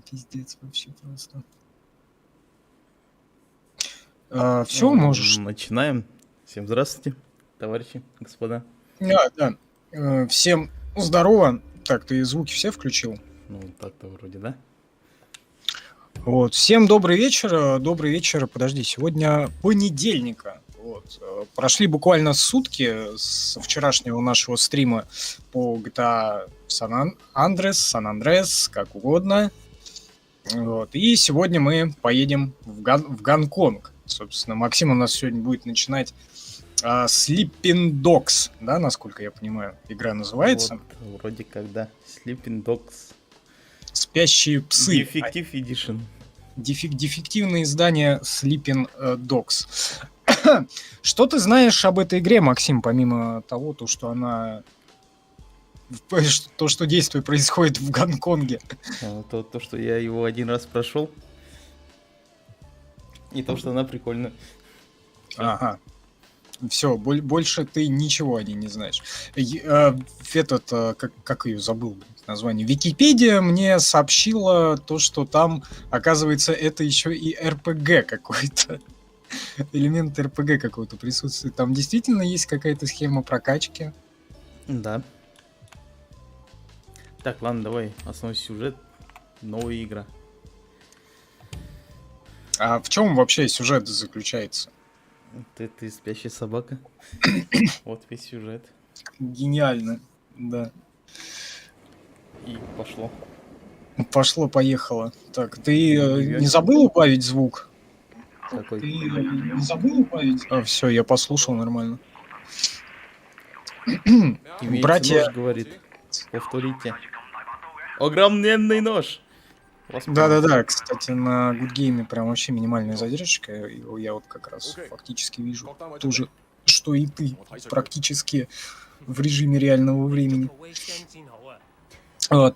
Пиздец вообще просто. Все, можешь. Начинаем. Всем здравствуйте, товарищи, господа. Да. Всем здорово. Так, ты звуки все включил? Ну, так-то вроде, да? Вот. Всем добрый вечер. Добрый вечер. Подожди, сегодня понедельника. Вот. Прошли буквально сутки с вчерашнего нашего стрима по GTA San Andreas, как угодно. Вот. И сегодня мы поедем в Гонконг. Собственно, Максим у нас сегодня будет начинать Sleeping Dogs, да, насколько я понимаю, игра называется. Вот, вроде как, да. Sleeping Dogs. Спящие псы. Defective Edition. Дефективное издание Sleeping Dogs. Что ты знаешь об этой игре, Максим, помимо того, что она... То, что действие происходит в Гонконге? То, что я его один раз прошел. И то, что она прикольная. Ага. Все, больше ты ничего о ней не знаешь. Как ее забыл, название? Википедия мне сообщила то, что там, оказывается, это еще и РПГ какой-то. Элемент РПГ какого-то присутствует. Там действительно есть какая-то схема прокачки. Да. Так, ладно, давай. Основной сюжет. Новая игра. А в чем вообще сюжет заключается? Ты спящая собака. Вот весь сюжет. Гениально, да. И пошло. Пошло-поехало. Так, ты не забыл убавить звук? Какой? Ты не забыл убавить? Все, я послушал нормально. Имеется Братья... нож, говорит. Повторите. Огромный нож. Да, кстати, на Good Game прям вообще минимальная задержка. Я вот как раз фактически вижу то же, что и ты. Практически в режиме реального времени.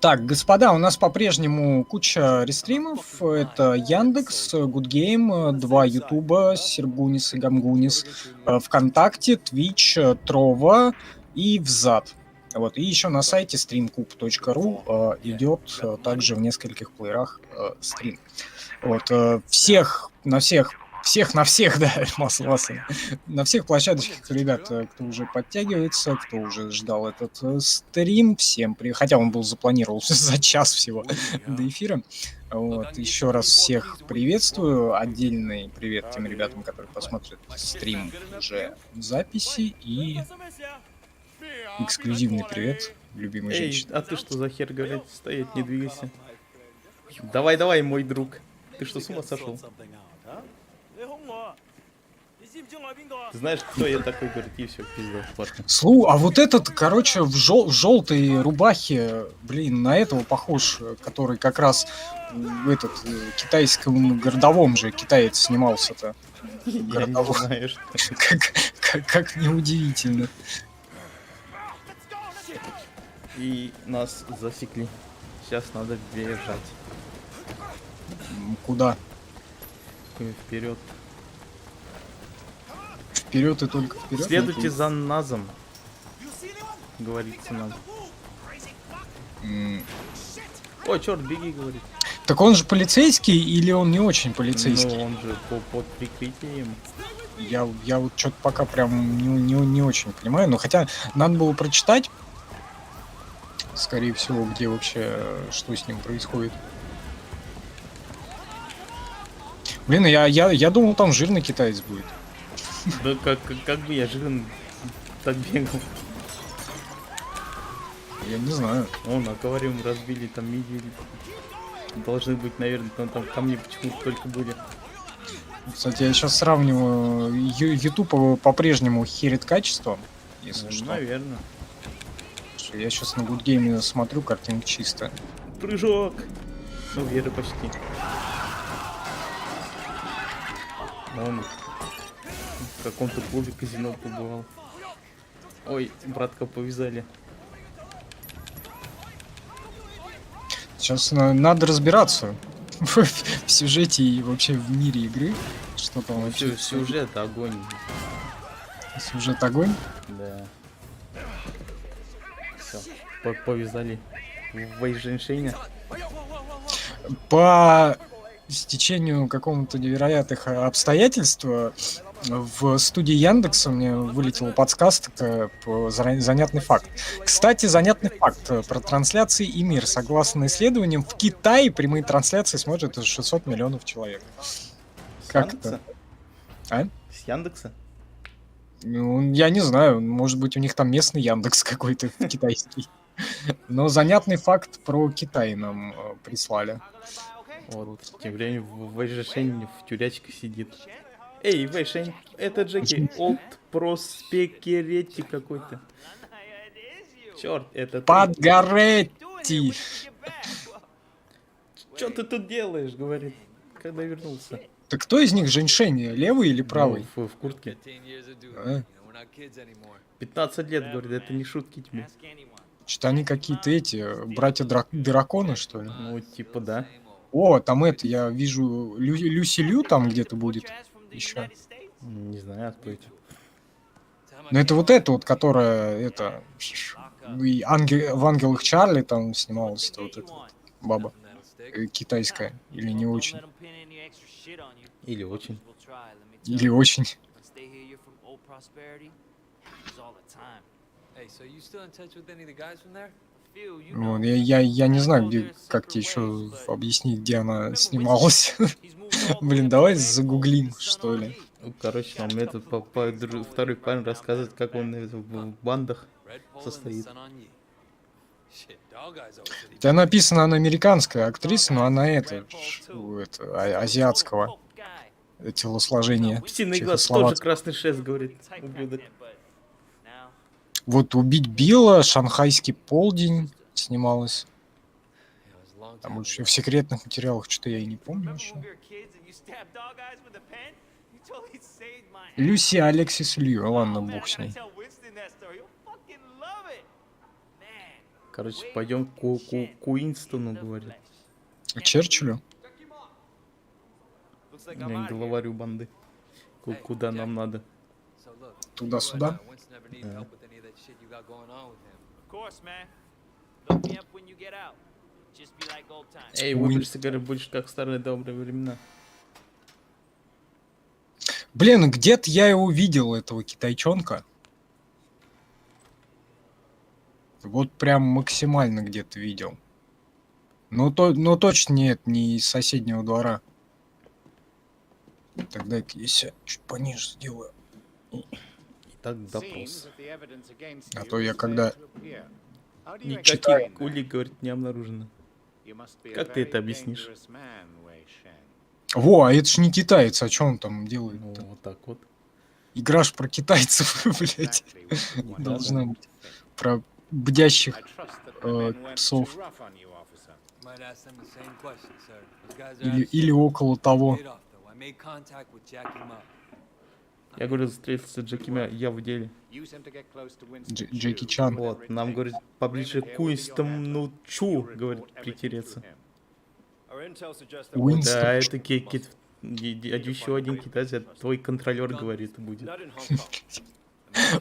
Так, господа, у нас по-прежнему куча рестримов. Это Яндекс, Good Game, 2 Ютуба, Сергунис и Гамгунис, ВКонтакте, Twitch, Трова и Взад. Вот. И еще на сайте streamkub.ru идет также в нескольких плеерах стрим. Вот. Всех, да, масса. На всех площадках, ребят, кто уже подтягивается, кто уже ждал этот стрим, всем привет. Хотя он был запланирован за час всего до эфира. Вот. Еще раз всех приветствую. Отдельный привет тем ребятам, которые посмотрят стрим уже в записи. И эксклюзивный привет любимой женщине. А ты что за хер, говорит? Стоять, не двигайся. Давай, мой друг. Ты что, с ума сошел? Ты знаешь, кто я такой, говорит, и все, пизда, парня. А вот этот, короче, в желтой рубахе, блин, на этого похож, который как раз в этот китайском городовом же китаец снимался-то. Я не знаю, что. Как неудивительно. И нас засекли. Сейчас надо бежать. Куда? Вперед. Вперед и только вперед. Следуйте за Назом. Говорится нам. Ой, черт, беги, говорит. Так он же полицейский или он не очень полицейский? Ну, он же под прикрытием. Я вот что-то пока прям не очень понимаю. Но хотя надо было прочитать, скорее всего, где вообще, что с ним происходит. Блин, я думал, там жирный китаец будет. Да как бы я жирный так бегал. Я не знаю. Вон, аквариум разбили, там миди должны быть, наверное, там камни почему-то только были. Кстати, я сейчас сравниваю. YouTube по-прежнему херит качество, если Ну, что. наверное. Я сейчас на Good Game смотрю, картинка чистая. Прыжок! Ну, веры почти. Он в каком-то клубе казино побывал. Ой, братка, повязали. Сейчас надо разбираться в сюжете и вообще в мире игры. Что там вообще? Сюжет огонь. Сюжет огонь? Да. Все, повязали. В женщине. По стечению какому-то невероятных обстоятельств в студии Яндекса мне вылетела подсказка по занятный факт. Кстати, занятный факт про трансляции и мир. Согласно исследованиям, в Китае прямые трансляции смотрят 600 миллионов человек. С Как Яндекса? это? А? С Яндекса? Ну, я не знаю, может быть, у них там местный Яндекс какой-то китайский. Но занятный факт про Китай нам прислали. Вот, тем временем Вэйшень в тюрячке сидит. Эй, Вэйшень, это Джеки, олд проспекеретти какой-то. Черт, это ты. Подгоретти! Что ты тут делаешь, говорит, когда вернулся? Так кто из них Женьшень, левый или правый? Ну, в куртке. А? 15 лет, говорит, это не шутки тебе. Что-то они какие-то эти, братья драконы, что ли? Ну, типа, да. О, там это, я вижу, Люси Лю там где-то будет еще. Не знаю, а кто это. Но это вот, которая, это, и в «Ангелах Чарли» там снималась, вот эта вот баба китайская, или не очень, Или очень. или очень. Вот, я не знаю, где, как тебе еще объяснить, где она снималась. Блин, давай загуглим, что ли. Ну, короче, нам этот второй парень рассказывает, как он в бандах состоит. Да написано, она американская актриса, но она азиатского телосложения. Псиный глаз тоже красный шест, говорит, ублюдок. Вот «Убить Билла», «Шанхайский полдень» снималась. Там больше в секретных материалах что-то я и не помню еще. Люси Алексис Лью, ладно, бог с ней. Короче, пойдем к Уинстону, говорит. Черчиллю? Главарю банды. Куда нам надо? Туда-сюда? Да. Эй, выберешься, говорит, будешь как в старые добрые времена. Блин, где-то я его видел, этого китайчонка. Вот прям максимально где-то видел. Но точно нет, не из соседнего двора. Тогда я себя чуть пониже сделаю. Итак, допрос. А то я когда... Никаких улик, говорит, не обнаружено. Как ты это объяснишь? Во, а это ж не китаец, а что он там делает? Ну, вот так вот. Игра ж про китайцев, блядь. Должна быть. Про бдящих псов. Или около того. Я говорю, встретился с Джеки Ма, я в деле. Джеки Чан. Вот, нам, говорит, поближе к Уинстону Чу, говорит, притереться. Уинстон. Да, это еще один китаец, это твой контролер, говорит, будет.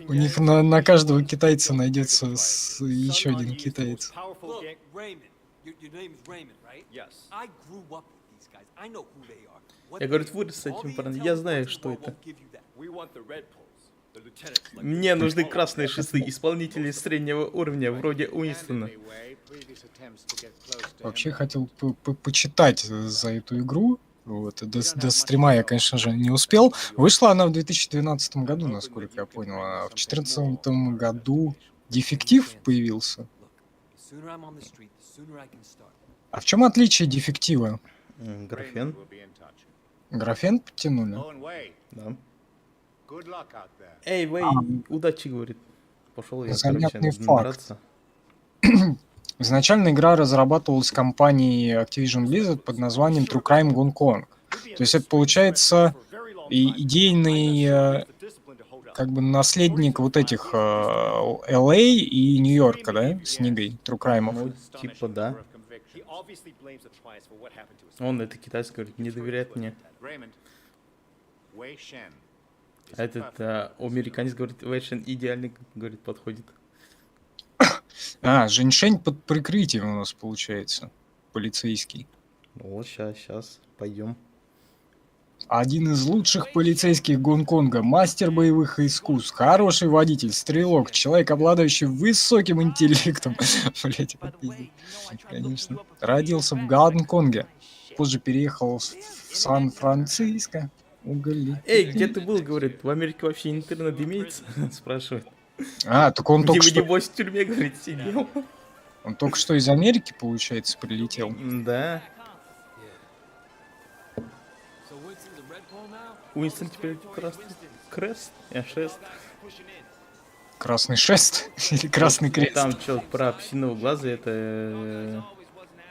У них на каждого китайца найдется еще один китаец. Я, говорит, вырос с этим парнем, я знаю, что это. Мне нужны красные шесты, исполнители среднего уровня, вроде Уинстона. Вообще хотел почитать за эту игру. Вот. До стрима я, конечно же, не успел. Вышла она в 2012 году, насколько я понял. А в 2014 году дефектив появился. А в чем отличие дефектива? Графен. Графен подтянули? Да. Эй, Вэй, удачи, говорит. Пошел я, Занятный короче, факт. Изначально игра разрабатывалась компанией Activision Blizzard под названием True Crime Gone Kong. То есть это получается идейный как бы наследник вот этих LA и Нью-Йорка, да, с Нигой True Crime. Ну, типа, да. Он, это китайский, говорит, не доверяет мне. А этот американец, говорит, Вэйшен идеально, говорит, подходит. Женьшень под прикрытием у нас получается. Полицейский. Вот, сейчас, пойдем. Один из лучших полицейских Гонконга, мастер боевых искусств, хороший водитель, стрелок, человек, обладающий высоким интеллектом. Блять, это пиздец. Конечно. Родился в Гонконге. Позже переехал в Сан-Франциско. Эй, где ты был, говорит, в Америке вообще интернет имеется? Спрашивает. А, так он Где только вы, что, небось, в тюрьме, говорит, сидел? он только что из Америки, получается, прилетел. Да. Уинстон теперь красный крест, шест. Красный шест или красный крест? Там что про псиного глаза, это,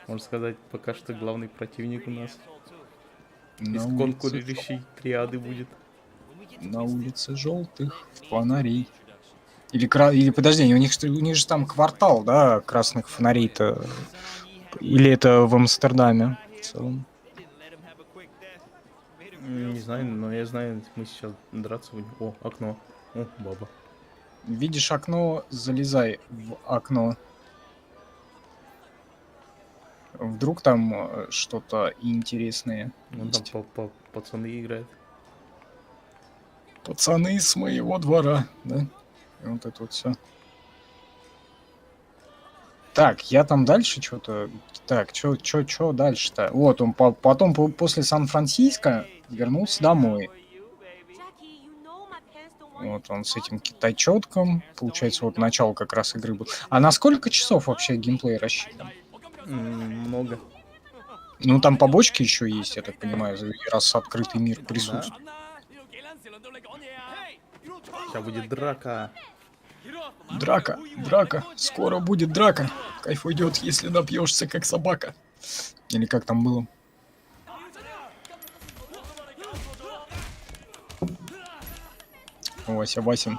можно сказать, пока что главный противник у нас. Из На конкурирующей триады будет. улице желтых фонарей. Или подожди, у них же там квартал, да, красных фонарей-то. Или это в Амстердаме в целом? Не знаю, но я знаю, мы сейчас драться будем. О, окно. О, баба. Видишь окно, залезай в окно. Вдруг там что-то интересное Вон там есть. пацаны играют. Пацаны с моего двора, да? И вот это вот все. Так, я там дальше что-то... Так, что дальше-то? Вот, он потом после Сан-Франциско вернулся домой. Вот он с этим китайчотком. Получается, вот начало как раз игры был. А на сколько часов вообще геймплей рассчитан? Много. Ну, там побочки еще есть, я так понимаю, раз открытый мир Да. присутствует. Сейчас будет драка. Драка, скоро будет драка. Кайф уйдет, если напьешься, как собака. Или как там было? Вася.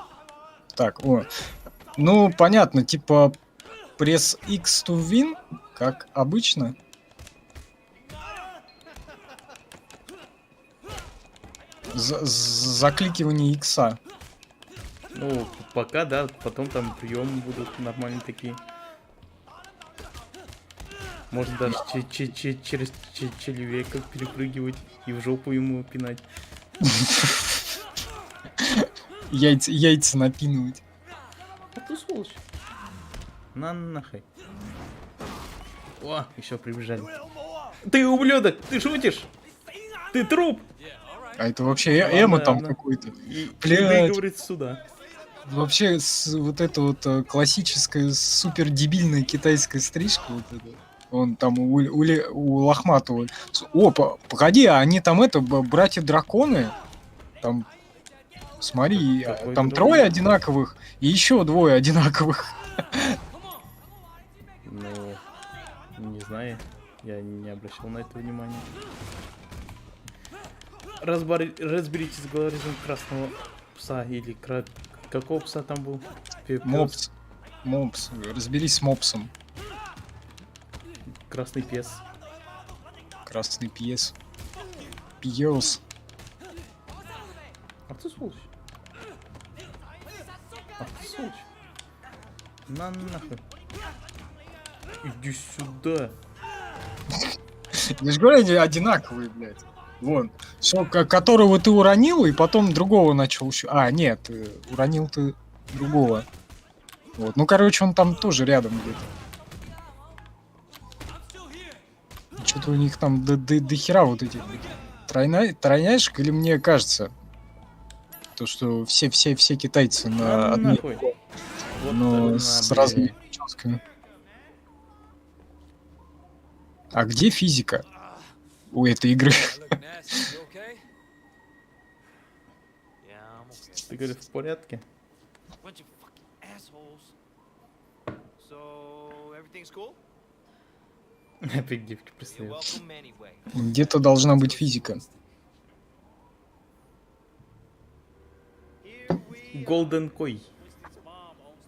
Так, ну, понятно, типа пресс X to win, как обычно. Закликивание икса. Ну, пока, да, потом там приемы будут нормальные такие. Можно даже через человека перепрыгивать и в жопу ему пинать. Яйца напинывать. А ты сволочь. На нахуй. О, еще прибежали. Ты ублюдок, ты шутишь? Ты труп! А это вообще Ладно, там ладно. какой-то. И Блядь. говорит сюда. Вообще, вот эта вот классическая, супер дебильная китайская стрижка, вот это. Он там у Лохматова. О, погоди, а они там братья-драконы? Там, смотри, Какой там дракон? 3 одинаковых и еще 2 одинаковых. Ну, не знаю. Я не обращал на это внимания. Разберитесь с алгоритмом красного пса или какого пса там был? Мопс. Разберись с мопсом. Красный пес. Красный пьес. Пьес. А ты сволочь. На нахуй. Иди сюда. Я же говорю, они одинаковые, блядь. Вон. Все, которого ты уронил, и потом другого начал... А, нет, уронил ты другого. Вот. Ну, короче, он там тоже рядом где-то. Что-то у них там до хера вот этих тройняшек, или мне кажется, то, что все китайцы на одной... нахуй. Вот Но так, с на, разными блядь. прическами. А где физика у этой игры? Ты говоришь, в порядке? Опять девки пристают. Где-то должна быть физика. Голден Кой.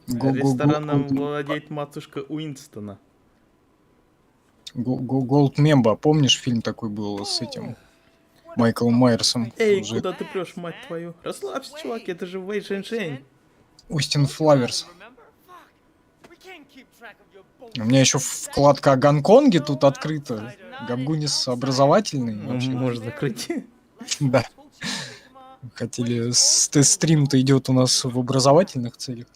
Го- го- Рестораном го- владеет матушка Уинстона. Голд Мемба, помнишь, фильм такой был с этим Майклом Майерсом? Эй, Уже куда ты прешь, мать твою? Расслабься, чувак, это же Вэй Шэньшэнь. Остин Флаверс. У меня еще вкладка о Гонконге тут открыта. Гамгунис образовательный. Вообще. Может закрыть. Да. Хотели... Стрим-то идет у нас в образовательных целях.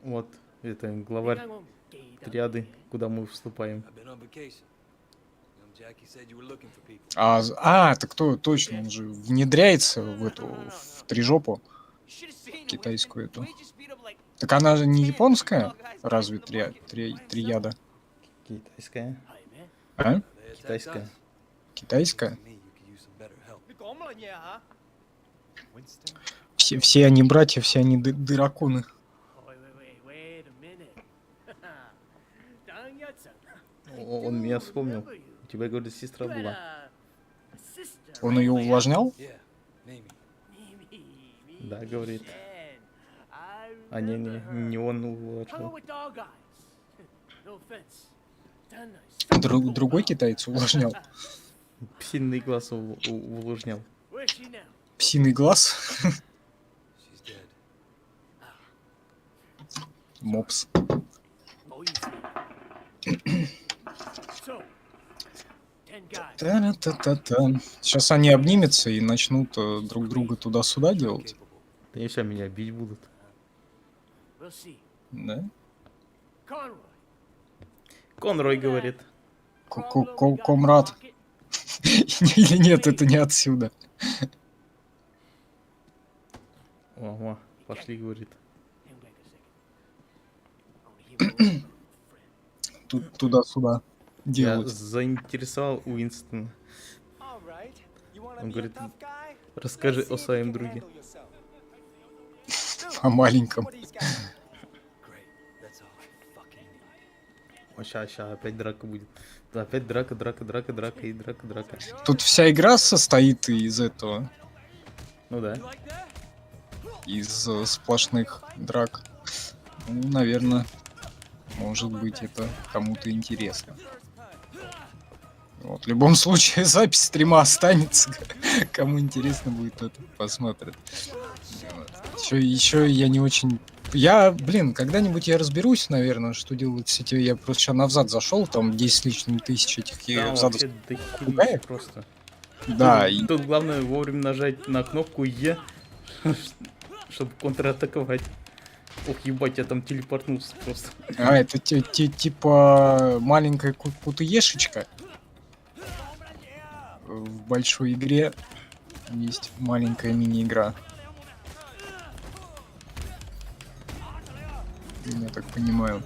Вот, это главарь триады, куда мы вступаем. Так кто точно, он же внедряется в эту, в трижопу китайскую эту. Так она же не японская? Разве трияда? Китайская. А? Китайская. Китайская? Все они братья, все они драконы. Он меня вспомнил. У тебя, говорит, сестра была. Он ее увлажнял? Да, говорит. А не он увлажнял. Другой китаец увлажнял. Псиный глаз увлажнял. Псиный глаз? Мопс. Та-та-та-та. Сейчас они обнимутся и начнут друг друга туда-сюда делать. Да и все, меня бить будут. Да? Конрой говорит. Комрад. Или нет, это не отсюда. Ого, пошли, говорит. Туда-сюда Я делать. заинтересовал Уинстона. Он говорит, расскажи о своем друге. О маленьком. Сейчас, опять драка будет. Да, опять драка и драка. Тут вся игра состоит из этого. Ну да. Из сплошных драк. Ну, наверное, может быть, это кому-то интересно. Вот, в любом случае, запись стрима останется. Кому интересно будет, это посмотрит. Вот. Еще я не очень... когда-нибудь я разберусь, наверное, что делать с этим. Я просто сейчас навзад зашел, там 10 с лишним тысяч этих Там взадов. вообще дохерища просто. Да, Тут главное вовремя нажать на кнопку Е, чтобы контратаковать. Ох, ебать, я там телепортнулся просто. это типа маленькая кутуешечка. В большой игре есть маленькая мини-игра. Я так понимаю.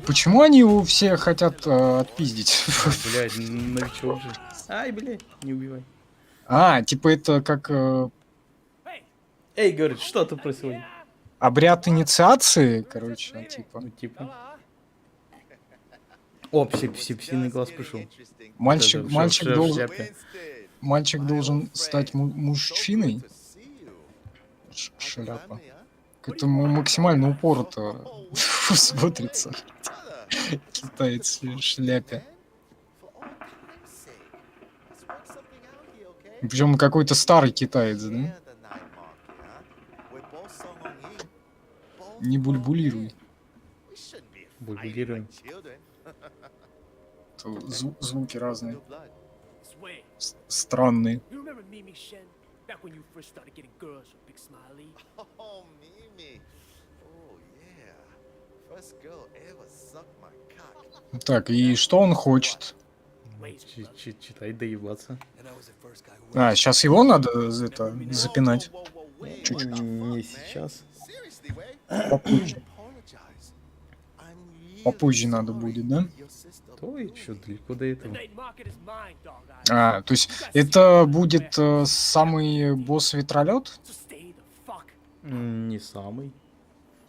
Почему они его все хотят отпиздить? Блядь, новичок же. Ай, блядь, не убивай. Типа это как Эй, говорит, что тут происходит? обряд инициации, короче, типа. Ну, типа. О, псиный глаз пришел. Мальчик должен... Шляпе. Мальчик должен стать мужчиной. Шляпа. К этому максимально упорото смотрится. Китаец в шляпе. Причем какой-то старый китаец, да? Не бульбулируй. Бульбулируем. Звуки разные. Странные. Back when you first started getting girls from Big Smiley. Oh, Mimi. Oh, yeah. First girl ever sucked my cock. Так, и что он хочет? Читай, доебаться. Сейчас его надо это запинать. Не сейчас. Попозже. Попозже надо будет, да? То и чё, далеко до этого. То есть это будет самый босс ветролет? Не самый.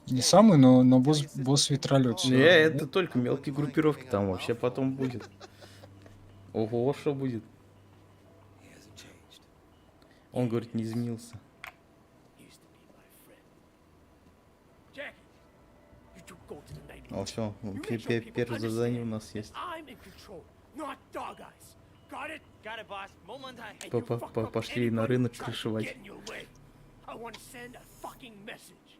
Не самый, но босс ветролет. Не, это только мелкие группировки, там вообще потом будет. Ого, что будет? Он говорит, не изменился. О, все, первое задание у нас есть. Got it? Got it, boss. Hey, По- you по- fuck по- up пошли на anybody рынок who tries to крышевать. get in your way. I want to send a fucking message.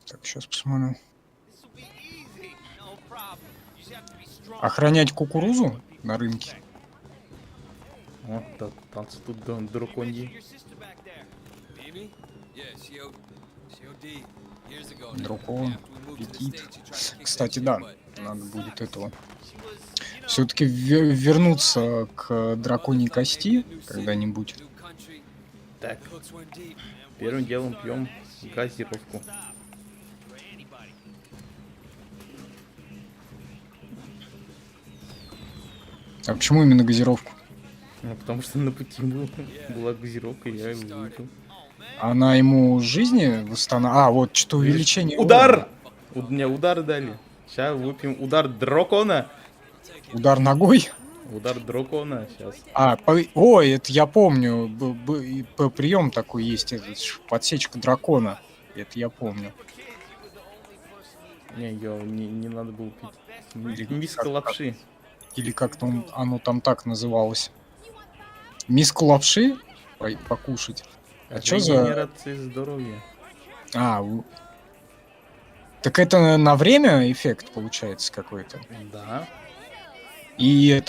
Так, сейчас посмотрю. This will be easy. No problem. You just have to be strong. Охранять кукурузу на рынке? О, танцы тут драконьи. Your sister back there. Mimi? Yeah, she OD years ago. Дракон, After we moved to the летит. States, she tried to kick Кстати, that да, shit, but надо будет этого. She was, you know, Все-таки вернуться к драконьей кости когда-нибудь. new country, Так, the hooks weren't deep. первым делом пьем газировку. for anybody. А почему именно газировку? Ну, потому что на пути была газировка, я ее выпил. Она ему жизни восстанавливает. А, вот что увеличение. Удар! Мне удар дали. Сейчас выпьем удар дракона. Удар ногой. Удар дракона сейчас. Ой, это я помню. Прием такой есть, подсечка дракона. Это я помню. Не, ее не надо было пить. Или Миска как- лапши. Или как-то оно там так называлось. Миску лапши покушать. А чё за... Регенерация здоровья. Так это на время эффект получается какой-то. Да. И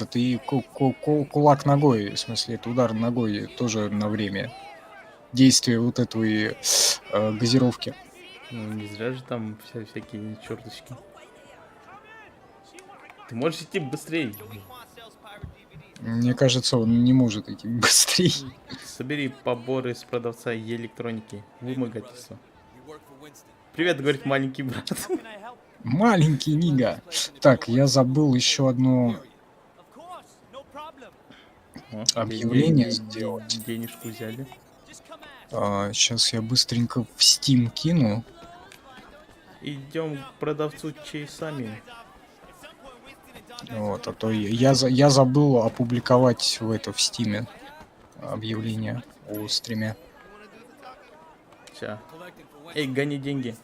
кулак ногой, в смысле, это удар ногой тоже на время действия вот этой газировки. Ну, не зря же там всякие черточки. Ты можешь идти быстрее. Мне кажется, он не может идти быстрее. Собери поборы с продавца электроники. Вымогательство. You work for Winston. Привет, говорит маленький брат. Can I help? Маленький Нига. Так, я забыл еще одно Of course, no problem. О, объявление ден- сделать. Денежку взяли. Just come at. Сейчас я быстренько в Steam кину. Идем к продавцу часами. Вот, а то я забыл опубликовать в Steam объявление о стриме. Ща. Collecting for Winston. Эй, гони деньги.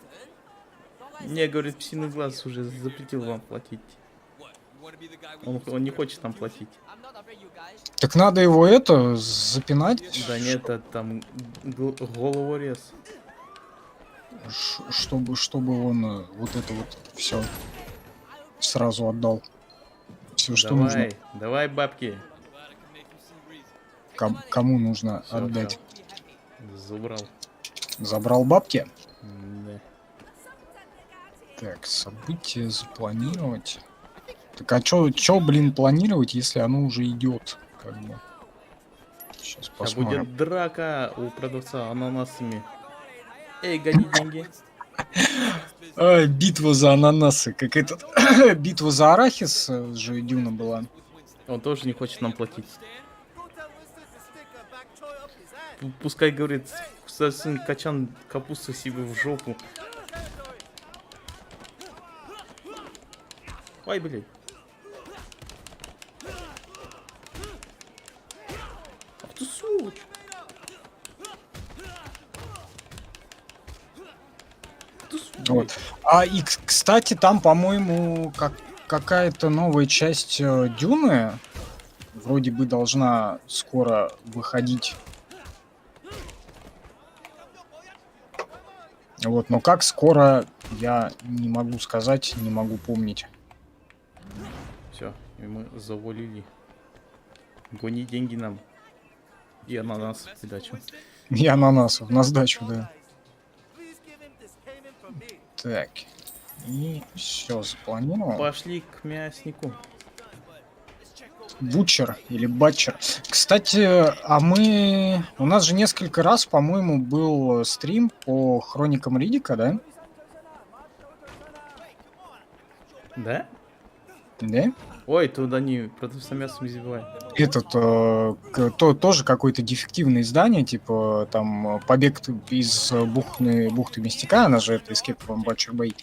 Не, говорит, псиный глаз уже запретил вам платить. What? You want to be the guy we Он не хочет нам платить. Так надо его запинать, Да нет, это там головорез. чтобы он вот это вот все сразу отдал. Все, что Давай, нужно. давай, бабки. can make him see reason. Кому нужно Всё, отдать? всё. Забрал. Забрал бабки? Да. Так, события запланировать. Так, а чё, блин, планировать, если оно уже идет? Как бы. Сейчас Сейчас посмотрим. будет драка у продавца ананасами. Эй, гони деньги. Битва за ананасы. Как этот... битва за арахис же Дюна была. Он тоже не хочет нам платить. Пускай, говорит, сын качан капусты себе в жопу. Ой, блядь. Ах ты сволочь. Ах ты сволочь. Вот. И, кстати, там, по-моему, какая-то новая часть Дюны вроде бы должна скоро выходить. Вот, но как скоро, я не могу сказать, не могу помнить. Все, и мы завалили. Гони деньги нам. И ананас в придачу. И ананасов на сдачу, да. Please give him this payment from me. Так. И все запланировал. Пошли к мяснику. Бутчер или Батчер. Кстати, у нас же несколько раз, по-моему, был стрим по хроникам Риддика, да? Да? Да? Ой, тут они продавца мясом забивают. Этот тоже какое-то дефективное издание, типа там побег из бухты Мистика, она же это Escape from Butcher Bay.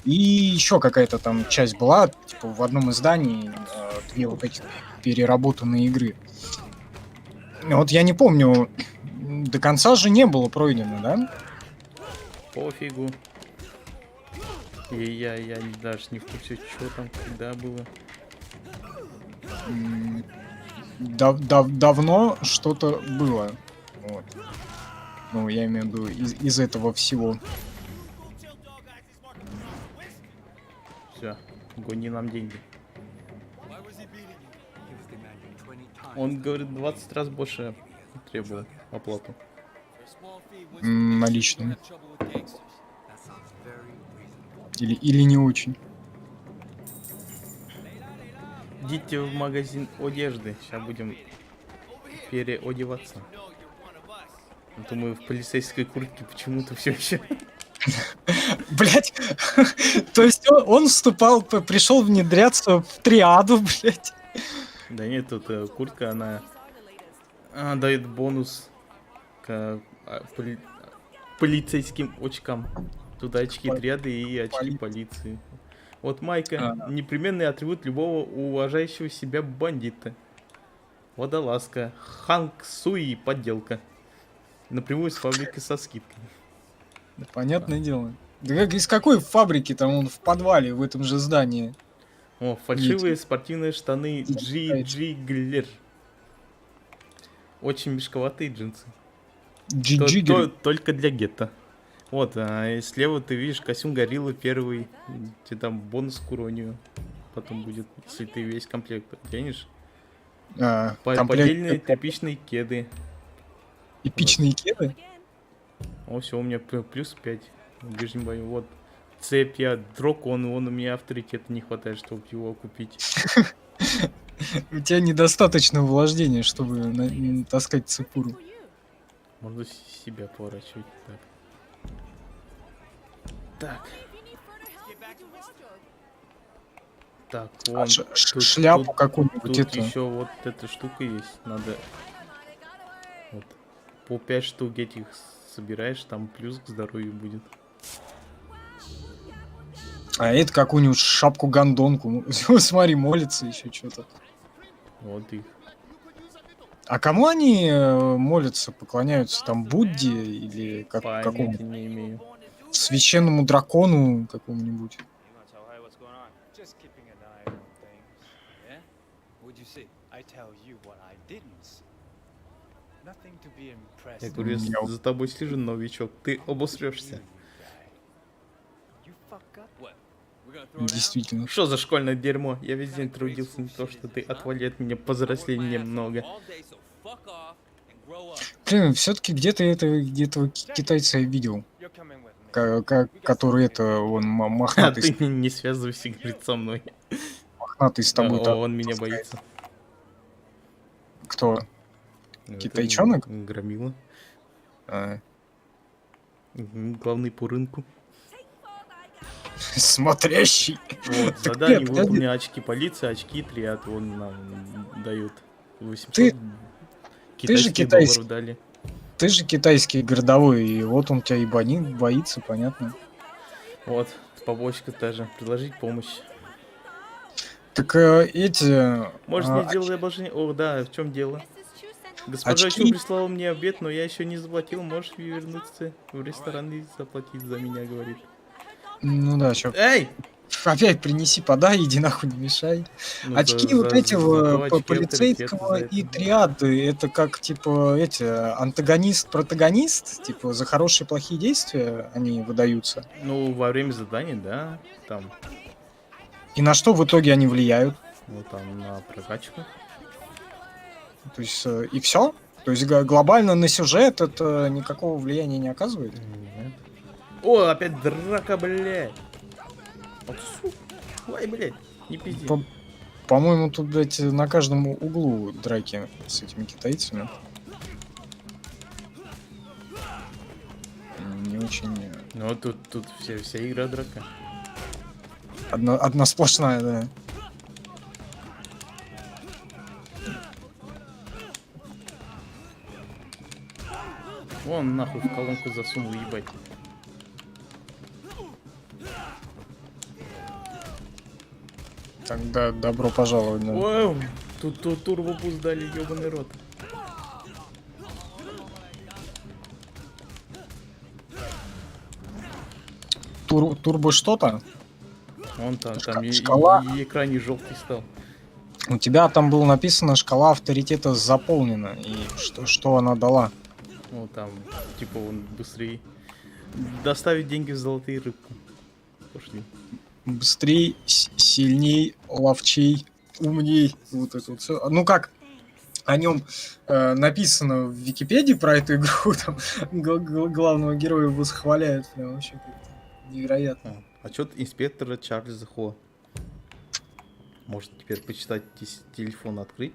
И еще какая-то там часть была, типа в одном издании две вот эти переработанные игры. Вот я не помню, до конца же не было пройдено, да? Пофигу. И я даже не в курсе, что там, когда было. М, давно что-то было. Вот. Ну, я имею в виду из этого всего. Все, гони нам деньги. Why was he beating you? Он говорит 20 раз больше требовал оплату. For a small fee, what's the big deal? You Наличными. don't have trouble with gangsters. Или не очень. Идите в магазин одежды, сейчас будем переодеваться. No, you're one of us. А то мы в полицейской куртке почему-то все еще. Блять, то есть он вступал, пришел внедряться в триаду, блять. Да нет, тут куртка, она дает бонус к полицейским очкам. Туда очки триады и очки полиции. Вот майка. Непременный атрибут любого уважающего себя бандита. Водолазка. Ханк Суи подделка. Напрямую с фабрики со скидкой. Да, понятное дело. Да как, из какой фабрики там он в подвале в этом же здании? О, фальшивые спортивные штаны GG Глер. Очень мешковатые джинсы. Джиджигер. Только для гетто. Вот, и слева ты видишь костюм гориллы первый. Тебе там бонус к уронию. Потом будет, если ты весь комплект оденешь. Поддельные тряпичные кеды. Эпичные кеды? О, все, у меня плюс 5 в ближнем бою. Вот. Цепь, я дракон, он у меня авторитета не хватает, чтобы его купить. У тебя недостаточно вложения, чтобы таскать цепуру. Можно себя поворачивать. Так. Так, вон. Шляпу какую-нибудь Тут эту. еще вот эта штука есть. Надо. Вот. По 5 штук этих собираешь, там плюс к здоровью будет. А это какую-нибудь шапку-гондонку. Смотри, молится еще что-то. Вот их. А кому они молятся, поклоняются? Там Будде или Понятия какому-то не имею. священному дракону какому-нибудь? Just keeping an eye on things. Yeah? What'd you see? I tell you what I didn't see. Nothing to be impressed. Я говорю, Я- за тобой слежу, новичок. Ты обосрешься. You fuck up. What? We're gonna throw it out? Действительно. Что за школьное дерьмо? Я весь день трудился, не то, что ты отвали от меня, повзрослей немного. All day, so fuck off and grow up. Блин, все-таки где-то китайца я видел, You're coming with me. который он А мохнатый, ты не связывайся, говорит, со мной. мохнатый с тобой. Он меня боится. Кто? Ну, это Китайчонок? Громила. А, Главный по рынку. смотрящий. Вот, Так задание нет, подожди. выполнение очки полиции, очки триад, он нам дает 800 Ты же китайских китайский. долларов дали. Ты же китайский городовой, и вот он тебя и боится, понятно. Вот, побочка та же. Предложить помощь. Так эти... Может, а, не сделай обложение? О, да, в чем дело? Госпожа Очки. Чу прислала мне обед, но я еще не заплатил. Можешь вернуться в ресторан и заплатить за меня, говорит. Ну да, чё. Эй! Опять принеси, подай, иди нахуй, не мешай. Ну, Очки за- вот за- этого за очки полицейского авторитета за и это. триады, это как, типа, эти, антагонист-протагонист, типа, за хорошие и плохие действия они выдаются. Ну, во время заданий, да, там, И на что в итоге они влияют? ну, там, на прокачку. То есть, и все? То есть, глобально на сюжет это никакого влияния не оказывает? Нет. О, опять драка, блядь! Вот, сука. Ой, блядь, не пизди. По-моему, тут, блядь, на каждом углу драки с этими китайцами. Не очень... Ну, тут вся игра драка. Одна сплошная, да. Вон, нахуй, в колонку засунул, ебать. Так, да, добро пожаловать, да. Вау, тут турбопуз дали, ебаный рот. Турбо что-то? Вон там Шкала. и экран не желтый стал. У тебя там было написано, шкала авторитета заполнена. И что она дала? Ну, там, типа, он быстрее. Доставить деньги в золотые рыбку. Пошли. Быстрей, сильней, ловчей, умней. Вот это вот все. Ну как о нем написано в Википедии про эту игру, там главного героя восхваляют. Прям вообще как-то невероятно. Отчет инспектора Чарльза Хо. Может теперь почитать телефон открыть?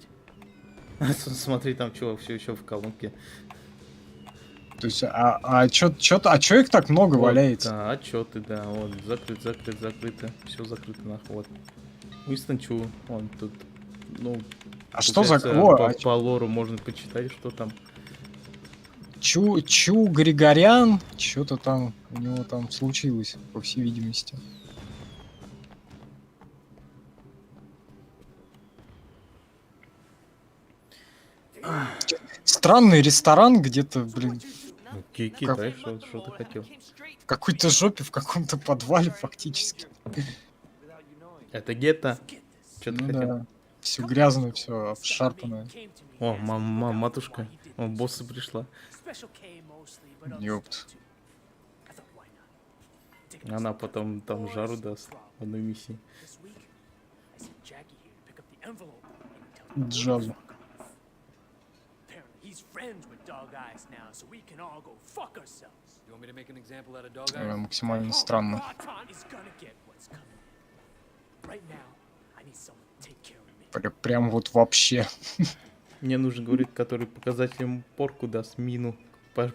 Смотри, там что все еще в колонке. То есть, чё их так много Вот, валяется? Да, отчеты, да, вот, закрыто. Все закрыто, нахуй, вот. Уинстон Чу, он тут, ну... А что за... получается, по лору можно почитать, что там. Чу Григорян, что-то там у него там случилось, по всей видимости. Странный ресторан где-то, блин, Ну, Китай, что ты хотел? в какой-то жопе, в каком-то подвале фактически. Это гетто. Что ты Ну хотел? да, все грязное, все обшарпанное. О, матушка. О, босса пришла. Ёпт. Она потом там жару даст в одной миссии. Джазу. He's friends with Dog Eyes now, so we can all go fuck ourselves. You want me to make an example out of Dog Eyes? Максимально странно. Barton is gonna get what's coming. Right now, I need someone to take care of me. Прям вот вообще. Мне нужен, говорит, который показателем порку даст мину.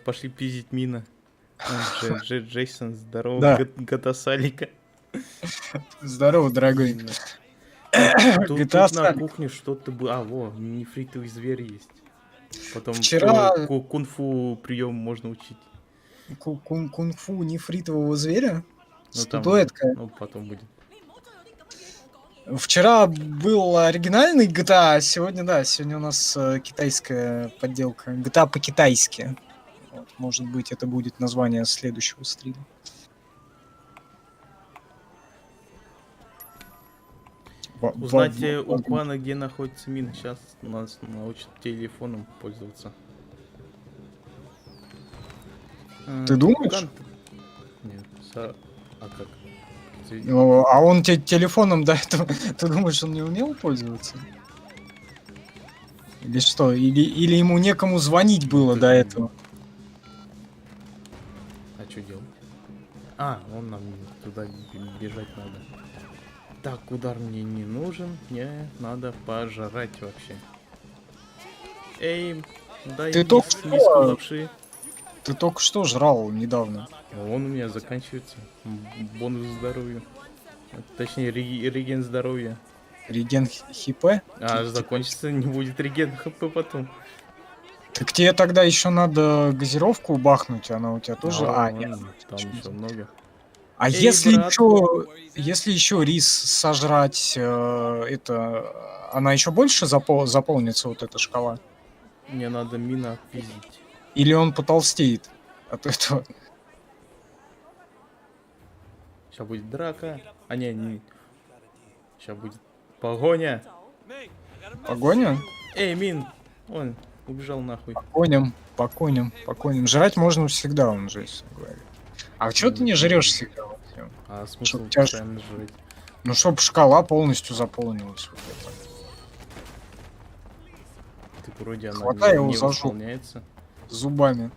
Пошли пиздить мина. Джейсон, здорово, Да. Гатасалика. Здорово, дорогой. Тут GTA на Салик. кухне что-то было. А, во, нефритовый зверь есть. Потом Вчера- кунг-фу прием можно учить. Кунг-фу нефритового зверя? Ну, там, Статуэтка. ну, потом будет. Вчера был оригинальный GTA, а сегодня, да, сегодня у нас китайская подделка. GTA по-китайски. Вот, может быть, это будет название следующего стрима. Узнайте у Квана, где находится мина. Сейчас нас научат телефоном пользоваться. Ты думаешь? Кан- Нет, а как? Ну, а он телефоном до этого... Ты думаешь, он не умел пользоваться? Или что? Или ему некому звонить было до этого? А что делать? А, он нам туда бежать надо. Так, удар мне не нужен. Мне надо пожрать вообще. Эй, дай Ты только миску что- лапши. Ты только что жрал недавно. Он у меня заканчивается. Бонус здоровью. Точнее, реген здоровья. Реген ХП? А закончится, не будет реген ХП потом. Так тебе тогда еще надо газировку бахнуть, она у тебя тоже... А, нет. Там еще много. А Эй, если брат. если еще рис сожрать, это... Она еще больше заполнится, вот эта шкала? Мне надо мина отпиздить. Или он потолстеет от этого? Сейчас будет драка. А не. Сейчас будет погоня. Погоня? Эй, Мин! Он убежал нахуй. Поконим. Жрать можно всегда, он же говорит. А чё ты не жрешь всегда? Вот всё? А смысл Чтоб тебя ж- постоянно жрать? Ну, чтоб шкала полностью заполнилась. Вот это. Ты вроде она Хватай его не за жопу. восполняется. Зубами.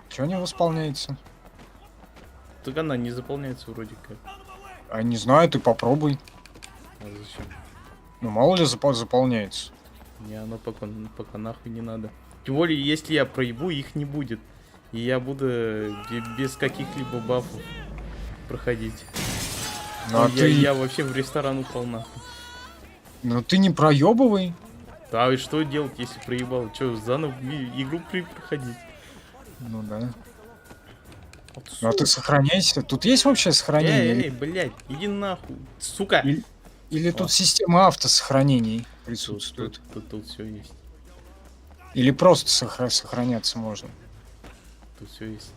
Чё не восполняется? Так она не заполняется вроде как. А не знаю, ты попробуй. А зачем? Ну, мало ли заполняется. Не, оно пока нахуй не надо. Тем более, если я проебу, их не будет. И я буду без каких-либо бафов проходить. Ну, а Я вообще в ресторан упал нахуй. Ну ты не проебывай. Да, и что делать, если проебал? Че, заново игру проходить? Ну да. Вот, Ну а ты сохраняйся. Тут есть вообще сохранение? Эй, блядь, иди нахуй, сука! Или О. тут система автосохранений Тут присутствует? все есть. Или просто сохраняться можно? Тут все есть.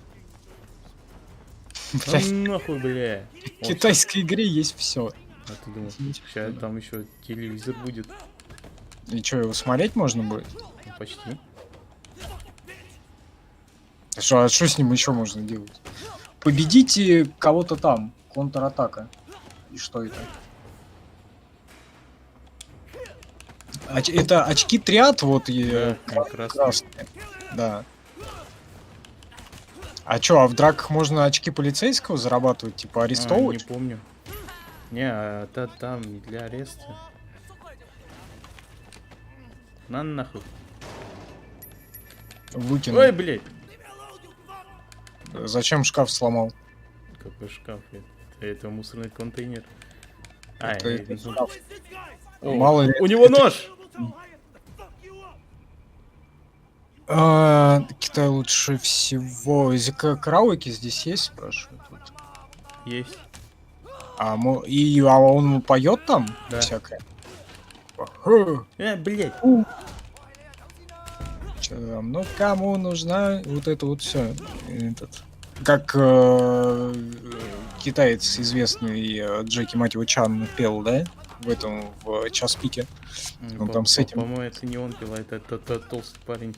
Блядь, Ну нахуй, бля. в китайской игре есть все. А ты думал, сейчас там еще телевизор будет? И что, его смотреть можно будет? Ну, почти. А что с ним еще можно делать? Победите кого-то там. Контратака. И что это? Это очки триад, вот и Да, красный. красные. Да. А чё, а в драках можно очки полицейского зарабатывать, типа Не арестовывать? помню. Не, там для ареста. На нахуй. Выкинуть. Ой, блядь. Зачем шкаф сломал? Какой шкаф? Это мусорный контейнер. Это ну, шкаф. о, Мало ли. у него нож! Китай лучше всего. Караоке здесь есть, спрашиваю. Тут. Есть. А он поет там? Да. Всякое. Ага. Блядь. Чё там? Ну кому нужна вот это вот все. Этот. Как китаец известный Джеки мать его Чан пел, да? В час пике. Он там с этим. По-моему, это не он пел, а это тот толстый парень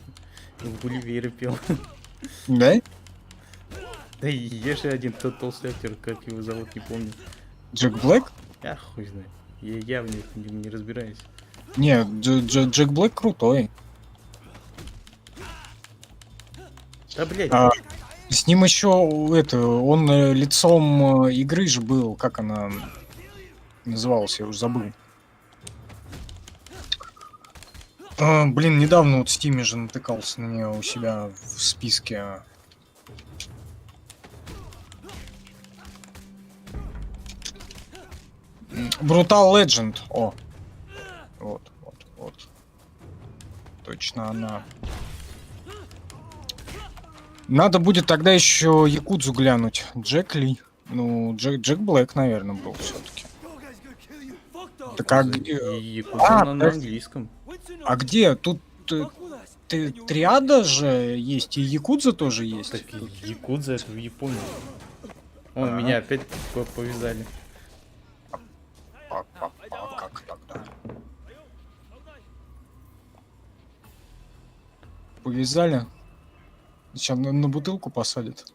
в Гулливере пел. Да? Да и есть же один тот толстый актер, как его зовут, не помню. Джек Блэк? Я хуй знает. Я в них не разбираюсь. Не, Джек Блэк крутой. Да, блядь. С ним еще он лицом игры же был, как она называлась, я уже забыл. Блин, недавно вот в Стиме же натыкался на нее у себя в списке. Brutal Legend. О. Вот. Точно она. Надо будет тогда еще Якудзу глянуть. Джек Ли. Ну, Джек Блэк, наверное, был все-таки. Так а где? Якудза на подожди. английском. А где? Тут триада же есть, и Якудза тоже есть. Так Якудза это в Японии. О, меня опять повязали. Как тогда? Повязали? Сейчас на бутылку посадят.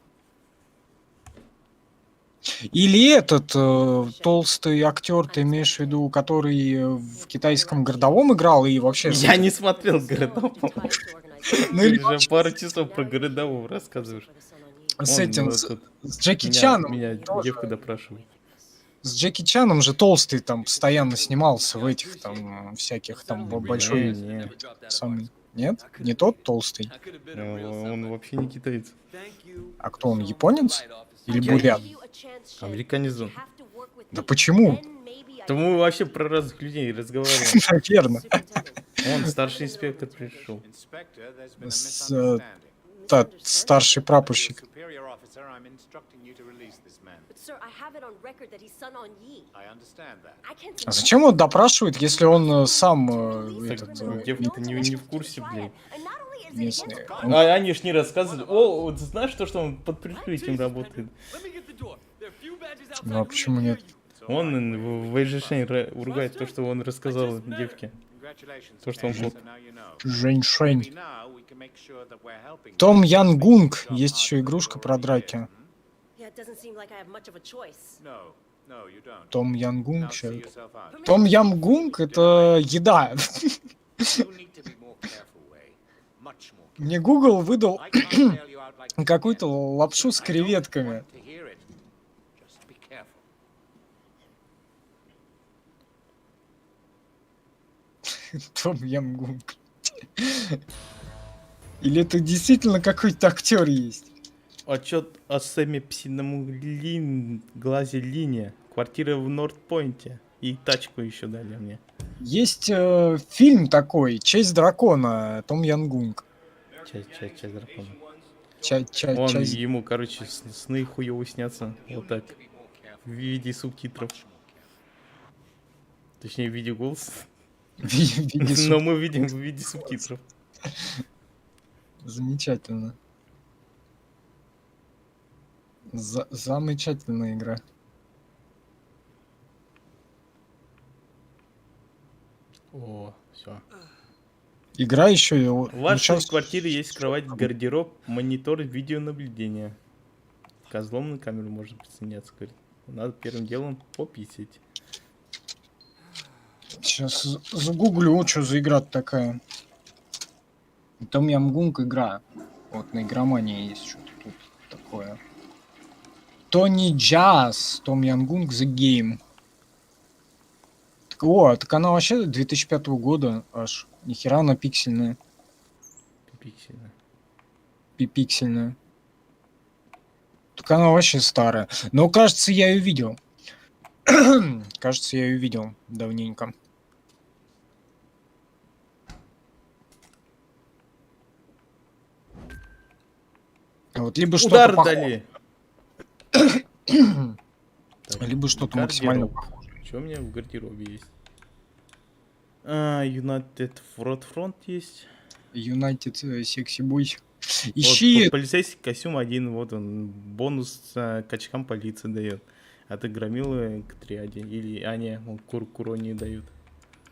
Или этот толстый актер, ты имеешь в виду, который в китайском городовом играл и вообще... Я не смотрел городового. Ну Ты или же вообще пару часов про городового рассказываешь. с Вон, этим, вот с тут Джеки Чаном. Меня тоже. девка допрашивает. С Джеки Чаном же толстый там постоянно снимался в этих там всяких там большой... Не. Самый... Нет? Не тот толстый? Он вообще не китаец. А кто он, японец? Или бурят? Американец он. Да почему? То мы вообще про разных людей разговариваем. Наверное. Он старший инспектор пришел. Inspector, there's been a С, misunderstanding. старший прапорщик. Superior officer, I'm instructing you to release this man. But sir, I have it on record that he's son on Yi. I understand that. I can't А зачем он допрашивает, если он сам этот, Девка-то не в курсе, блин. местный? А они ж не рассказывают. О, вот знаешь то, что он под прикрытием работает? Ну а почему нет? Он в Эйжишень ругает то, что он рассказал девке. Congratulations, То, что он Ken. кот. So now you know. Женьшень. Maybe now we can make sure that we're helping Том you. Ян Гунг. Есть еще игрушка про драки. Yeah, it doesn't seem like I have much of a choice. No, no, you don't. Том Ян Now Гунг. see yourself out. Том Ян Гунг это еда. You need to be more careful, Wei. Much more. Мне Google выдал I can't bail you out like this какую-то again. лапшу с I don't креветками. want to hear it. Just be careful. Том Ян Гунг. Или это действительно какой-то актер есть? Отчет о Сэме Псином глазе линия. Квартира в Норт-Пойнте. И тачку еще дали мне. Есть фильм такой, «Честь дракона», Том Ян Гунг. Часть дракона. Он Часть... ему, короче, сны хуёво снятся. Вот так. В виде субтитров. Точнее, в виде голоса. Но мы видим в виде субтитров. Замечательно. Замечательная игра. О, все. Игра еще... В вашей квартире есть кровать, гардероб, монитор, видеонаблюдение. Козлом на камеру можно присоединяться, говорит. Надо первым делом пописать. Сейчас загуглю, что за игра такая. Том Ямгунг игра. Вот на игромании есть что-то тут такое. Тони Джаз, Том Янгунг The Game. Так она вообще 2005 года аж. Нихера она пиксельная. Пиксельно. Пиксельная. Так она вообще старая. Но кажется, я ее видел. Кажется, я ее видел давненько. Вот, либо что-то Удар похожее, дали! либо что-то максимально похожее. Что у меня в гардеробе есть? United Front есть. United Sexy Boy. Вот, Ищи. полицейский костюм один, вот он. Бонус к очкам полиции дает. А ты громилы к триаде. Или, не, он курони дают.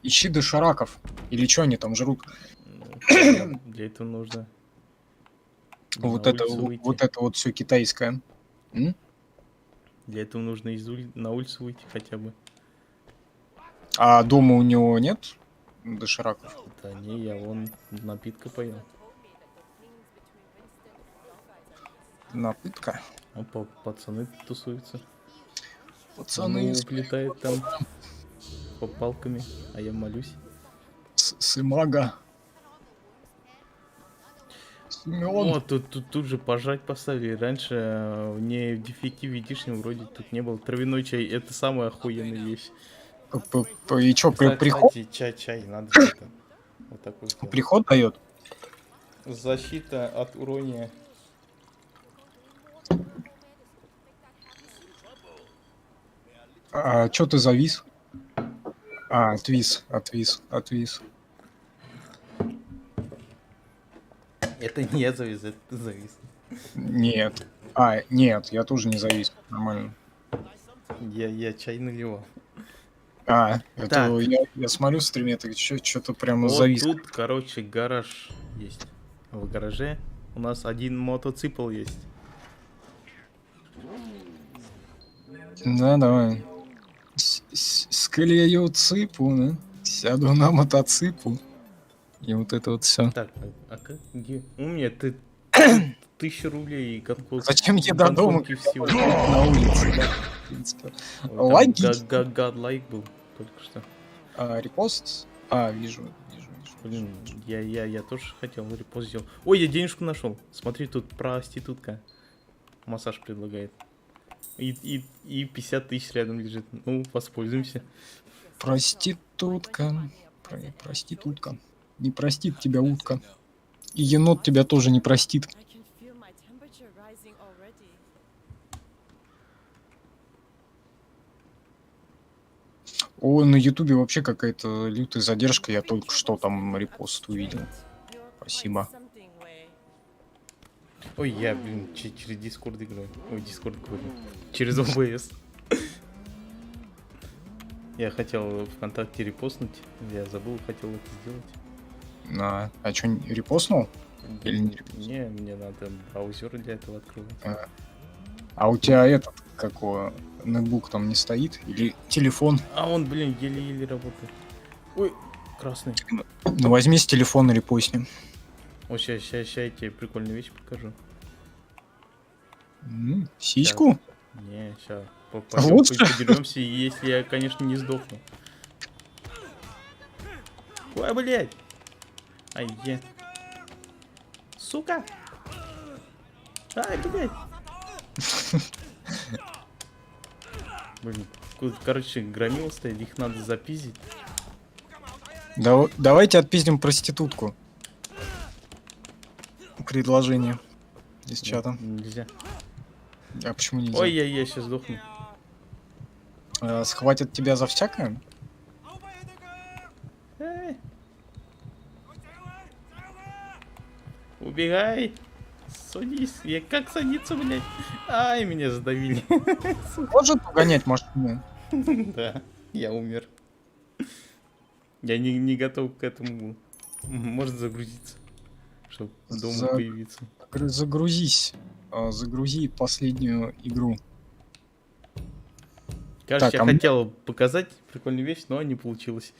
Ищи дошираков. Или что они там жрут? Ну, для этого нужно Вот на это, улицу выйти. вот это вот все китайское. М? Для этого нужно на улицу выйти хотя бы. А дома у него нет дошираков? Да не, я вон напитка поел. Напытка. А пацаны тусуются. Пацаны Ну, летает там по палками, а я молюсь. с имага. Симеон. О, тут же пожрать поставили. Раньше не в дефективе видишнем вроде тут не было. Травяной чай, это самая охуенная вещь. И что, приход? Кстати, чай, надо это. Вот такой сделать. Приход дает? Защита от урония. А что ты завис? Отвис. Это не я завис, это ты завис. Нет. Нет, я тоже не завис. Нормально. Я чай наливал. Это Так. я смотрю в стриме, ты что-то прямо Вот завис. тут, короче, гараж есть. В гараже у нас один мотоцикл есть. Да, давай. Склею цыпу, да? Сяду на мотоцикл. И вот это вот все. Так, а как? Где? У меня ты 1000 рублей и катку. Зачем еда дома? гонки всего. На улице, да. В принципе. Ой, Логично. там гадлайк был только что. Репост? Вижу. Блин, я тоже хотел репост сделать. Ой, я денежку нашел. Смотри, тут проститутка. Массаж предлагает. И 50 тысяч рядом лежит. Ну, воспользуемся. Проститутка. Проститутка. Не простит тебя утка. И енот тебя тоже не простит. I can feel my temperature rising already. О, на ютубе вообще какая-то лютая задержка. Я только что там репост увидел. You're Спасибо. quite something, Wei. Ой, я, блин, через Discord играю. Ой, Discord говорю. Через OBS. Я хотел ВКонтакте репостнуть. Я забыл, хотел это сделать. А что, репостнул? Или не репостнул? Не, мне надо браузер для этого открывать. А у тебя этот, какого, ноутбук там не стоит? Или телефон? А он, блин, еле-еле работает. Ой, красный. Ну возьми с телефона репостни. О, сейчас я тебе прикольную вещь покажу. Сиську? Не, сейчас. Лучше? Подеремся, если я, конечно, не сдохну. Ой, блядь. Ай, я. Сука. Ай, блядь. Блин, короче, громил стоит, их надо запиздить. Давайте отпиздим проститутку. Предложение из чата. Нельзя. А почему нельзя? Ой, я сейчас сдохну. Схватят тебя за всякое? Эй. Убегай. Садись. Я как садиться, блядь? Ай, меня задавили. Может угонять машину? Да, я умер. Я не готов к этому. Может загрузиться, чтобы дома За- появиться. Загрузись. Загрузи последнюю игру. Кажется, Так, я а мне- хотел показать прикольную вещь, но не получилось.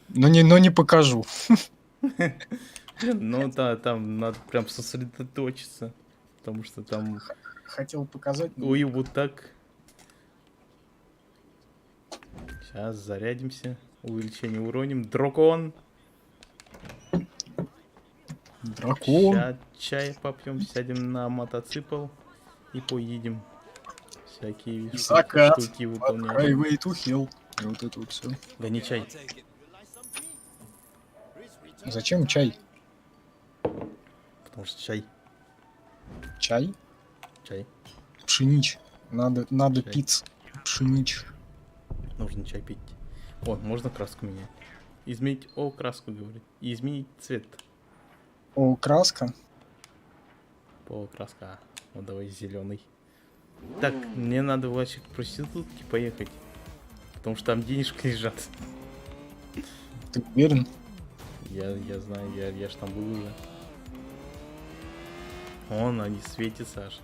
Но не покажу. Блин, ну да, там надо прям сосредоточиться. Потому что там Хотел показать. но- ой, вот так. Сейчас зарядимся. Увеличение уроним. Дракон. Дракон. Сейчас чай попьем, сядем на мотоцикл и поедем. Всякие Закат. штуки выполнять. Highway to Hell. И вот это вот все. Гони чай. Take it. Зачем чай? Потому что чай. Чай? Чай. Пшенич. Надо Чай. пить пшенич. Нужно чай пить. О, можно краску менять. Изменить краску, говорит. И изменить цвет. О, краска. Краска. Вот давай зеленый. Так, мне надо вообще к проститутке поехать. Потому что там денежки лежат. Ты уверен? Я знаю, я ж там был уже. Вон они светятся аж.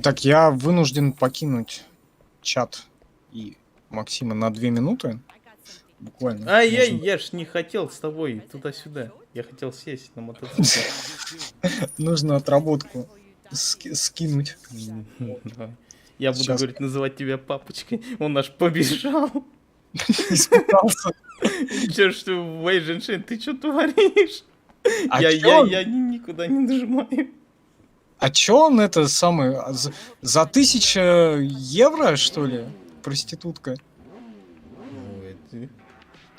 Так, я вынужден покинуть чат и Максима на 2 минуты. Буквально. Ай-яй, Нужно- я ж не хотел с тобой туда-сюда. Я хотел сесть на мотоцикл. Нужно отработку скинуть. Давай. Я буду, Сейчас. говорить, называть тебя папочкой. Он аж побежал. Испугался. Че, что, Вэй Женьшень, ты что творишь? А Я чё? никуда не нажимаю. А чё он это самый... За 1000 евро, что ли? Проститутка. Ну, это...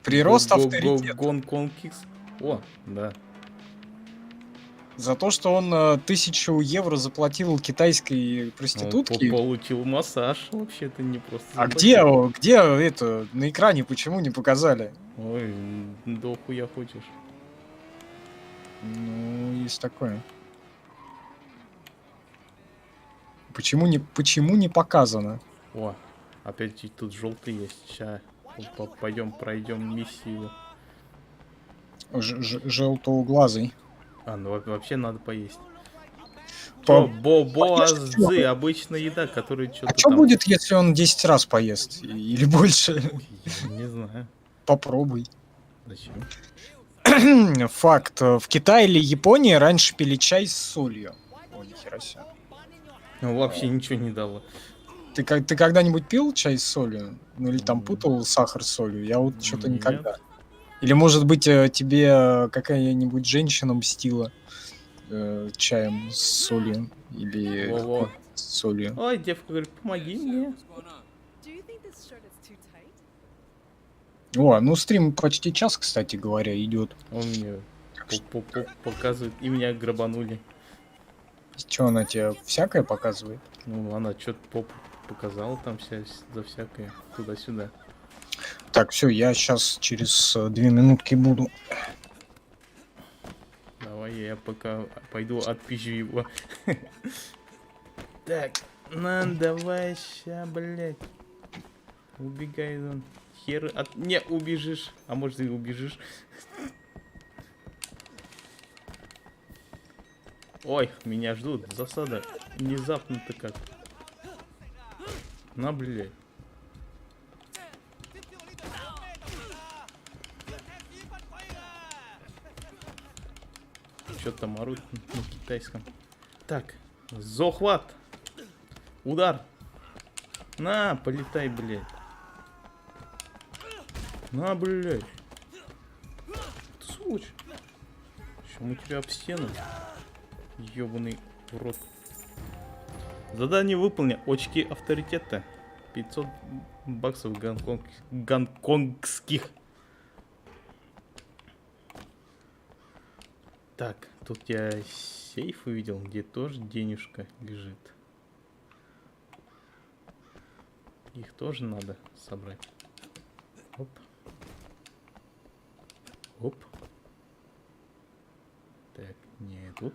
Прирост Го- го- авторитета. Гонконг Кикс. О, да. За то, что он 1000 евро заплатил китайской Он проститутке. получил массаж. Вообще-то не просто. А заплатил. где это на экране почему не показали? Ой, да хуя хочешь. Ну, есть такое. Почему не показано? О, опять и тут желтый есть. Сейчас пойдем пройдем миссию. Желтоуглазый. А, ну вообще надо поесть. По- Боазы, обычная еда, которая что-то А что там... будет, если он 10 раз поест? Или больше? Я не знаю. Попробуй. Зачем? Факт. В Китае или Японии раньше пили чай с солью. О, нихера себе. Ну, вообще ничего не дало. Ты когда-нибудь пил чай с солью? Ну или там путал сахар с солью? Я вот что-то Нет. никогда. Или может быть тебе какая-нибудь женщина мстила чаем с солью? Или Во-во. с солью? Ой, девка говорит, помоги мне. What's going on? Do you think this shirt is too tight? О, ну стрим почти час, кстати говоря, идет. Он мне показывает, и меня грабанули. Что она тебе всякое показывает? Ну, она что-то попу показала там за всякое, туда-сюда. Так, все, я сейчас через 2 минутки буду. Давай я пока пойду отпизжу его. Так, давай ща, блядь. Убегай он. Хер не убежишь. А может и убежишь. Ой, меня ждут. Засада. Внезапно-то как. На, блядь. Что там орут на китайском? Так, захват. Удар. На, полетай, блядь. На, блядь. Ты сволочь. Чем у тебя об стену? Ёбаный урод. Задание выполнено. Очки авторитета. 500 баксов гонконгских. Так, тут я сейф увидел, где тоже денежка лежит. Их тоже надо собрать. Оп. Оп. Так, не тут.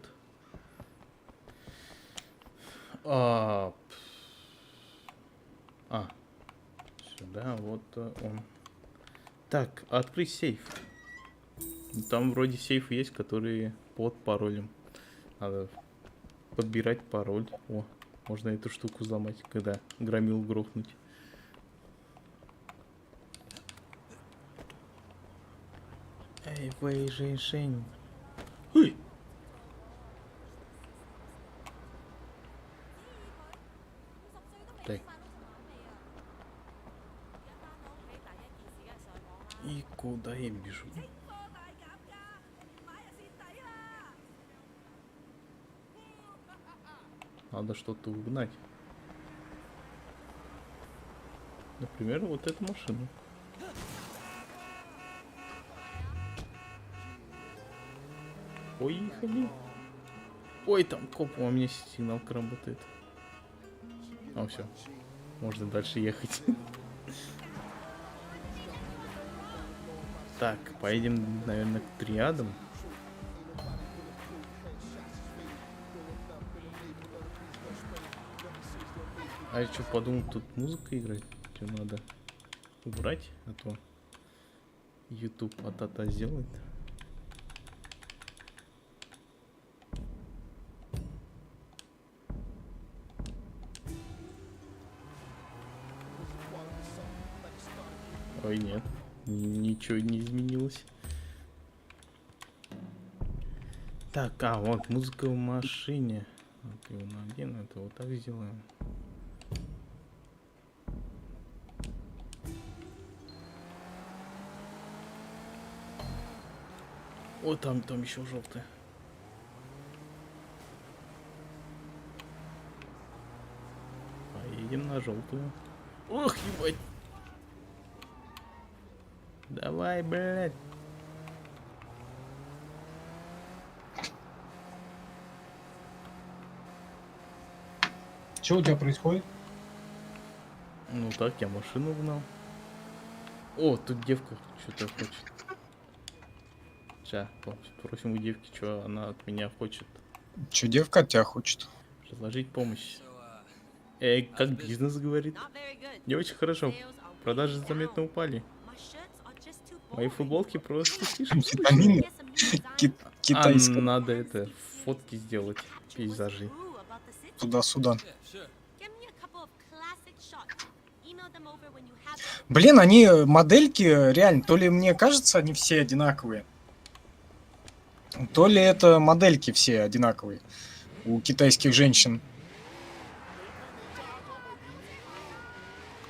Да, вот он. Так, открыть сейф. Там вроде сейфы есть, которые под паролем. Надо подбирать пароль. О, можно эту штуку взломать, когда громил грохнуть. Эй, вы, женщин. Ой! Так. И куда я бежу? Надо что-то угнать. Например, вот эту машину. Поехали. Ой, там коп, у меня сигналка работает. А, все. Можно дальше ехать. Так, поедем, наверное, к триадам. А я что, подумал, тут музыка играть? Что надо убрать, а то YouTube а-та-та сделает. Ой, нет, ничего не изменилось. Так, а вот музыка в машине. Вот его на один, это вот так сделаем. О, там еще желтая. Поедем на желтую. Ох, ебать. Давай, блядь. Что у тебя происходит? Ну так, я машину гнал. О, тут девка что-то хочет. Сейчас, спросим у девки, что она от меня хочет. Че девка от тебя хочет? Предложить помощь. Эй, как бизнес говорит? Не очень хорошо. Продажи заметно упали. Мои футболки просто слишком Витамины китайская. надо это, фотки сделать, пейзажи. Туда-сюда. Yeah, sure. Блин, они модельки реально, то ли мне кажется, они все одинаковые, то ли это модельки все одинаковые у китайских женщин.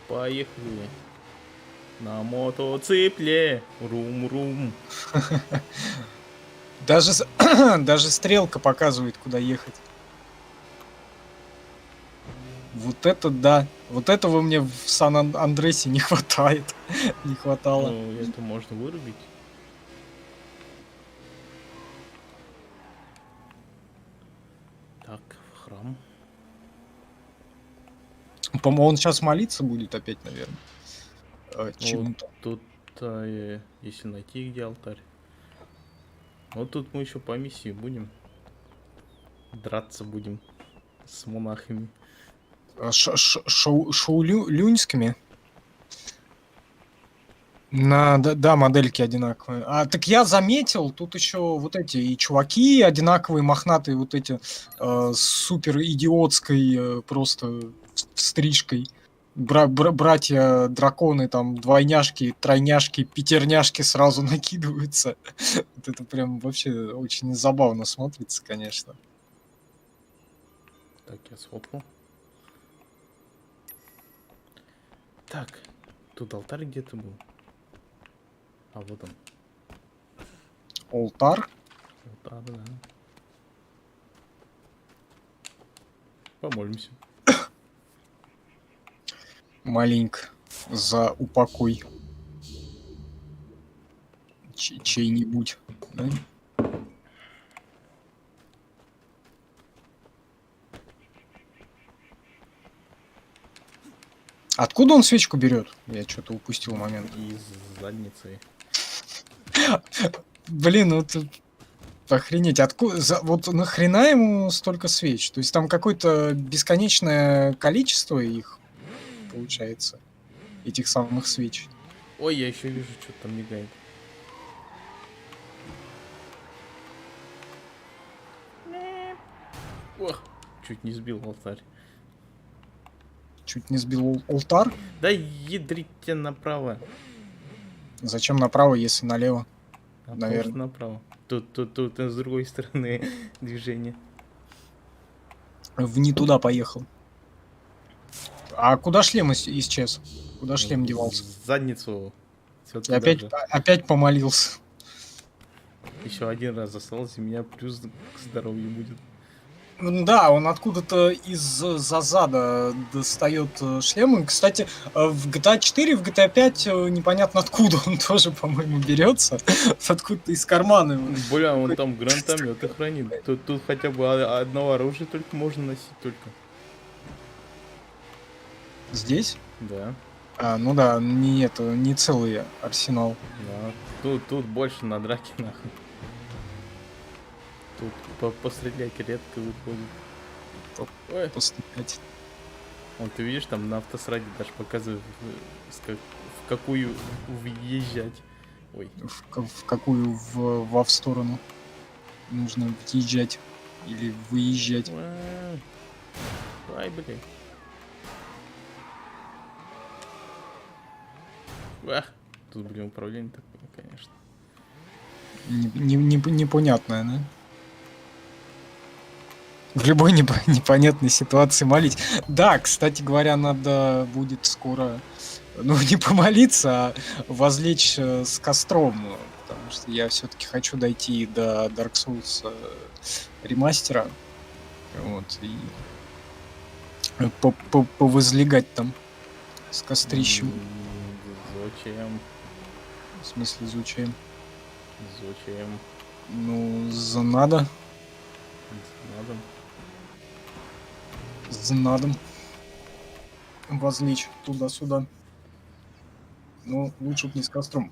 Поехали. На мотоцикле. Рум-рум. Даже, даже стрелка показывает, куда ехать. Вот это да. Вот этого мне в Сан-Андресе не хватает. Не хватало. Ну, это можно вырубить. Так, в храм. По-моему, он сейчас молиться будет опять, наверное. Ну, Чему-то. тут, если найти, где алтарь. Вот тут мы еще по миссии будем. Драться будем с монахами. Шоулюньскими. Да, модельки одинаковые. А так я заметил, тут еще вот эти и чуваки одинаковые, мохнатые, вот эти супер идиотской просто стрижкой. Братья драконы, там двойняшки, тройняшки, пятерняшки сразу накидываются. Вот это прям вообще очень забавно смотрится, конечно. Так, я сфоткал. Так, тут алтарь где-то был. А вот он. Алтар. Алтарь, да. Помолимся. Маленько за упокой чей-нибудь, да? Откуда он свечку берет? Я что-то упустил момент. Из задницы. Блин, вот охренеть, откуда, вот нахрена ему столько свеч? То есть там какое-то бесконечное количество их получается. этих самых свеч. Ой, я еще вижу, что там мигает. Ох, чуть не сбил алтарь. Чуть не сбил алтарь. Да ядрите направо. Зачем направо, если налево? А Наверно. просто направо. Тут с другой стороны движение. Не туда поехал. А куда шлем исчез? Куда шлем девался? В задницу. Всё И туда опять, же. опять помолился. Еще один раз остался, меня плюс к здоровью будет. Да, он откуда-то из-за зада достает шлем. И, кстати, в GTA 4 и в GTA 5 непонятно откуда он тоже, по-моему, берется. Откуда-то из кармана. Бля, он там гранатомет хранит. Тут хотя бы одного оружия только можно носить только. Здесь? Да, Ну да, не целый арсенал. да. Тут больше на драке нахуй. Тут пострелять редко выходит. Ой, Поступать. вон ты видишь, там на автосраде даже показывают, в какую въезжать. Ой, В какую во в сторону нужно въезжать или выезжать. Ай, блядь. Ах, тут, блин, управление такое, конечно. Непонятное, да? В любой непонятной ситуации молить. Да, кстати говоря, надо будет скоро, ну, не помолиться, а возлечь с костром. Потому что я все-таки хочу дойти до Dark Souls ремастера. Вот, и повозлегать там с кострищем. Зачем? В смысле, изучаем. Зачем? Ну, надо. Надо. Надо возлечь туда-сюда. Ну, лучше бы не с костром.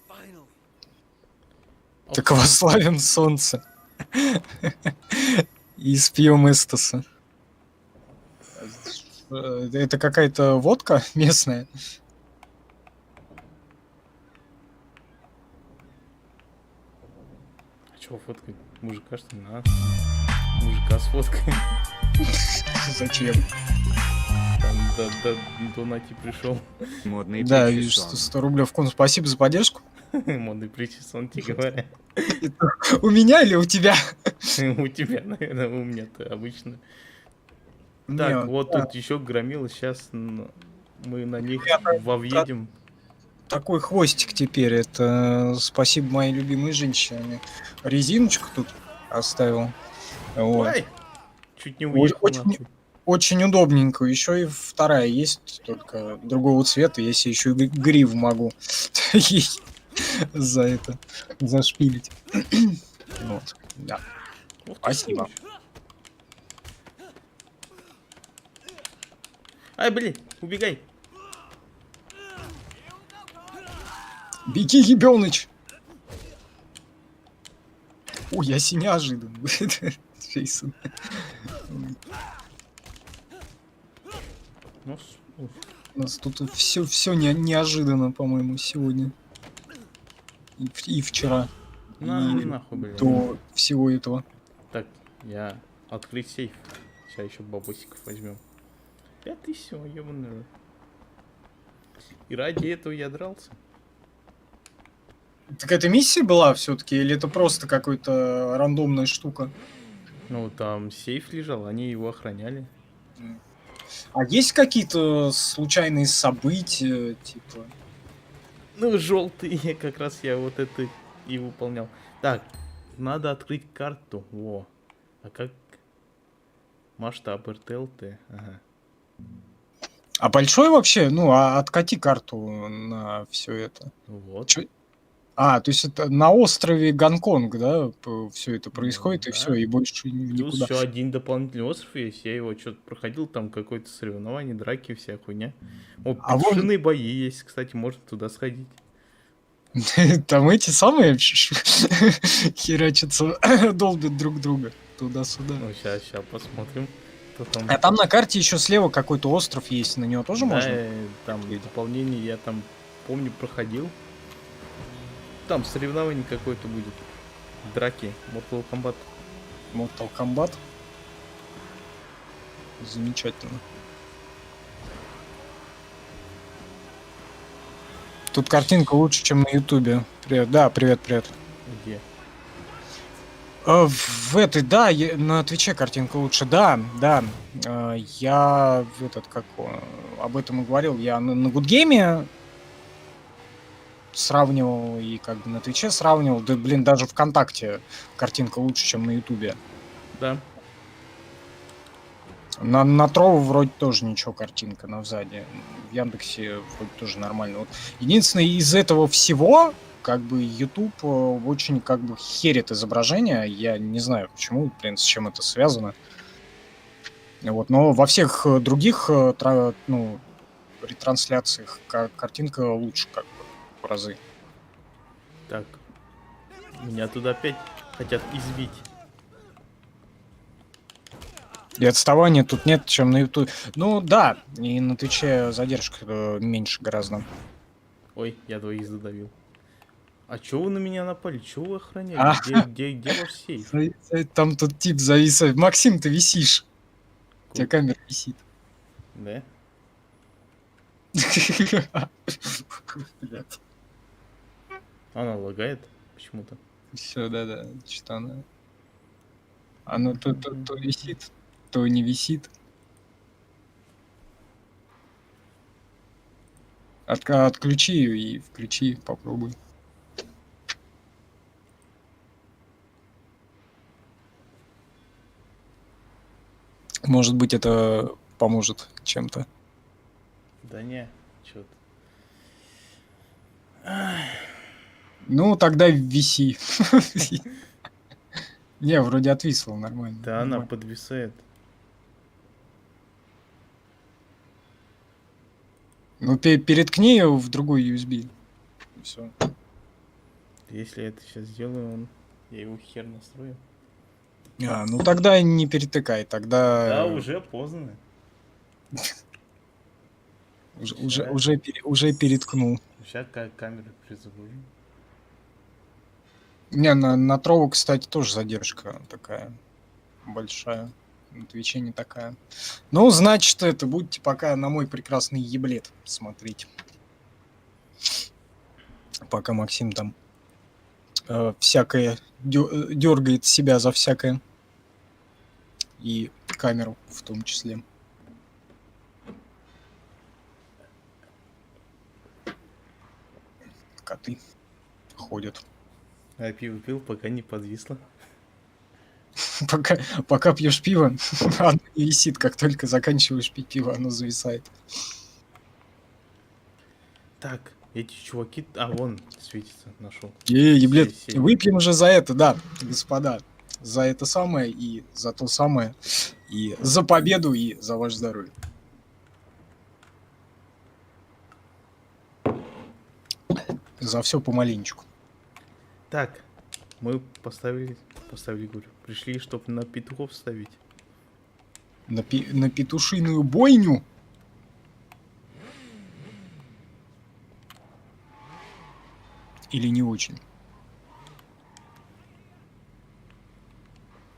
Finally. Так восславим солнце. И спьем эстаса. Это какая-то водка местная? А чего фоткать? Мужика, что ли? На. Мужика сфоткаем. Зачем? Там до Нати пришел. Модный Да, и причесон. 100 рублей в кон. Спасибо за поддержку. Модный причесон, тебе говоря. У меня или у тебя? У тебя, наверное, у меня-то обычно. Так, Не, вот да, тут еще громило. Сейчас мы на них Я так- вовъедем. такой хвостик теперь. Это спасибо моей любимой женщине. Резиночку тут оставил. Вот. Ой! Чуть не уехал. Очень, нахуй. очень удобненько. Еще и вторая есть, только другого цвета. Я себе еще и гриву могу ей за это зашпилить. Вот. Да. Ух ты, Спасибо. сволочь. Ай, блин, убегай. Беги, ебёныч! Ой, я си неожиданно. Джейсон. Ну, уф. У нас тут все неожиданно, по-моему, сегодня. И вчера. И нахуй, блин. до всего этого. Так, я открыть сейф. Сейчас еще бабосиков возьмем. 5000 всего, ебаный рот. И ради этого я дрался. Так это миссия была все-таки, или это просто какая-то рандомная штука? Ну, там сейф лежал, они его охраняли. А есть какие-то случайные события, типа? Ну, желтый, как раз я вот это и выполнял. Так, надо открыть карту. Во. А как? Масштаб РТЛТ. Ага. А большой вообще? Ну, откати карту на все это. Вот. Чё? То есть это на острове Гонконг, да, все это происходит, и да. все, и больше Плюс никуда. еще один дополнительный остров есть. Я его что-то проходил, там какое-то соревнование, драки, вся хуйня. О, А вон- петушиные бои есть, кстати, можно туда сходить. Там эти самые херачатся, долбят друг друга туда-сюда. Ну, сейчас посмотрим. Кто там. А там на карте еще слева какой-то остров есть, на него тоже Да, можно? там дополнение я там, помню, проходил. Там соревнование какое-то будет. Драки, Mortal Kombat. Mortal Kombat. Замечательно. Тут картинка лучше, чем на Ютубе. Привет. Да, привет. Где? В этой, да, на Твиче картинка лучше, да. Я об этом и говорил. Я на Гудгейме сравнивал и как бы на Твиче сравнивал. Да, блин, даже ВКонтакте картинка лучше, чем на Ютубе. Да. На Трову вроде тоже ничего, картинка на сзади. В Яндексе вроде тоже нормально. Вот. Единственное, из этого всего, как бы, YouTube очень, как бы, херит изображение. Я не знаю, почему, блин, с чем это связано. Вот, но во всех других ретрансляциях картинка лучше, как бы, в разы. Так. Меня туда опять хотят избить. И отставания тут нет, чем на YouTube. Ну да, и на Твиче задержка меньше гораздо. Ой, я двоих задавил. А чё вы на меня напали? Чё вы охраняете? Где ваш сейф? Там тут тип зависает. Максим, ты висишь. У тебя камера висит. Да? Она лагает почему-то. Все, да. Что она? Оно то висит, то не висит. Отключи ее и включи, попробуй. Может быть, это поможет чем-то. Да не, чё-то. Ну, тогда виси. Не, вроде отвисло нормально. Да она нормально. подвисает. Ну, переткни ее в другой USB. Все. Если я это сейчас сделаю, я его хер настрою. Ну тогда не перетыкай, тогда... Да, уже поздно. Уже переткнул. Сейчас камеру призагружу. Не, на Трову, кстати, тоже задержка такая большая. На Твиче не такая. Ну, значит, это будете пока на мой прекрасный еблет смотреть. Пока Максим там всякое дергает себя за всякое. И камеру в том числе. Коты ходят. А пиво пил, пока не подвисло. Пока пьешь пиво, оно не висит. Как только заканчиваешь пить пиво, оно зависает. Так, эти чуваки... А, вон, светится, нашел. Еблет, Все. выпьем же за это, да, господа. За это самое и за то самое. И за победу, и за ваше здоровье. За все помаленечку. Так, мы поставили, говорю, пришли, чтобы на петухов ставить. На петушиную бойню. Или не очень?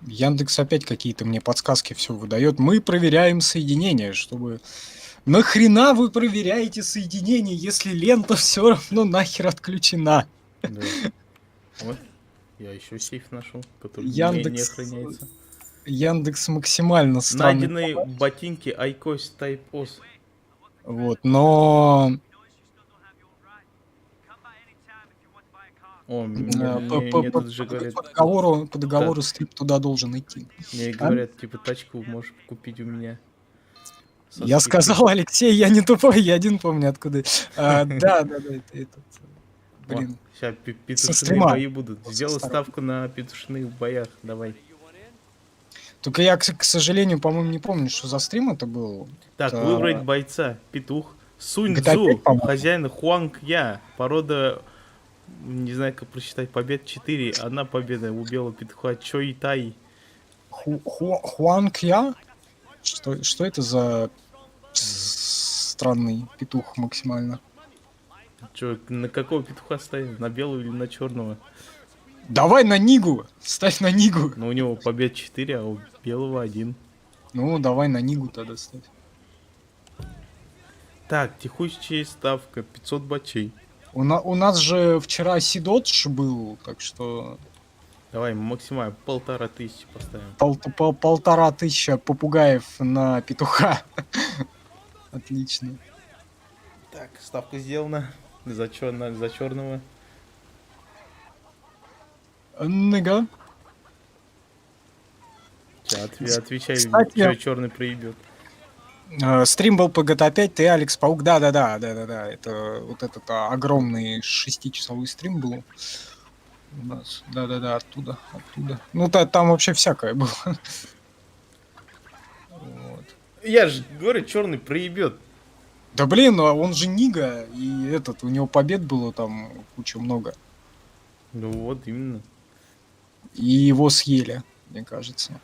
Яндекс опять какие-то мне подсказки все выдает. Мы проверяем соединение, чтобы... Нахрена вы проверяете соединение, если лента все равно нахер отключена? Да. Вот, я еще сейф нашел, который не Яндекс... охраняется. Яндекс максимально странный. Найденные ботинки iCoast Type OS. Вот, но... О, мне тут же говорят, По договору стрип туда должен идти. мне говорят, типа, тачку можешь купить у меня. Со Я скидкой. сказал, Алексей, я не тупой, я один помню откуда. Да, это... Блин. Сейчас Со петушиные стрима. бои будут. Со Сделал стрима. ставку на петушиных боях. Давай. Только я, к сожалению, по-моему, не помню, что за стрим это был. Так, Это- выбрать бойца. Петух. Сунь GTA Цзу. 5, по-моему. Хозяин Хуанг Я. Порода Не знаю, как просчитать. Побед 4. Одна победа у белого петуха. Чо и Тай. Хуанг Я? Что это за странный петух максимально? Чё, на какого петуха ставим? На белого или на черного? Давай на Нигу! Ставь на Нигу! Ну, у него побед 4, а у белого 1. Ну, давай на Нигу тогда ставь. Так, текущая ставка 500 бачей. У нас же вчера Сидодж был, так что Давай максимально 1500 поставим. 1500 попугаев на петуха. Отлично. Так, ставка сделана. За черного. Нига. Отвечай, Кстати- что черный проебет. Стрим был по GTA 5, ты Алекс Паук. Да. Это вот этот огромный 6-часовой стрим был у нас. Да, оттуда. Ну, там вообще всякое было. Вот. Я же говорю, черный проебет. Да блин, ну он же Нига, и у него побед было там куча много. Ну вот, именно. И его съели, мне кажется.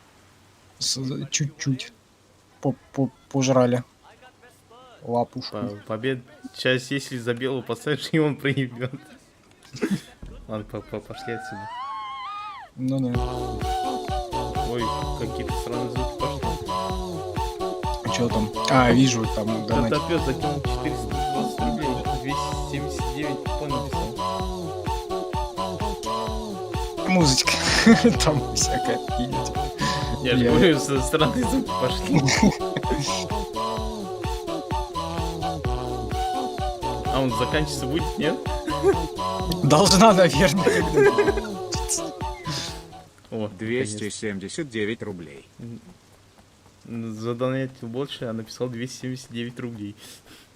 Чуть-чуть. Пожрали. Лапушку. Побед. Сейчас, если за белого поставишь, и он проебет. Ладно, пошли отсюда. Ну да. Ой, какие-то странные звуки пошли. Что там? Вижу, там донатик. Котопес закинул 420 рублей. 279 написал. Музычка. Там всякое. Видите. Я же говорю, странные звуки пошли. А он заканчиваться будет, нет? Должна, наверное, когда-нибудь. О, 279 рублей. Задонатил больше, а написал 279 рублей.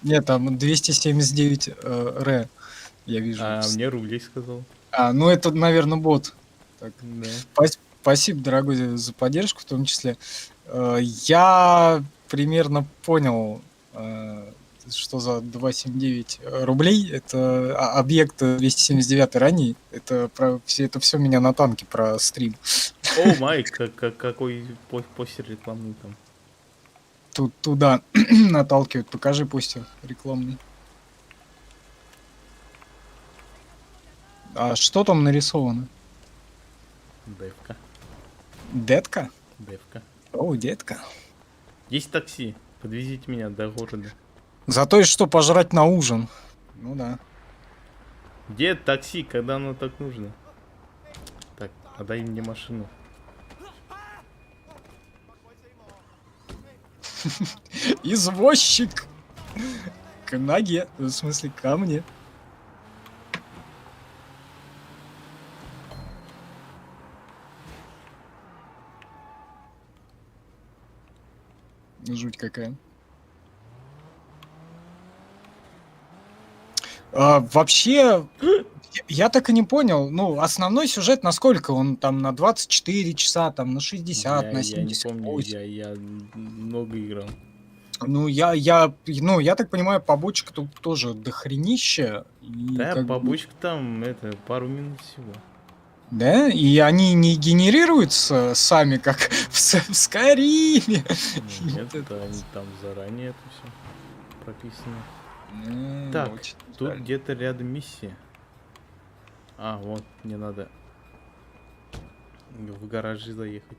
Нет, там 279 ре. Я вижу. А мне рублей сказал. Ну это, наверное, бот. Так. Да. Спасибо, дорогой, за поддержку в том числе. Я примерно понял, что за 279 рублей. Это объект 279 ранний. Это все меня на танке про стрим. О, Майк, какой постер рекламный там. Туда наталкивают. Покажи постер рекламный. А что там нарисовано? Девка. Детка? Девка. О, детка. Есть такси. Подвезите меня до города. Зато и что пожрать на ужин. Ну да. Где такси, когда оно так нужно? Так, отдай мне машину. Извозчик. К ноге. В смысле, ко мне. Жуть какая. Вообще, я так и не понял. Ну, основной сюжет насколько? Он там на 24 часа, там на 60, на Я не 78. помню, я много играл. Ну, я так понимаю, побочек тут тоже дохренища. И Да, как бы- побочка там, это, пару минут всего. Да? И они не генерируются сами, как в Скайриме. Нет, это они там заранее это все прописано. Так, Очень тут жаль. где-то рядом миссия. А, вот, мне надо в гаражи заехать.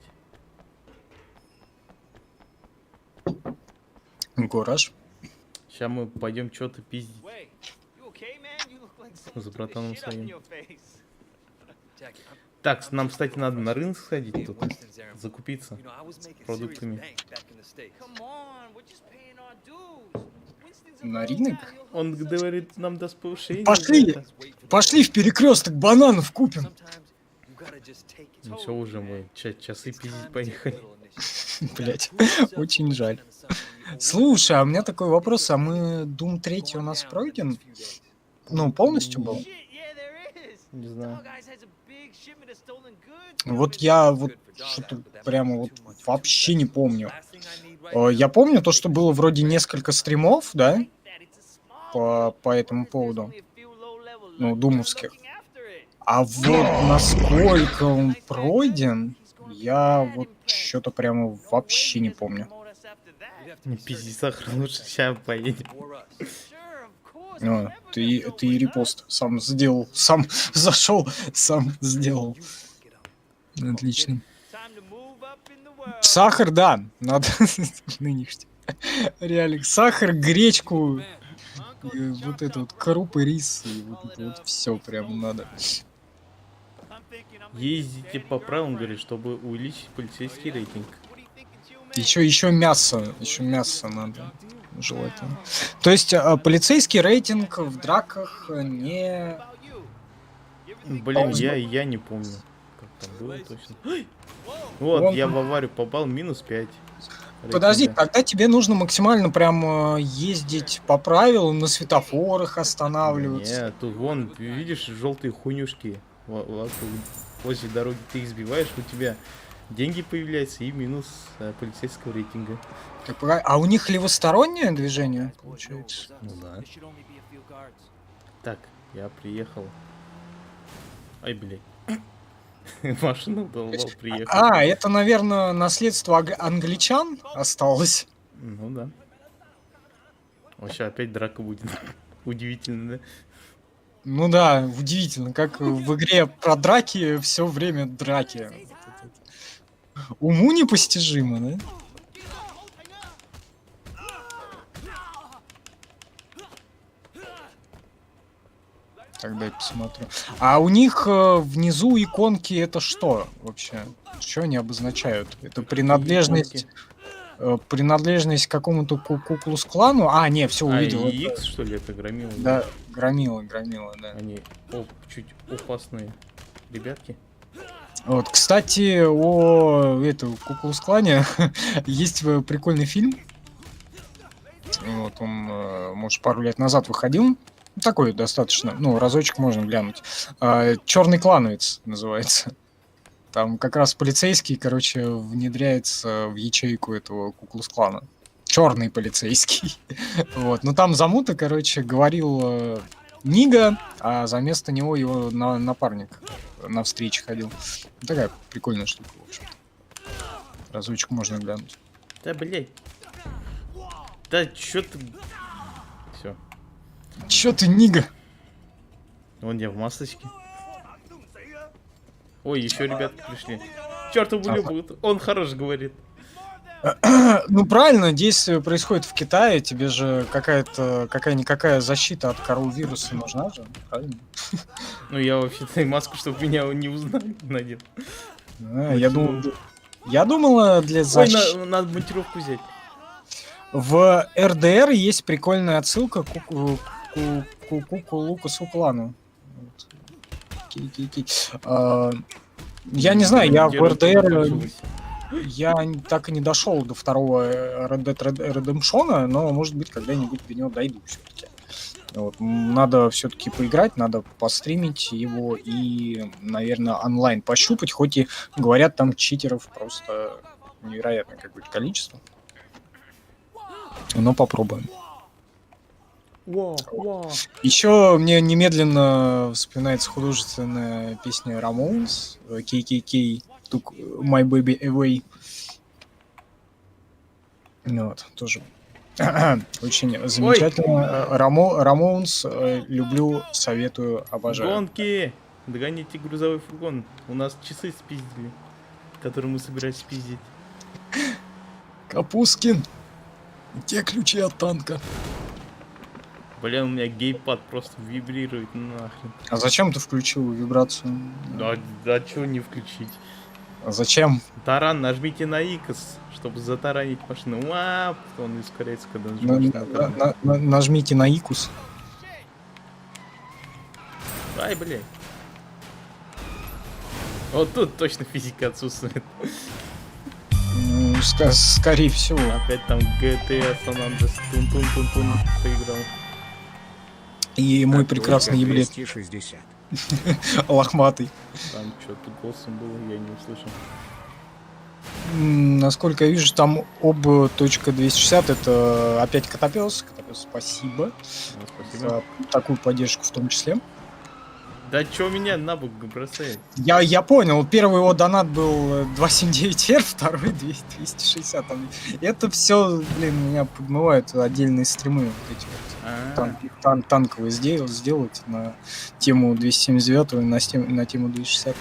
Гараж. Сейчас мы пойдем что-то пиздить. Wait, you okay, man? You look like someone За took the братаном shit out of своим. your face. Jackie, Так, нам, кстати, надо на рынок сходить тут, Winston's errand. закупиться You know, I was making serious продуктами. bank back in the States. Come on, we're just paying our dues. Winston's a На little рынок? guy, he'll Он help us говорит, нам даст повышение. Пошли! за это. Пошли в перекресток, бананов купим. Sometimes you gotta just take it. Ну все уже, мы часы пиздить поехали. Блять, очень жаль. Слушай, а у меня такой вопрос, а мы Doom 3 у нас пройден? Ну, полностью был? Shit, yeah, there is. Не знаю. Dog Eyes has a big shipment of stolen goods. Вот я вот что-то прямо вот вообще не помню. Я помню то, что было вроде несколько стримов, да, по этому поводу. Ну, думовских. А вот насколько он пройден, я вот что-то прямо вообще не помню. Не пизди, Сахар, лучше сейчас поедем. Ты и репост сам сделал, сам зашел, сам сделал. Отлично. Сахар, да, надо нынешний. Реально, сахар, гречку, и вот это вот крупы, рис, и вот это вот все прям надо. Ездите по правилам, говорит, чтобы увеличить полицейский рейтинг. Еще мясо надо, желательно. То есть полицейский рейтинг в драках не... Блин, я не помню, как там было точно. Вот, Вон я там. в аварию попал, минус 5. Подожди, рейтинга. тогда тебе нужно максимально прям ездить по правилам, на светофорах останавливаться. Нет, тут вон, видишь, желтые хуйнюшки. Возле дороги ты их сбиваешь, у тебя деньги появляются и минус полицейского рейтинга. А у них левостороннее движение, получается? Ну да. Так, я приехал. Ай, блядь. Машину долбал, приехал. А, это, наверное, наследство англичан осталось. Ну да. Вообще опять драка будет. Удивительно, да? Ну да, удивительно, как в игре про драки все время драки. Уму непостижимо, да? Тогда я посмотрю. А у них внизу иконки это что вообще? Что они обозначают? Это принадлежность к какому-то Ку-Клукс-клану? А, не, все увидел. А, X, что ли, это громила? Да, громила, да. Они чуть опасные ребятки. Вот, кстати, о этом Ку-Клукс-клане есть прикольный фильм. Вот он, может, пару лет назад выходил. Такой достаточно, разочек можно глянуть. «Черный клановец» называется. Там как раз полицейский, внедряется в ячейку этого Ку-Клукс-клана. Черный полицейский. Вот. Но там замута, говорил Нига, а за место него его напарник на встрече ходил. Такая прикольная штука, в общем. Разочек можно глянуть. Да, блядь. Да, чё ты... Все. Чё ты, Нига? Вон я в масочке. Ой, еще ребятки пришли. Чёртов улюбут. Он хорош говорит. Ну правильно, действие происходит в Китае, тебе же какая-никакая защита от коровируса нужна же, правильно? Ну я вообще-то маску, чтобы меня не узнали, надел. Я думала для защиты. Ой, надо монтировку взять. В РДР есть прикольная отсылка к Лукасу клану. Я не знаю, я в РДР... Я так и не дошел до второго Red Dead Redemption, но, может быть, когда-нибудь до него дойду все-таки. Вот. Надо все-таки поиграть, надо постримить его и, наверное, онлайн пощупать, хоть и говорят, там читеров просто невероятное какое-то количество. Но попробуем. Еще мне немедленно вспоминается художественная песня Ramones, KKK, Took My Baby Away. Вот, тоже очень замечательно. Ramones, люблю, советую, обожаю. Гонки! Догоните грузовой фургон. У нас часы спиздили, которые мы собирались спиздить. Капускин, где ключи от танка? Блин, у меня геймпад просто вибрирует нахрен. А зачем ты включил вибрацию? Да чего не включить? А зачем? Таран, нажмите на X, чтобы затаранить машину. Он ускоряется, когда нажимаешь на таран. Нажмите на Икус. Ай, блядь. Вот тут точно физика отсутствует. Скорее всего. Опять там GTA San Andreas тун-тун-тун-тун поиграл. И мой прекрасный еблет 260. лохматый. Там что-то голосом было, я не услышал. Насколько я вижу, там об.260 это опять Котопес. Котопес, спасибо Спасибо. за такую поддержку в том числе. Да чё меня на бок бросает? Я понял, первый его донат был 279R, второй 260. Это все, блин, меня подмывают отдельные стримы вот эти вот. Танковые сделать на тему 279 и на тему 260.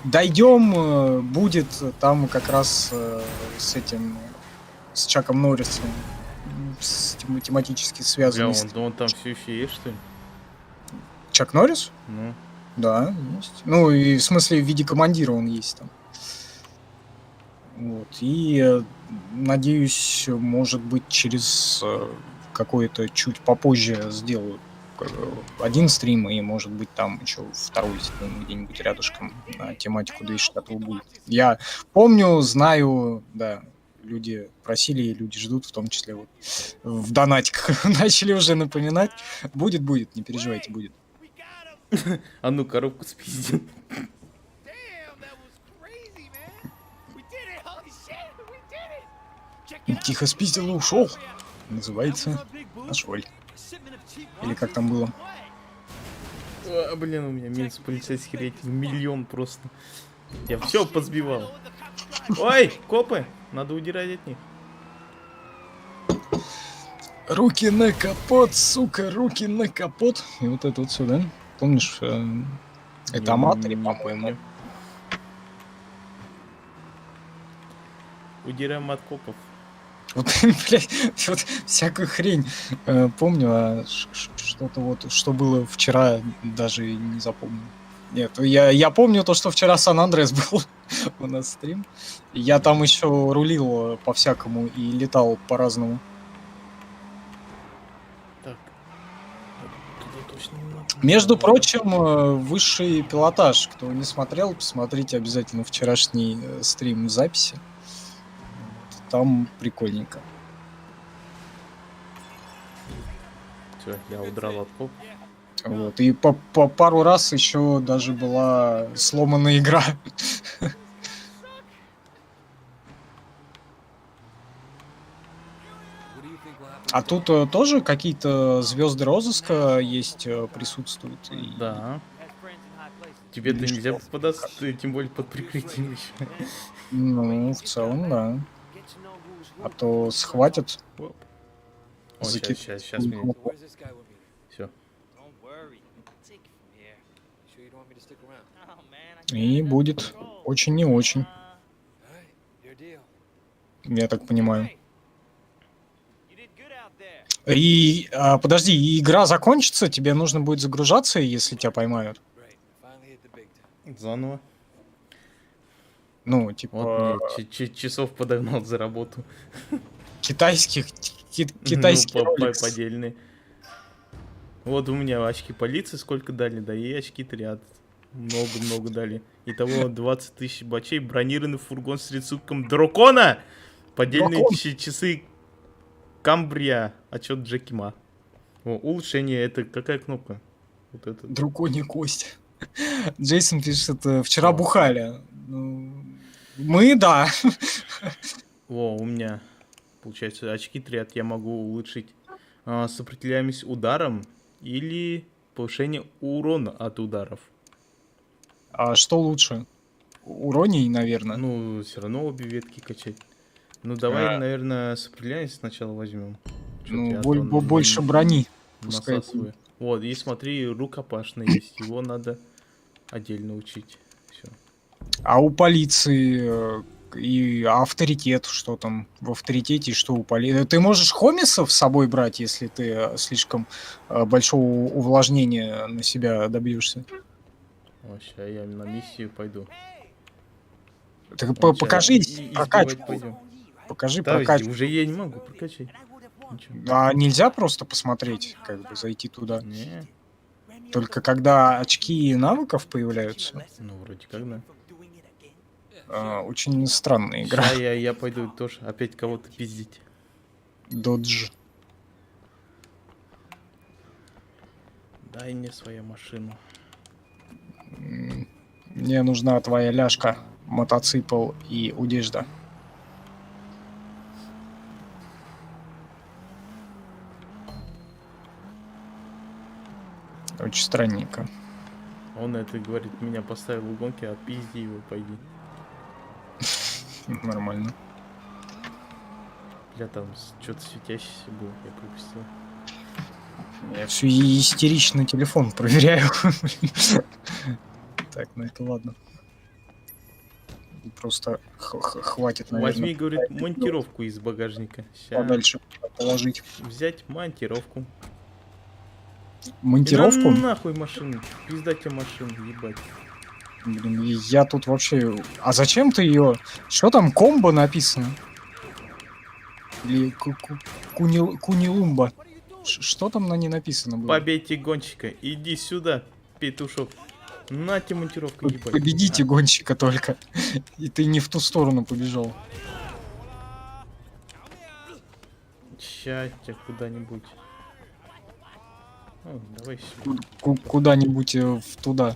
Дойдем, будет там как раз с этим, с Чаком Норрисом, тематически Бля, связанный. он там все еще есть, что ли? Чак Норрис? Ну, Да, есть. Ну, и в смысле, в виде командира он есть там. Вот. И надеюсь, может быть, через какой-то чуть попозже сделаю один стрим, и, может быть, там еще второй стрим где-нибудь рядышком на тематику 260 будет. Я помню, знаю, да, люди просили, и люди ждут, в том числе вот в донатиках начали уже напоминать. Будет, не переживайте, будет. а ну коробку спиздил. Тихо спиздил и ушел. Называется Нашволь. Или как там было? А, блин, у меня минус полицейский рейтинг 1 миллион просто. Я все позбивал. Ой, копы! Надо удирать от них. Руки на капот, сука, руки на капот. И вот это вот сюда. Помнишь, это Аматори, Не по-моему. помню. Удираем от копов. Вот, блядь, вот всякую хрень помню, а что-то вот, что было вчера, даже не запомнил. Нет, я помню то, что вчера Сан-Андрес был у нас стрим. Я там еще рулил по-всякому и летал по-разному. Так. Туда точно не надо. Между прочим, высший пилотаж. Кто не смотрел, посмотрите обязательно вчерашний стрим в записи. Там прикольненько. Все, я удрал от копов. Вот. И по пару раз еще даже была сломана игра. А тут тоже какие-то звезды розыска есть, присутствуют. И- Да. Тебе-то нельзя попадаться, ты тем более под прикрытием еще. Ну, в целом, да. А то схватят. Оп. О, закидывают. сейчас меня. Where's this guy with me? Все. Don't worry. Take it from here. Sure you don't want me to stick around? И будет очень не очень, Alright, your deal. я так понимаю. И подожди, и игра закончится, тебе нужно будет загружаться, если тебя поймают. Right. Finally hit the big time. Заново. Ну, Вот типа мне часов подогнал за работу. китайских Ну, роликс. поддельные. Вот у меня очки полиции сколько дали, да и очки триад. Много-много дали. Итого 20 тысяч бачей, бронированный фургон с рисунком дракона, поддельные Дракон. часы Камбрия, отчет Джеки Ма. О, улучшение, это какая кнопка? Вот это. Драконья кость. Джейсон пишет, вчера О. бухали. Ну, мы, да. О, у меня, получается, очки триад я могу улучшить сопротивляемость ударам или повышение урона от ударов. А что лучше? Уроний, наверное. Ну, все равно обе ветки качать. Ну, давай, А. наверное, сопротивляемость сначала возьмем. Ну, больше брони. Пускай Насасываю. Вот, и смотри, рукопашный есть. Его надо отдельно учить. Все. А у полиции и авторитет, что там в авторитете, и что у полиции. Ты можешь хомисов с собой брать, если ты слишком большого увлажнения на себя добьешься. Сейчас я на миссию пойду. Так Вот ща покажи избивать прокачку. пойдем. Покажи Да, прокачку. уже я не могу прокачать. Ничего. А нельзя просто посмотреть, как бы зайти туда. Не, Только когда очки навыков появляются. ну вроде как да. Очень странная игра. Ща я пойду тоже опять кого-то пиздить. Додж. Дай мне свою машину. Мне нужна твоя ляжка, мотоцикл и одежда. Очень странненько. Он это говорит, меня поставил в гонке, отпизди его, пойди. Нормально. Бля, там что-то светящееся было, я пропустил. Я все истерично телефон проверяю. Так, ну это ладно. Просто хватит, наверное. Возьми, говорит, монтировку из багажника. Ща. Подальше положить. Взять монтировку. Монтировку? Да нахуй машину. Пизда тебе машину, ебать. Блин, я тут вообще... А зачем ты ее... Что там, комбо написано? Или кунилумба? Что там на ней написано было? Побейте гонщика. Иди сюда, петушок. На тебе монтировку, ебать. Победите гонщика только. И ты не в ту сторону побежал. Ща тебя куда-нибудь. О, давай сюда. Куда-нибудь в туда.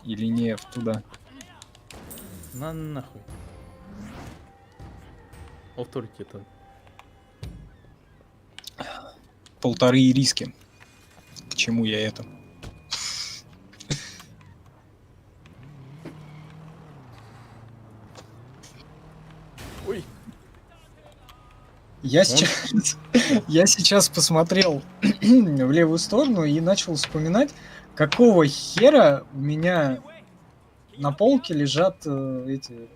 Или не в туда. На нахуй. Авторитета. Полторы риски. К чему я это? Ой. Я сейчас посмотрел в левую сторону и начал вспоминать, какого хера у меня на полке лежат эти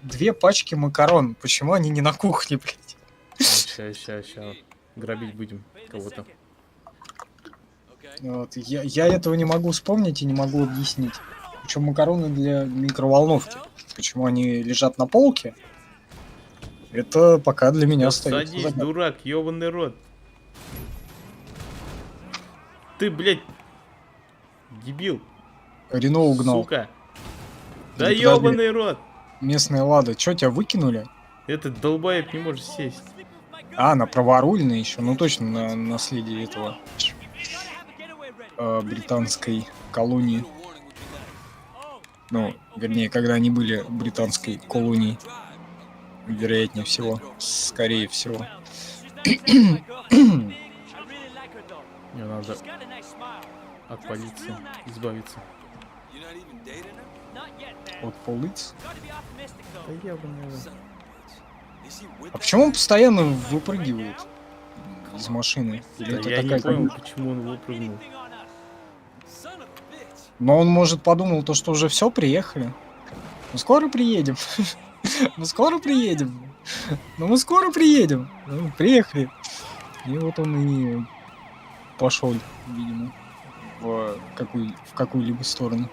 2 пачки макарон. Почему они не на кухне, блядь? Ща. Грабить будем кого-то. Вот, я этого не могу вспомнить и не могу объяснить. Причем макароны для микроволновки. Почему они лежат на полке? Это пока для меня стоит. Садись, дурак, ёбаный рот. Ты, блядь, дебил. Рено угнал. Сука. Да Подожди. ёбаный рот. Местная Лада. Чё, тебя выкинули? Этот долбоеб не может сесть. А, на праворульный еще. Ну точно, на наследие этого британской колонии. Ну, вернее, когда они были британской колонией. Вероятнее всего. Скорее всего. Мне надо от полиции избавиться. От полиц. Да ёбаный рот. А почему он постоянно выпрыгивает из машины? Или Да это я не такая понял, конюшня? почему он выпрыгнул. Но он, может, подумал, то, что уже все, приехали. Ну скоро приедем. Ну скоро приедем. Ну мы скоро приедем. Ну, приехали. И вот он и пошел, видимо, в какую-либо сторону.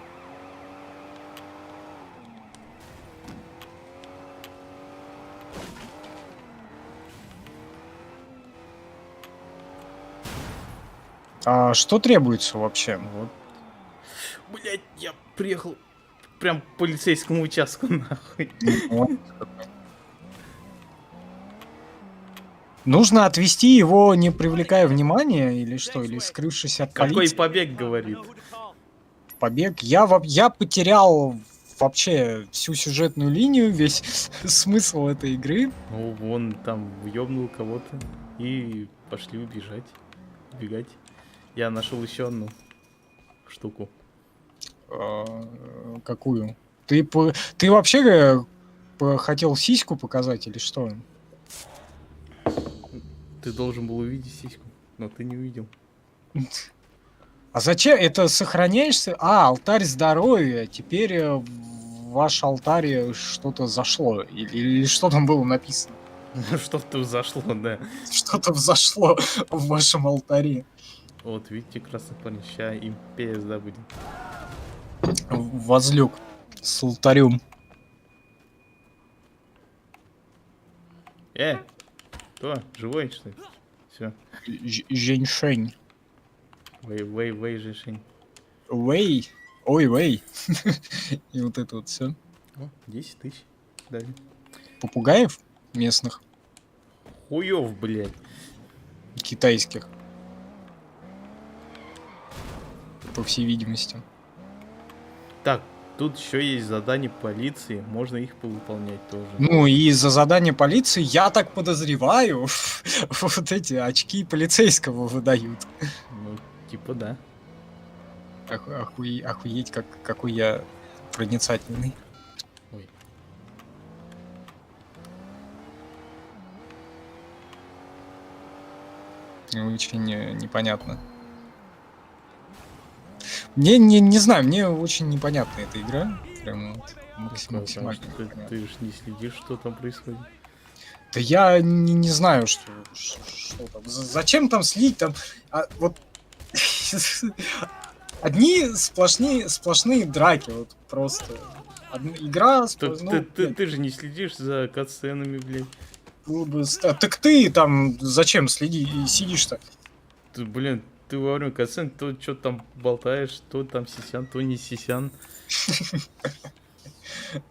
А что требуется вообще? Вот. Блять, я приехал прям к полицейскому участку, нахуй. Нужно отвести его, не привлекая внимания, или что? Или скрывшись от Какой полиции? побег, говорит. Побег. Я потерял вообще всю сюжетную линию, весь смысл этой игры. Ну, вон там въебнул кого-то. И пошли убегать. Я нашел еще одну штуку. Какую? Ты вообще хотел сиську показать или что? Ты должен был увидеть сиську, но ты не увидел. А зачем это сохраняешься? А, алтарь здоровья. Теперь в ваш алтарь что-то зашло. Или что там было написано? Что-то зашло, да. Что-то взошло в вашем алтаре. Вот, видите, красный парень, ща им пизда будет. Возлег с алтарем. Кто? Живой, что ли? Все. Женьшень. Вэй, Женьшень. Вэй. Ой, вэй. И вот это вот все. О, 10 тысяч. Дали. Попугаев местных, Хуёв, блядь. китайских. По всей видимости. Так, тут еще есть задание полиции, можно их повыполнять тоже. Ну и за задание полиции, я так подозреваю, вот эти очки полицейского выдают. Ну, типа да. Охуеть, какой я проницательный. Ой. Очень непонятно. Мне не знаю, мне очень непонятна эта игра. Прям вот максимально Ты непонятно. ж не следишь, что там происходит. Да я не знаю, что там. Зачем там слить там? Вот одни сплошные драки, вот просто. Игра Ты же не следишь за катсценами, блядь. Так ты там зачем сидишь-то? Ты, блин, ты во время катсцен то что-то там болтаешь, то там сисян, то не сисян.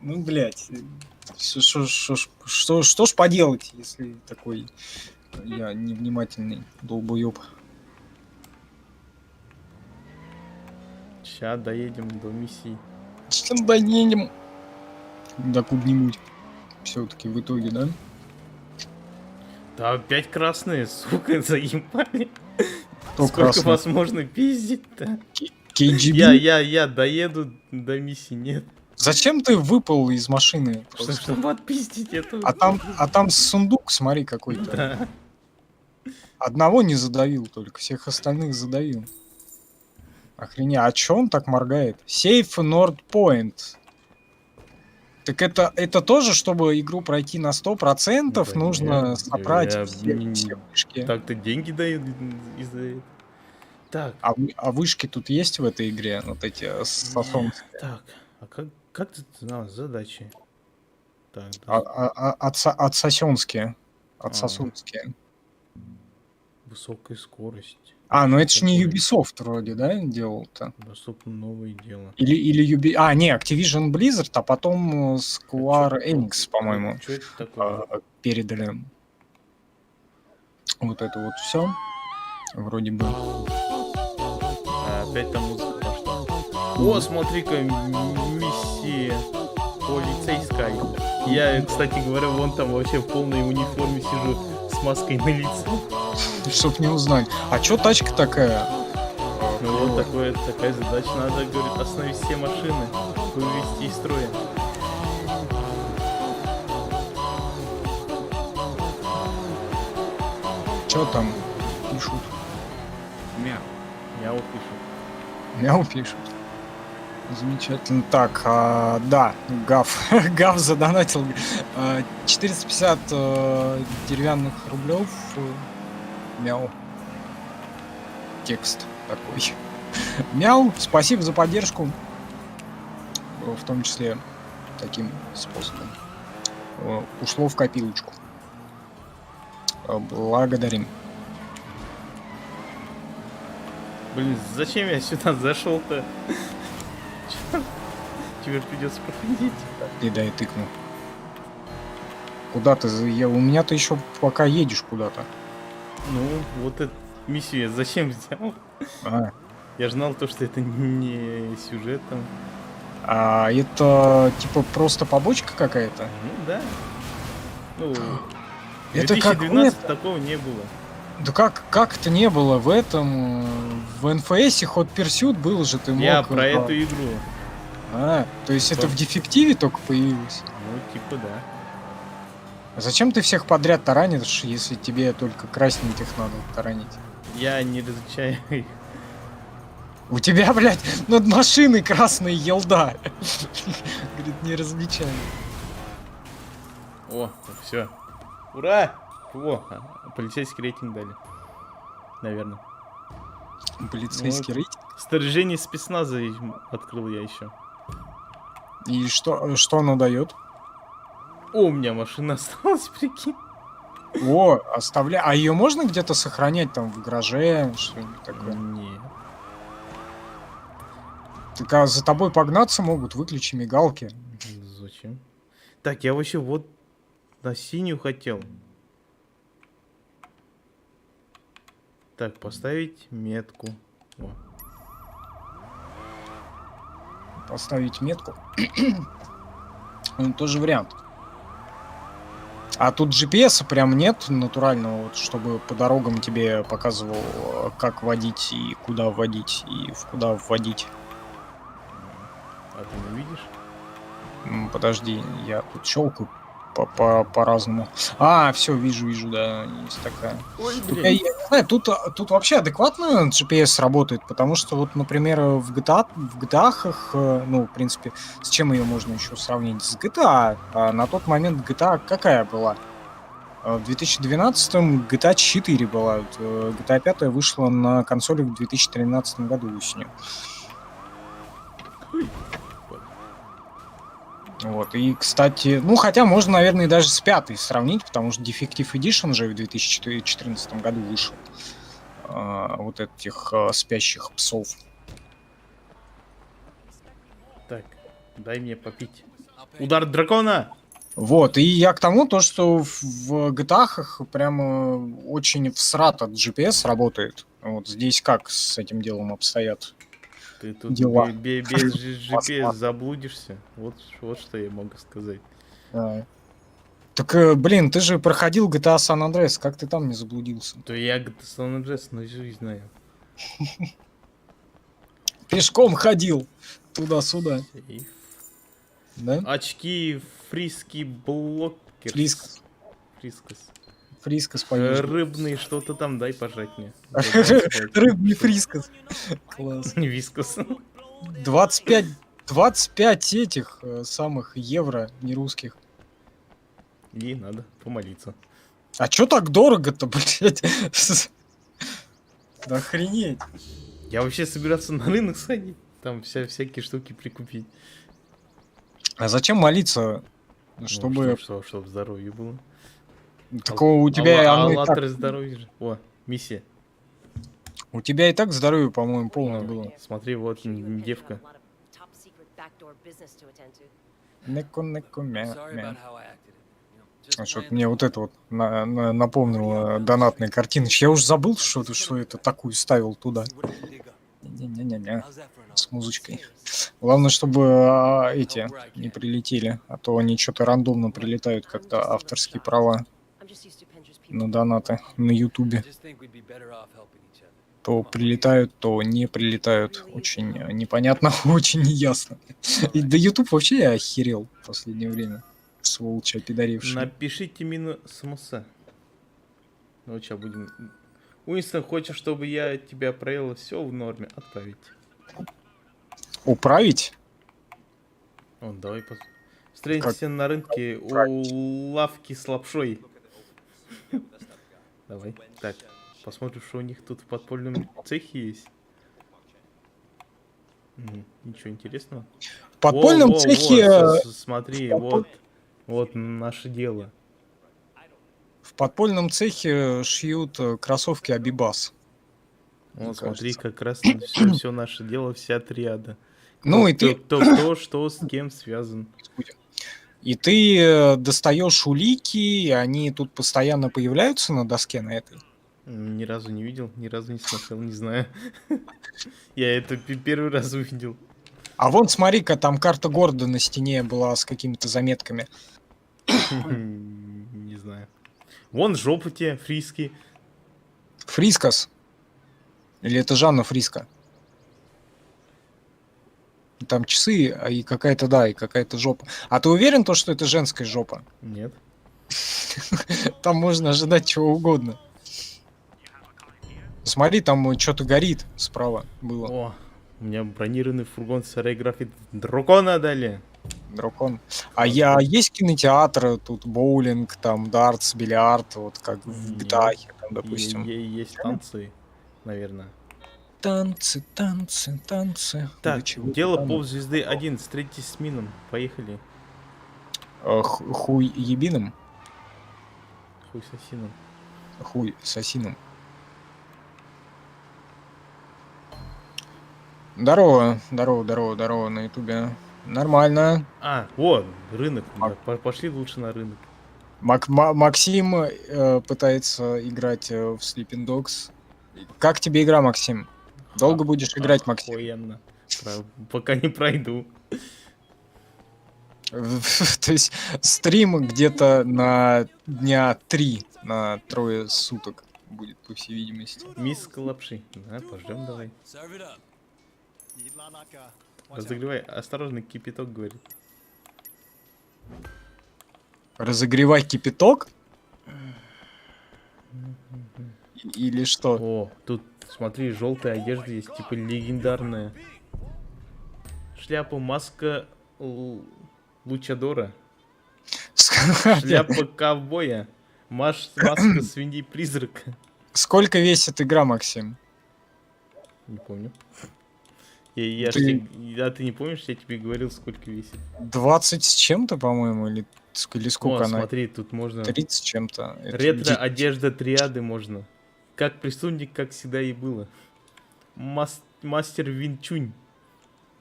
Ну, блядь. Что ж поделать, если такой я невнимательный долбоёб. Ща доедем до миссии. Чем доедем до куда-нибудь. Все-таки в итоге, да? Да опять красные, сука, заебали. Кто Сколько красный? вас можно пиздить-то? KGB? Я доеду до миссии, нет. Зачем ты выпал из машины? Чтобы отпиздить эту. А там сундук, смотри, какой-то. Да. Одного не задавил только, всех остальных задавил. Охренеть, а чё он так моргает? Сейф Nord Point. Так это тоже, чтобы игру пройти на 100%, Да нужно нет, собрать я все вышки. Так-то деньги дают из-за этого. Так, А вышки тут есть в этой игре? Вот эти сосонские. так, а как ты знал задачи? Так, Отсосенские. А. Отсосунские. высокая скорость. Ну это ж не Такое. Ubisoft вроде, да, делал-то? Доступно новое дело. Или не, Activision Blizzard, а потом Square Enix, по-моему, Что это такое? передали. Вот это вот все. Вроде бы. Опять там музыка пошла. О, смотри-ка, миссия полицейская. Я, кстати говоря, вон там вообще в полной униформе сижу с маской на лице. Чтоб не узнать. А чё тачка такая? Ну вот такая задача. Надо, говорит, остановить все машины, вывести из строя. Чё там пишут? Мяу. Я вот пишу. Мяу пишут. Замечательно. Так, да, Гав. Гав задонатил 450 деревянных рублев. Мяу. Текст такой. Мяу, спасибо за поддержку. В том числе таким способом. Ушло в копилочку. Благодарим. Блин, зачем я сюда зашел-то? Теперь придется проходить. И дай тыкну. Куда ты? У меня-то еще пока едешь куда-то. Ну, вот эту миссию я зачем взял? Я же знал то, что это не сюжет там. Это типа просто побочка какая-то? Ну да. Ну, в Это как 2012 такого не было. Да как это не было в этом? В NFS Hot Pursuit был же, ты мог... Я про эту игру. То есть это в дефективе только появилось? Ну, типа да. А зачем ты всех подряд таранишь, если тебе только красненьких надо таранить? Я не различаю их. У тебя, блядь, над машиной красная елда. Говорит, не различаю. О, все. Ура! О, полицейский рейтинг дали. Наверное. Полицейский Вот. рейтинг? Снаряжение спецназа открыл я еще. И что оно дает? О, у меня машина осталась, прикинь. Оставляй. А ее можно где-то сохранять там в гараже, что-нибудь такое? Не. Так а за тобой погнаться могут, выключи мигалки. Зачем? Так, я вообще вот на синюю хотел. Так, поставить метку. О. Поставить метку. Тоже вариант. А тут GPS прям нет натурального, вот, чтобы по дорогам тебе показывал, как водить и куда вводить, и в куда вводить. А ты не видишь? Подожди, я тут щелкаю по-разному. Все, вижу, да, есть такая. Ой, Тут, я не знаю, тут вообще адекватно GPS работает, потому что вот, например, в GTA, ну, в принципе, с чем ее можно еще сравнить? С GTA. А на тот момент GTA какая была? В 2012-м GTA 4 была. GTA 5 вышла на консолях в 2013 году осенью. Вот, и, кстати, ну, хотя можно, наверное, и даже с пятой сравнить, потому что Defective Edition же в 2014 году вышел. Вот этих спящих псов. Так, дай мне попить. Удар дракона! Вот, и я к тому, то, что в GTA прямо очень всрато GPS работает. Вот здесь как с этим делом обстоят? Ты тут Дела. без GPS заблудишься. Вот что я могу сказать. Так, блин, ты же проходил GTA San Andreas, как ты там не заблудился? То я San Andreas наизусть знаю. Пешком ходил туда-сюда, Сейф. да? Очки фриски блокер. Фрискас. Фрискас. Фрискас поешь. Рыбный что-то там дай пожать мне. Рыбный фрискас. Класс. Вискас. 25 этих самых евро, не русских. И надо помолиться. А чё так дорого-то, блядь? Да охренеть. Я вообще собирался на рынок сходить. Там всякие штуки прикупить. А зачем молиться? Ну, Чтобы... чтоб здоровье было. Такого у тебя... оно и так- Аллатор здоровья же. О, миссия. У тебя и так здоровье, по-моему, полное было. Смотри, вот девка. Неко, мя, Sorry мя. about how I acted. You know, just Что-то playing мне вот это вот напомнило донатные картины. Я уже забыл, что это такую ставил туда. see what I can dig up. Не-не-не-не. How's that for an С offer? музычкой. Главное, чтобы эти не прилетели, а то они что-то рандомно прилетают, как-то авторские права на донаты на Ютубе. Just think we'd be better off helping each other. То прилетают, то не прилетают. Очень непонятно, очень неясно. И да Ютуб вообще я охерел в последнее время. Сволочь опидоривший. Напишите минус смс. Ну, сейчас будем... Уинстон, хочешь, чтобы я тебя проверил? Все в норме. Отправить. Управить? Вот, давай встретимся на рынке у лавки с лапшой. Давай. Так, посмотрим, что у них тут в подпольном цехе есть. Ничего интересного. В подпольном цехе... Смотри, вот наше дело. В подпольном цехе шьют кроссовки Абибас. Вот, смотри, кажется. как раз все наше дело, вся триада. Ну и ты... Кто, что, с кем связан. И ты достаешь улики, и они тут постоянно появляются на доске на этой. Ни разу не видел, ни разу не смотрел, не знаю. Я это первый раз увидел. А вон, смотри-ка, там карта города на стене была с какими-то заметками. Не знаю. Вон жопа тебе, фриски. Фрискас? Или это Жанна Фриска? Там часы, и какая-то, да, и какая-то жопа. А ты уверен, то, что это женская жопа? Нет. Там можно ожидать чего угодно. Смотри, там что-то горит справа было. О, у меня бронированный фургон с аэрографией дракона дали. Дракон. А есть кинотеатр, тут боулинг, там дартс, бильярд, вот как в Нет. GTA, там, допустим. Есть танцы, наверное. Танцы, танцы, танцы. Так, До чего дело там? ползвезды 1, встретитесь с Мином. Поехали. Хуй ебиным? Хуй с осином. Хуй с осином. Здорово на ютубе. Нормально. Вот, рынок. Пошли лучше на рынок. Максим пытается играть в Sleeping Dogs. Как тебе игра, Максим? Долго будешь играть, Максим? Охуенно. Пока не пройду. То есть стрим где-то на дня 3, на трое суток будет, по всей видимости. Миска лапши. Да, пождем давай. Serve it up. Разогревай. Осторожно, кипяток говорит. Разогревай кипяток? Или что? О, тут, смотри, желтая одежда есть, типа легендарная. Шляпа, маска лучадора. Шляпа ковбоя. Маска свиньи-призрака. Сколько весит игра, Максим? Не помню. Я ж Ты- тебе- А ты не помнишь, я тебе говорил, сколько весит? 20 с чем-то, по-моему, или сколько О, она? смотри, тут можно... 30 с чем-то. Это Ретро-одежда триады можно. Как преступник, как всегда и было. Мастер Винчунь.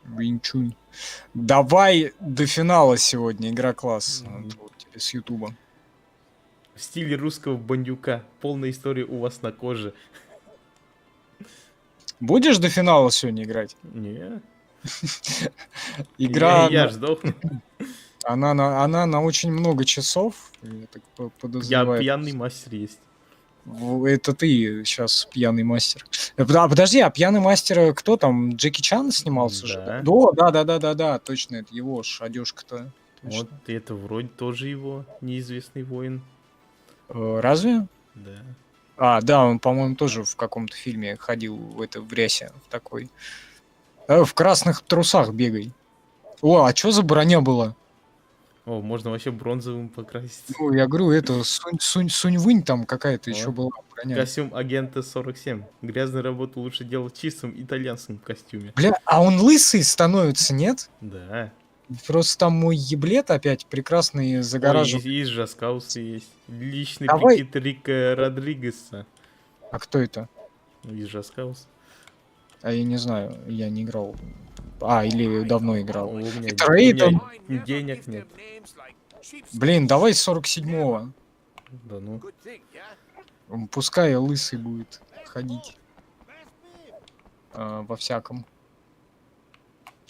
Винчунь. Давай до финала сегодня, игра класс. Вот тебе с Ютуба. В стиле русского бандюка. Полная история у вас на коже. Будешь до финала сегодня играть? Не. Игра, Я ж сдохну. она на очень много часов. Я так Я подозреваю. пьяный мастер есть. Это ты сейчас пьяный мастер. Подожди, а пьяный мастер кто там? Джеки Чан снимался же? Да. Да, точно, это его ж одежка-то. Точно. Вот это вроде тоже его неизвестный воин. Разве? Да. Да, он, по-моему, тоже в каком-то фильме ходил в рясе в такой. В красных трусах бегай. А что за броня была? О, можно вообще бронзовым покрасить. Ну, я говорю, это Сунь-Вынь там какая-то еще Вот. была броня. Костюм агента 47. Грязную работу лучше делать в чистом итальянском костюме. Бля, а он лысый становится, нет? Да. Просто там мой еблет опять прекрасный загораживает. Ой, из Жаскауса есть. Личный Давай. прикид Рика Родригеса. А кто это? Ну, из Жаскаус. А я не знаю, я не играл. Или давно играл. У меня, Это рейд, у меня денег нет. Блин, давай 47-го. Да ну. Пускай лысый будет ходить. Во всяком.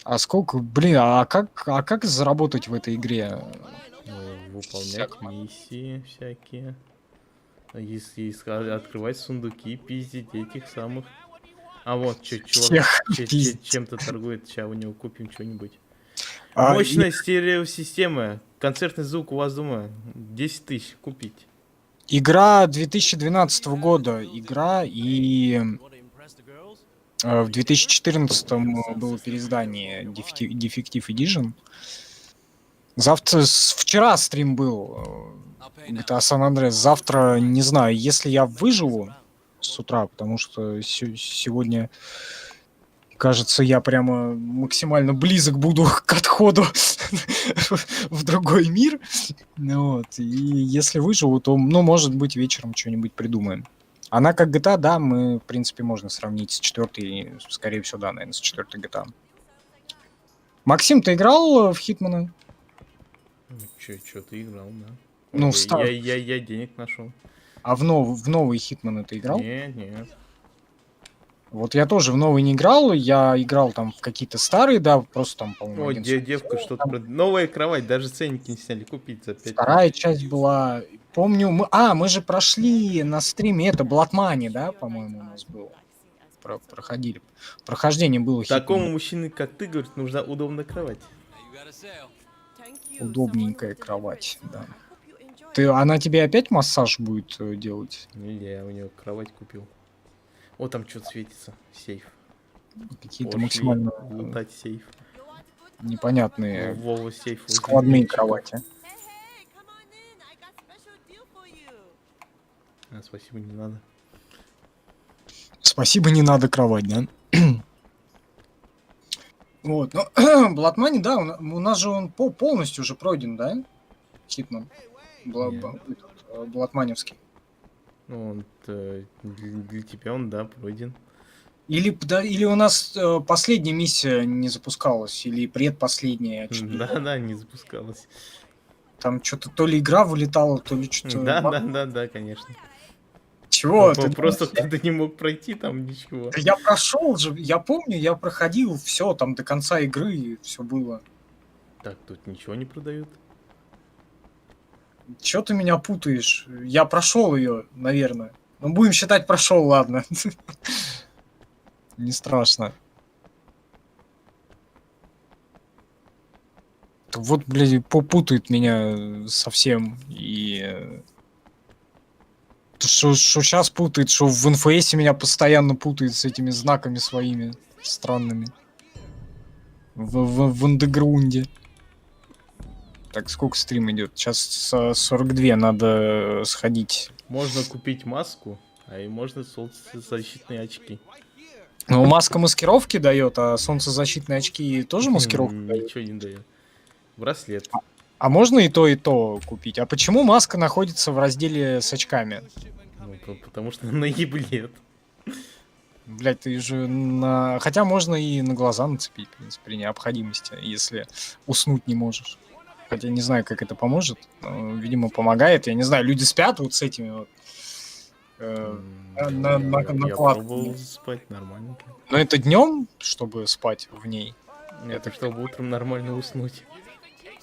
А сколько, блин, а как заработать в этой игре? Выполнять Всякого. миссии всякие. Если открывать сундуки, пиздить этих самых. А вот, чувак Всех пиздить. чем-то торгует. Сейчас у него купим что-нибудь. А, Мощная стереосистема. Концертный звук у вас дома. 10 тысяч купить. Игра 2012 года. Игра, и в 2014 было переиздание Defective Edition. Вчера стрим был GTA San Andreas. Завтра, не знаю, если я выживу с утра, потому что сегодня, кажется, я прямо максимально близок буду к отходу в другой мир. Вот. И если выживу, то, может быть, вечером что-нибудь придумаем. Она как GTA, да, в принципе, можно сравнить с 4-й, скорее всего, да, наверное, с 4-й GTA. Максим, ты играл в Хитмана? Чё ты играл, да? Ну, Ой, в стар- я денег нашел. А в новый Хитмана ты играл? Нет. Вот я тоже в новый не играл, я играл там в какие-то старые, да, просто там, по-моему, Ой, 11. девка что-то... Новая кровать, даже ценники не сняли, купить за 5. Вторая часть была, помню, мы же прошли на стриме, это Blood-Money, да, по-моему, у нас было. Проходили. Прохождение было Такому Хитмана. мужчине, как ты, говорит, нужна удобная кровать. You got a sale. Удобненькая кровать, да. Она тебе опять массаж будет делать? Не, я у нее кровать купил. О, там что-то светится. Сейф. Какие-то Пошли максимально лутать сейф. непонятные Вова сейф. возле складные ящика. кровати. А, спасибо, не надо. Спасибо, не надо кровать, да? Вот, ну, Blood Money, да, у нас же он полностью уже пройден, да? Хитман. Bloodmoney'вский. Ну, он для тебя он, да, пройден. Или у нас последняя миссия не запускалась, или предпоследняя. Да, не запускалось. Там что-то то ли игра вылетала, то ли что-то... Да, конечно. Чего? Просто кто-то не мог пройти там ничего. Да я прошел же, я помню, я проходил все там до конца игры, и все было. Так, тут ничего не продают. Чё ты меня путаешь? Я прошел ее, наверное. Ну, будем считать, прошел, ладно. Не страшно. Вот, блядь, попутает меня совсем. И... Что сейчас путает, что в НФС меня постоянно путает с этими знаками своими странными. В андеграунде. Так, сколько стрим идет? Сейчас 42, надо сходить. Можно купить маску, а и можно солнцезащитные очки. Ну, маска маскировки дает, а солнцезащитные очки тоже маскировку дают. Ничего не дает. Браслет. А можно и то купить? А почему маска находится в разделе с очками? Ну, потому что на еблет. Блять, ты же на... Хотя можно и на глаза нацепить, в принципе, при необходимости, если уснуть не можешь. Хотя не знаю, как это поможет. Но, видимо, помогает. Я не знаю, люди спят вот с этими вот... Я накладками. пробовал спать нормально. Но это днем, чтобы спать в ней. Это чтобы утром нормально уснуть.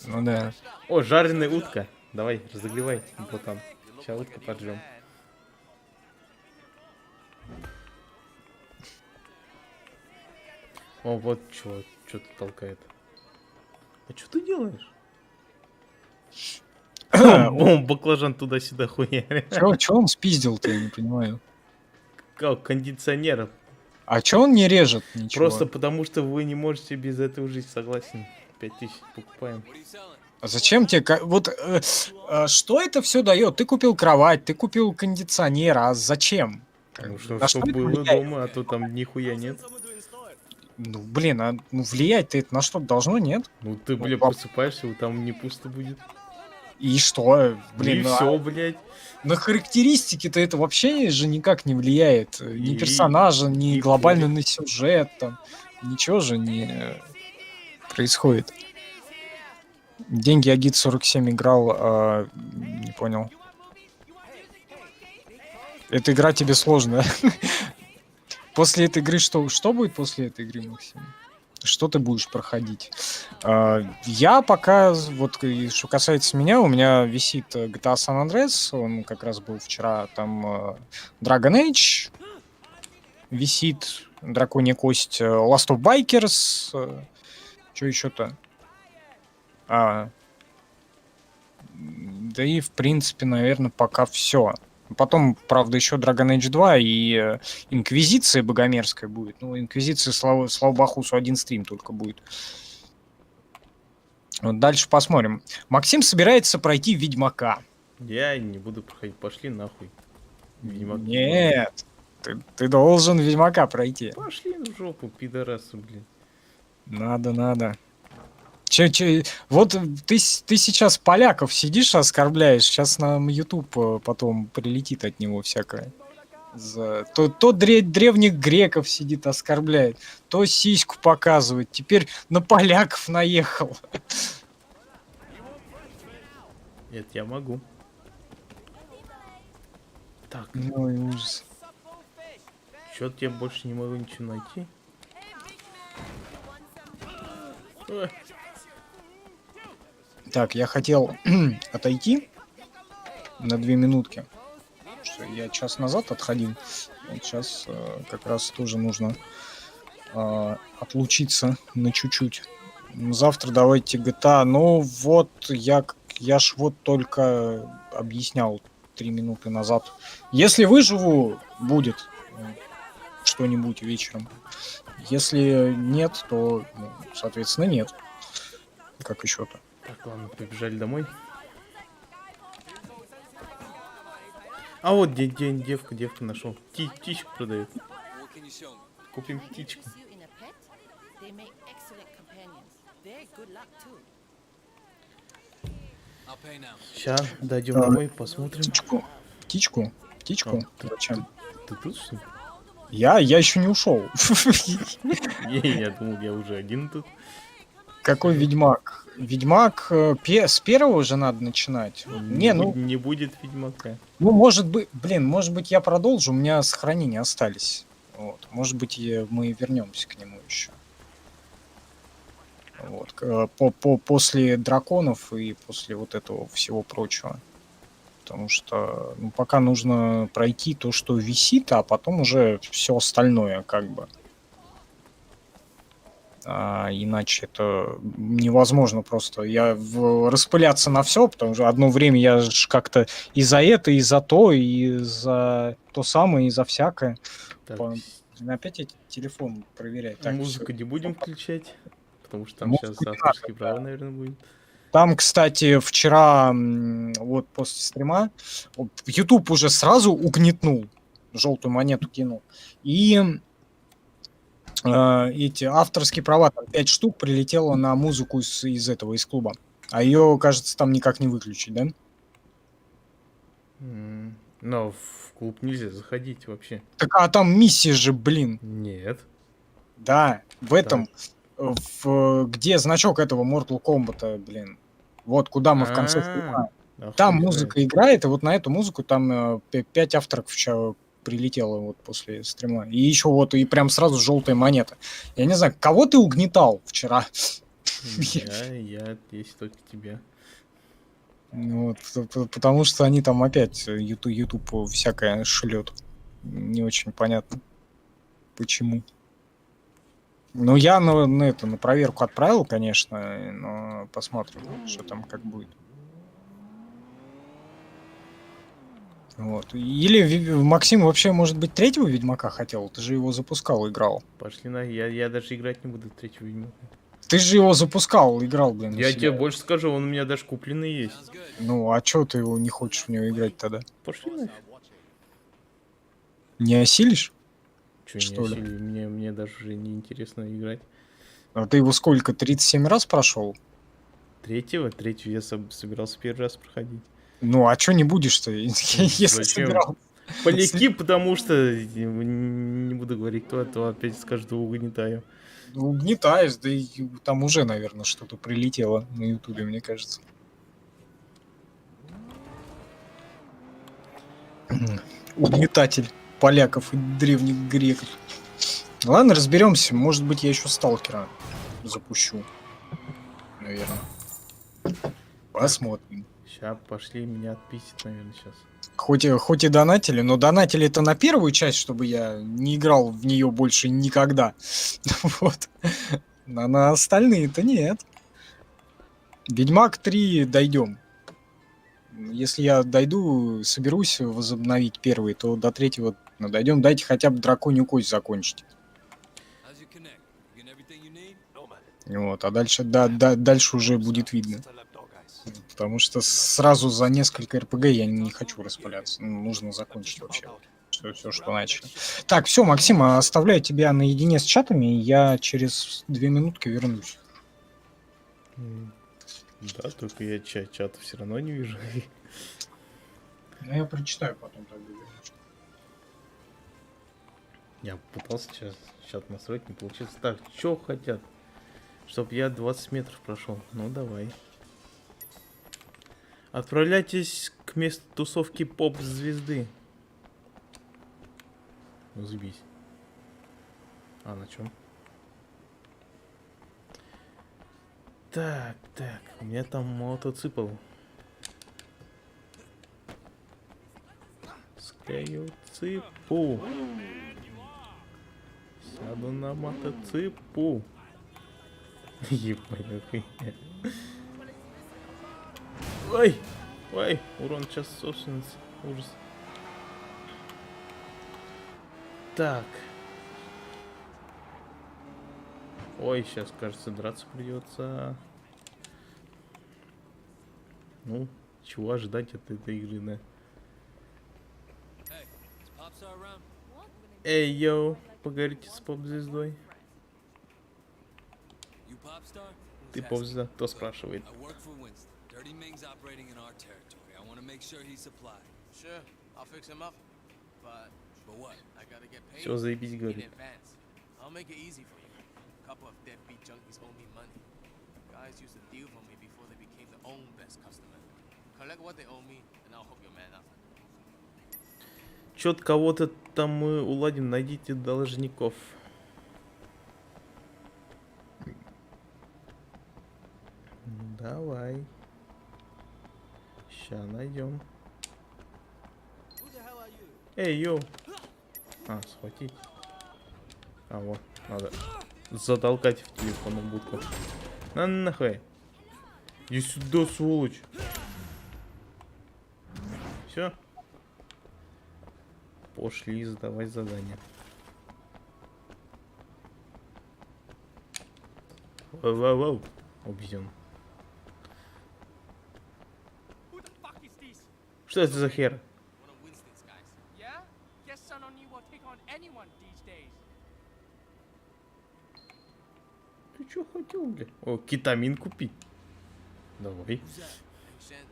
Ну да. О, жареная утка. Давай, разогревай, ботан. Сейчас утку поджжем. О, вот что-то толкает. А что ты делаешь? Баклажан туда-сюда хуярит. Чё он спиздил-то, я не понимаю. Как кондиционер. А чё он не режет ничего? Просто потому, что вы не можете без этого жить, согласен. 5000 покупаем. А зачем тебе... Вот что это все дает? Ты купил кровать, ты купил кондиционер, а зачем? Ну, На что это было влияет? дома, а то там нихуя нет. Ну, блин, влиять-то это на что-то должно, нет? Ну ты, бля, просыпаешься, вот там не пусто будет. И что? Блин, И ну, все, блядь. на характеристики-то это вообще же никак не влияет. Ни И- персонажа, ни и глобально хуй. на сюжет, там. Ничего же не происходит. Деньги Агит 47 играл, не понял. Эта игра тебе сложная. После этой игры что будет после этой игры, Максим? Что ты будешь проходить? Я пока, вот что касается меня, у меня висит GTA San Andreas, он как раз был вчера, там Dragon Age висит, Драконья кость, Last of Bikers, что еще-то? Да и, в принципе, наверное, пока все. Потом, правда, еще Dragon Age 2 и Инквизиция Богомерзкая будет. Ну, Инквизиция, слава Бахусу, один стрим только будет. Вот дальше посмотрим. Максим собирается пройти Ведьмака. Я не буду проходить, пошли нахуй. Ведьмак. Нет, ты должен Ведьмака пройти. Пошли в жопу, пидорасы, блин. Надо. Вот ты сейчас поляков сидишь, оскорбляешь, сейчас нам YouTube потом прилетит от него всякое. То древних греков сидит, оскорбляет, то сиську показывает, теперь на поляков наехал. Это я могу. Так, Ну и ужас. чё-то я больше не могу ничего найти. Ой. Так, я хотел отойти на 2 минутки. Что я час назад отходил. Вот сейчас как раз тоже нужно отлучиться на чуть-чуть. Завтра давайте GTA. Ну вот, я ж вот только объяснял 3 минуты назад. Если выживу, будет что-нибудь вечером. Если нет, то, ну, соответственно, нет. Как еще-то. Так, ладно, побежали домой. А вот девка нашел. Птичку продает. What can you show me? Купим птичку. I'll pay now. Сейчас дойдем домой, посмотрим. Птичку? А, Зачем? Ты тут что ли? Я еще не ушел. Я думал, я уже один тут. Какой Ведьмак? Ведьмак с первого же надо начинать. Не будет Ведьмака. Ну, может быть, может быть, я продолжу, у меня сохранения остались. Вот. Может быть, мы вернемся к нему еще. Вот, после драконов и после вот этого всего прочего. Потому что ну, пока нужно пройти то, что висит, а потом уже все остальное, как бы. Иначе это невозможно просто. Распыляться на все, потому что одно время я ж как-то и за это, и за то, и за то самое, и за всякое. Так, Опять эти телефон проверять. Так, музыку всё. не будем включать, потому что там Музыку сейчас не надо, авторские права, наверное, будет. Там, кстати, вчера, вот после стрима, YouTube уже сразу угнетнул, желтую монету кинул. И эти авторские права, там 5 штук прилетело на музыку из клуба. А ее, кажется, там никак не выключить, да? Но в клуб нельзя заходить вообще. Так, а там миссия же, блин. Нет. Да, в этом, где значок этого Mortal Kombat, блин. Вот куда мы в конце стрима. Там музыка играет, и вот на эту музыку там 5 авторов прилетело вот после стрима. И еще вот, и прям сразу желтая монета. Я не знаю, кого ты угнетал вчера? Я здесь только тебя. Вот, потому что они там опять YouTube всякое шлет. Не очень понятно, почему. Ну, я на проверку отправил, конечно, но посмотрим, что там как будет. Вот. Или Максим вообще, может быть, третьего Ведьмака хотел? Ты же его запускал, играл. Пошли на... Я даже играть не буду в третьего Ведьмака. Ты же его запускал, играл, блин. Я тебе больше скажу, он у меня даже купленный есть. Ну, а чё ты его не хочешь в него играть тогда? Пошли нафиг. Не осилишь? Чё, Что не ли? осилили? Мне даже уже не интересно играть. А ты его сколько, 37 раз прошел? Третьего я собирался первый раз проходить. Ну, а чё не будешь-то, если Зачем? собирал? Поляки, потому что не буду говорить кто, а то опять скажут, угнетаю. Ну, угнетаешь, да и там уже, наверное, что-то прилетело на Ютубе, мне кажется. Угнетатель поляков и древних греков. Ладно, разберемся. Может быть, я еще сталкера запущу. Наверное. Посмотрим. Сейчас пошли, меня отписят, наверное, сейчас. Хоть и донатили, но донатили это на первую часть, чтобы я не играл в нее больше никогда. Вот. А на остальные-то нет. Ведьмак 3 дойдем. Если я дойду, соберусь возобновить первый, то до третьего дойдем. Дайте хотя бы драконью кость закончить. Вот, а дальше, дальше уже будет видно. Потому что сразу за несколько РПГ я не хочу распыляться. Нужно закончить вообще все, что начали. Так, все, Максим, оставляю тебя наедине с чатами, и я через 2 минутки вернусь. Да, только я чата все равно не вижу. Ну, я прочитаю потом тогда. Я пытался сейчас чат настроить, не получилось. Так, что хотят? Чтоб я 20 метров прошел. Ну, давай. Отправляйтесь к месту тусовки поп-звезды. Ну, забись. А, на чем? Так, у меня там мотоцикл. Скаю-ципу. Сяду на мотоципу. Ебаная хуйня. Ой, урон час собственности. Ужас. Так. Ой, сейчас, кажется, драться придется. Ну, чего ожидать от этой игры, да? Эй, йоу, поговорите с поп-звездой. Ты поп-звезда? Кто спрашивает? Все, заебись, говорит. Чё-то кого-то там мы уладим, найдите должников. Эй, йоу. А, схватить. А, вот, надо затолкать в телефонную будку. На нахуй. Иди сюда, сволочь. Все. Пошли задавать задание. Воу-воу-воу. Убьем. Who the fuck is this? Что это за хер? One of Winston's guys. Yeah? Guess son on you will take on anyone these days. Ты чё хотел, бля? О, кетамин купить. Давай. Shen,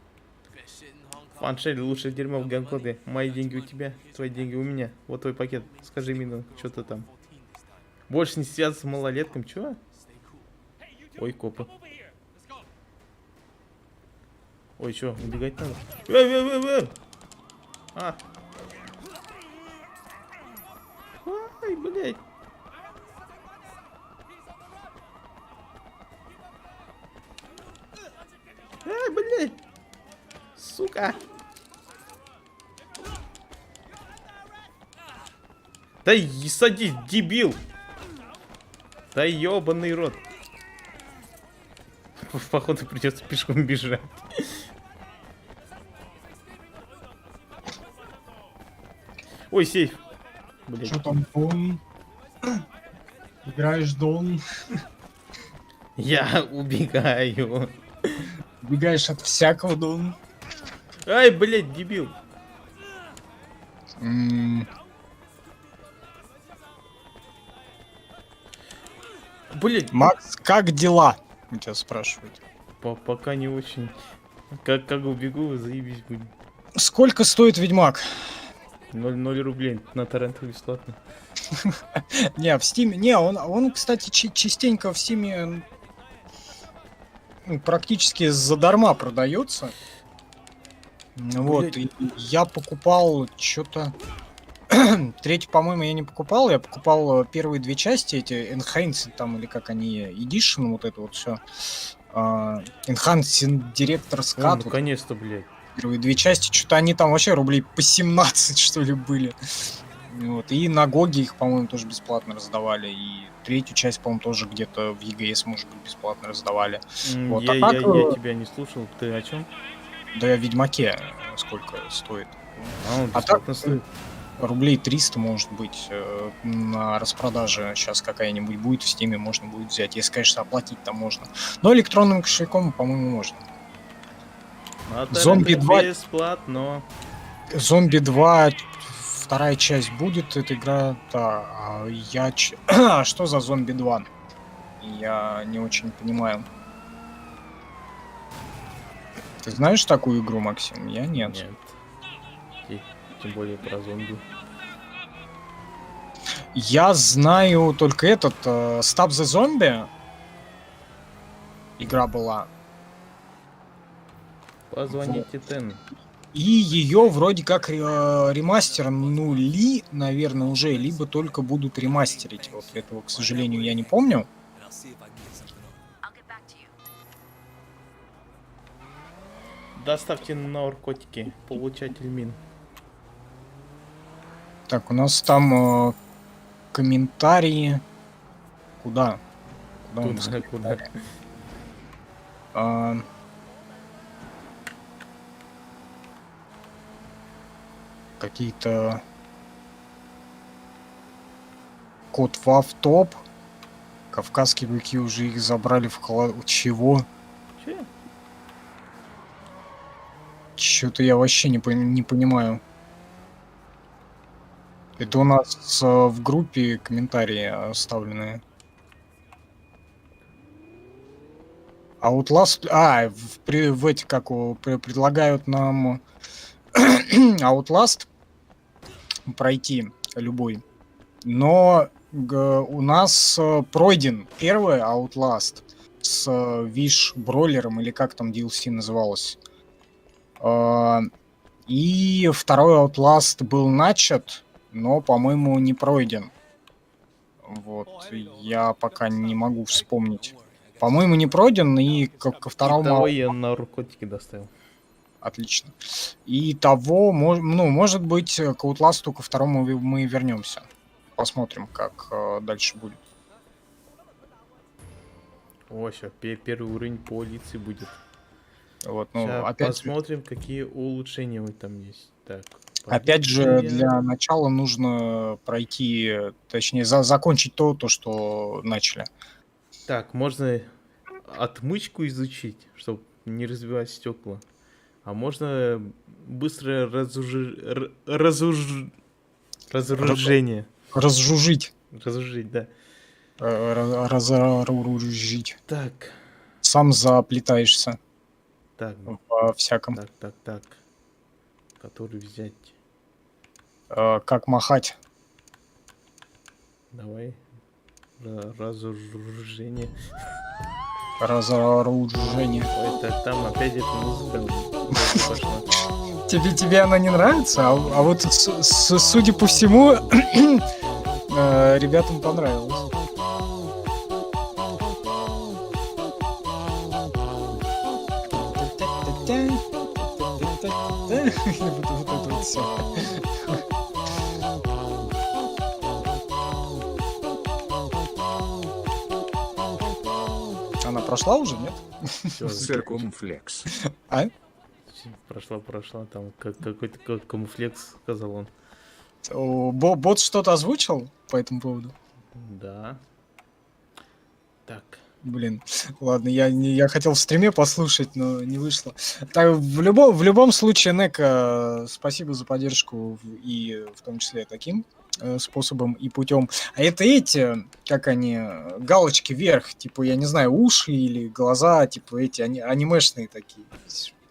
best shit in Hong Kong. Фаншель, лучшее дерьмо в Гонконге. Мои деньги у тебя, твои деньги у меня. Вот твой пакет. Скажи мне, что ты там. 14 this time. Больше не связываться с малолетком, чё? Stay cool. Hey, you two, Ой, копы. come over here. Let's go. Ой, чё, убегать надо? Эй! А. Ай, блядь. Ай, блядь. Сука. Да садись, дебил. Да ёбаный рот. Походу придется пешком бежать. Ой, сейф. Блять. Что там, Дон? Играешь Дон? Я убегаю. Убегаешь от всякого, Дон? Ай, блять, дебил. Блять, Макс, как дела? У тебя спрашивают. пока не очень. Как убегу, заебись будет. Сколько стоит Ведьмак? 0 рублей на торрентах бесплатно. Не, в Стиме... Не, он кстати, частенько в Стиме практически задарма продается. Вот, и я покупал что-то... Третью, по-моему, я не покупал. Я покупал первые две части, эти Enhanced там, или как они, Edition, вот это вот все. Enhanced Director's Cut. Вот Наконец-то, блядь. первые две части, что-то они там вообще рублей по 17, что ли, были. Вот. И на Гоге их, по-моему, тоже бесплатно раздавали. И третью часть, по-моему, тоже где-то в ЕГС, может быть, бесплатно раздавали. Вот, Я а так, тебя не слушал. Ты о чем? Да я в Ведьмаке сколько стоит. А, он А так, бесплатно стоит. рублей 300, может быть, на распродаже сейчас какая-нибудь будет в Стиме, можно будет взять. Если, конечно, оплатить там можно. Но электронным кошельком, по-моему, можно. А Зомби 2. Бесплатно. Зомби 2, вторая часть будет, эта игра. Да, а что за Зомби 2? Я не очень понимаю. Ты знаешь такую игру, Максим? Я нет. Нет. Тем более про зомби. Я знаю только этот Stop the Zombie. Игра была. Позвоните Тен. И ее вроде как ремастернули, наверное, уже, либо только будут ремастерить. Вот этого, к сожалению, я не помню. And I'll see if I can get something on. Доставьте наркотики. Получатель мин. Так, у нас там комментарии. Куда? Куда у нас Куда? комментарии? А, какие-то код в автоп. Кавказские быки уже их забрали в холод. Чего? Че? Что-то я вообще не понимаю. Это у нас в группе комментарии оставленные. Outlast... в эти, как предлагают нам Outlast пройти любой. Но у нас пройден первый Outlast с Wish Бройлером, или как там DLC называлось. И второй Outlast был начат, но, по-моему, не пройден. Вот, я пока не могу вспомнить. По-моему, не пройден, и ко второму... Того я наркотики доставил. Отлично. И того, ну, может быть, к Outlast'у ко второму мы вернемся. Посмотрим, как дальше будет. О, сейчас первый уровень полиции будет. Вот, ну, Сейчас опять, посмотрим, какие улучшения вот там есть. Так, опять же, полиция. для начала нужно пройти, точнее, закончить то, что начали. Так, можно отмычку изучить, чтобы не разбивать стекла. А можно быстрое разоружение. Разжужить. Разоружить, да. Разоружить. Так, Сам заплетаешься так, во всяком. так. Который взять? Как махать. Давай. Разоружение. Разоружение. Ой, так там опять эта музыка пошла. Тебе она не нравится? А вот судя по всему, ребятам понравилось. Вот это вот всё. Она прошла уже, нет? Всё, Циркумфлекс. А? прошла, там какой-то камуфлекс, сказал он. Бот что-то озвучил по этому поводу? Да. Так. Блин, ладно, я хотел в стриме послушать, но не вышло. Так, в любом случае, Нека, спасибо за поддержку и в том числе таким способом и путем. А это эти, как они, галочки вверх, типа, я не знаю, уши или глаза, типа эти анимешные такие,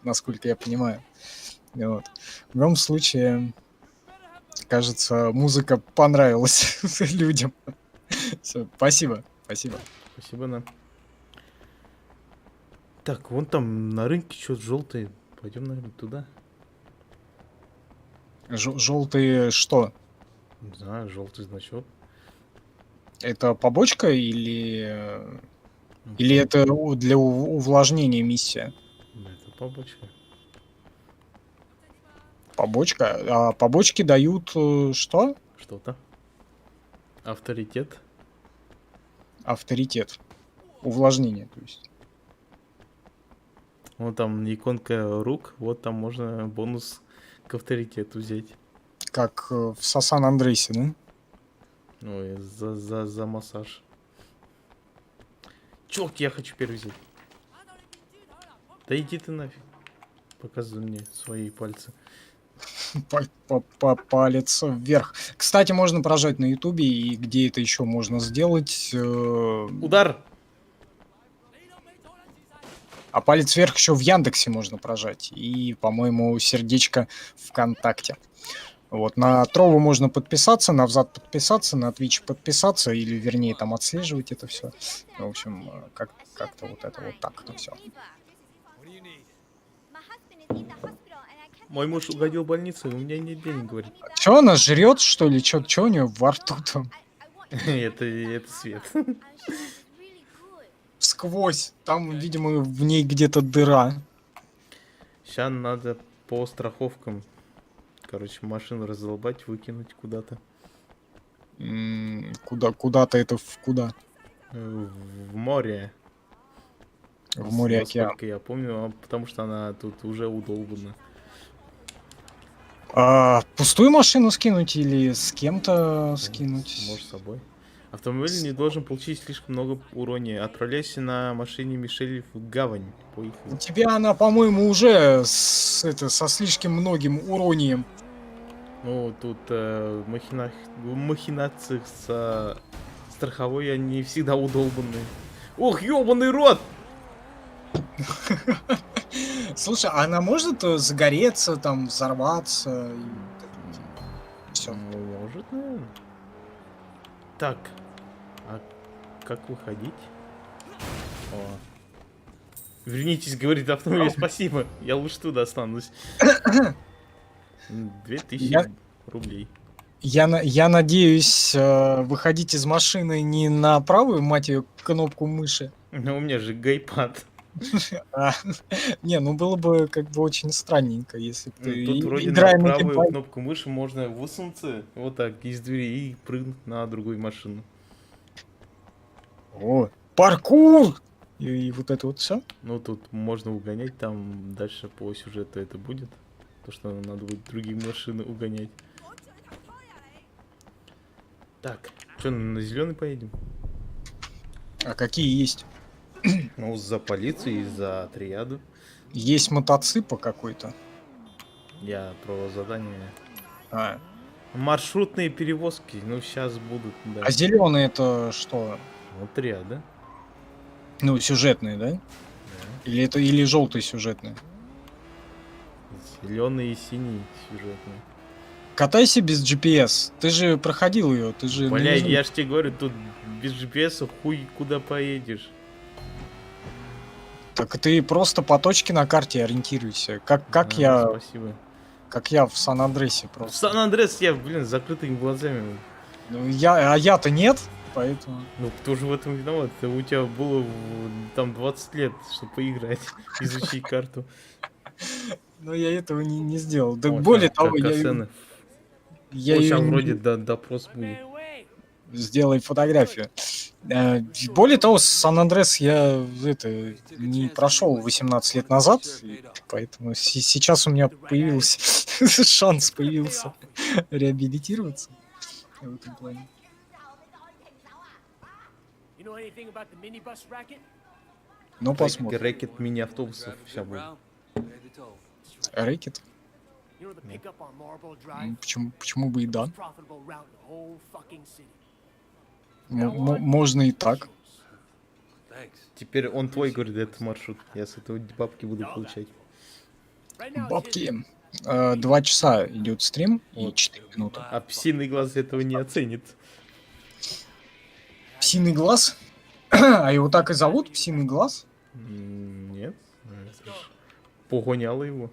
насколько я понимаю. Вот. В любом случае, кажется, музыка понравилась людям. Все, спасибо. Спасибо, нам. Так, вон там на рынке что-то желтое. Пойдем, наверное, туда. Желтые что? Не знаю, желтый значок. Это побочка или это для увлажнения миссия? Это побочка. Побочка? А побочки дают что? Что-то. Авторитет. Авторитет. Увлажнение, то есть. Вон там иконка рук. Вот там можно бонус к авторитету взять. Как в Сан Андресе, да? Ой, за массаж. Чёрт, я хочу первый взять. Да иди ты нафиг. Показывай мне свои пальцы. Палец вверх. Кстати, можно прожать на Ютубе, и где это еще можно сделать. Удар! А палец вверх еще в Яндексе можно прожать. И, по-моему, сердечко ВКонтакте. Вот, на Трову можно подписаться, на Взад подписаться, на Twitch подписаться, или, вернее, там отслеживать это все. В общем, как-то вот это вот так это все. Мой муж угодил в больницу, и у меня нет денег, говорит. Че она жрет, что ли? Че у нее во рту там? Это свет. Сквозь. Там, видимо, в ней где-то дыра. Сейчас надо по страховкам. Короче, машину раздолбать, выкинуть куда-то. Куда-то это куда? В море. В море, океан. Насколько я помню, потому что она тут уже удолбана. Пустую машину скинуть или с кем-то скинуть? Может, с собой. Автомобиль не должен получить слишком много урония. Отправляйся на машине Мишель в гавань. У тебя она, по-моему, уже со слишком многим уронием. Ну, тут махинации со страховой, они всегда удолбанные. Ох, ёбаный рот! Слушай, а она может загореться, там, взорваться? Все. Может, наверное. Так. А как выходить? О. Вернитесь, говорит автомобиль, спасибо. Я лучше туда останусь. 2000 рублей. Я надеюсь, выходить из машины не на правую, мать ее, кнопку мыши. Ну, у меня же гейпад. А, Не, ну было бы как бы очень странненько, если бы ты, Тут вроде играя на на правую геймпаде... кнопку мыши можно высунуться вот так из двери и прыгнуть на другую машину. О, паркур! И вот это вот все. Ну, тут можно угонять, там дальше по сюжету это будет. То, что надо будет другие машины угонять. Так, что, на зеленый поедем? А какие есть? Ну, за полицию и за триаду. Есть мотоцикл какой-то. Я про задание. А, Маршрутные перевозки, ну, сейчас будут, да. а зеленый это что? Ну, триада. Ну, сюжетные, да? Или это или желтый сюжетный? Зеленый и синий сюжетный. Катайся без GPS. Ты же проходил ее, ты же... Бля, наизусть. я ж тебе говорю, тут без GPS хуй куда поедешь. Так ты просто по точке на карте ориентируйся. Как А, спасибо. я в Сан-Андресе В просто. Сан-Андрес я, блин, с закрытыми глазами. Ну, я-то нет, поэтому... Ну, кто же в этом виноват? У тебя было там 20 лет, чтобы поиграть, изучить карту. Но я этого не сделал. Да О, более щас того, касцены. я О, её сейчас не- вроде допрос будет. сделай фотографию. Более того, Сан-Андрес я это не прошел 18 лет назад, и поэтому сейчас у меня появился шанс появился реабилитироваться в этом плане. You know anything about the minibus racket? Ну, посмотрим. Рэкет мини-автобусов сейчас будет. Рэкет? You know the pickup on Marlboro Drive? Почему бы и да? Most profitable route in the whole fucking city. Можно и так. Теперь он твой, говорит, этот маршрут. Я с этого бабки буду получать. Right now, it's his- Бабки. 2 часа идет стрим и 4 минуты. А псиный глаз этого не оценит. Псиный глаз? А его так и зовут? Псиный глаз? Нет. Погоняла его.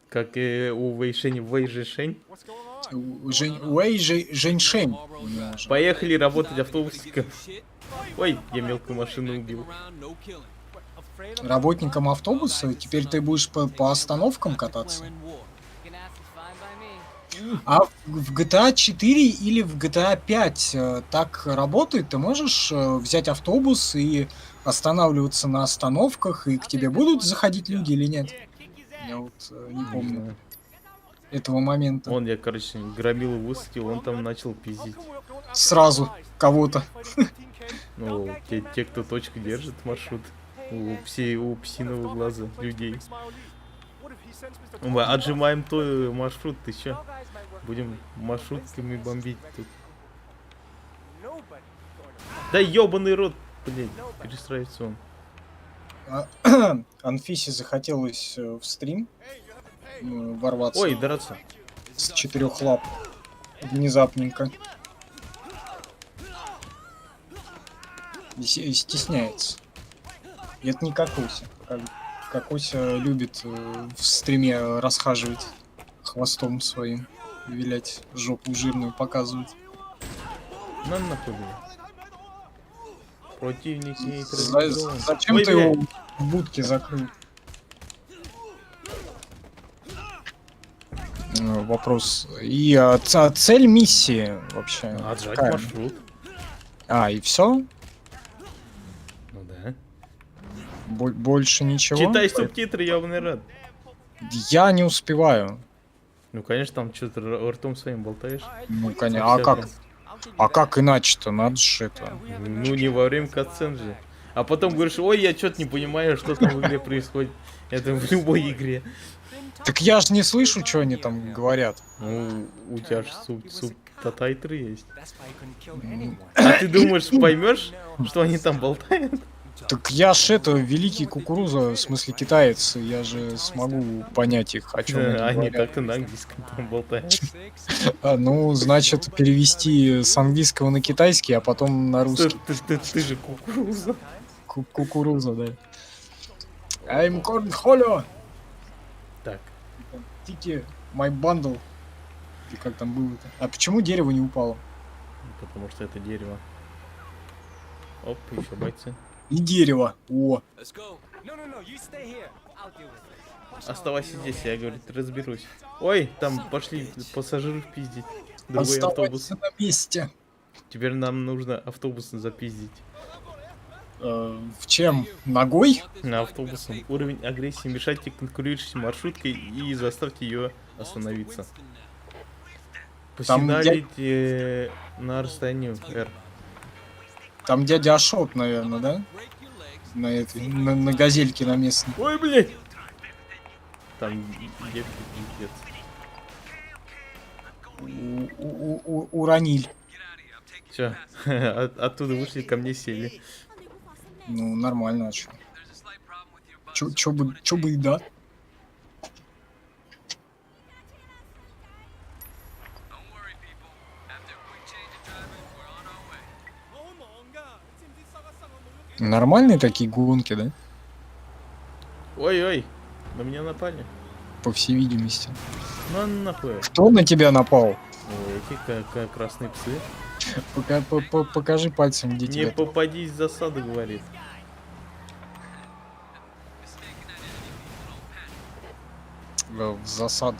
Как и у Вэйшень Вэйжишень. Женьшень. Поехали работать автобусником. Ой, я мелкую машину убил. Работником автобуса? Теперь ты будешь по остановкам кататься? А в GTA 4 или в GTA 5 так работает? Ты можешь взять автобус и останавливаться на остановках, и к тебе будут заходить люди или нет? Я вот не помню этого момента. Он, я, короче, громилу высадил, он там начал пиздить. Сразу кого-то. Ну, те, кто точку держит маршрут. У псиного глаза людей. Мы отжимаем твой маршрут, ты чё? Будем маршрутками бомбить тут. Да ёбаный рот, блядь, перестраивается он. Анфисе захотелось в стрим ворваться Ой, драться. с 4 лап. Внезапненько. Стесняется. И это не Кокося. Кокося любит в стриме расхаживать хвостом своим, вилять, жопу жирную показывать. На нахуй, блядь. Противник не Зачем Ой, ты блядь. его в будке закрыл? Вопрос. И цель миссии вообще? Отжать какая? маршрут. И все? Ну да. Больше ничего? Читай субтитры, ёбаный рот. Я не успеваю. Ну, конечно, там что-то ртом своим болтаешь. Ну, конечно. А как иначе-то? Надо же это. Ну, не во время катсцен же. А потом говоришь, ой, я что-то не понимаю, что там в игре происходит. Это в любой игре. Так я же не слышу, что они там говорят. Ну, у тебя же субтитры есть. That's why he couldn't kill anyone. А ты думаешь, поймешь, что они там болтают? Так я ж это, великий кукуруза, в смысле китаец, я же смогу понять их, о чем они Они говорят. так-то на английском там болтают. Ну, значит, перевести с английского на китайский, а потом на русский. Ты же кукуруза. Кукуруза, да. I'm corn hollow. Так, Тики, my bundle. И как там было-то? А почему дерево не упало? потому что это дерево. Оп, еще бойцы. И дерево. О, Let's go. No, no, no, you stay here. I'll deal with it. Оставайся здесь, я, говорит, разберусь. Ой, там пошли пассажиров пиздить. Другой автобус. оставайся на месте. Теперь нам нужно автобус запиздить. В чем? Ногой? На автобусом. Уровень агрессии. Мешайте конкурирующей маршруткой и заставьте ее остановиться. Там Посигналите на расстоянии R. Там дядя Ашот, наверное, да? На этой, на газельке на местной. Ой, блядь! Там девки пиздец. Уронили. Все, оттуда вышли, ко мне сели. Ну, нормально, а чё? Чё бы и да? Нормальные такие гонки, да? Ой-ой, на меня напали. По всей видимости. Ну нахуй. Кто на тебя напал? Ой, эти красные псы. Покажи пальцем, где Не тебя. попадись в засаду, говорит. В засад.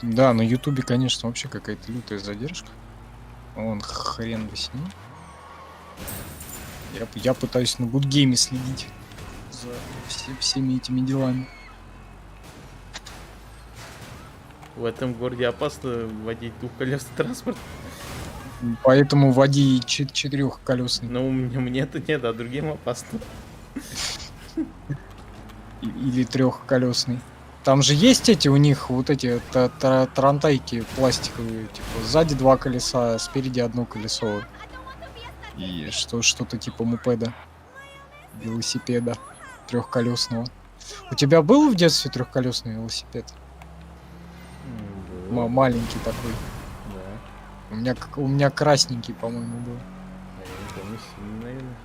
Да, на Ютубе, конечно, вообще какая-то лютая задержка. Вон хрен бы с ним. Я пытаюсь на Гудгейме следить за всеми этими делами. В этом городе опасно водить двухколесный транспорт. Поэтому води четырехколесный. Но мне-то нет, а другим опасно. Или трехколесный. Там же есть эти у них вот эти тарантайки пластиковые, типа сзади два колеса, спереди одно колесо. И что-то типа мопеда, велосипеда трехколесного. У тебя был в детстве трехколесный велосипед? Маленький такой. Да. У меня красненький, по-моему, был. А я не помню, синий, наверное.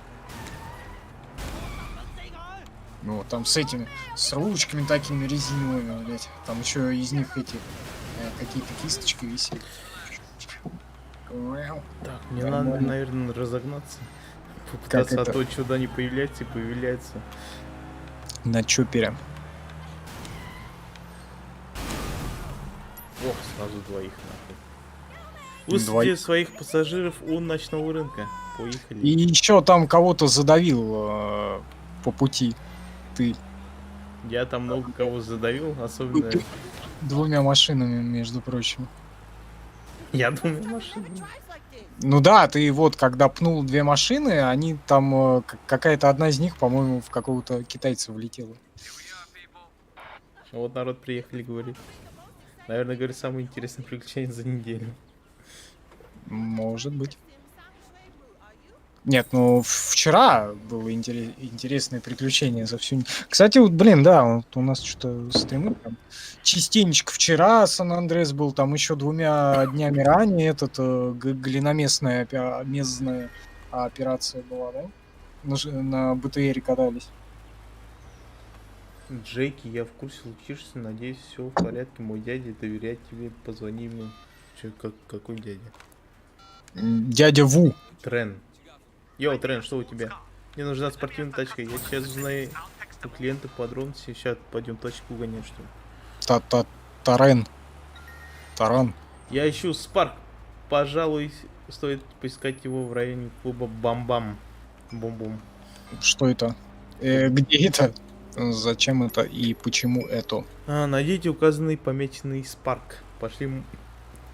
Ну, там с ручками такими резиновыми, блядь. Там еще из них эти какие-то кисточки висели. Так, мне надо, наверное, разогнаться. Как Попытаться, а это? то чудо не появляется и появляется. На чопере. Ох, сразу двоих нахуй. Высадите своих пассажиров у ночного рынка. Поехали. И еще там кого-то задавил по пути. Ты Я там много кого задавил, особенно... двумя машинами, между прочим. Я думаю, машины. Ну да, ты вот когда пнул две машины, они там какая-то одна из них, по-моему, в какого-то китайца влетела. Вот народ приехали, говорит. Наверное, говорит, самое интересное приключение за неделю. Может быть. Нет, ну вчера было интересное приключение за всю... Кстати, вот, блин, да, вот у нас что-то стримы там частенечко. Вчера Сан-Андрес был, там еще 2 днями ранее глиноместная местная операция была, да? На БТРе катались. Джеки, я в курсе, учишься, надеюсь, все в порядке. Мой дядя доверяет тебе, позвони ему. Че, какой дядя? Дядя Ву. Трен. Йоу, Трен, что у тебя? Мне нужна спортивная тачка. Я сейчас знаю у клиента подробности. Сейчас пойдем тачку гонять, что ли. Таран. Я ищу Спарк. Пожалуй, стоит поискать его в районе клуба Бам-Бам. Бум-бум. Что это? Где это? Зачем это и почему это? Найдите указанный помеченный Спарк. Пошли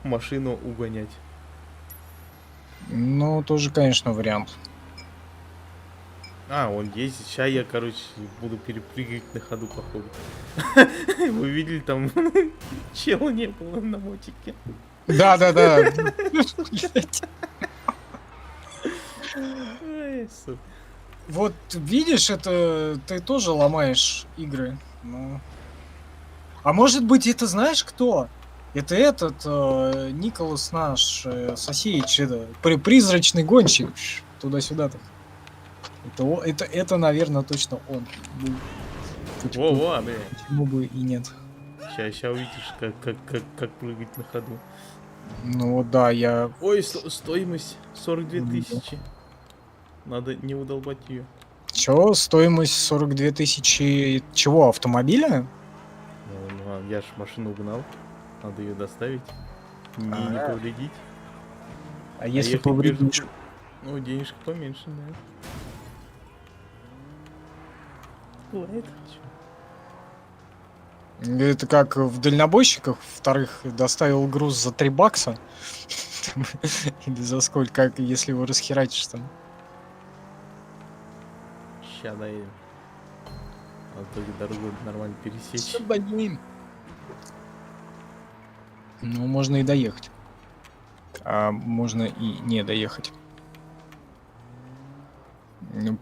машину угонять. Ну, тоже, конечно, вариант. Он ездит. Сейчас я, короче, буду перепрыгивать на ходу, походу. Вы видели, там чела не было на мотике. Да. Ай, сука. Вот видишь, это ты тоже ломаешь игры. Ну. А может быть, это знаешь кто? Это этот Николас наш Сосеич, призрачный гонщик. Туда-сюда так. Это, наверное, точно он. Во-во, бля. Почему бы и нет? Сейчас увидишь, как прыгать на ходу. Ну вот да, я... Ой, стоимость 42 тысячи. Надо не удолбать ее. Чё, стоимость 42 тысячи чего, автомобиля? Ну, я ж машину угнал. Надо ее доставить. Не повредить. А если ехать повредишь? между- Ну, денежка поменьше, да. Бывает. Это как в дальнобойщиках вторых доставил груз за 3 бакса. Или за сколько, как если его расхерачишь там. Ща доедем. Надо только дорогу нормально пересечь. Ну, можно и доехать. А можно и не доехать.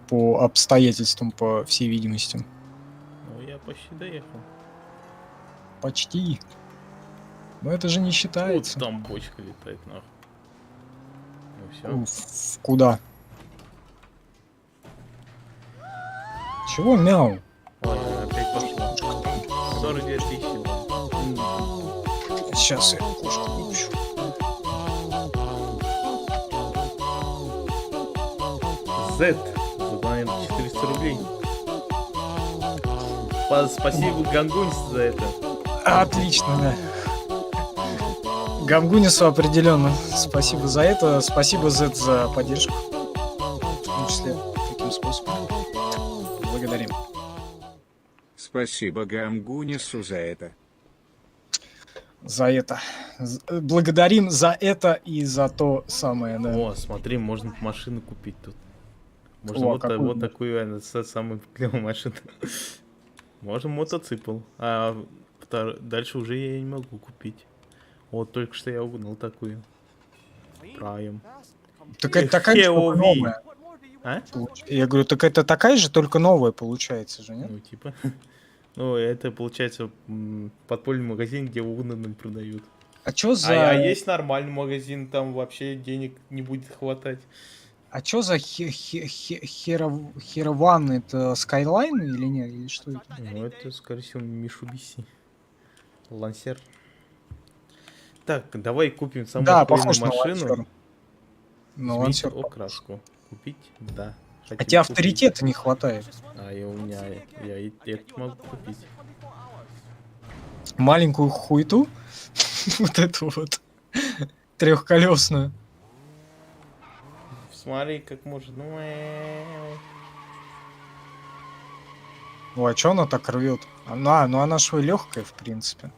По обстоятельствам, по всей видимости. Ну, я почти доехал. Почти. Но это же не Вот считается. там бочка летает, нахуй. Ну все. Куда? Чего мяу? Ой, опять пошло. 42 тысячи. Сейчас я кошку выпущу. Z задонает 400 рублей. Спасибо, Гангунс, за это. Отлично, да. Гамгунису определенно. Спасибо за это. Спасибо, Зет, за поддержку. В том числе таким способом. Благодарим. Спасибо Гамгунису за это. За это. Благодарим за это и за то самое, да. О, смотри, можно машину купить тут. Можно О, вот, какую? вот такую самую клевую машину. Можно мотоцикл. А дальше уже я не могу купить. Вот только что я угнал такую. Prime. Так это такая же, только Heavy. новая. А? Я говорю, так это такая же, только новая получается же, нет? Ну, типа. Ну, это получается подпольный магазин, где угнанным продают. А чё за... А есть нормальный магазин, там вообще денег не будет хватать. А чё за Херован? Это Skyline или нет? Или что это? Ну, это, скорее всего, Мишубиси. Лансер. Так, давай купим самую Да, охуенную похож на машину. Лансер. На Изменить Лансер. окраску. Купить? Да. А Хотим тебе купить. авторитета не хватает. А я у меня, я и это могу купить. Маленькую хуйту. Вот эту вот. Трехколесную. Смотри, как может. Ну, Ой, а чё она так рвет? Она, ну она ж легкая, в принципе.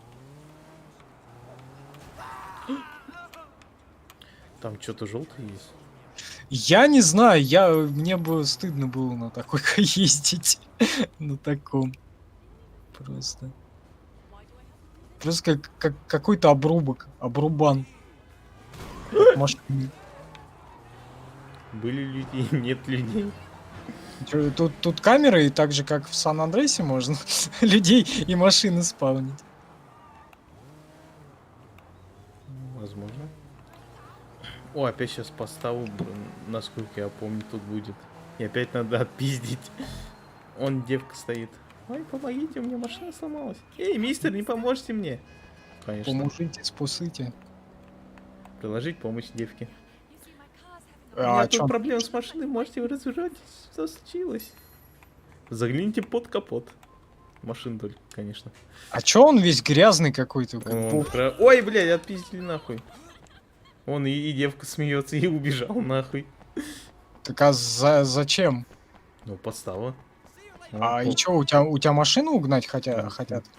там что-то желтое есть. Я не знаю, мне бы стыдно было на такой ездить. На таком. Просто. Просто как какой-то обрубок. Обрубан. Машины. Были люди, нет людей. Чё, тут камеры, и так же, как в Сан-Андреасе, можно людей и машины спавнить. Возможно. О, опять сейчас поставу, насколько я помню, тут будет. И опять надо отпиздить. Он девка стоит. Ой, помогите, у меня машина сломалась. Эй, мистер, не поможете мне? Конечно. Поможите, спасите. Приложить помощь девке. У А меня чё? тут проблема с машиной, можете вы разобрать, что случилось? Загляните под капот. Машин только, конечно. А чё он весь грязный какой-то? Как Ой, блядь, отпиздили нахуй. Он и девка смеется и убежал нахуй. Так а зачем? Ну, подстава. А и чё, у тебя машину угнать хотят?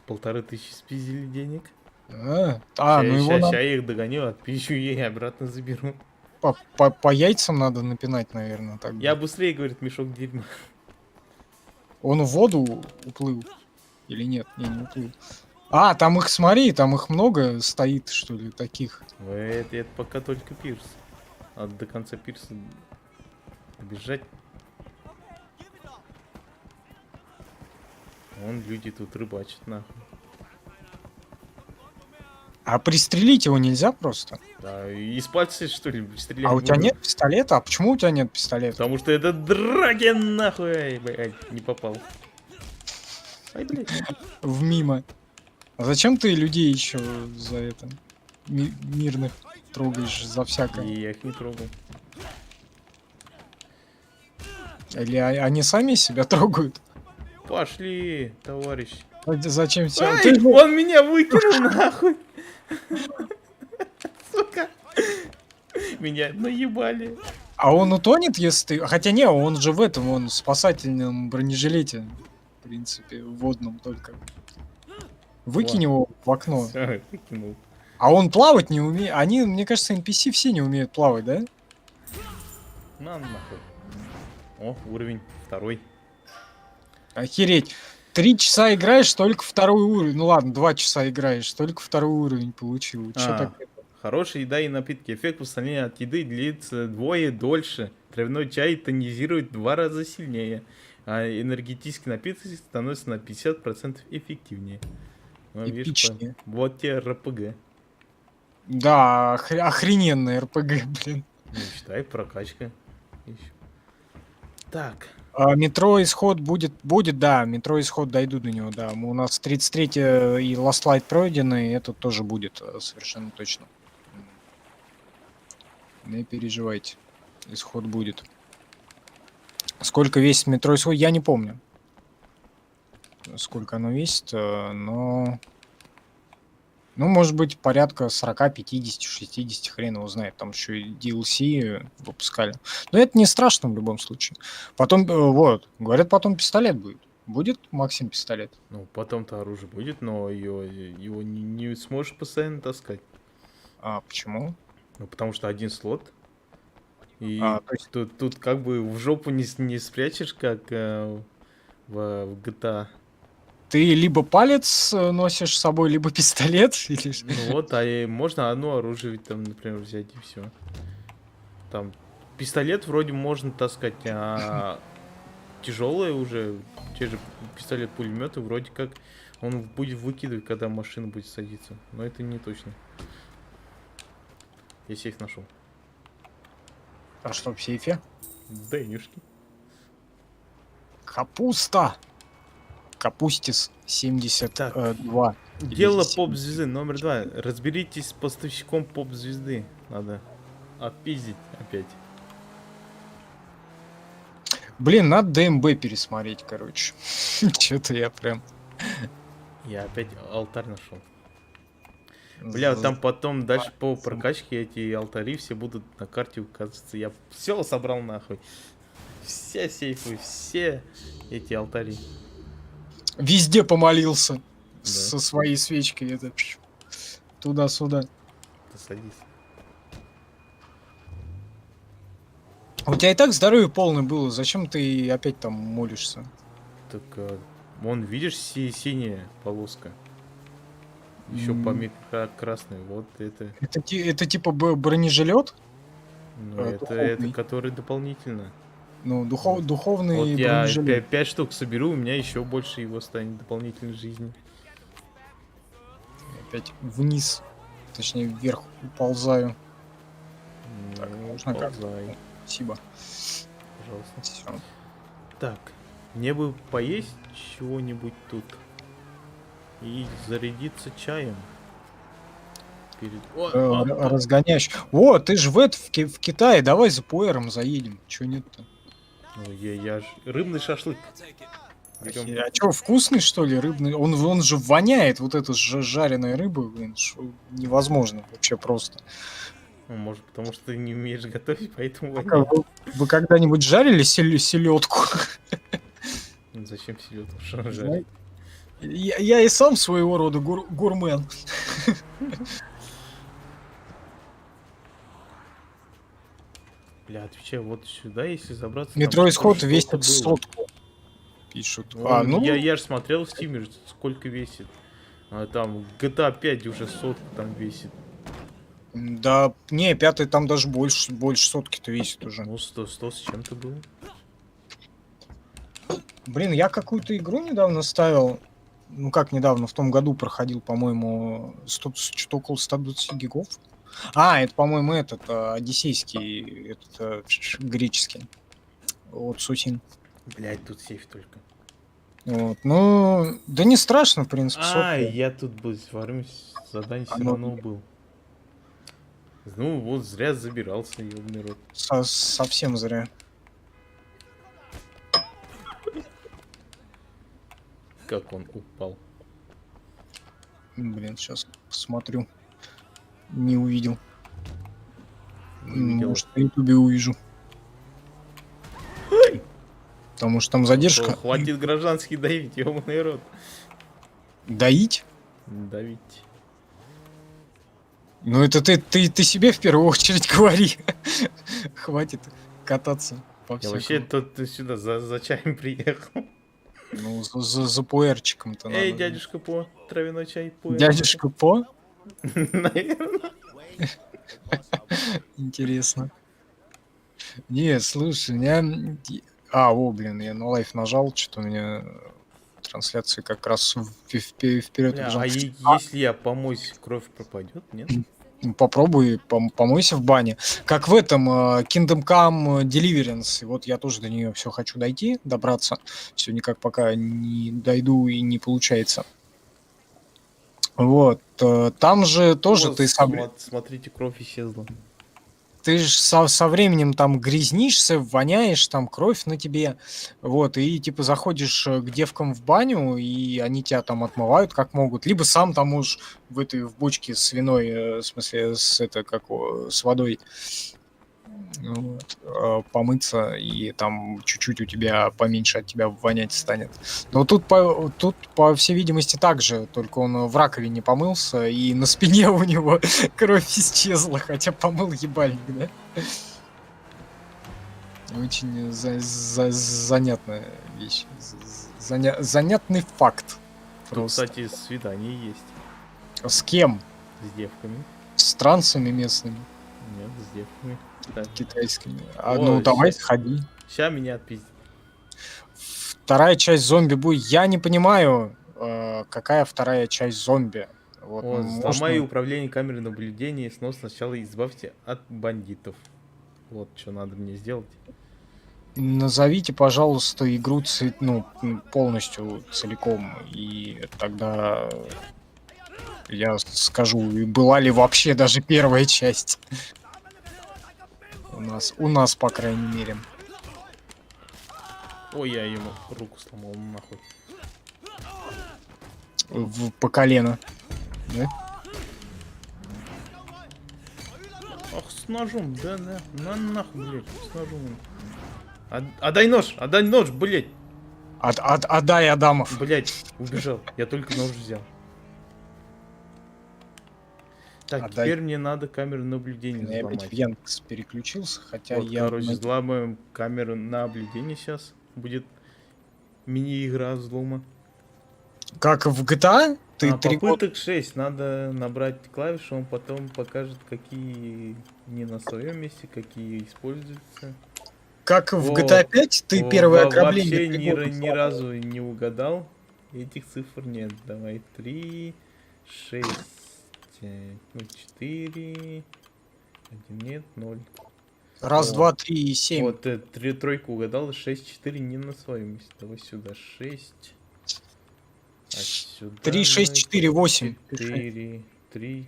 1500 спиздили денег. Ну его Сейчас надо я их догоню, отпищу ей и обратно заберу. по яйцам надо напинать, наверное. Так Я быстрее, говорит, мешок дерьма. Он в воду уплыл? Или нет? Не уплыл. А, там их, смотри, там их много стоит, что ли, таких. Это пока только пирс. А до конца пирса бежать. Вон люди тут рыбачат, нахуй. А пристрелить его нельзя просто? Да, и из пальца, что ли, стрелять А у тебя буду? нет пистолета? А почему у тебя нет пистолета? Потому что это Драген, нахуй. Ай, блядь, не попал. Ай, блядь. В мимо. А зачем ты людей еще за это? мирных трогаешь за всякое. И я их не трогал. Или они сами себя трогают? Пошли, товарищ. Зачем тебя? Ай, Ты же- он меня выкинул нахуй. Сука. Меня наебали. А он утонет, если ты... Хотя не, он же в этом, он в спасательном бронежилете. В принципе, в водном только. Выкинь его в окно. Всё, выкинул. А он плавать не умеет. Они, мне кажется, NPC все не умеют плавать, да? На нахуй. О, уровень 2. Охереть. 3 часа играешь, только второй уровень. Ну ладно, 2 часа играешь, только второй уровень получил. Чё так? Хорошая еда и напитки. Эффект восстановления от еды длится вдвое дольше. Травяной чай тонизирует в 2 раза сильнее. А энергетические напитки становятся на 50% эффективнее. Ну, видишь, Эпичнее. вот тебе РПГ. Да, охрененная РПГ, блин. Ну, считай, прокачка. Ещё. Так. Метро Исход будет, да, Метро Исход дойду до него, да. У нас 33 и Last Light пройдены, и это тоже будет совершенно точно. Не переживайте, Исход будет. Сколько весит Метро Исход, я не помню. Сколько оно весит, но... Ну, может быть, порядка 40, 50, 60, хрен его знает. Там еще и DLC выпускали. Но это не страшно в любом случае. Потом, вот, говорят, потом пистолет будет. Будет, Максим, пистолет? Ну, потом-то оружие будет, но его не сможешь постоянно таскать. А почему? Ну, потому что один слот. И То есть- тут как бы в жопу не спрячешь, как в GTA. Ты либо палец носишь с собой, либо пистолет. Или... Ну вот, можно одно оружие ведь там, например, взять и все. Там пистолет вроде можно таскать, а тяжелые уже, те же пистолет-пулеметы, вроде как он будет выкидывать, когда машина будет садиться. Но это не точно. Я сейф нашел. А что в сейфе? Денежки. Капуста! Капустис 72. Дело поп-звезды номер 2. Разберитесь с поставщиком поп-звезды. Надо отпиздить опять. Блин, надо ДМБ пересмотреть, короче. Что-то я прям... Я опять алтарь нашел. Бля, там потом дальше по прокачке эти алтари все будут на карте указываться. Я все собрал нахуй. Все сейфы, все эти алтари. Везде помолился. Да. Со своей свечкой. Это... Туда-сюда. Ты садись. У тебя и так здоровье полное было. Зачем ты опять там молишься? Так, вон, видишь, синяя полоска. Еще пометка красная. Вот это. Это типа бронежилет? Ну, это духовный. который дополнительно. Ну, духовный Вот я бронежилет. 5 штук соберу, у меня еще больше его станет дополнительной жизни. Опять вниз. Точнее, вверх уползаю. Так, Ну, можно как? ползай, Спасибо. пожалуйста. Всё. Так, мне бы поесть чего-нибудь тут. И зарядиться чаем. Перед... Разгоняешь. О, ты ж в Китае. Давай за пуэром заедем. Чё нет-то? Ну, я ж... Рыбный шашлык. Берем. А чё, вкусный, что ли, рыбный? Он же воняет, вот эта жареная рыба, блин, шо, невозможно вообще просто. Ну, может, потому что ты не умеешь готовить, поэтому Вы, воняет. вы когда-нибудь жарили селедку? Ну, зачем селедку жарить? Я и сам своего рода гурмен. Бля, отвечаю, вот сюда, если забраться... Метро там Исход что-то весит было. сотку. Пишут. Вон, я же смотрел в Steam, сколько весит. Там GTA 5 уже сотку там весит. Да, не, пятый там даже больше сотки-то весит уже. Ну, 100 с чем-то было. Блин, я какую-то игру недавно ставил. Ну как недавно, в том году проходил, по-моему, что-то около 120 гигов. А, это, по-моему, этот одиссейский, этот греческий. Вот Сусин. Блять, тут сейф только. Вот. Ну, да не страшно, в принципе. А, сотка. я тут был, во время задания все Оно- равно был. Ну вот зря забирался, ёбаный рот. Совсем зря. Как он упал. Блин, сейчас посмотрю. Не увидел. Не увидел. Может, на ютубе увижу. Потому что там задержка. Хватит гражданский давить, ёбаный рот. Доить? Давить. Ну это ты себе в первую очередь говори. Хватит кататься по Я всякому. вообще тут сюда за чаем приехал. Ну, за пуэрчиком-то Эй, надо. дядюшка По, травяной чай, пуэр. Дядюшка По? Наверное. Интересно. Не, слушай, у меня... о, блин, я на лайф нажал, что-то у меня трансляции как раз вперед Бля, бежал. а если я помоюсь, кровь пропадет, нет? Попробуй, помойся в бане. Как в этом Kingdom Come Deliverance. И вот я тоже до нее все хочу дойти, добраться. Все никак пока не дойду и не получается. Вот. Там же тоже Вот, ты сам... Смотрите, кровь исчезла. Ты же со временем там грязнишься, воняешь, там кровь на тебе, вот, и типа заходишь к девкам в баню, и они тебя там отмывают как могут, либо сам там можешь в бочке с виной, в смысле, с водой вот, помыться, и там чуть-чуть у тебя поменьше от тебя вонять станет. Но тут, по всей видимости, так же, только он в раковине помылся, и на спине у него кровь исчезла, хотя помыл ебальник, да? Очень занятная вещь. Занятный факт. Тут, Просто. кстати, свидание есть. С кем? С девками. С трансами местными, Нет, с девками. Да. китайскими. О, Ну, давай, щас. сходи. Ща меня отпиздит. Вторая часть зомби будет. Я не понимаю, какая вторая часть зомби. Вот, О, можно- взломай управление камерой наблюдения, но сначала избавьте от бандитов. Вот что надо мне сделать. Назовите, пожалуйста, игру полностью целиком, и тогда я скажу, и была ли вообще даже первая часть. У нас, по крайней мере. Ой, я ему руку сломал, нахуй. По колено. Да? Ах, с ножом, да, на нахуй, блядь, с ножом. Отдай нож, блядь. Отдай, Адамов. Блядь, убежал. Я только нож взял. Так, Отдай. теперь мне надо камеру наблюдения Я опять в взломать. Яндекс переключился, хотя Вот, я... короче, взломаем камеру наблюдения сейчас. Будет мини-игра взлома. Как в GTA? Ты А, 3 года... попыток 6. Надо набрать клавишу, он потом покажет, какие не на своем месте, какие используются. Как в О, GTA 5 ты О, первое вообще ограбление... ни разу не угадал. Этих цифр нет. Давай 3, 6, 4, 1 нет, 0. Раз, О. два, три, 7. Вот, тройку угадал, 6, 4 не на своем месте. Давай сюда 6. А сюда 3, 6, 4, 8. 4, 3.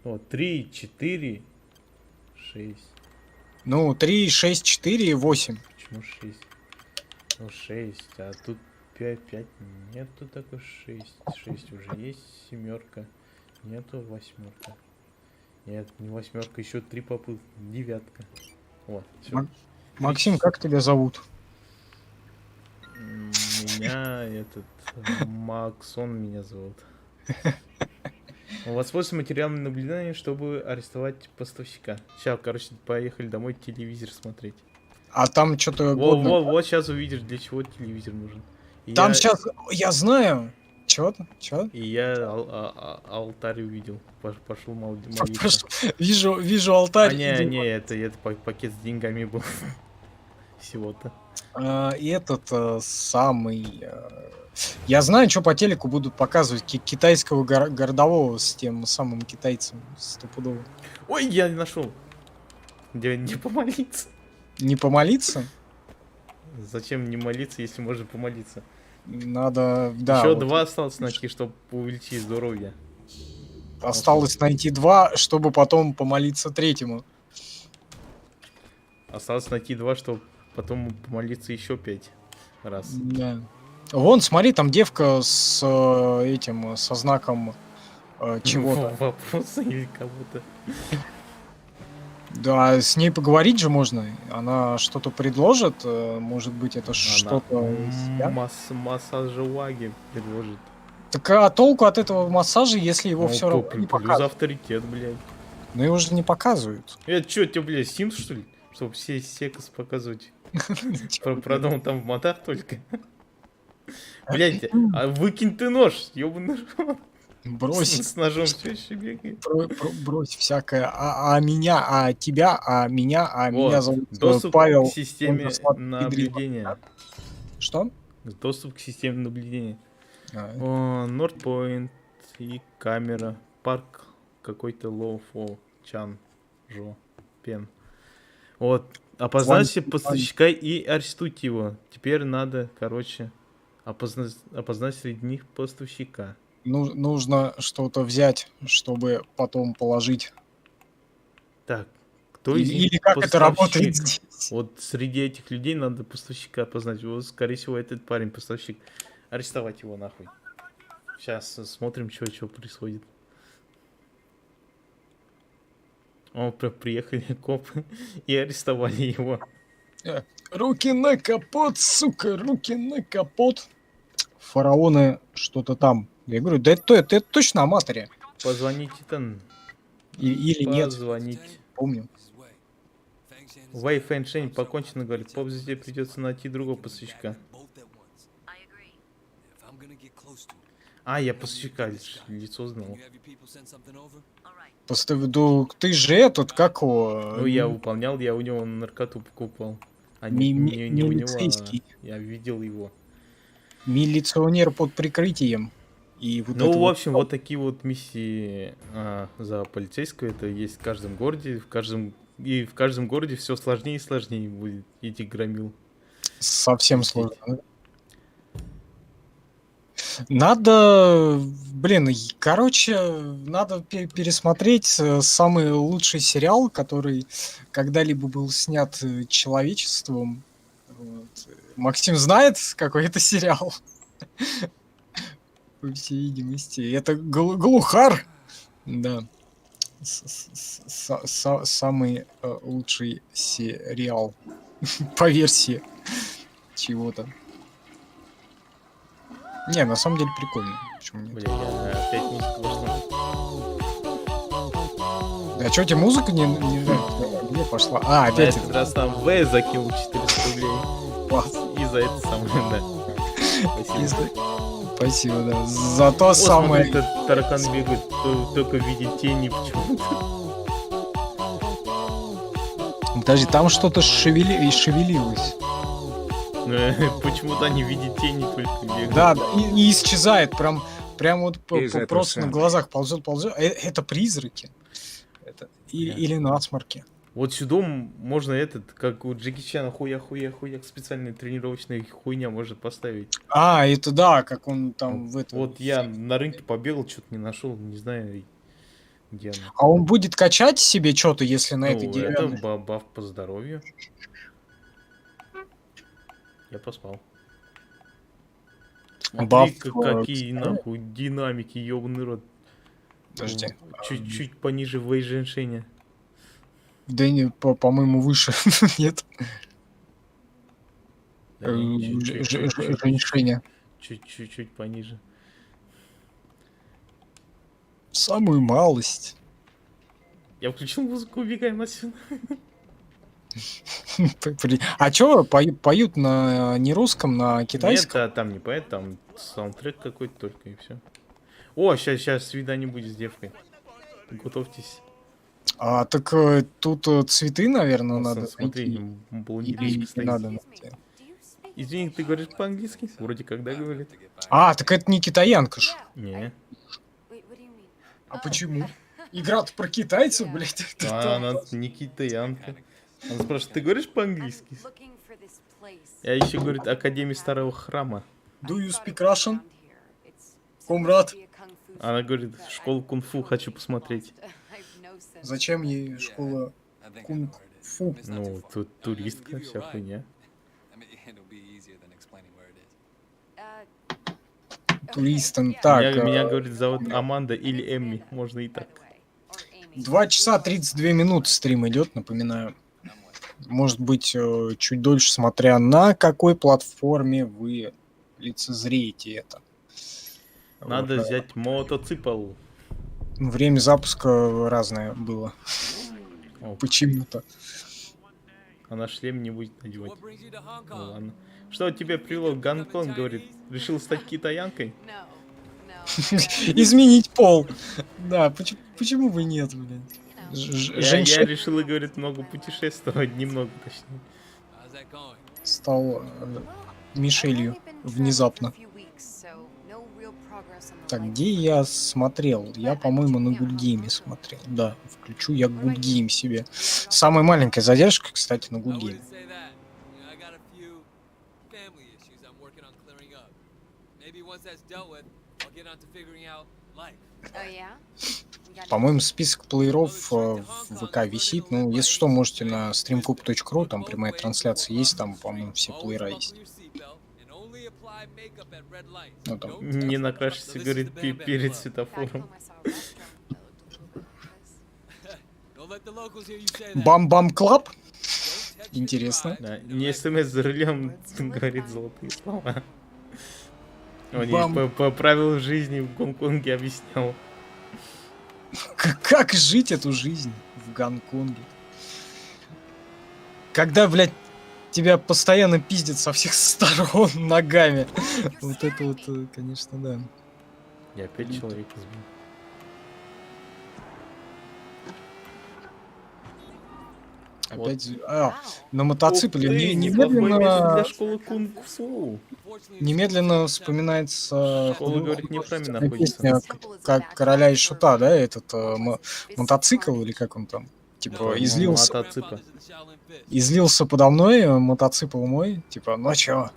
О, 3, 4, 6. Ну, 3, 6, 4, 8. Почему 6? Ну, 6, а тут 5 нету такой 6. 6 уже есть, семерка. Нету восьмерка. Нет, не восьмерка, еще 3 попытки. Девятка. Вот, все. Максим, как тебя зовут? Меня Максон меня зовут. Воспользуйся материалом наблюдения, чтобы арестовать поставщика. Сейчас, короче, поехали домой телевизор смотреть. А там что-то... Вот сейчас увидишь, для чего телевизор нужен. Там сейчас... Я знаю. Чё-то? Чё? И я алтарь увидел. Пошел молиться. Вижу алтарь. Не, это пакет с деньгами был. Всего-то. И этот самый... Я знаю, что по телеку будут показывать китайского городового с тем самым китайцем стопудово. Ой, я нашел. Где не помолиться? Не помолиться? Зачем не молиться, если можно помолиться? Надо... Да, Еще вот. 2 осталось найти, чтобы увеличить здоровье. Осталось найти 2, чтобы потом помолиться третьему. Осталось найти 2, чтобы потом помолиться еще 5 раз. Да. Вон, смотри, там девка с этим, со знаком чего-то. Вопросы или кого-то. Да, с ней поговорить же можно. Она что-то предложит. Может быть, это что-то... Массажеваги предложит. Так а толку от этого массажа, если его все равно не Плюс показывают? авторитет, блядь. Но его же не показывают. Это что, тебе, блядь, Sims, что ли? Чтобы все секс показывать. Продал там в модах только. Блядь, а выкинь ты нож, ёбаный рот. Брось, С ножом все еще бегает. брось всякое. А меня, а тебя, а меня, а меня Вот, зовут доступ Павел. к системе он посмотрит наблюдения. Что? Доступ к системе наблюдения. А, О, Нордпоинт и камера. Парк какой-то Лоуфол. Чан. Жо. Пен. Вот. Опознайте поставщика и арестуйте его. Теперь надо, короче, опознать среди них поставщика. нужно что-то взять, чтобы потом положить. Так, кто из них Или как это работает поставщик? здесь? Вот среди этих людей надо поставщика опознать. Вот, скорее всего, этот парень поставщик. Арестовать его нахуй. Сейчас смотрим, что происходит. О, приехали копы и арестовали его. Руки на капот, сука, руки на капот. Фараоны что-то там. Я говорю, да это точно аматоре. Позвоните там. Или нет, Позвонить. помню. Вэй Фэншень покончено, говорит. Поблизости придется найти другого поставщика. А, я поставщика лицо знал. Ты же этот, как его? Ну, я выполнял, я у него наркоту покупал. А не у него, милицейский. я видел его. Милиционер под прикрытием. И вот Ну, это в общем, вот такие вот миссии за полицейского это есть в каждом городе. В каждом городе все сложнее и сложнее будет этих громил. совсем сложно. Да? Надо, блин, короче, надо пересмотреть самый лучший сериал, который когда-либо был снят человечеством. Вот. Максим знает, какой это сериал? По всей видимости. Это Глухарь. Да. Самый лучший сериал. По версии чего-то. Не, на самом деле прикольно. Почему нет? Бля, опять музыка пошла. Да что, тебе музыка где пошла? А, На опять этот раз там В закинул 400 рублей. класс. И за это самое, да. Спасибо. Спасибо, да. За то Вот самое. смотри, таракан бегает только в виде тени почему-то. Даже там что-то шевелилось. Почему-то они в виде тени только бегают. Да, и исчезает. Прям вот Из этого просто на самого. глазах ползет. Это призраки. Или насморки. Вот сюда можно этот, как у Джеки Чана, хуя, специальная тренировочная хуйня может поставить. А, это да, как он там в этом. Вот я на рынке побегал, что-то не нашел, не знаю, где она. А он будет качать себе что-то, если на этой Ну, деревянной? это баф по здоровью. Я поспал. Баф, Смотри, какие нахуй динамики, ёбаный рот. Подожди. Чуть пониже Вэй Женьшеня. Да не, по-моему, выше. Нет. Да не, Женьшеня. чуть пониже. Самую малость. Я включил музыку, убегаем отсюда. А чё, поют на не русском, на китайском? Нет, там не поэт, там саундтрек какой-то только и все. О, сейчас свидание будет с девкой. Готовьтесь. А так тут цветы, наверное, Вот, надо смотри, найти. Или блондиночка не стоит. надо найти. Извини, ты говоришь по-английски? Вроде когда говорит. А, так это не китаянка ж. Не. А почему? Игра-то про китайцев, блядь. А, она не китаянка. Она спрашивает, ты говоришь по-английски? Я еще говорит, Академия Старого Храма. Do you speak Russian? Комрад? Она говорит, школу кунг-фу хочу посмотреть. Зачем ей школа I think I know кунг-фу? where it is. It's not too Ну, far. тут No, туристка, you're вся right. хуйня. I mean, it'll be easier than explaining where it is. Туристам. Так, Меня, говорит, зовут Аманда или Эмми. Можно и так. 2 часа 32 минуты стрим идет, напоминаю. Может быть, чуть дольше, смотря на какой платформе вы лицезреете это. Надо Вот, взять мотоцикл. время запуска разное было. О, Почему-то. она шлем не будет надевать. What brings you to Hong Ну Kong? ладно. Что тебе привело в Гонконг, говорит? Решил стать китаянкой? Изменить пол. Да, почему бы нет, блин? Я Женьшень решила, говорит, много путешествовать. Немного, точнее. How's that going? стал Мишелью внезапно. Так, где я смотрел? Я, по-моему, на Good Game смотрел. Да, включу я Good Game себе. Самая маленькая задержка, кстати, на I Good Game. wouldn't say that. You know, I got a few family issues I'm working on clearing up. Maybe once that's dealt with, I'll get on to figuring out life. По-моему, список плееров в ВК висит. Ну, если что, можете на streamcube.ru, там прямая трансляция есть, там, по-моему, все плеера есть. Ну, там. Не накрашивайся, говорит, перед светофором. Бам-бам клаб? Интересно. Да, не смс за рулем, говорит, золотые слова. Он Бам. ей по правилам жизни в Гонконге объяснял. Как жить эту жизнь в Гонконге? Когда, блядь, тебя постоянно пиздят со всех сторон ногами. Вот это вот, конечно, да. Я опять человека сбил. Опять на мотоцикле Ух ты, неплохое место для школы кунг-фу. немедленно вспоминается Школа, говорит, не в храме художественная находится. песня как Короля и Шута, да, этот мотоцикл или как он там, типа, излился подо мной, мотоцикл мой, типа, ну чё,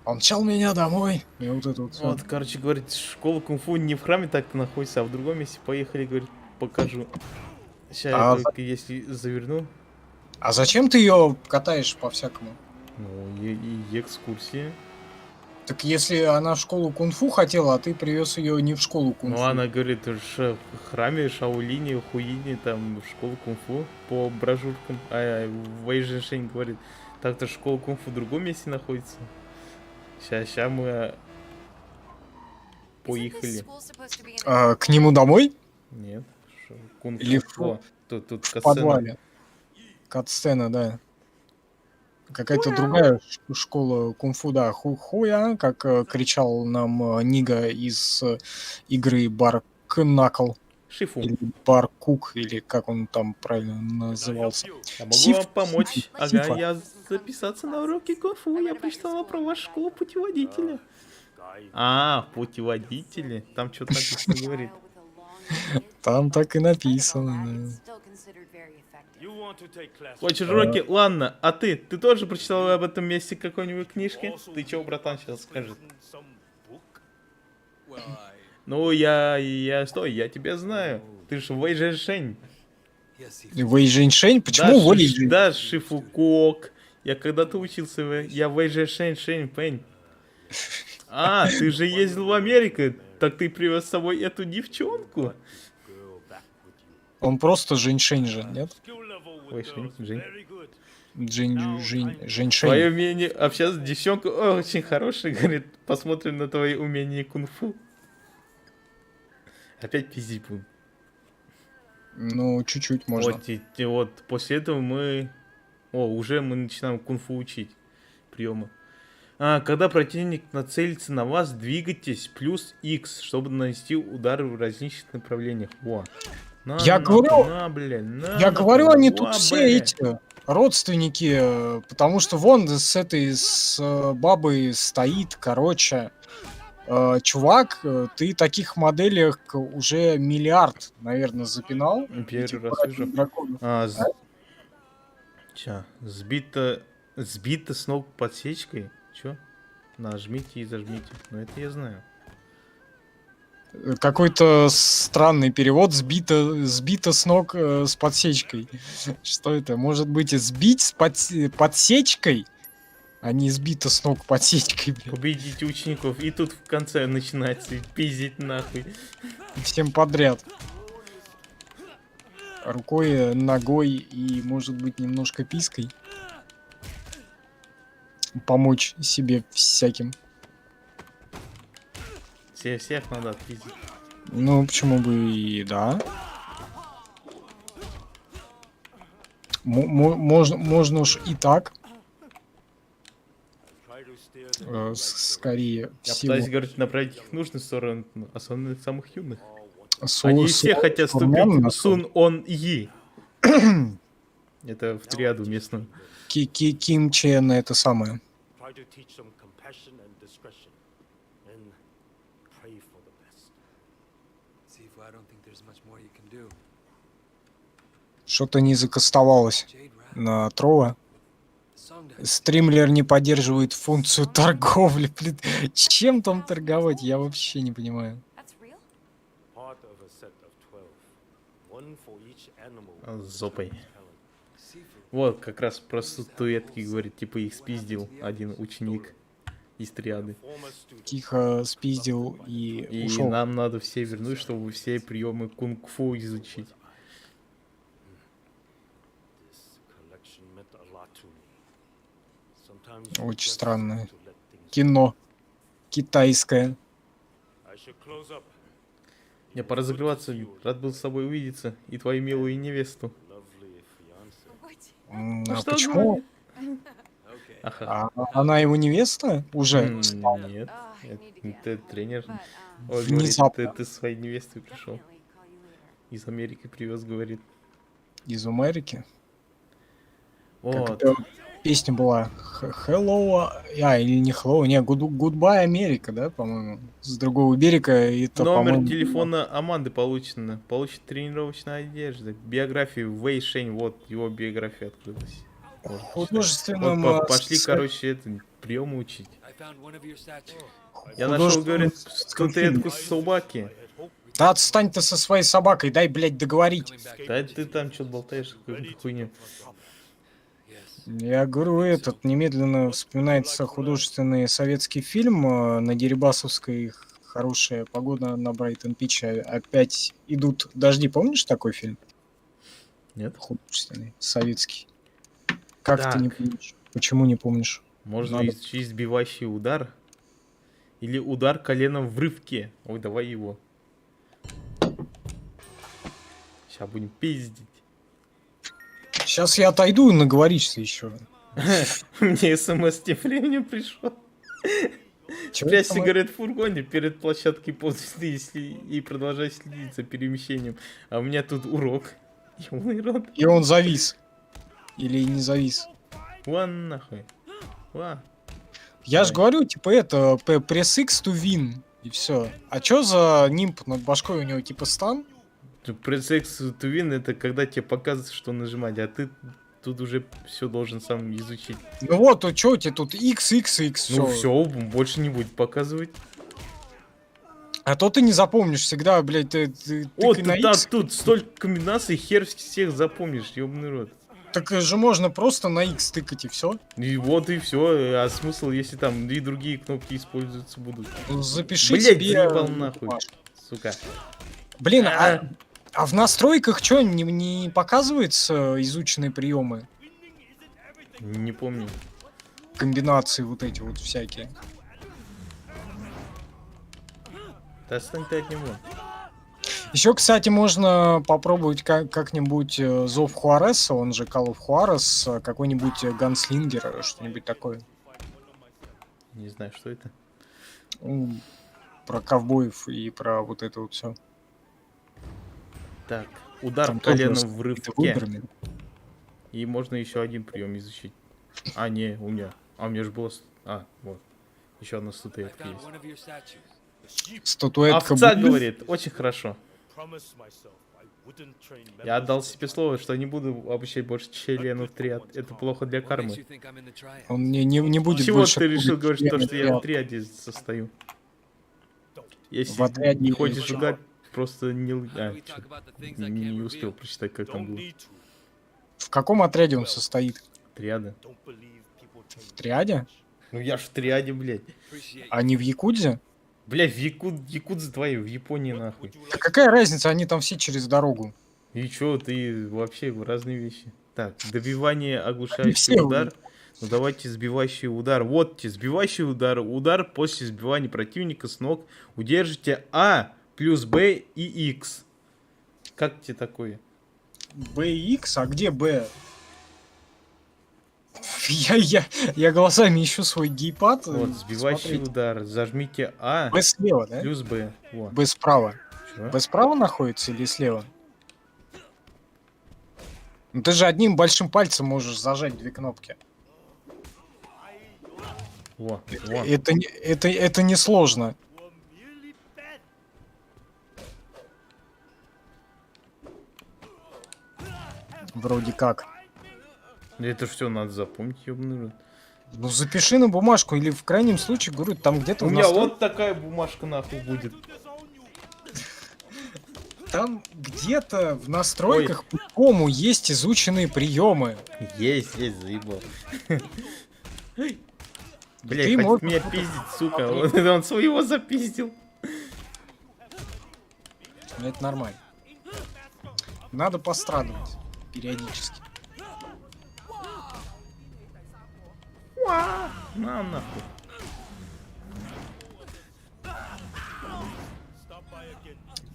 он мчал меня домой, и вот это вот всё. Вот, короче, говорит, школа кунг-фу не в храме так-то находится, а в другом месте. Поехали, говорит, покажу. Сейчас А я только если заверну. А зачем ты ее катаешь по-всякому? Ну, и экскурсия. Так если она в школу кунг-фу хотела, а ты привез ее не в школу кунг-фу. Ну, она говорит, в храме Шаолине, Хуине, там, в школу кунг-фу по брошюркам. А Вэй Женьшень говорит, так-то школа кунг-фу в другом месте находится. Сейчас мы поехали. К нему домой? Нет, кунг-фу. Или О, тут В катсцена. подвале. Кат-сцена, да. Какая-то другая школа кунг-фу, да. Хуя, как кричал нам Нига из игры Баркнакл. Шифу. Или Баркук, или как он там правильно назывался. Я могу Сиф- вам помочь. Ага, Сифа. я записаться на уроки кунг-фу. Я прочитала про вашу школу путеводителя. А, путеводители. Там что-то написано говорит. Там так и написано. Да. Хочешь уроки? Ладно, а ты? Ты тоже прочитал об этом месте какой-нибудь книжки? Ты чё, братан, сейчас скажет? Ну, стой, я тебя знаю. Ты ж Вэй Женьшень. Вэй Женьшень? Почему Да, Вэй Женьшень? Да, Шифукок. Я когда-то учился, я Вэй Женьшень, Пэнь. А, ты же ездил в Америку, так ты привез с собой эту девчонку? Он просто Женьшень же, нет? Ой, Жень. Женьшень. Твое умение общаться с девчонкой очень хорошее, говорит, посмотрим на твои умения кунг-фу. Опять пиздить будем. Ну, чуть-чуть можно. Вот после этого уже мы начинаем кунг-фу учить приемы. Когда противник нацелится на вас, двигайтесь плюс X, чтобы нанести удары в различных направлениях. Во. Я говорю, они тут Во, все бля. эти родственники, потому что вон с бабой стоит, короче, чувак, ты таких моделях уже миллиард, наверное, запинал. Первый раз вижу. Сбито с ног подсечкой. Чё? Нажмите и зажмите. Ну это я знаю. Какой-то странный перевод, сбито с ног с подсечкой. Что это? Может быть, сбить с подсечкой, а не сбито с ног подсечкой, блин. Убедите учеников. И тут в конце начинается пиздить нахуй. Всем подряд. Рукой, ногой и, может быть, немножко пиской. Помочь себе всяким. Всех надо отпиздить. Ну, почему бы и да. Можно уж и так. Скорее Я всего. пытаюсь, говорить, направить их в нужную сторону, особенно самых юных. Со- Они со- все хотят современно, ступить Сун Он Yi. Это в триаду местную. Ким Чен это самое. Try to teach them compassion and discretion, and pray for the best. Sifu, I don't think there's much more you can do. Что-то не закастовалось Jade Rabbit, на Трова. the song doesn't Стримлер не поддерживает функцию торговли. Блин, чем там торговать, я вообще не понимаю. That's real? Part of a set of 12, one for each animal. А, с зопой. talent. Sifu. Вот, как раз про статуэтки говорит, типа их спиздил один ученик из триады. Former student. Тихо спиздил и И ушел. нам надо все вернуть, чтобы все приемы кунг-фу изучить. This collection meant a lot to me. Sometimes you Очень just странное have to let things кино китайское. I should close up. Мне пора закрываться. Рад был с тобой увидеться. И твою милую невесту. Lovely fiance. What? А что почему? Okay. Ага. Она его невеста уже? Нет, I это, need to get это тренер. But, Ой, говорит, Внезапно. ты своей невестой пришел. definitely call you later. Из Америки привез, говорит. Из Америки. Как Вот. это песня была? Hello, или не Hello, не, Goodbye Америка, да, по-моему, с другого берега. Это, Номер по-моему, телефона Аманды получено. Получит тренировочная одежда. Биографию Вэй Шэнь. Вот его биография открылась. Можно почитать. художественным... Вот пошли, короче, это, приемы учить. I found one of your statues. Я нашел, художественным говорит, фильмом. статуэтку собаки. Да отстань ты со своей собакой, дай, блядь, договорить. Coming back. Да ты там что-то болтаешь, какую-то хуйню. Yes. Я говорю, этот, немедленно вспоминается художественный советский фильм на Дерибасовской, хорошая погода на Брайтон-Пиче, опять идут дожди, помнишь такой фильм? Нет? Художественный, советский. Как ты не Так. помнишь? Почему не помнишь? Можно Надо. изучить сбивающий удар. Или удар коленом в рывке. Ой, давай его. Сейчас будем пиздить. Сейчас я отойду и наговоришься еще. Мне смс тем временем пришел. Спрячься, говорит, в фургоне перед площадкой ползвезды и продолжай следить за перемещением. А у меня тут урок. Ёбаный рот. И он завис. Или не завис. Вон нахуй. Ва. Я же Давай. говорю, типа это, пресс X to win. И все. А чё за нимб над башкой у него, типа стан? Пресс to win это когда тебе показывают, что нажимать, а ты тут уже все должен сам изучить. Ну вот, а чё у тебя тут X, X, X, Ну всё. все, больше не будет показывать. А то ты не запомнишь всегда, блядь, ты Вот тыкай на ты так X. тут столько комбинаций, хер всех запомнишь, ёбаный рот. Так же можно просто на X тыкать и все. И вот и все. А смысл, если там и другие кнопки используются будут? Запиши Блять, себе... заебал нахуй. бумажку. Сука. Блин, а в настройках что, не показываются изученные приемы? Не помню. Комбинации вот эти вот всякие. Да отстань ты от него. Еще, кстати, можно попробовать как-нибудь Зов Хуареса, он же Call of Juarez, какой-нибудь Ганслингер, что-нибудь такое. Не знаю, что это. Про ковбоев и про вот это вот все. Так, удар Там тоже коленом с в рывке. выборами. И можно еще один прием изучить. А, не, у меня. А, у меня же было... А, вот. Еще одна I статуэтка found есть. one of your statues. Статуэтка Овца будет? говорит, очень хорошо. Promise myself I wouldn't train Я members отдал of себе the слово, что не буду обучать больше членов триад. Это плохо для What makes кармы. you think I'm in the triad? Он не будет Чего больше... ты решил пробовать говорить, то, члены что я в триад. триаде состою? Don't. Если В отряде не хочешь чего? угадать, просто не... How do we talk about the things I can't не успел reveal? прочитать, как там было. В каком отряде он состоит? Триада. В триаде? Ну я ж в триаде, блядь. Appreciate you. А не в Якудзе? Блядь, якудзы твои, в Японии нахуй. Да какая разница, они там все через дорогу. И чё, ты вообще разные вещи. Так, добивание, Они оглушающий все удар. Ну давайте сбивающий удар. Вот тебе сбивающий удар. Удар после сбивания противника с ног. Удержите А плюс Б и X. Как тебе такое? Б и Х? А где Б? Я глазами ищу свой гейпад. Вот, сбивающий смотреть. удар. Зажмите А Б слева, да? плюс Б. Во. Б справа. Чё? Б справа находится или слева? Ну ты же одним большим пальцем можешь зажать две кнопки. Во, во. Это не сложно. Вроде как. Это все надо запомнить, ёбаный рот. Ну запиши на бумажку или в крайнем случае, говорю, там где-то У в меня настройках- вот такая бумажка нахуй будет. там где-то в настройках по-любому есть изученные приемы. Есть, заебал. Блять, Ты хочет можешь меня что-то пиздить, сука. Он своего запиздил. Это нормально. Надо пострадывать периодически. На нахуй.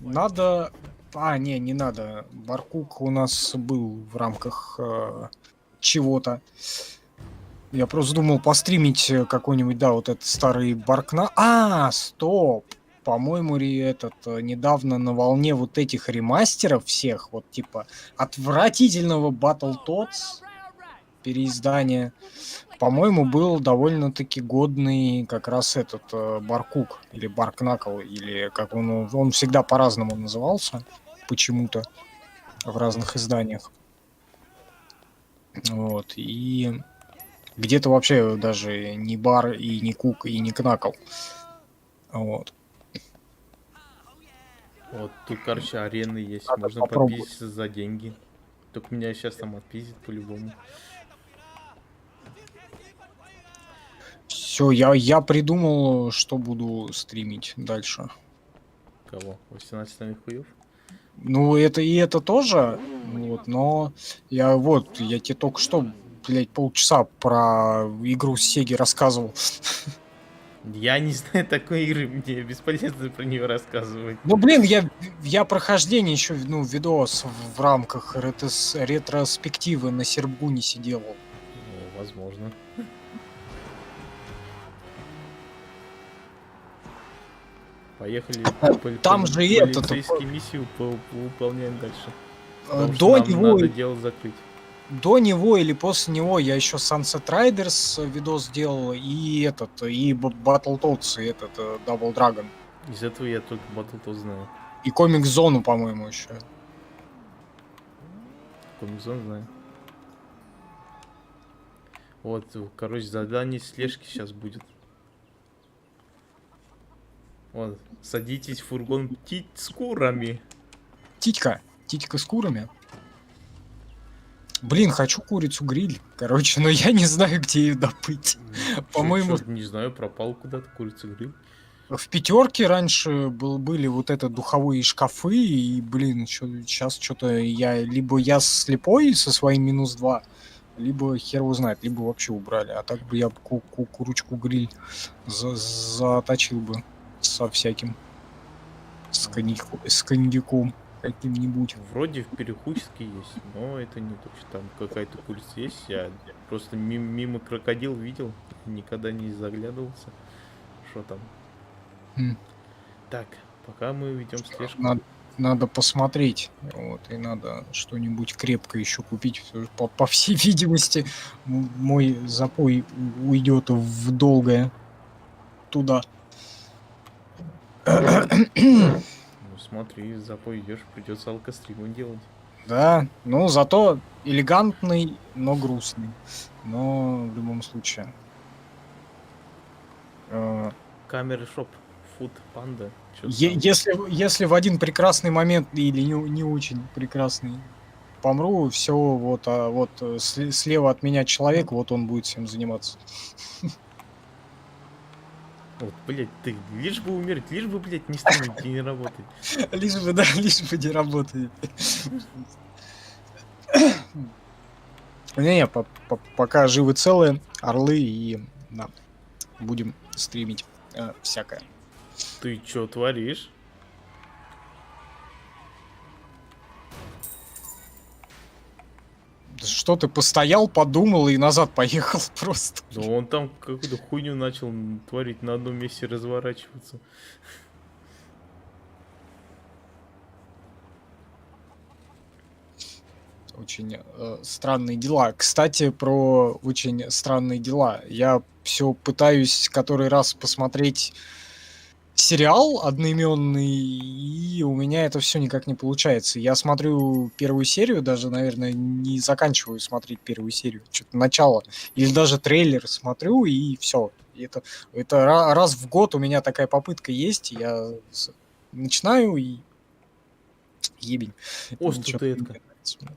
Надо... А, не надо. Баркук у нас был в рамках чего-то. Я просто думал постримить какой-нибудь, да, вот этот старый Баркна. А, стоп! По-моему, недавно на волне вот этих ремастеров всех, вот типа отвратительного Battletoads переиздания, по-моему, был довольно-таки годный как раз этот Баркук или Баркнакл, или как он всегда по-разному назывался почему-то в разных изданиях. Вот, и где-то вообще даже не Бар, и не Кук, и не Кнакл. Вот. Вот тут, короче, арены есть. Надо Можно попробовать. подписаться за деньги. Только меня сейчас там отпиздит по-любому. Все, я придумал, что буду стримить дальше. Кого? 18 хуев? Ну, это тоже, вот, но я тебе только что, блядь, полчаса про игру с Сеги рассказывал. Я не знаю такой игры, мне бесполезно про нее рассказывать. Ну, блин, я прохождение еще, видос в рамках ретроспективы на Сербгунисе делал. Ну, возможно. Поехали. Там же это, полицейские миссии выполняем дальше. Потому что До нам него, надо дело закрыть. до него или после него я еще Sunset Riders видос делал, и Battletoads, и Double Dragon. Из этого я только Battletoads знаю. И комик-зону, по-моему, еще. Комикзон знаю. Вот, короче, задание слежки сейчас будет. Вот, садитесь в фургон птиц с курами. Титька с курами. Блин, хочу курицу-гриль. Короче, но я не знаю, где ее добыть. По-моему, Не знаю, пропал куда-то курица гриль. в пятерке раньше были вот это духовые шкафы, и, блин, сейчас что-то либо я слепой со своим -2, либо хер его знает, либо вообще убрали. А так бы я курочку-гриль заточил бы со всяким. С коньяком каким-нибудь. Вроде в Перехуйске есть, но это не точно. Там какая-то курица есть. Я просто мимо крокодил видел, никогда не заглядывался. Что там? Так, пока мы ведем слежку. Надо посмотреть. Вот, и надо что-нибудь крепкое еще купить. По всей видимости, мой запой уйдет в долгое туда. Ну смотри, запой идешь, придется алкостримы делать. Да, ну зато элегантный, но грустный. Но в любом случае. Камеры шоп. Food Panda. Если в один прекрасный момент или не очень прекрасный помру, все, слева от меня человек, вот он будет всем заниматься. Вот, блядь, ты лишь бы умереть, лишь бы, блядь, не стримить и не работать. Лишь бы не работает. Не, пока живы целые, орлы, и да, будем стримить всякое. Ты чё творишь? Что ты постоял, подумал и назад поехал просто. Да он там какую-то хуйню начал творить, на одном месте разворачиваться. Очень странные дела. Кстати, про очень странные дела. Я все пытаюсь который раз посмотреть сериал одноименный, и у меня это все никак не получается. Я смотрю первую серию, даже, наверное, не заканчиваю смотреть первую серию. Что-то начало. Или даже трейлер смотрю, и все. Это раз в год у меня такая попытка есть. Я начинаю, и ебень. О, Ничего что ты не это? нравится мне.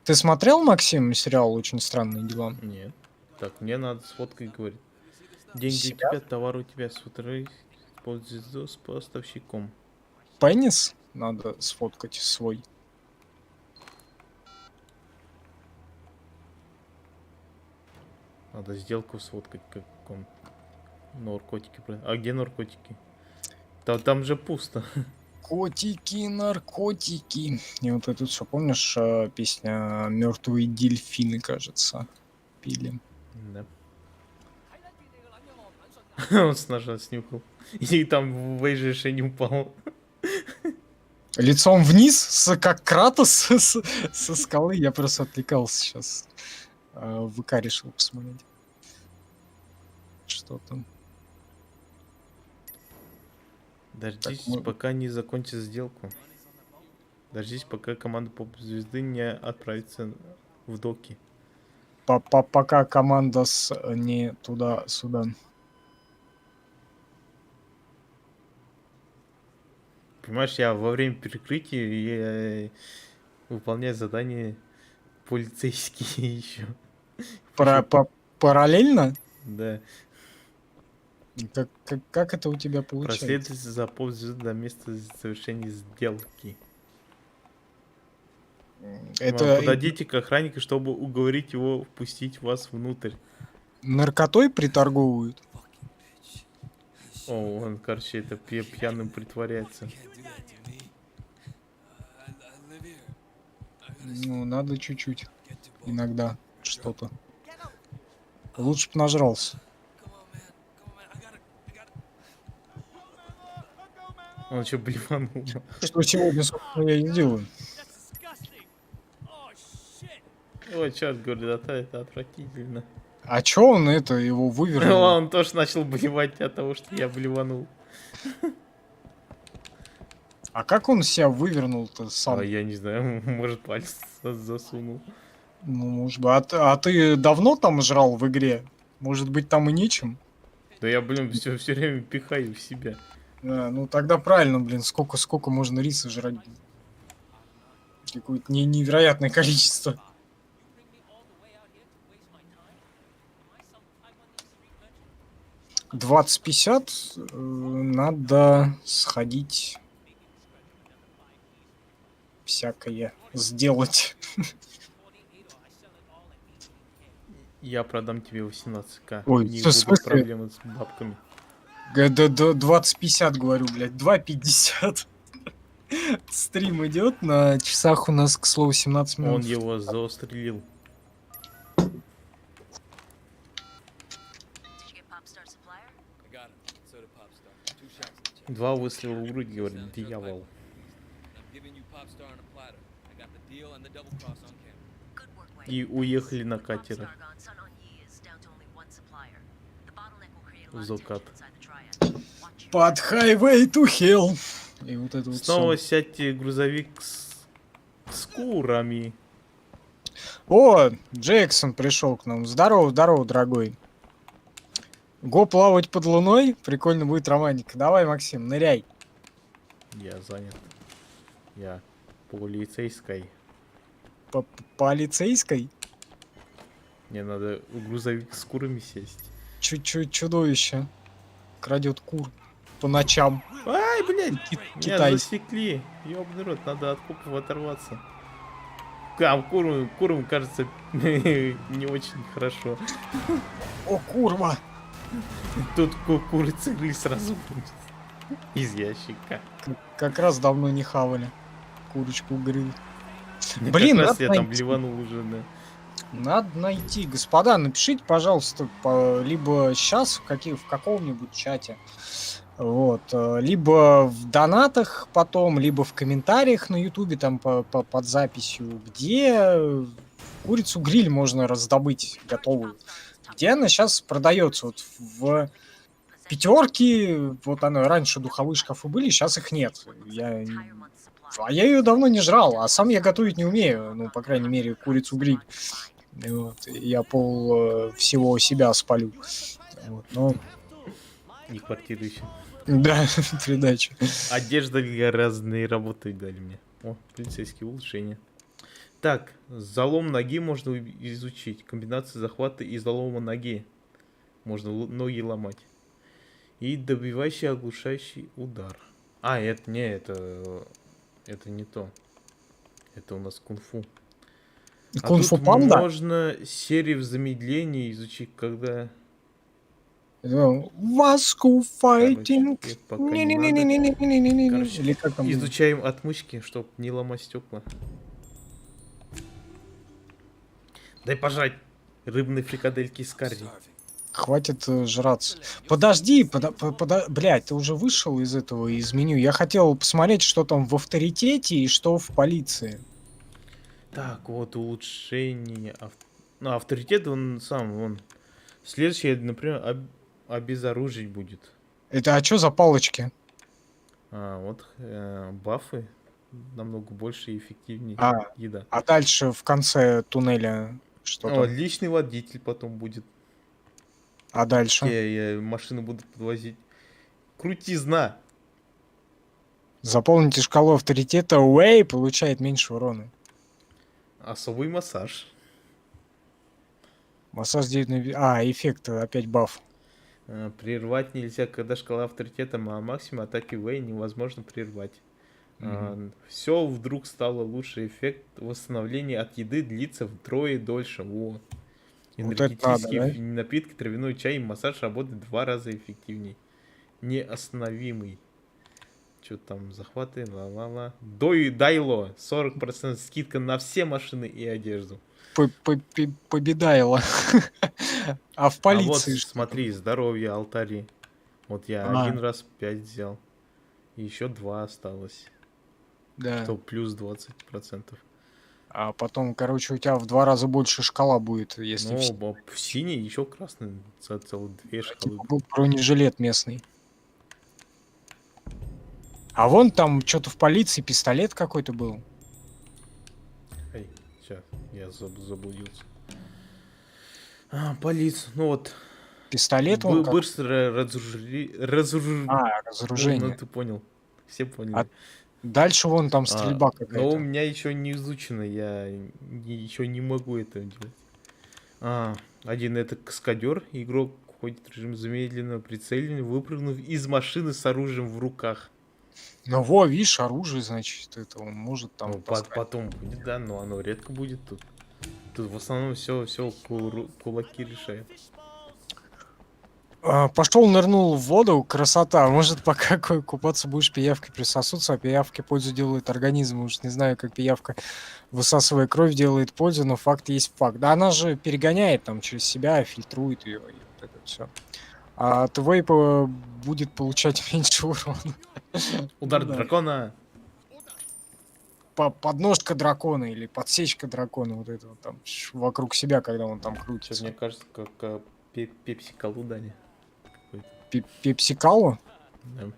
Ты смотрел, Максим, сериал «Очень странные дела»? Нет. Так, мне надо с фоткой говорить. Деньги Себя? у тебя, товар у тебя, с утра пользуйся с поставщиком. Пенис надо сфоткать свой. Надо сделку сфоткать, как он. Наркотики. А где наркотики? Там же пусто. Котики, наркотики. И вот это все, помнишь, песня «Мертвые дельфины», кажется, пили. Да. Он с ножа снюхал. И там в Эйже не упал. Лицом вниз, как Кратос со скалы. Я просто отвлекался сейчас. В ВК решил посмотреть. Что там? Дождись, Так, мы- пока не закончит сделку. Дождись, пока команда поп-звезды не отправится в доки. Пока команда не туда-сюда. Понимаешь, я во время перекрытия я выполняю задания полицейские еще. Параллельно? Да. Как это у тебя получается? Проследуйте за поп-звездой до места совершения сделки. Это Подойдите к охраннику, чтобы уговорить его впустить вас внутрь. наркотой приторговывают? О, он, короче, это пьяным притворяется. Ну, надо чуть-чуть. Иногда что-то. Лучше бы нажрался. Он еще блеванул. Что сегодня, собственно, я и делаю. Ой, черт, говорит, это отвратительно. А чё он его вывернул? Он тоже начал блевать от того, что я блеванул. А как он себя вывернул-то сам? А я не знаю, может палец засунул. Ну, может быть. А ты давно там жрал в игре? Может быть, там и нечем? Да я, блин, все время пихаю в себя. Ну тогда правильно, блин, сколько можно риса жрать? Какое-то невероятное количество. $20.50 надо сходить всякое сделать. Я продам тебе 18к. Ой, не в будут смысле? проблемы с бабками. 20.50 говорю, блядь, 2.50. Стрим идет, на часах у нас, к слову, 17 минут. Он его заострелил. I got him. So did Popstar. 2 shots in the chest. 2 выстрела в грудь, говорит, дьявол. I'm giving you Popstar on a platter. I got the deal and the double cross on camera. И уехали на катерах. В закат. Под highway to hell. И вот это вот Снова всё. сядьте в грузовик с курами. О, Джексон пришел к нам. Здорово, здорово, дорогой. Го плавать под луной? Прикольно будет романтика. Давай, Максим, ныряй. Я занят. Я полицейской. По полицейской? Мне надо в грузовик с курами сесть. Чуть-чуть чудовище. Крадет кур по ночам. Ай, блядь! Меня Китайский. засекли. Ёбаный рот, надо от копов оторваться. Курам кажется не очень хорошо. О, курва! Тут курица гриль сразу будет. Из ящика. Как раз давно не хавали. Курочку грил. Как Блин, раз надо я там найти. блеванул уже, да. Надо найти. Господа, напишите, пожалуйста, либо сейчас в каком-нибудь чате, вот, либо в донатах потом, либо в комментариях на ютубе, там под записью, где курицу гриль можно раздобыть готовую. Где она сейчас продается? Вот в пятерке, вот она раньше духовые шкафы были, сейчас их нет. Я ее давно не жрал, а сам я готовить не умею, ну, по крайней мере, курицу гриль. Вот, я всего себя спалю. Вот, но... И квартиру еще. Да, придача. Одежда для разные работы дали мне. О, полицейские улучшения. Так, залом ноги можно изучить. Комбинация захвата и залома ноги. Можно ноги ломать. И добивающий оглушающий удар. А, это не то. Это у нас кунг-фу. А Кунг-фу тут панда? можно серию в замедлении изучить, когда... Васку файтинг. Короче, пока не надо. Короче, Или как там? изучаем отмычки, чтобы не ломать стекла. Дай пожрать рыбные фрикадельки из карри. Хватит жраться. Подожди, блядь, ты уже вышел из этого, из меню. Я хотел посмотреть, что там в авторитете и что в полиции. Так, вот улучшение. Ну, авторитет он сам, он. Следующее, например, обезоружить будет. Это что за палочки? А, вот бафы намного больше и эффективнее. А. Еда. А дальше в конце туннеля что О, там? личный водитель потом будет. А дальше? Я машину буду подвозить. Крутизна. Заполните шкалу авторитета. Уэй получает меньше урона. Особый массаж. Массаж 9 на... эффект, опять баф. Прервать нельзя, когда шкала авторитета максимум атаки Вэй невозможно прервать. Все вдруг стало лучше. Эффект восстановления от еды длится втрое дольше. Во. Вот это надо, Энергетические да? напитки, травяной чай и массаж работают 2 раза эффективнее. Неостановимый. Что там, захваты, ла-ла-ла. Дайло, 40% скидка на все машины и одежду. Победайло. А в А вот полиции что? смотри, здоровье, алтари. Вот я А. один раз 5 взял. И еще 2 осталось. Да. То плюс 20%. А потом, короче, у тебя в 2 раза больше шкала будет, если Ну, в синий, еще красный. Целых 2 шкалы. был бронежилет местный. А вон там что-то в полиции пистолет какой-то был. Эй, сейчас, я заблудился. Полиция, ну вот. Пистолет вон как... Быстро разоружение. Ну, ты понял. Все поняли. А дальше вон там стрельба Но у какая-то. меня еще не изучено, я еще не могу это делать. Один это каскадер, игрок входит в режим замедленного прицеливания, выпрыгнув из машины с оружием в руках. Ну во, видишь, оружие, значит, это он может там... Ну, потом будет, да, но оно редко будет тут. Тут в основном все кулаки решают. Пошел, нырнул в воду, красота. Может, пока купаться будешь, пиявки присосутся, а пиявки пользу делают организму. Уж не знаю, как пиявка, высасывая кровь, делает пользу, но факт есть факт. Да она же перегоняет там через себя, фильтрует ее, и вот это все. А от вейпа будет получать меньше урона. Удар дракона! Подножка дракона или подсечка дракона, вот это вот там вокруг себя, когда он там Сейчас крутится. мне кажется, как пепси-колу дали. Пепсикалу? Да.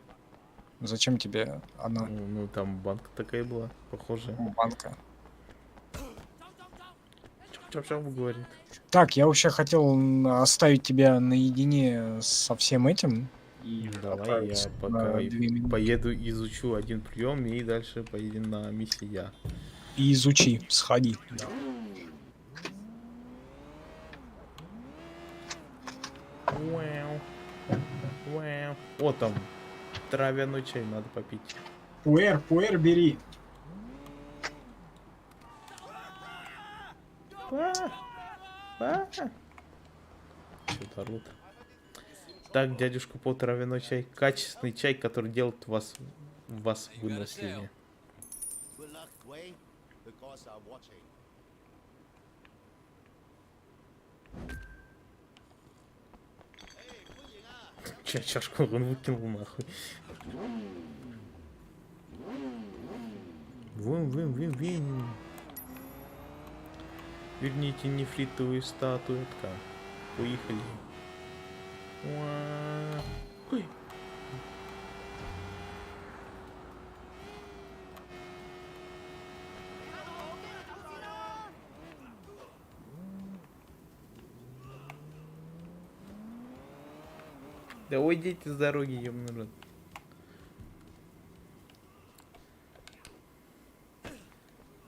Зачем тебе она? Ну, там банка такая была, похожая. Банка. Чап-чап говорит. Так, я вообще хотел оставить тебя наедине со всем этим. И Давай отправиться я на пока 2 минуты. поеду, изучу один прием и дальше поедем на миссию я. И изучи, сходи. Вау. Вау. О, там травяной чай надо попить. Пуэр бери. Что-то орут. Так, дядюшка По, травяной чай. Качественный чай, который делает вас выносливее. Good luck, Dwayne. The gods are watching. Чашку он выкинул нахуй. Вым. Верните нефритовую статуэтка. Поехали. Ой. Да уйдите с дороги, ёбаный рот.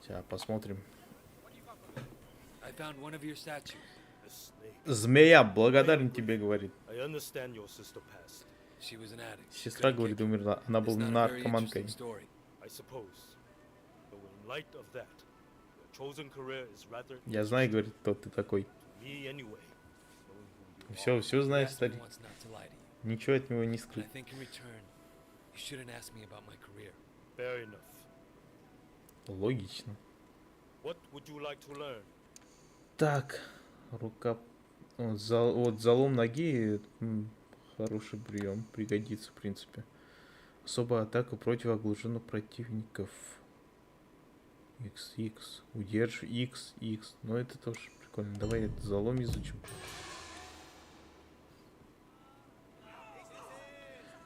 Сейчас посмотрим. I found one of your statues. Змея, благодарен тебе, говорит. She was an addict. Сестра, говорит, умерла. Она It's была not a very наркоманкой. interesting story. Я знаю, говорит, кто ты такой. Все You знаешь, asked me старик. once not to lie to you, Ничего от него не but I скрыть. think in return, you shouldn't ask me about my career. Логично. Так, рука... Вот залом ноги, хороший прием, пригодится, в принципе. Особая атака против оглушенных противников. XX, удерживай, XX. Ну это тоже прикольно. Давай этот залом изучим.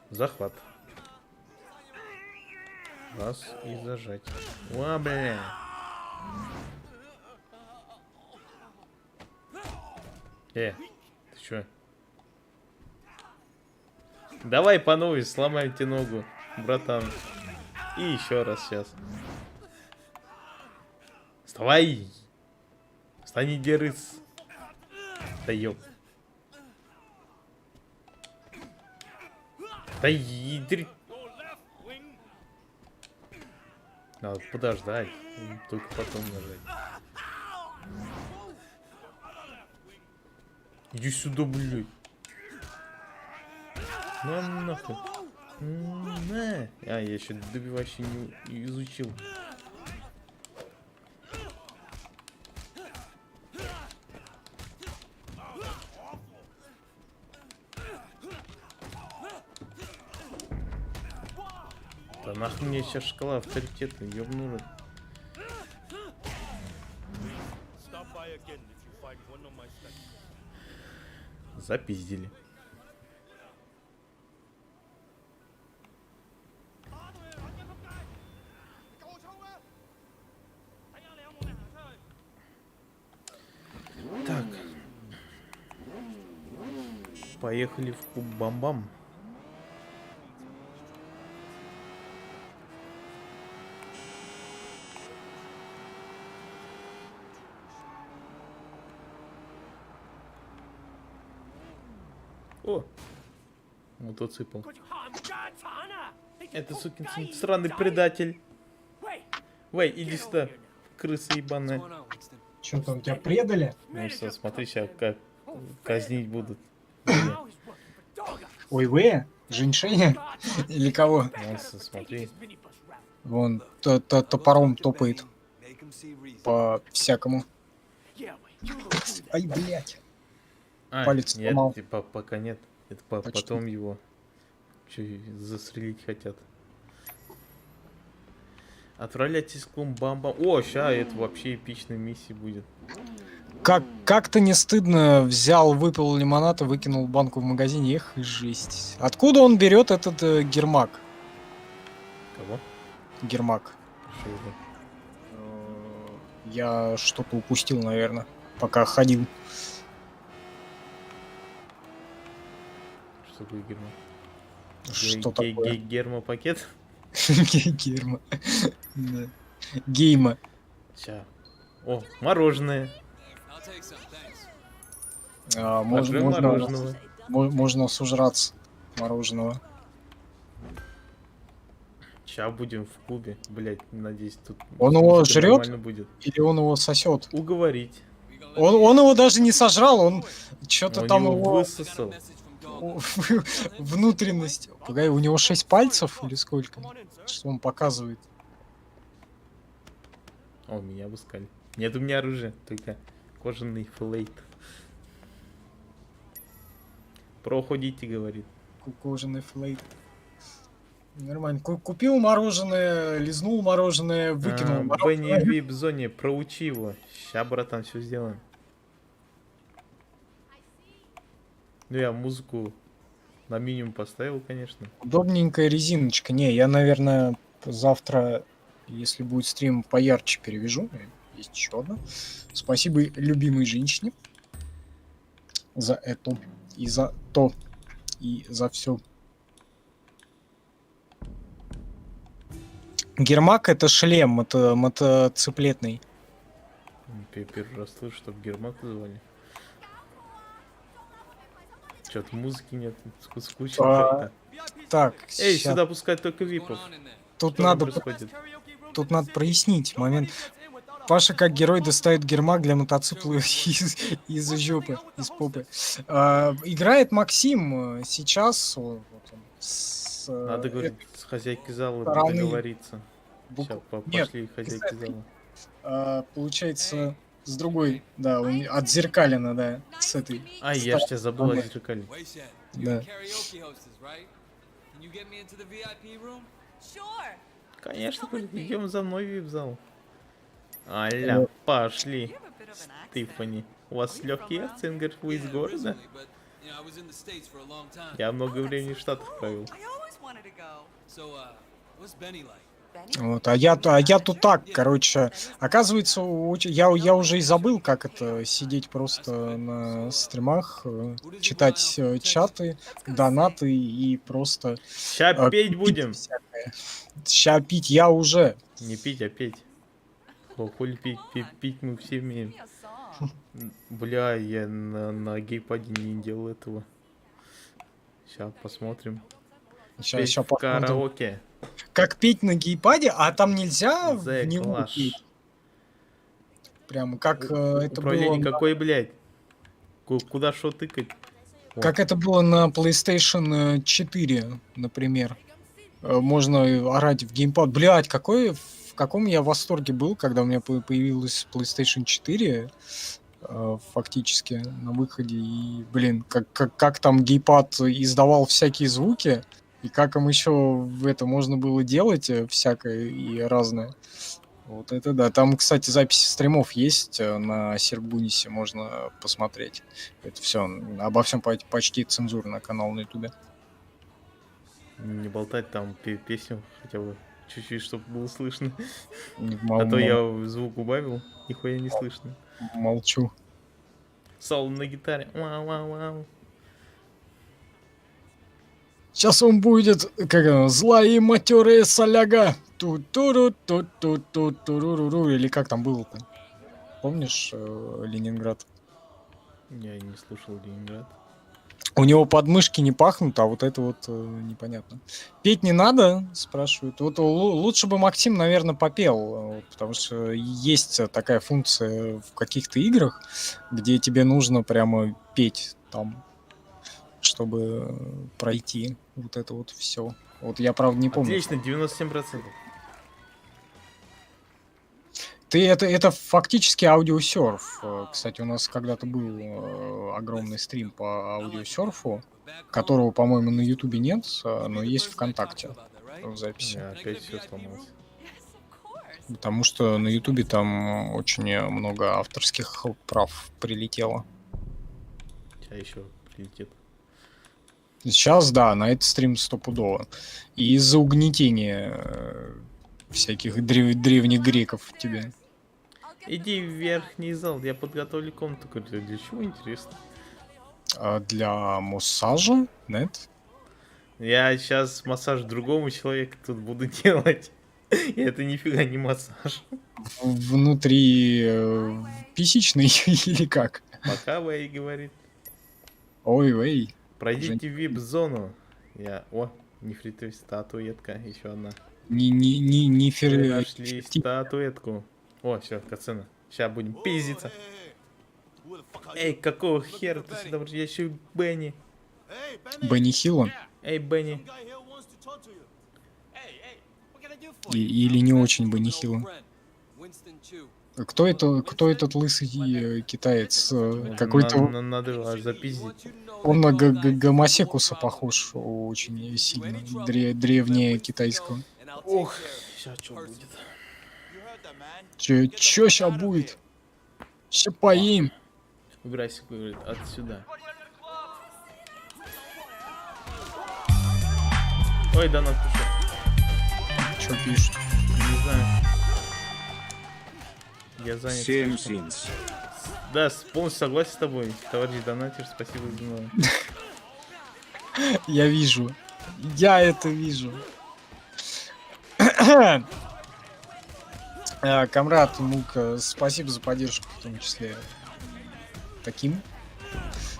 Захват. Раз и зажать. О, бля. Ты чё? Давай по новой сломаем тебе ногу, братан. И еще раз сейчас. Вставай! Встань, дерыс. Да ёп. Да иди. Надо подождать. Только потом нажать. Иди сюда, блядь. На нахуй. На. Я еще добивающий не изучил. Да нахуй мне сейчас шкала авторитета, ёбнула. Запиздили. Так. Поехали в клуб Бам-Бам. О! Мотоцикл. Это сукин сын, странный предатель. Вэй, иди сюда, крыса ебаная. What's going on, Winston? Что там, тебя предали? Ну что, смотри, сейчас как казнить будут. Ой, вы? Женьшеня? Или кого? Ну, смотри. Вон, топором топает. По-всякому. Ай, блядь. Палец нет, сломал. типа, пока нет. Это Почти. потом его застрелить хотят. Отправляйтесь к клубу Бам-Бам. О, ща это вообще эпичная миссия будет. Как-то не стыдно, взял, выпил лимонад и выкинул банку в магазине. Эх, жесть. Откуда он берет этот гермак? Кого? Гермак. Что это? Я что-то упустил, наверное. пока ходил. Что такое герма? Что такое? Гермопакет? Герма. Да. Гейма. Ща. О, мороженое. I'll take some, thanks. Уже мороженого. Можно сужраться мороженого. Ща будем в клубе. Блять, надеюсь, тут Он его музыка жрет? нормально будет. Или он его сосет? Уговорить. We gonna let Он его даже не сожрал, он что-то Он там его его высосал. message from Dog. внутренность. Погоди, у него 6 пальцев или сколько? Что он показывает? О, меня обыскали. Нет у меня оружия, только кожаный флейт. Проходите, говорит. Кожаный флейт. Нормально. Купил мороженое, лизнул мороженое, выкинул Бенни в мороженое. вип-зоне, проучи его. Ща, братан, все сделаем. Ну, я музыку на минимум поставил, конечно. Удобненькая резиночка. Не, я, наверное, завтра, если будет стрим, поярче перевяжу. Есть еще одна. Спасибо любимой женщине за это и за то и за все. Гермак — это шлем, это мотоциклетный. Первый раз слышу, чтоб Гермак звали. Чё-то музыки нет, скучно как-то. Так, Эй, щас. сюда пускать только What's випов. going on in there? Тут Что там надо, происходит? тут надо прояснить момент. Паша как герой достает гермак для мотоцикла из жопы, из попы. Играет Максим сейчас. Вот он, с, Надо, говорить, с хозяйкой зала стороны договориться. бук- Сейчас Нет, пошли хозяйки зала. получается, с другой, да, от зеркалина, да, с этой. Ай, я ж тебя забыл о зеркале. Wait, Shed. You Да. karaoke hostess, right? Can you get me into the VIP room? Sure. Конечно, идем за мной в вип-зал. Аля, пошли. You have a bit of an accent. Тиффани. У вас легкий акцент, говорит, вы из города? Originally, but you know, I was in the States for a long time. Я много времени в Штатах провел. I always wanted to go. So, what's Benny like? Benny? Вот, а я тут так, короче, оказывается, я уже и забыл, как это сидеть просто на стримах, читать чаты, донаты и просто Ща петь будем. всякое. Ща пить я уже. Не пить, а петь. Хули пить, пить мы все умеем. Give me a song. Бля, я на гейпаде не делал этого. Сейчас посмотрим. Петь Ща в посмотрим. караоке. Как петь на гейпаде, а там нельзя в The него Clash. петь. Прямо как это Управление было, какой, блядь? Куда шо тыкать? как это было на PlayStation 4, например. Можно орать в геймпад. Блять, в каком я восторге был, когда у меня появилась PlayStation 4 фактически на выходе. И, блин, как там геймпад издавал всякие звуки, и как им еще в это можно было делать всякое и разное. Вот это да. Там, кстати, записи стримов есть на Сербунисе, можно посмотреть. Это все, обо всем почти цензурно канал на ютубе. Не болтать там песню хотя бы чуть-чуть, чтобы было слышно. Мол- А то я звук убавил, нихуя не слышно. Молчу. Соло на гитаре. Вау-вау-вау. Сейчас он будет, как оно, злая и матерая соляга. Ту-туру-ту-ту-ту-туру-ру. Или как там было-то? Помнишь Ленинград? Я не слушал Ленинград. У него подмышки не пахнут, а вот это вот непонятно. Петь не надо, спрашивают. Вот лучше бы Максим, наверное, попел, потому что есть такая функция в каких-то играх, где тебе нужно прямо петь там, чтобы пройти вот это вот все. Вот я, правда, не помню. Отлично, 97%. Это фактически аудиосерф. Кстати, у нас когда-то был огромный стрим по аудиосерфу, которого, по-моему, на Ютубе нет, но есть ВКонтакте в записи. Опять все сломалось. Yes, of course. Потому что на Ютубе там очень много авторских прав прилетело. Сейчас еще прилетит. Сейчас, да, на этот стрим стопудово. И из-за угнетения всяких древних греков тебе. Иди в верхний зал, я подготовлю комнату. Говорю, для чего, интересно? Для массажа? Нет? Я сейчас массаж другому человеку тут буду делать. И это нифига не массаж. Внутри писечный или как? Пока Вэй говорит. Ой-ой. Пройдите в VIP-зону. О, нефритовая статуэтка, еще одна. Не Мы нифер... нашли статуэтку. О, все, кацена. Сейчас будем пиздиться. Эй, какого хера ты сюда? Я еще Бенни. Бенни Хилла? Эй, Бенни. Или не очень Бенни Хилла? Кто этот лысый китаец? Какой-то... Надо запиздить. Он на Гомосекуса похож очень сильно. Древнее китайского. Ох, сейчас что будет? Чё ща будет? Ща поим. Убирайся, говорит, отсюда. Ой, да, напишу. Чё пишет? Не знаю. Я занят. 7 слишком. синс. Да, полностью согласен с тобой, товарищ донатер, спасибо за мной. Я вижу. Я это вижу. Камрад Мук, спасибо за поддержку, в том числе таким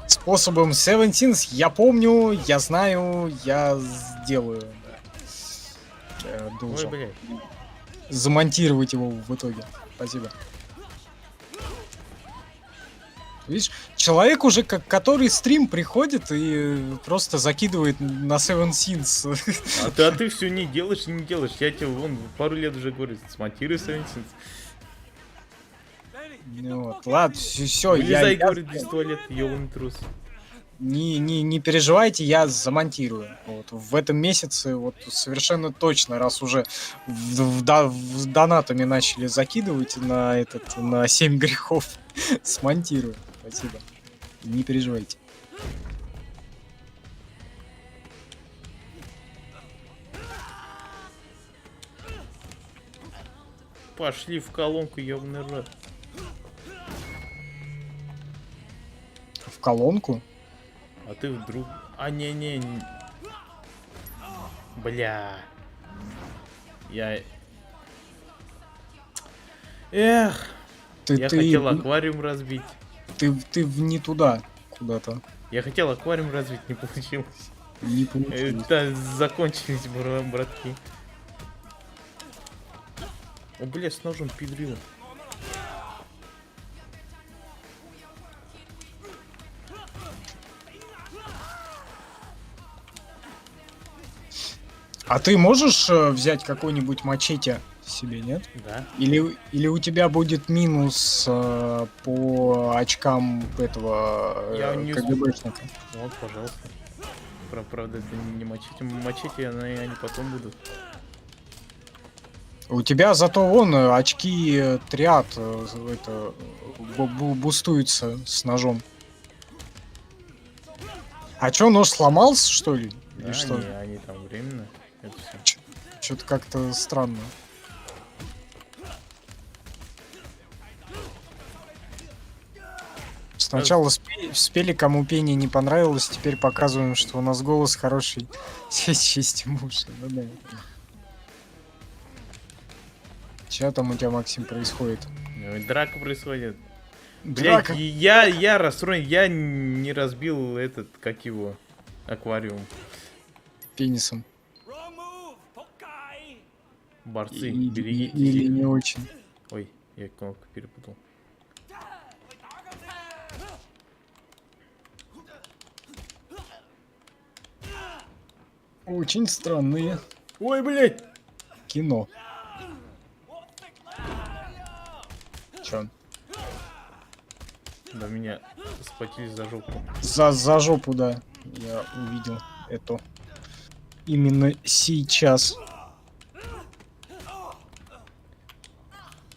способом. Seventeenth, я помню, я знаю, я сделаю. Да. Я Ой, должен блядь. замонтировать его в итоге. Спасибо. Видишь, человек уже, который стрим приходит и просто закидывает на Seven Sins. А ты все не делаешь, не делаешь. Я тебе вон пару лет уже говорю, смонтируй Seven Sins. Ну вот, ладно, все, Вылезай, говорит, без туалета, ёбаный трус. не переживайте, я замонтирую. Вот, в этом месяце вот совершенно точно, раз уже в донатами начали закидывать на 7 грехов, смонтирую. Спасибо. Не переживайте. Пошли в колонку, ёбаный рот. В колонку? А ты вдруг... не. Бля. Я... Эх. Я хотел аквариум разбить. Ты не туда куда-то. Я хотел аквариум развить, не получилось. Не получилось. Это закончились, братки. О, бля, с ножом пидрила. А ты можешь взять какой-нибудь мачете себе, нет? Да. Или у тебя будет минус по очкам этого Я не КГБшника? Вот, пожалуйста. Правда, это не мачете. Мачете, они потом будут. У тебя зато вон очки триад бустуются с ножом. А чё, нож сломался, что ли? Да, Или что? они там временно. Это все. Что-то как-то странно. Сначала спели, кому пение не понравилось, теперь показываем, что у нас голос хороший. Честь мужа, ну да. Чё там у тебя, Максим, происходит? Драка происходит. Драка? Блять, я расстроен, я не разбил этот, как его, аквариум. Пенисом. Борцы, Или берегитесь. не очень. Ой, я кнопку перепутал. Очень странные Ой, блять! кино. Чё? Да меня схватили за жопу. За жопу, да. Я увидел это. Именно сейчас.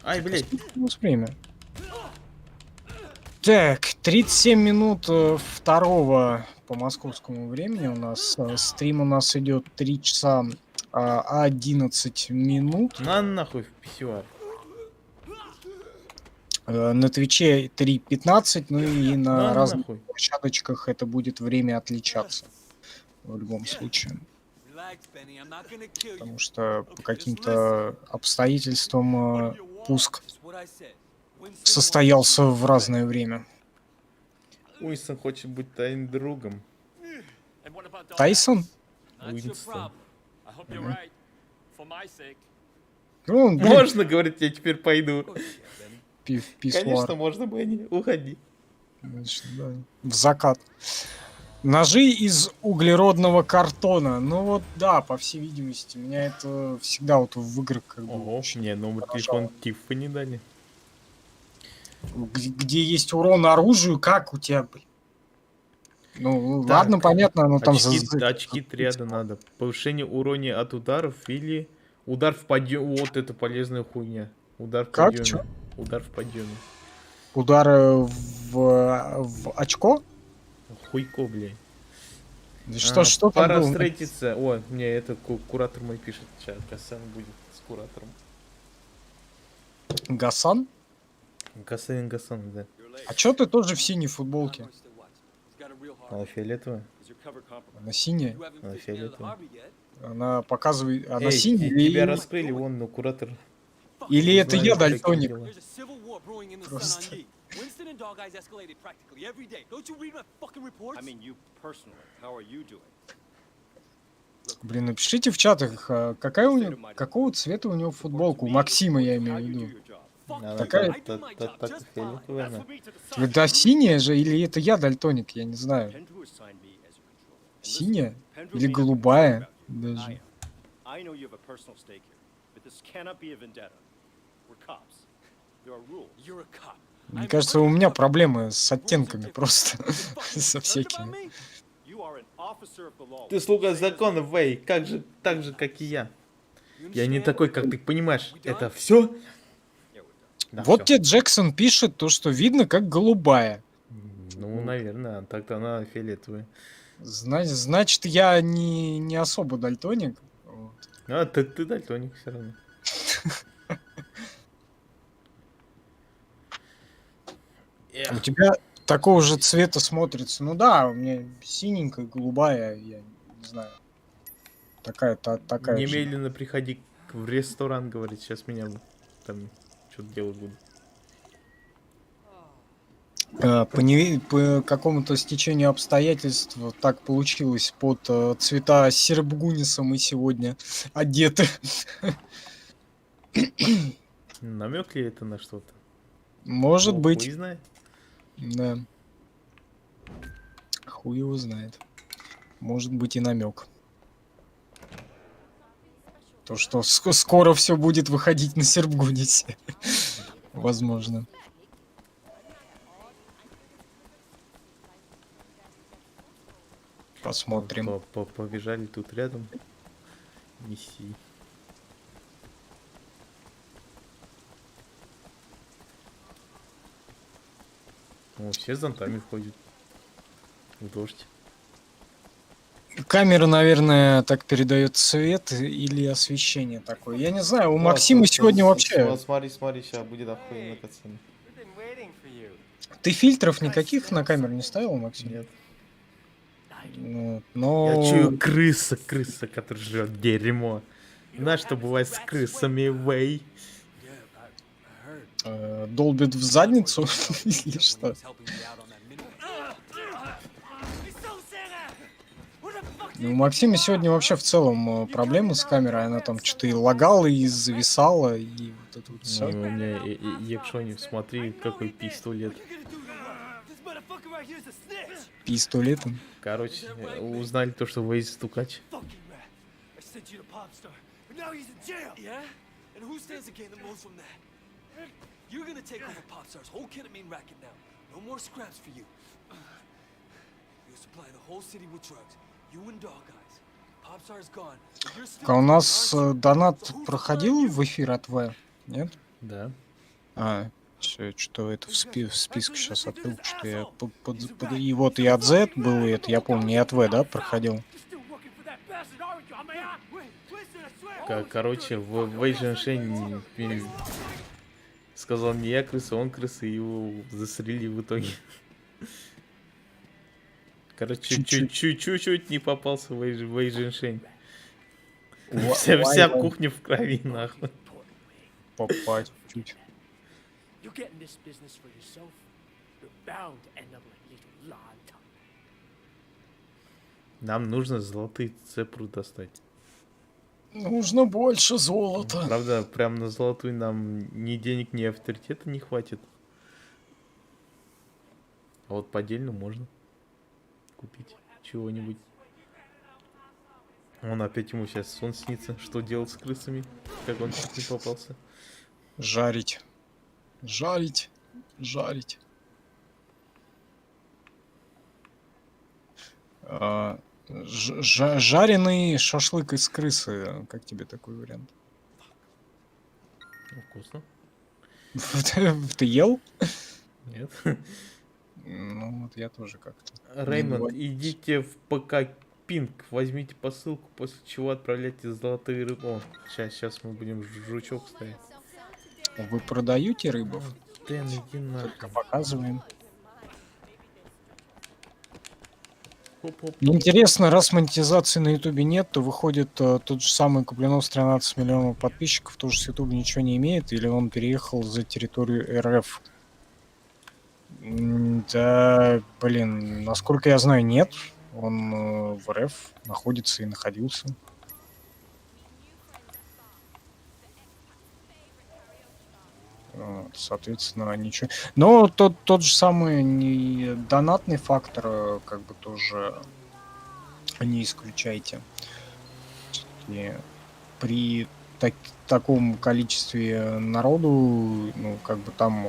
Ай, блять! Ну, время. Так, 37 минут второго по московскому времени у нас. Стрим у нас идет 3 часа 11 минут. На нахуй в писюар. На Твиче 3.15, ну и на Ну, разных нахуй. площадочках это будет время отличаться. В любом случае. Relax, Benny. I'm not gonna kill you. Потому что по каким-то обстоятельствам пуск Just what I said. Winston состоялся в разное время. Уинстон хочет быть твоим другом. And what about Dog? Тайсон? Not your Уинстон. problem. I hope you're right. For my sake. Ну, он, блин, Можно, говорит, я теперь пойду. писуар. Конечно, можно, Бенни. Уходи. Значит, да, в закат. Ножи из углеродного картона. Ну вот, да, по всей видимости. Меня это всегда вот в играх как бы Ого, очень мне номер телефона Тиффани дали. где есть урон оружию, как у тебя, блин? Ну, Так, ладно, понятно, оно там Очки ряда надо. Повышение урония от ударов или удар в подъем. Вот это полезная хуйня. Удар в Как? подъеме. Чё? Удар в подъеме. удары в очко? Хуйко, блядь. Да что там Пора было? встретиться. О, мне это куратор мой пишет. Сейчас Гасан будет с куратором. Гасан? Гасан, да. А чё ты тоже в синей футболке? Much to watch. He's got a real heart. Она фиолетовая. Она синяя? You haven't Ah, fished me out of the фиолетовая. harbor yet. Она показывает... Она Эй, синяя тебя или... раскрыли, вон, ну, куратор. Или это знаю, я какие дальтоник? дела. There's a civil war brewing in the sun Просто. on Yi. Winston and Dog Eyes escalated practically every day. Don't you read my fucking reports? I mean, you personally, how are you doing? Блин, напишите в чатах, какая у него, какого цвета у него футболка? У Максима, я имею в виду. Она Такая- I do my job так just фиолетовая, она. Да, синяя же, или это я дальтоник, я не знаю. Pendrew assigned me as your controller. And listen, Синяя? Pendrew Или may not be голубая? about you. I Даже. am. I know you have a personal stake here, but this cannot be a vendetta. We're cops. There are rules. You're a cop. Мне I'm кажется, у меня undercover. проблемы с Rules are оттенками different. просто. You fucking Со Learned concerned about всякими. me? You are an officer of the law. Ты слуга закона, Вэй, как же, так же, как и я. You Я не understand? такой, как ты понимаешь. Это все? Yeah, we're done. Да, Вот всё. тебе Джексон пишет то, что видно как голубая. Ну, наверное, так-то она фиолетовая. Значит, я не особо дальтоник. Вот. А, ты дальтоник все равно. У тебя такого же цвета смотрится. Ну да, у меня синенькая, голубая, я не знаю. Такая же. Немедленно приходи в ресторан, говорит, сейчас меня там что-то делать буду. По какому-то стечению обстоятельств так получилось. Под цвета Сербгуниса мы сегодня одеты. Намек ли это на что-то? Может Ну, быть. хуй знает. Да. Хуй его знает. Может быть и намек. То, что скоро все будет выходить на Сербгунисе. Возможно. Посмотрим. Побежали тут рядом. Неси. О, все с зонтами ходят. В дождь. Камера, наверное, так передает цвет или освещение такое. Я не знаю, у Максима сегодня вообще... Смотри, сейчас будет охуенно кацан. We've been waiting for you. Ты фильтров никаких на камеру не ставил, Максим? Нет. Ну, Я но... чую крыса, которая жрет дерьмо. Знаешь, что бывает с крысами, Вэй? Долбит в задницу или что? Ну, у Максима сегодня вообще в целом проблемы с камерой. Она там что-то и лагала, и зависала, и вот это вот Ну, все. у меня, якщо не смотри, какой пистолет. Пистолетом. Короче, узнали то, что Вэй стукач. I sent you to Popstar, but now he's in jail. Yeah? And who stands to gain the most from that? You're gonna take over Popstar's whole ketamine racket now. No more scraps for you. You supply the whole city with drugs. You and Dog Eyes. Popstar's gone. But you're still А у нас aren't you? донат So who's проходил gonna в эфир от В? Нет? Да. Что это в списке сейчас открыл, что я и вот и от Z был, и это я помню, и от В, да, проходил. You're still working for that bastard, aren't you? I'm out. Wait, listen, I swear. Короче, в Вэй Женьшень Сказал, не я крыса, он крыса, и его застрелили в итоге. Короче, чуть-чуть не попался Вэй Женьшень. Вся кухня в крови, нахуй. Попасть чуть. You're getting this business for yourself. You're bound to end up like little Lanta. Нам нужно золотые цепру достать. Нужно больше золота. Правда, прям на золотую нам ни денег, ни авторитета не хватит. А вот по отдельно можно купить чего-нибудь. Он опять ему сейчас сон снится, что делать с крысами, как он чуть не попался. Жарить. Жарить. Жарить. Жареный шашлык из крысы. Как тебе такой вариант? Вкусно. Ты ел? Нет. Ну вот я тоже как-то. Реймонд, идите в ПК Пинг, возьмите посылку, после чего отправляйте золотые рыбы. О, сейчас мы будем жучок ставить. Вы продаете рыбу? Дэн, иди нахуй. Показываем. Хоп-хоп. Интересно, раз монетизации на Ютубе нет, то выходит тот же самый Куплинов с 13 миллионов подписчиков, тоже с Ютуба ничего не имеет, или он переехал за территорию РФ? Да, блин, насколько я знаю, нет. Он в РФ находится и находился. Вот, соответственно, ничего. Но тот же самый донатный фактор, как бы тоже не исключайте. И при таком количестве народу, ну, как бы там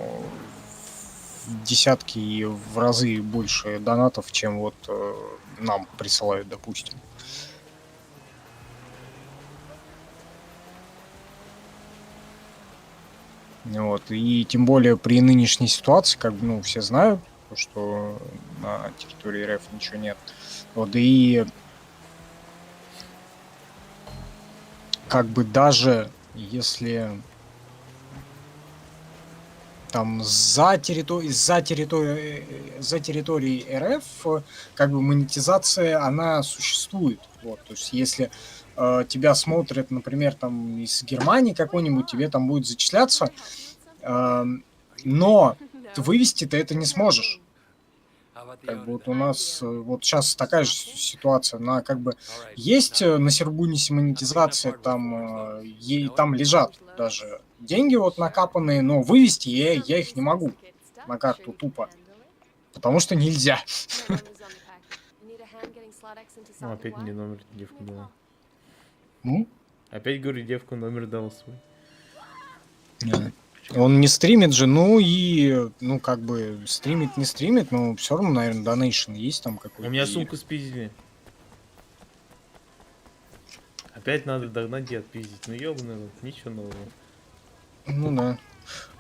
в десятки и в разы больше донатов, чем вот нам присылают, допустим. Вот. И тем более при нынешней ситуации, как бы, ну, все знают, что на территории РФ ничего нет. Вот, и как бы даже если там за территорией РФ как бы монетизация, она существует. Вот, то есть если тебя смотрят, например, там из Германии какой-нибудь, тебе там будет зачисляться, но вывести ты это не сможешь. Как бы вот у нас вот сейчас такая же ситуация, на как бы есть на Сергунисе монетизация, там там лежат даже деньги вот накапанные, но вывести я их не могу на карту тупо, потому что нельзя. Ну, опять мне номер девку дала. Ну? Опять, говорю, девку номер дал свой. Он не стримит же, ну и, ну, как бы, стримит, не стримит, но все равно, наверное, донейшн есть там какой-то. У меня сумку спиздили. Опять надо догнать и отпиздить. Ну, ёбаный, ничего нового. Ну да.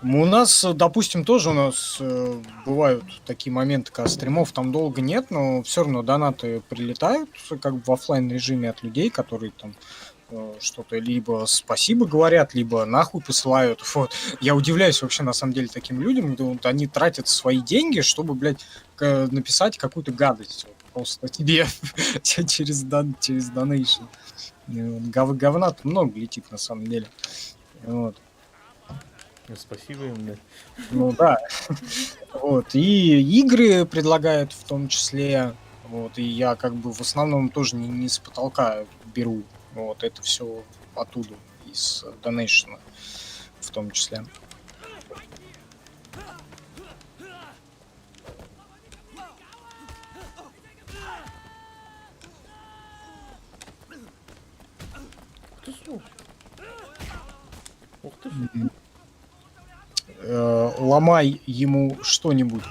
У нас, допустим, тоже бывают такие моменты, когда стримов там долго нет, но все равно донаты прилетают, как бы в оффлайн режиме от людей, которые там что-то либо спасибо говорят, либо нахуй посылают. Вот. Я удивляюсь вообще на самом деле таким людям, вот они тратят свои деньги, чтобы, блядь, написать какую-то гадость. Вот, просто тебе через донейшн. Говна-то много летит на самом деле. Вот. Спасибо им, да. Ну да. Вот. И игры предлагают в том числе. Вот. И я как бы в основном тоже не с потолка беру. Вот. Это все оттуда, из донейшена в том числе. Ух ты. Ломай ему что-нибудь.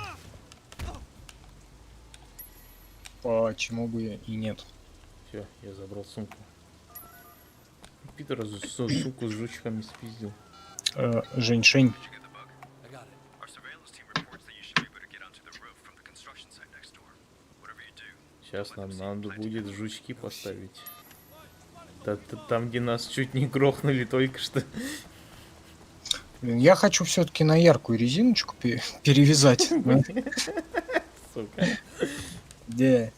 Почему бы и нет? Все, я забрал сумку. Питер суку с жучками спиздил. Женьшень. Сейчас нам надо будет жучки поставить. Там, где нас чуть не грохнули только что. Блин, я хочу все-таки на яркую резиночку перевязать. Сука. Да.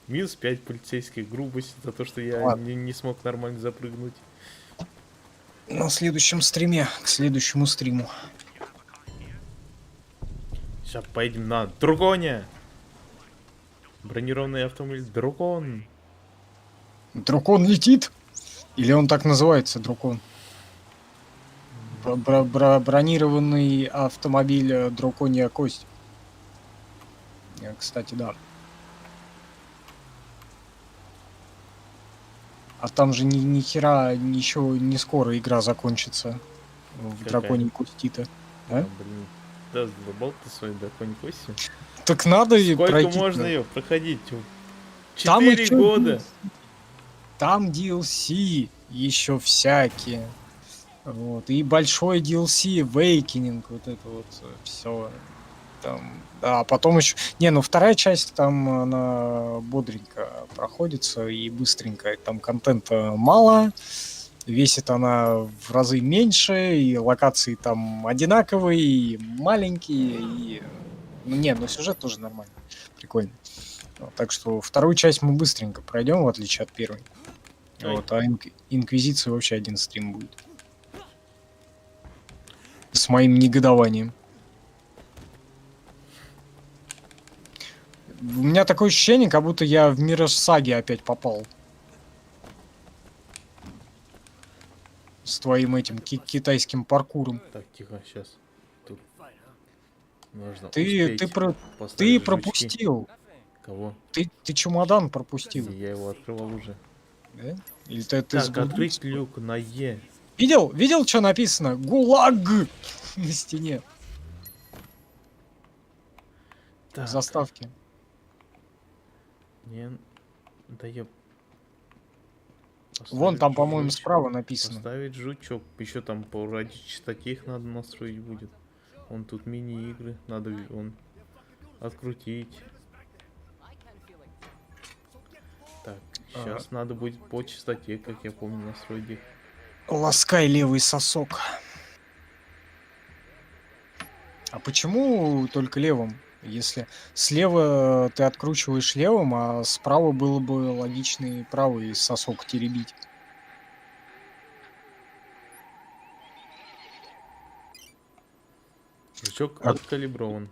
Минус 5 полицейских, грубость за то, что я Ладно. не смог нормально запрыгнуть. На следующем стриме, к следующему стриму. Сейчас поедем на Драконе. Бронированный автомобиль Дракон. Дракон летит? Или он так называется, Дракон? Бронированный автомобиль Драконья кость. Кстати, да. А там же ни хера еще не скоро игра закончится. В Какая? Драконьей кости-то. А? Блин. Да, задолбал ты своей драконьей костью. Так надо и Сколько пройти. можно ее проходить? Там 4 еще года. Там DLC еще всякие. Вот. И большой DLC, Awakening, вот это вот все. Там, да, а потом еще... Не, ну вторая часть там она бодренько проходится и быстренько. Там контента мало, весит она в разы меньше, и локации там одинаковые, и маленькие, и... Ну, не, ну сюжет тоже нормальный, прикольно. Вот, так что вторую часть мы быстренько пройдем, в отличие от первой. Ой. Вот, а Инквизиции вообще один стрим будет. С моим негодованием. У меня такое ощущение, как будто я в Mirage Саги опять попал. С твоим этим китайским паркуром. Так, тихо, сейчас. Тут нужно Ты поставить жучки. пропустил. Кого? Ты чемодан пропустил. Я его открывал уже. Да? Или ты Так, заблудился? открыть люк на Е. Видел, что написано? ГУЛАГ на стене. Так, В заставке. не... Да я... Вон там, Поставить по-моему, жучок. справа написано. Поставить жучок. Еще там по ради частоте их надо настроить будет. Вон тут мини-игры. Надо вон открутить. Так, сейчас надо будет по частоте, как я помню, настроить их. Ласкай левый сосок. А почему только левым? Если слева ты откручиваешь левым, а справа было бы логичный правый сосок теребить. Жучок А- откалиброван.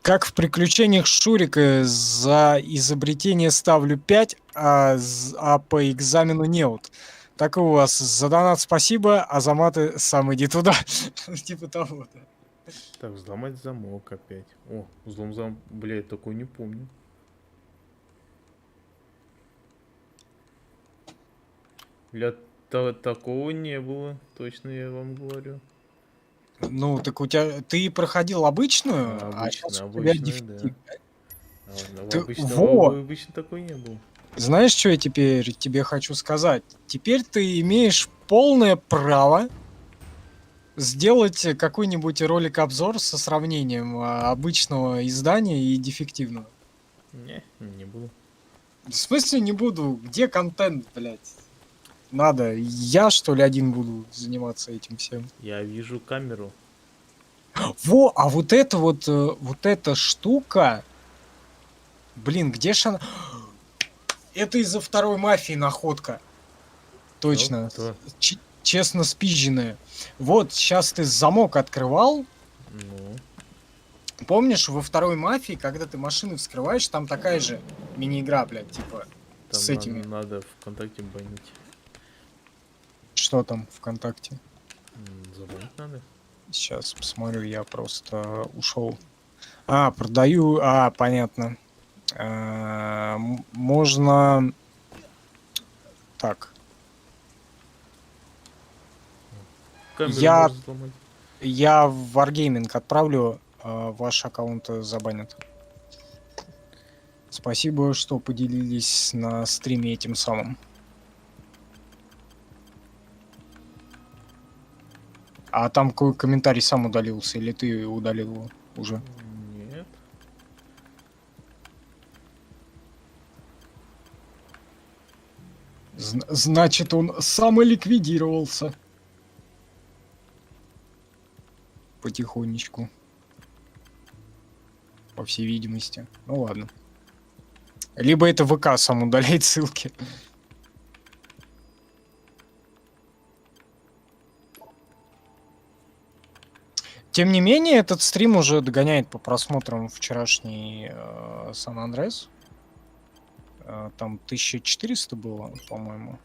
Как в приключениях Шурика за изобретение ставлю 5, а по экзамену неуд. Так и у вас. За донат спасибо, а за маты сам иди туда. Типа того, да. Так, взломать замок опять. О, взлом замок. Бля, я такой не помню. Бля, такого не было. Точно я вам говорю. Ну, так у тебя... Ты проходил обычную, а сейчас у тебя обычную, дефектив. А вот Ты- обычного во! обычно такой не был. Знаешь, что я теперь тебе хочу сказать? Теперь ты имеешь полное право сделать какой-нибудь ролик-обзор со сравнением обычного издания и дефективного. Не буду. В смысле не буду? Где контент, блядь? Надо. Я, что ли, один буду заниматься этим всем? Я вижу камеру. Во, а вот эта штука... Блин, где ж она? Это из-за второй мафии находка. Точно. Кто? Честно спизженная. Вот, сейчас ты замок открывал. Ну, Помнишь, во второй мафии, когда ты машины вскрываешь, там такая же мини-игра, блядь, типа, там с этими. надо ВКонтакте банить. Что там ВКонтакте? Забанить надо. Сейчас посмотрю, я просто ушел. Продаю. Понятно. Можно... Так. Камеру Я- можно взломать. Я в Wargaming отправлю, ваш аккаунт забанят. Спасибо, что поделились на стриме этим самым. А там какой комментарий сам удалился, или ты удалил его уже? Нет. Значит, он самоликвидировался. Потихонечку. По всей видимости. Ну ладно. Либо это ВК сам удаляет ссылки. Тем не менее, этот стрим уже догоняет по просмотрам вчерашний Сан Андреас. Там 1400 было, по-моему.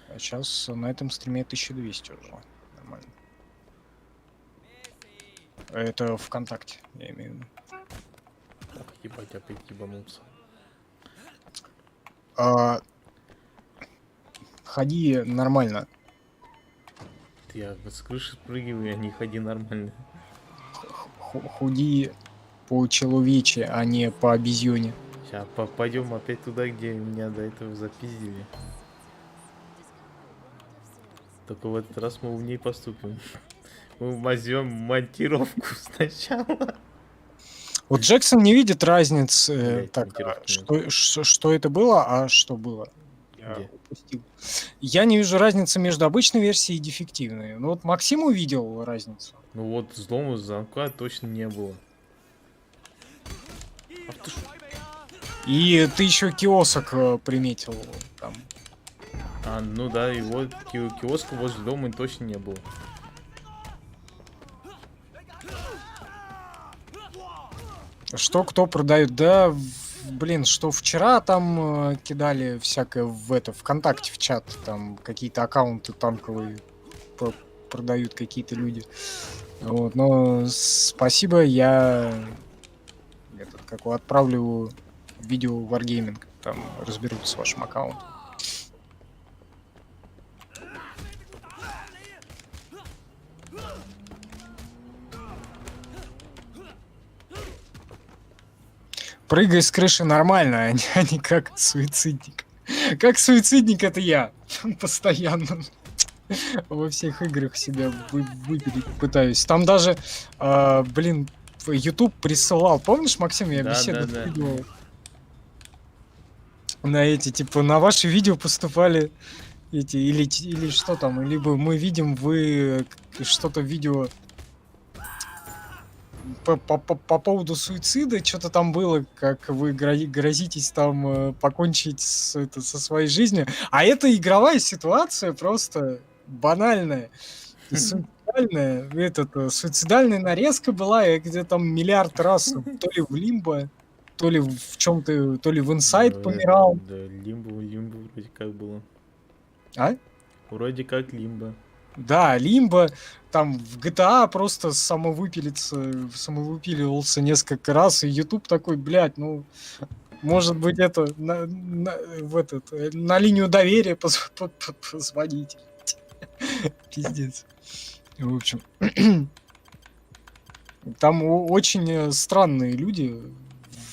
А сейчас на этом стриме 1200 уже. Нормально. Это ВКонтакте, я имею в виду. Ох, ебать, опять ебанулся. Ходи нормально. Я с крыши спрыгиваю, а не ходи нормально. Худи по человече, а не по обезьяне. Сейчас пойдем опять туда, где меня до этого запиздили. Только в этот раз мы в ней поступим. Мы возьмем монтировку сначала. Вот Джексон не видит разницы. Блядь, Так, монтировки что это было, а что было? Я Где? упустил. Я не вижу разницы между обычной версией и дефективной. Ну вот Максим увидел разницу. Ну вот взлома замка точно не было. Ах ты ж... И ты еще киосок приметил там. А, ну да, его киоска возле дома точно не было. Что кто продает? Да, блин, что вчера там кидали всякое в это ВКонтакте в чат, там какие-то аккаунты танковые продают какие-то люди. Вот, но спасибо, я отправлю видео в Wargaming, там разберутся с вашим аккаунтом. Прыгай с крыши нормально, а не как суицидник. Как суицидник это я. Постоянно во всех играх себя выпилить пытаюсь. Там даже, блин, YouTube присылал. Помнишь, Максим, я беседу скидывал? На эти, типа, на ваши видео поступали эти, или что там, либо мы видим, вы что-то видео по поводу суицида, что-то там было, как вы грозитесь там покончить со своей жизнью. А это игровая ситуация просто банальная. Суицидальная нарезка была, я где-то там миллиард раз то ли в Лимбо, то ли в чем-то, то ли в Inside помирал. Да, Лимбо вроде как было. А? Вроде как Лимбо. Да, Лимбо, там в GTA просто самовыпиливался несколько раз, и YouTube такой, блядь, ну, может быть, это на линию доверия позвонить. Пиздец. В общем, там очень странные люди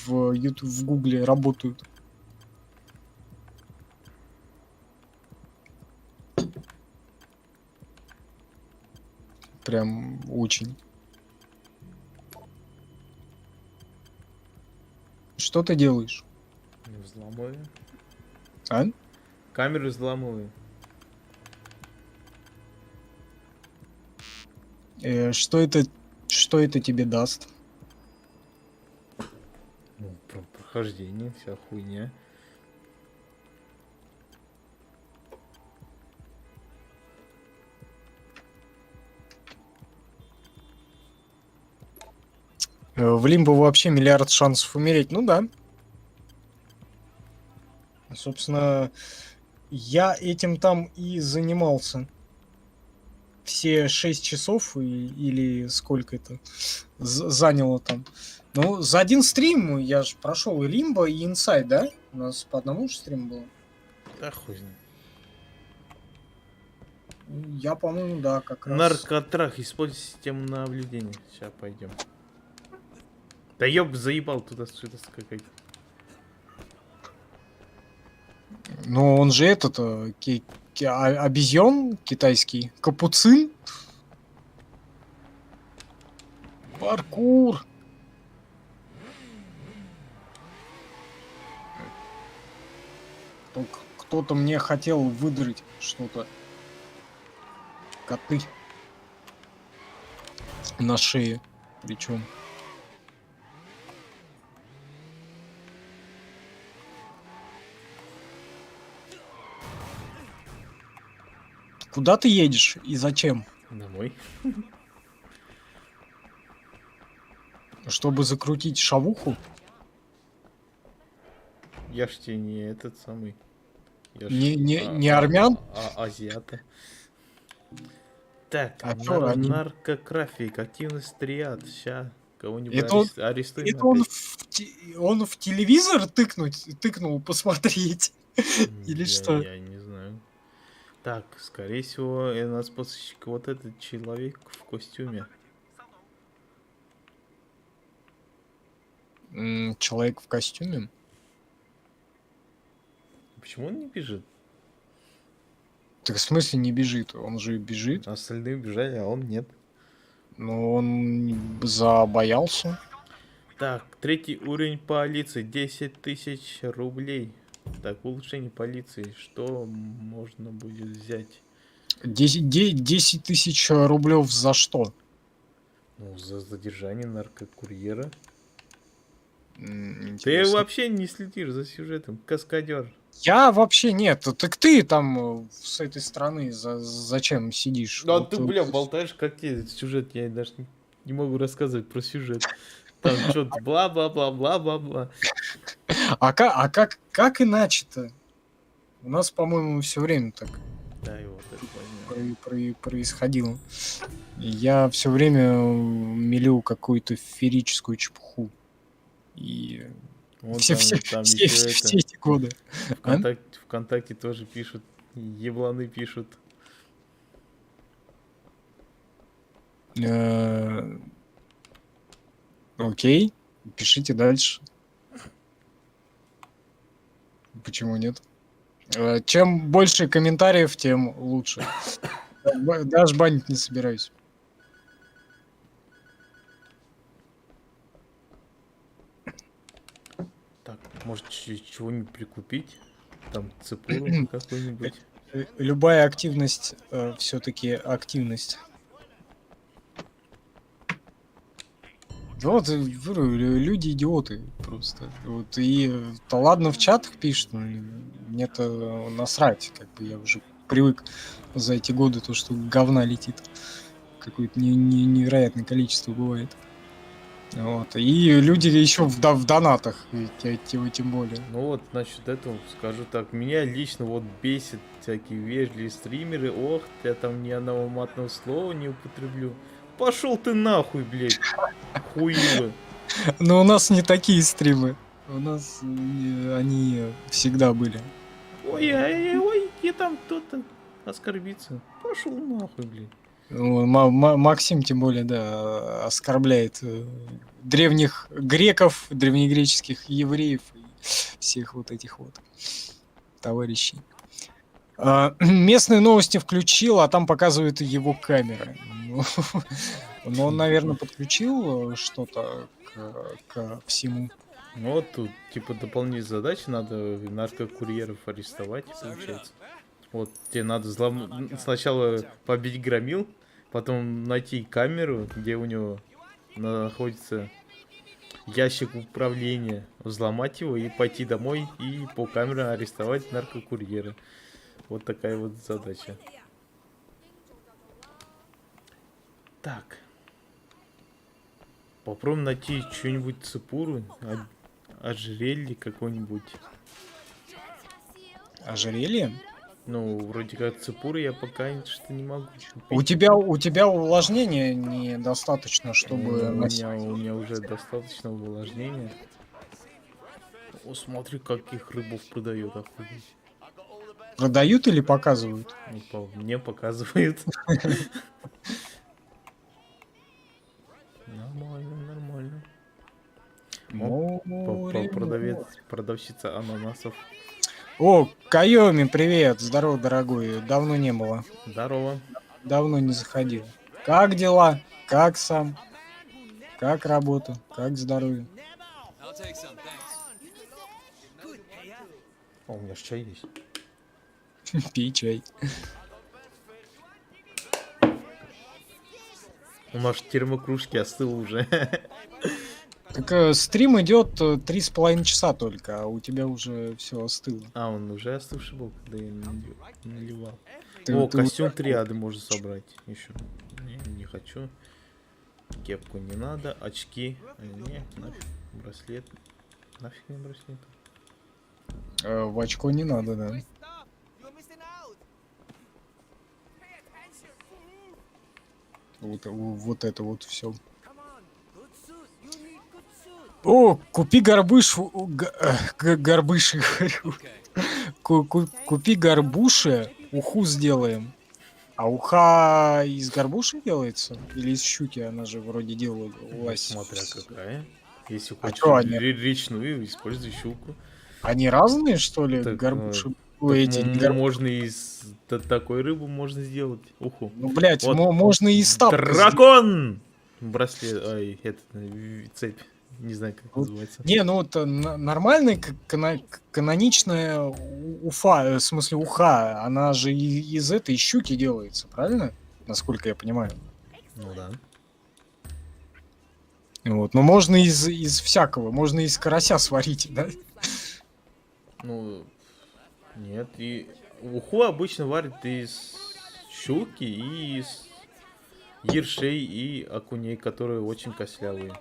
в YouTube, в Гугле работают. Прям очень. Что ты делаешь? Взламываю. А? Камеру взламываю. Что это тебе даст? Ну, прохождение, вся хуйня. В Лимбо вообще миллиард шансов умереть. Ну да. Собственно, я этим там и занимался. Все 6 часов или сколько это заняло там. Ну, за один стрим я же прошел и Лимбо, и Inside, да? У нас по одному же стриму было. Да хуй знает. Я, по-моему, да, как раз. Наркотрах, используй систему наблюдения. Сейчас пойдем. Да ёб, заебал туда-сюда скакать. Ну, он же этот, обезьян китайский, капуцин. Паркур. Только кто-то мне хотел выдрать что-то. Коты. На шее. Причем. Куда ты едешь и зачем? Домой. Чтобы закрутить шавуху? Я ж тебе не этот самый. Я ж Не армян? азиата. Так, А чё они? наркотрафик, активность триад. Ща кого-нибудь Это он- арестуем Это он опять. он в телевизор тыкнул посмотреть? Или что? Я не знаю. Так, скорее всего, нас посещик вот этот человек в костюме. Человек в костюме? Почему он не бежит? Так в смысле не бежит? Он же бежит. Остальные бежали, а он нет. Но он забоялся. Так, 3-й уровень полиции, 10 тысяч рублей. Так, улучшение полиции, что можно будет взять? 10 тысяч рублев за что? Ну, за задержание наркокурьера. Ты Интересно. вообще не следишь за сюжетом, каскадер. Я вообще нет. Так ты там с этой стороны зачем сидишь? Ну, а Вот, ты, бля, болтаешь, как тебе сюжет, я даже не могу рассказывать про сюжет. Там что-то бла-бла-бла-бла-бла-бла. как иначе-то? У нас, по-моему, все время так Да, и вот это понятно. происходило. Я все время мелю какую-то ферическую чепуху. И Вот все там еще все эти годы. ВКонтакте тоже пишут, ебланы пишут. Окей, пишите дальше. Почему нет? Чем больше комментариев, тем лучше. Даже банить не собираюсь. Так, может чего-нибудь прикупить? Там цепуру какую-нибудь. Любая активность все-таки активность. Вот, говорю, люди идиоты просто. Вот, да ладно в чатах пишут, мне-то насрать, как бы я уже привык за эти годы, то, что говна летит. Какое-то невероятное количество бывает. Вот. И люди еще в донатах, тем более. Ну вот, насчет этого скажу так. Меня лично вот бесит всякие вежливые стримеры. Ох, я там ни одного матного слова не употреблю. Пошел ты нахуй, блядь. Хуило. Но у нас не такие стримы. У нас они всегда были. Ой, и там кто-то оскорбится. Пошел нахуй, блядь. Максим, тем более, да, оскорбляет древних греков, древнегреческих евреев и всех вот этих вот товарищей. Местные новости включил, а там показывают его камеры. Но он, наверное, подключил что-то к всему. Ну вот тут, типа, дополнительные задачи. Надо наркокурьеров арестовать, получается. Вот, тебе надо сначала побить громил, потом найти камеру, где у него находится ящик управления, взломать его и пойти домой и по камере арестовать наркокурьера. Вот такая вот задача. Так. Попробуем найти что-нибудь цепуру, ожерелье какое-нибудь. Ожерелье? Ну, вроде как цепуры я пока что не могу купить. У тебя увлажнения недостаточно, чтобы у носить. меня уже достаточно увлажнения. О, смотри, каких рыбов продает, охуеть. Продают или показывают? Ну, мне показывают. Нормально. Продавщица ананасов. О, Кайоми, привет. Здорово, дорогой. Давно не было. Здорово. Давно не заходил. Как дела? Как сам? Как работа? Как здоровье? О, у меня ж чай есть. Пей чай. У нас термокружки остыл уже. Так стрим идет 3,5 часа только, а у тебя уже все остыло. А, он уже остывший был, когда я наливал. Ты- О, ты костюм уже- триады можно собрать еще. Не хочу. Кепку не надо, очки. Не, нафиг. Браслет. Нафиг не браслет. В очко не надо, да. Вот это вот все. О, купи горбыш, горбыши, говорю. Купи горбуши, уху сделаем. А уха из горбуши делается? Или из щуки? Она же вроде делалась. Смотря какая. Если А хочешь чё они? речную, используй щуку. Они разные, что ли, Так, горбуши? Так Эти, можно из такой рыбы можно сделать уху. Ну, блядь, Вот. можно и из тапка сделать. Дракон! Браслет, ай, это, цепь. Не знаю, как Вот. называется. Не, ну это нормальная каноничная уфа, в смысле уха, она же из этой щуки делается, правильно? Насколько я понимаю. Ну да. Вот. Но можно из всякого, можно из карася сварить, да? Ну, нет. И уху обычно варят из щуки и из ершей и окуней, которые очень костлявые.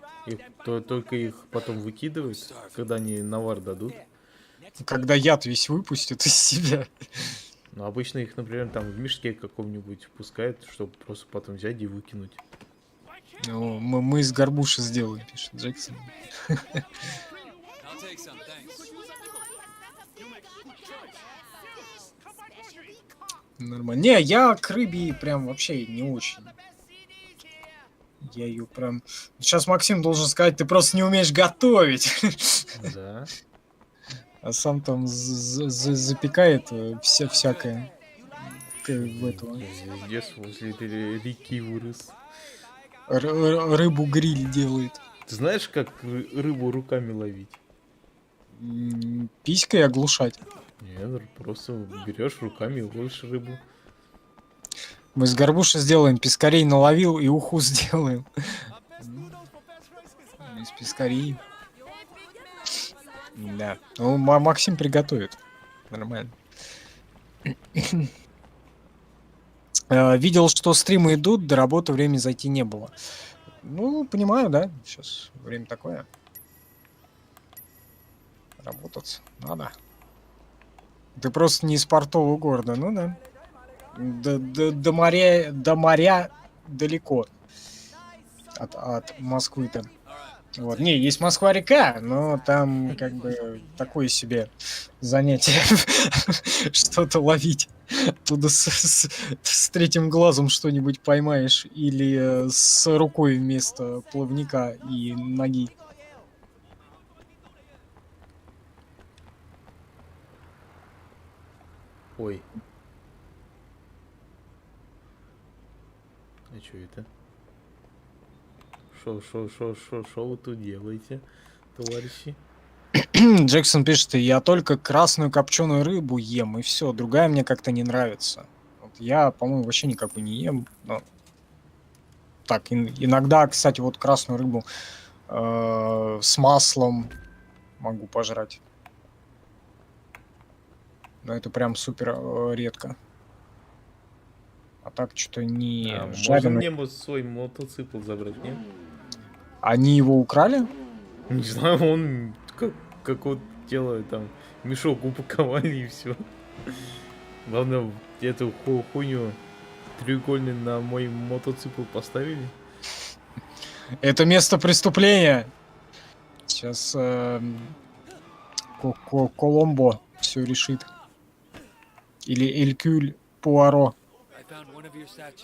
Только их потом выкидывают, когда они навар дадут. Когда яд весь выпустит из себя. Но обычно их, например, там в мешке каком-нибудь пускают, чтобы просто потом взять и выкинуть. Ну, мы из горбуши сделаем, пишет Джексон. Нормально. Не, я к рыбе прям вообще не очень. Я ее прям... Сейчас Максим должен сказать, ты просто не умеешь готовить. Да. А сам там запекает всякое. В этого. Здесь возле этой реки вырос. Рыбу гриль делает. Ты знаешь, как рыбу руками ловить? Писькой оглушать. Нет, просто берешь руками и ловишь рыбу. Мы с горбуши сделаем, пескарей наловил и уху сделаем. Из пескарей. Да. Ну, Максим приготовит. Нормально. Видел, что стримы идут, до работы времени зайти не было. Ну, понимаю, да. Сейчас время такое. Работать надо. Ты просто не из портового города, ну да. До моря далеко. От Москвы-то. Вот. Не, есть Москва-река, но там как бы такое себе занятие что-то ловить. Оттуда с третьим глазом что-нибудь поймаешь или с рукой вместо плавника и ноги. Ой. А что это? Шо вы тут делаете, товарищи? Джексон пишет, я только красную копченую рыбу ем, и все, другая мне как-то не нравится. Вот я, по-моему, вообще никакой не ем. Но... Так, иногда, кстати, вот красную рыбу с маслом могу пожрать. Но это прям супер редко. А так что-то не Можно жареный. мне свой мотоцикл забрать, нет? Они его украли? Не знаю, он как вот делают там, мешок упаковали и все. Главное, эту хуйню треугольный на мой мотоцикл поставили. Это место преступления. Сейчас Коломбо все решит. Или Элькюль Пуаро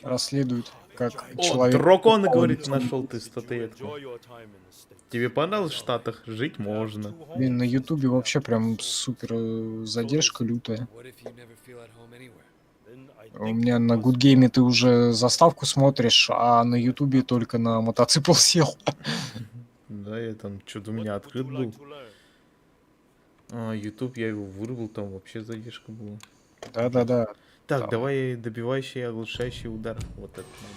расследует, как О, человек. дракон, говорит, нашел ты статуэтку. Тебе понравилось в Штатах? Жить можно. Блин, на Ютубе вообще прям супер задержка лютая. У меня на Good Game ты уже заставку смотришь, а на Ютубе только на мотоцикл сел. Да, я там что-то у меня открыт был. А, YouTube я его вырвал, там вообще задержка была. Да-да-да. Так, Там. давай добивающий и оглушающий удар. Вот это надо.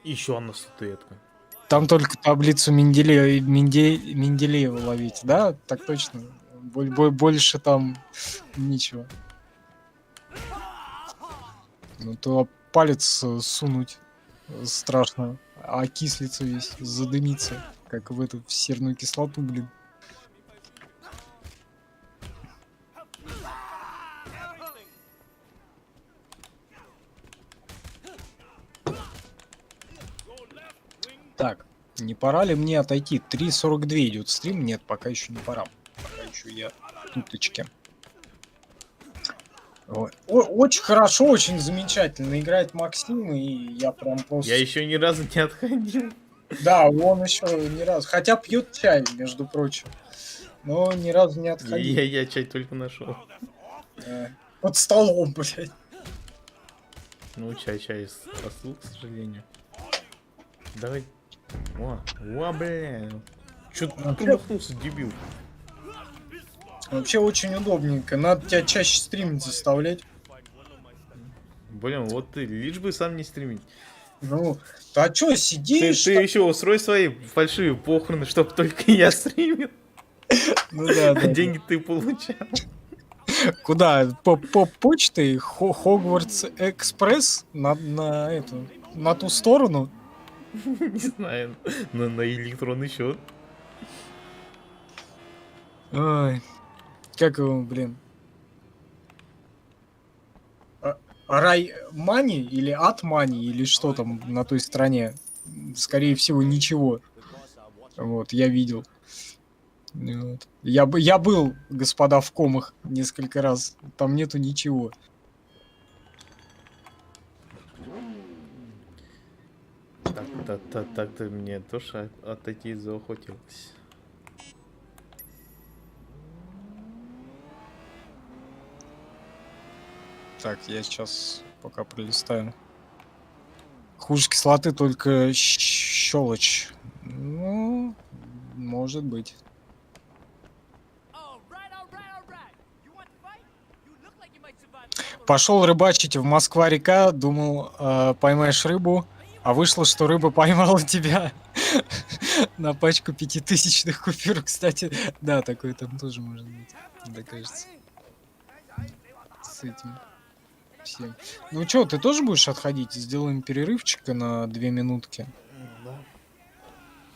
Еще одна статуэтка. Там только таблицу Менделеева ловить, да? Так точно. Больше там ничего. Ну то палец сунуть страшно, а окислится весь, задымится, как в эту в серную кислоту, блин. Так, не пора ли мне отойти? 3:42 идет стрим. Нет, пока еще не пора. Пока еще я туточки. Ой, очень хорошо, очень замечательно играет Максим, и я прям просто... Я еще ни разу не отходил. Да, он еще ни разу. Хотя пьет чай, между прочим. Но ни разу не отходил. Я чай только нашел. Под столом, блядь. Ну, чай остыл, к сожалению. Давай. О, бля. Чё ты промахнулся, дебил? Вообще очень удобненько. Надо тебя чаще стримить заставлять. Блин, вот ты, лишь бы сам не стримить. Ну, а чё, сидишь? Ты еще устрой свои фальшивые похороны, чтоб только я стримил. Ну да, А да. деньги ты получал. Куда? По почтой? Хогвартс Экспресс? На эту... На ту сторону? Не знаю, на электронный счет. Ой. Как его, блин? Рай Мани или Ат Мани или что там на той стороне? Скорее всего, ничего. Вот, я видел. Вот. Я был, господа, в комах несколько раз. Там нету ничего. Так-то мне тоже отойти заохотилось. Так, я сейчас пока пролистаю. Хуже кислоты только щелочь. Ну, может быть. Пошел рыбачить в Москва-река, думал, поймаешь рыбу, а вышло, что рыба поймала тебя на пачку 5000-х купюр. Кстати, да, такое там тоже может быть, мне кажется. С этим всем. Ну чё, ты тоже будешь отходить? Сделаем перерывчик на 2 минутки.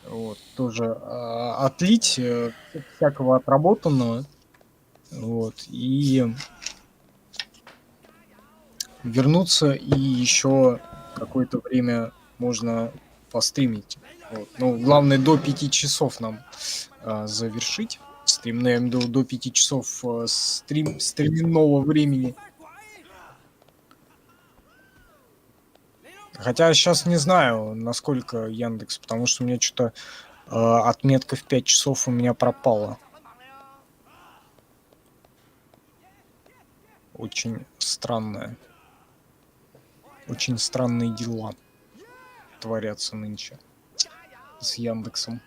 Вот, тоже отлить всякого отработанного. Вот, и вернуться, и еще какое-то время можно постримить. Вот. Ну, главное, до 5 часов нам завершить стрим. Ну, я имею в виду, до 5 часов стременного времени. Хотя сейчас не знаю, насколько Яндекс, потому что у меня что-то отметка в 5 часов у меня пропала. Очень странная. Очень странные дела творятся нынче с Яндексом.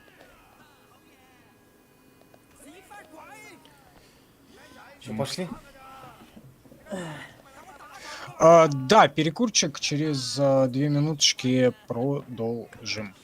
Что, пошли? Да, перекурчик, через 2 минуточки продолжим.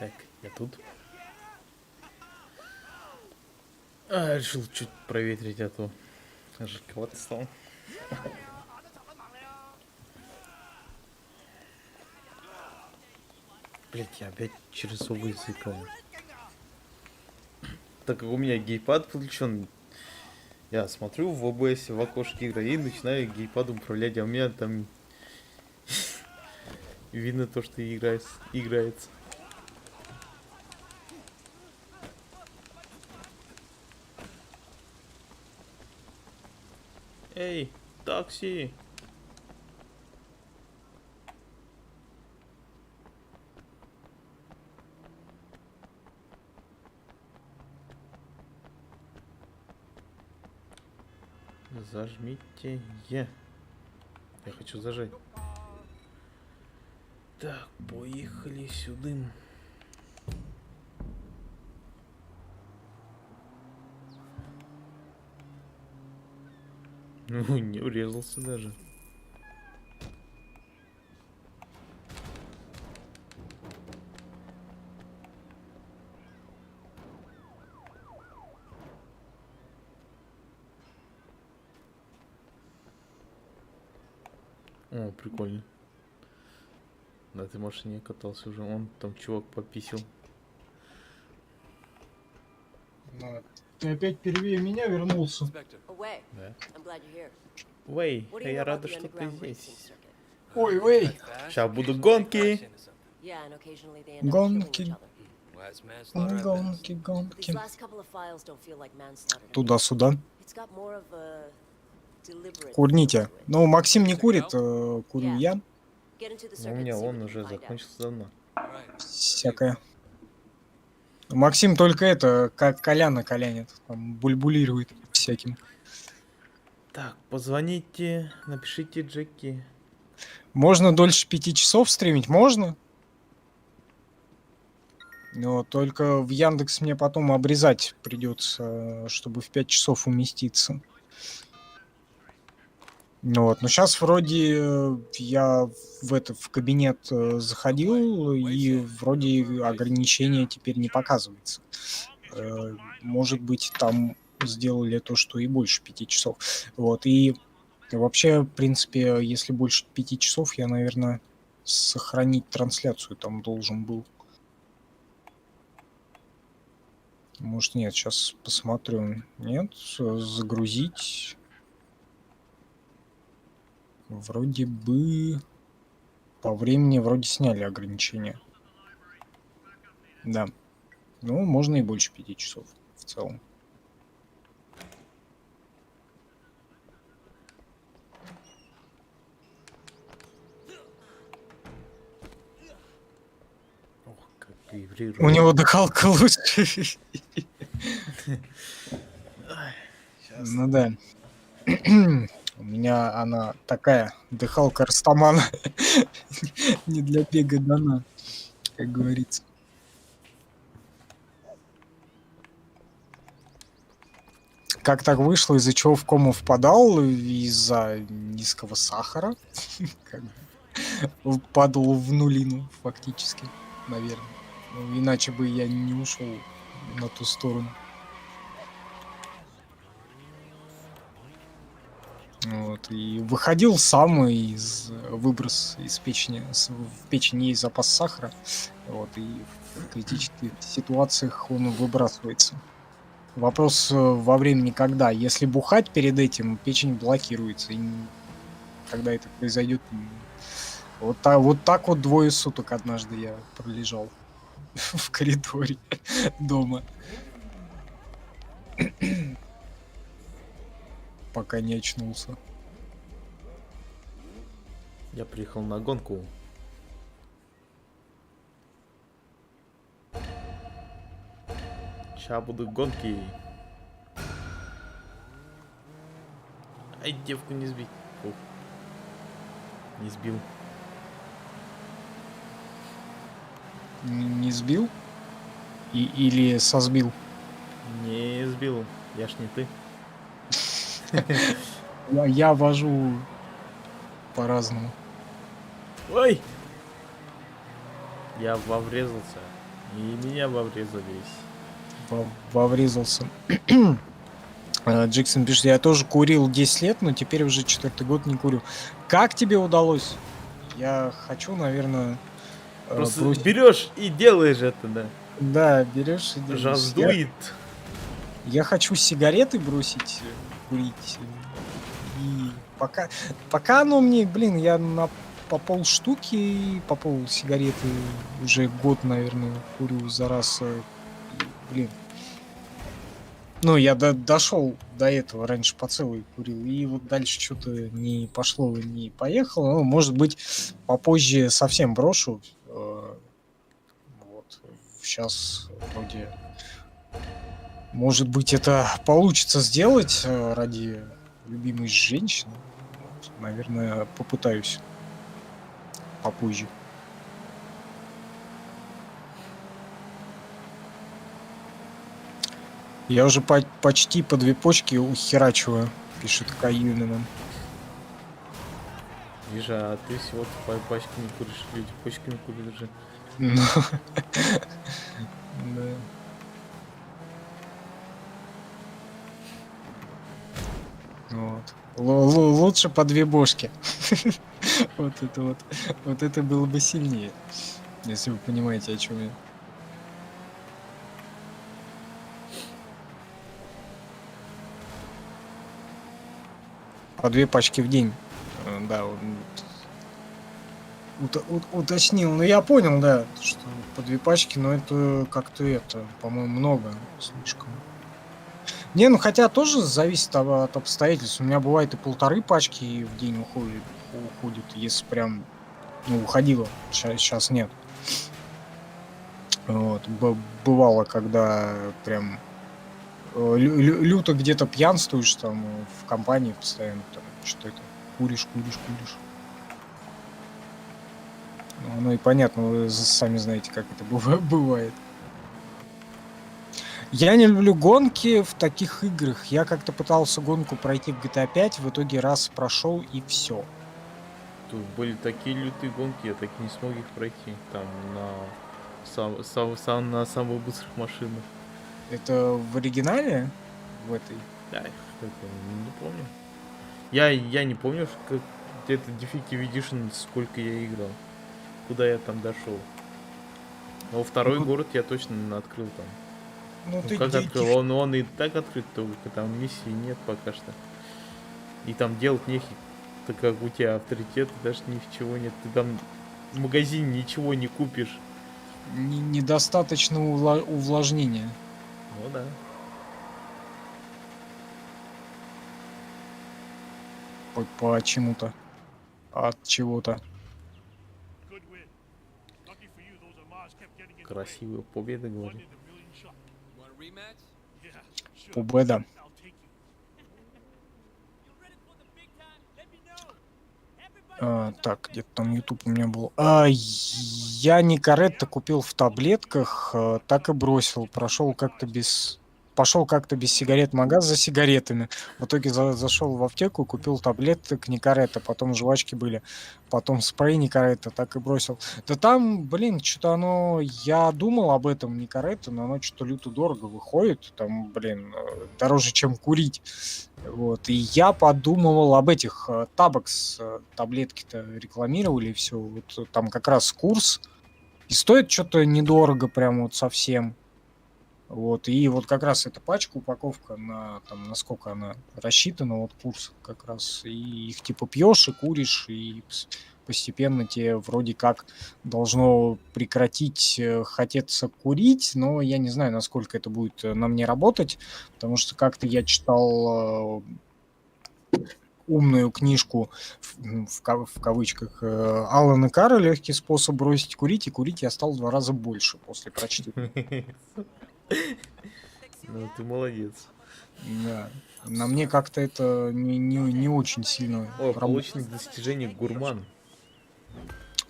Так, я тут. Решил чуть проветрить, а то жарковато стало. Блять, я опять через оба языка. Так как у меня гейпад подключен, я смотрю в OBS в окошке игры и начинаю гейпадом управлять, а у меня там видно то, что играется. Эй, такси! Зажмите Е. Я хочу зажать. Так, поехали сюда. Ну, не урезался даже. О, прикольно. На этой машине катался уже. Он там чувак пописил. Ты опять первее меня вернулся. Inspector, Away. Да. I'm glad you're here. Вэй, What do you know я about рада, the что ты underground racing здесь. circuit? Ой, эй, fast, Сейчас будут occasionally гонки. crash into something. Yeah, and occasionally they end up Гонки. killing each other. Well, that's manslaughter at best. гонки, But гонки. these last couple of files don't feel like manslaughter. to me. Туда-сюда. It's got more of a deliberate Курните. feel to it. Ну, Максим не курит, курю я. Get into the Ну, у circuit меня and see он what you уже can find out. закончился давно. All right. Всякое. Максим только это, как Коляна колянет. Там бульбулирует всяким. Так, позвоните, напишите Джеки. Можно дольше 5 часов стримить? Можно. Но только в Яндекс мне потом обрезать придется, чтобы в 5 часов уместиться. Ну вот, но сейчас вроде я в кабинет заходил, и вроде ограничения теперь не показывается. Может быть, там сделали то, что и больше 5 часов. Вот, и вообще, в принципе, если больше 5 часов, я, наверное, сохранить трансляцию там должен был. Может, нет, сейчас посмотрю. Нет, загрузить. Вроде бы по времени вроде сняли ограничения. Да. Ну, можно и больше 5 часов в целом. Ох, как вибрирует. У него дыхалка лучше. Ну да. У меня она такая, дыхалка Растамана. Не для бега дана, как говорится. Как так вышло, из-за чего в кому впадал? Из-за низкого сахара. Как бы падал в нулину, фактически, наверное. Ну, иначе бы я не ушел на ту сторону. Вот, и выходил сам из выброс из печени, в печени есть запас сахара, вот, и в критических ситуациях он выбрасывается. Вопрос во времени когда. Если бухать перед этим, печень блокируется, и когда это произойдет, вот так вот 2 суток однажды я пролежал в коридоре дома. Пока не очнулся. Я приехал на гонку. Сейчас будут гонки. Ай, девку не сбить. Фу. Не сбил. Не сбил? Или созбил? Не сбил. Я ж не ты. Я вожу по-разному. Ой! Я врезался. И меня воврезались. Воврезался. Джексон пишет, я тоже курил 10 лет, но теперь уже 4-й год не курю. Как тебе удалось? Я хочу, наверное, Просто бросить. берешь и делаешь это, да. Да, берешь и делаешь. Just do it. Я хочу сигареты бросить курить. И пока оно мне, блин, я по полштуки, по пол сигареты уже год, наверное, курю за раз. И, блин. Ну, я дошел до этого, раньше по целой курил, и вот дальше что-то не пошло, не поехало. Ну, может быть, попозже совсем брошу. Вот. Сейчас вроде... Может быть, это получится сделать ради любимой женщины. Вот, наверное, попытаюсь попозже. Я уже почти по 2 почки ухерачиваю, пишет Каюнина. Вижу, а ты всего пачками куришь, люди почками курят уже. Ну, да. Вот. Лучше по 2 бошки. Вот это было бы сильнее, если вы понимаете, о чем я. По 2 пачки в день. Да, он уточнил. Ну, я понял, да, что по 2 пачки, но это как-то это, по-моему, много слишком. Не, ну хотя тоже зависит от обстоятельств. У меня бывает и 1,5 пачки в день уходит, если прям, ну, уходило. Сейчас нет. Вот. Бывало, когда прям люто где-то пьянствуешь там в компании постоянно, там, что это, куришь. Ну, оно и понятно, вы сами знаете, как это бывает. Я не люблю гонки в таких играх. Я как-то пытался гонку пройти в GTA 5, в итоге раз прошел и все. Тут были такие лютые гонки, я так и не смог их пройти. Там на самых быстрых машинах. Это в оригинале? В этой? Да, не помню. Я не помню, как где-то Definitive Edition, сколько я играл. Куда я там дошел. Но второй город я точно открыл там. Ну, ты как открыл? Он и так открыт, только там миссии нет пока что. И там делать нехи. Так как у тебя авторитет, даже ни в чего нет. Ты там в магазине ничего не купишь. Недостаточно увлажнения. Ну да. Почему-то. От чего-то. Красивая победа, говорю. Победа. Так, где-то там YouTube у меня был. Я не Никаретто купил в таблетках, так и бросил. Пошел как-то без сигарет в магаз за сигаретами. В итоге зашел в аптеку, купил таблеток Никаретто, потом жвачки были, потом спрей Никаретто, так и бросил. Да там, блин, что-то оно... Я думал об этом Никаретто, но оно что-то люто дорого выходит. Там, блин, дороже, чем курить. Вот. И я подумывал об этих Табакс, таблетки-то рекламировали, и все. Вот там как раз курс. И стоит что-то недорого, прям вот совсем. Вот, и вот как раз эта пачка, упаковка, на там, насколько она рассчитана, вот курс как раз, и их типа пьешь и куришь, и постепенно тебе вроде как должно прекратить хотеться курить, но я не знаю, насколько это будет на мне работать, потому что как-то я читал умную книжку, в кавычках, Алана Карра «Легкий способ бросить курить», и курить я стал в 2 раза больше после прочтения. Ну, ты молодец. Да. На мне как-то это не очень сильно О, работает. полученных достижений гурман.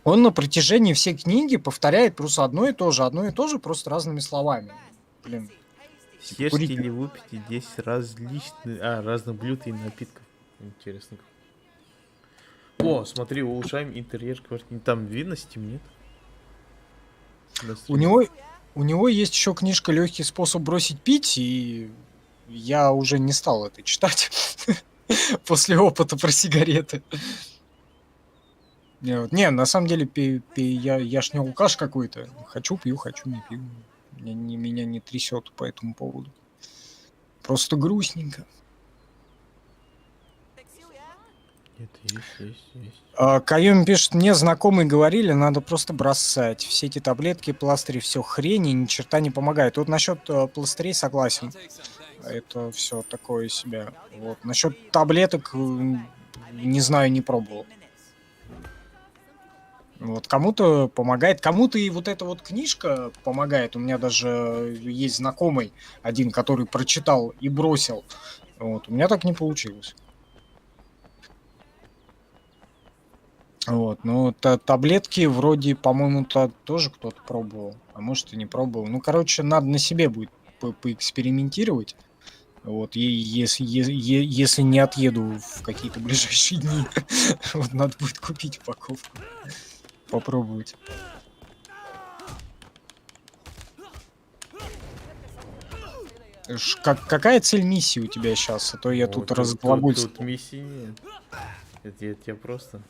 Он на протяжении всей книги повторяет просто одно и то же, просто разными словами. Блин. Съешьте курить- или выпейте 10 разных блюд и напитков. Интересно. О, смотри, улучшаем интерьер квартиры. Там видно Steam, нет? У него У него есть еще книжка «Легкий способ бросить пить», и я уже не стал это читать после опыта про сигареты. Не, на самом деле, я ж не алкаш какой-то. Хочу пью, хочу не пью. Меня не трясет по этому поводу. Просто грустненько. Это есть. Кайоми пишет, мне знакомые говорили, надо просто бросать. Все эти таблетки, пластыри, все хрень, и ни черта не помогает. Вот насчет пластырей согласен. Take some, thanks. Это все такое себе. Вот. Насчет таблеток, не знаю, не пробовал. Вот кому-то помогает, кому-то и вот эта вот книжка помогает. У меня даже есть знакомый один, который прочитал и бросил. Вот. У меня так не получилось. Вот, ну, таблетки вроде, по-моему, тоже кто-то пробовал, а может и не пробовал. Ну, короче, надо на себе будет поэкспериментировать. Вот, и если не отъеду в какие-то ближайшие дни, вот надо будет купить упаковку, попробовать. Какая цель миссии у тебя сейчас? А то я тут разглагольствую. Тут миссии нет. Это я тебя просто...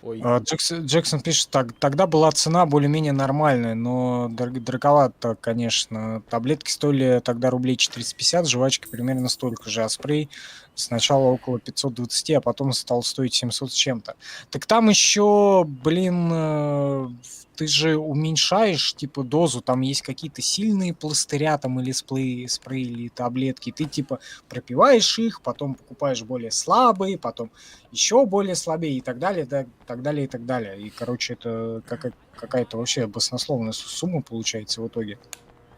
Ой. Джексон пишет, тогда была цена более-менее нормальная, но дороговато, конечно. Таблетки стоили тогда рублей 450, жвачки примерно столько же, а спрей сначала около 520, а потом стал стоить 700 с чем-то. Так там еще, блин, ты же уменьшаешь, типа, дозу, там есть какие-то сильные пластыря там или спрей или таблетки, ты, типа, пропиваешь их, потом покупаешь более слабые, потом еще более слабее и так далее, да, так далее, и так далее. И, короче, это какая-то вообще баснословная сумма получается в итоге.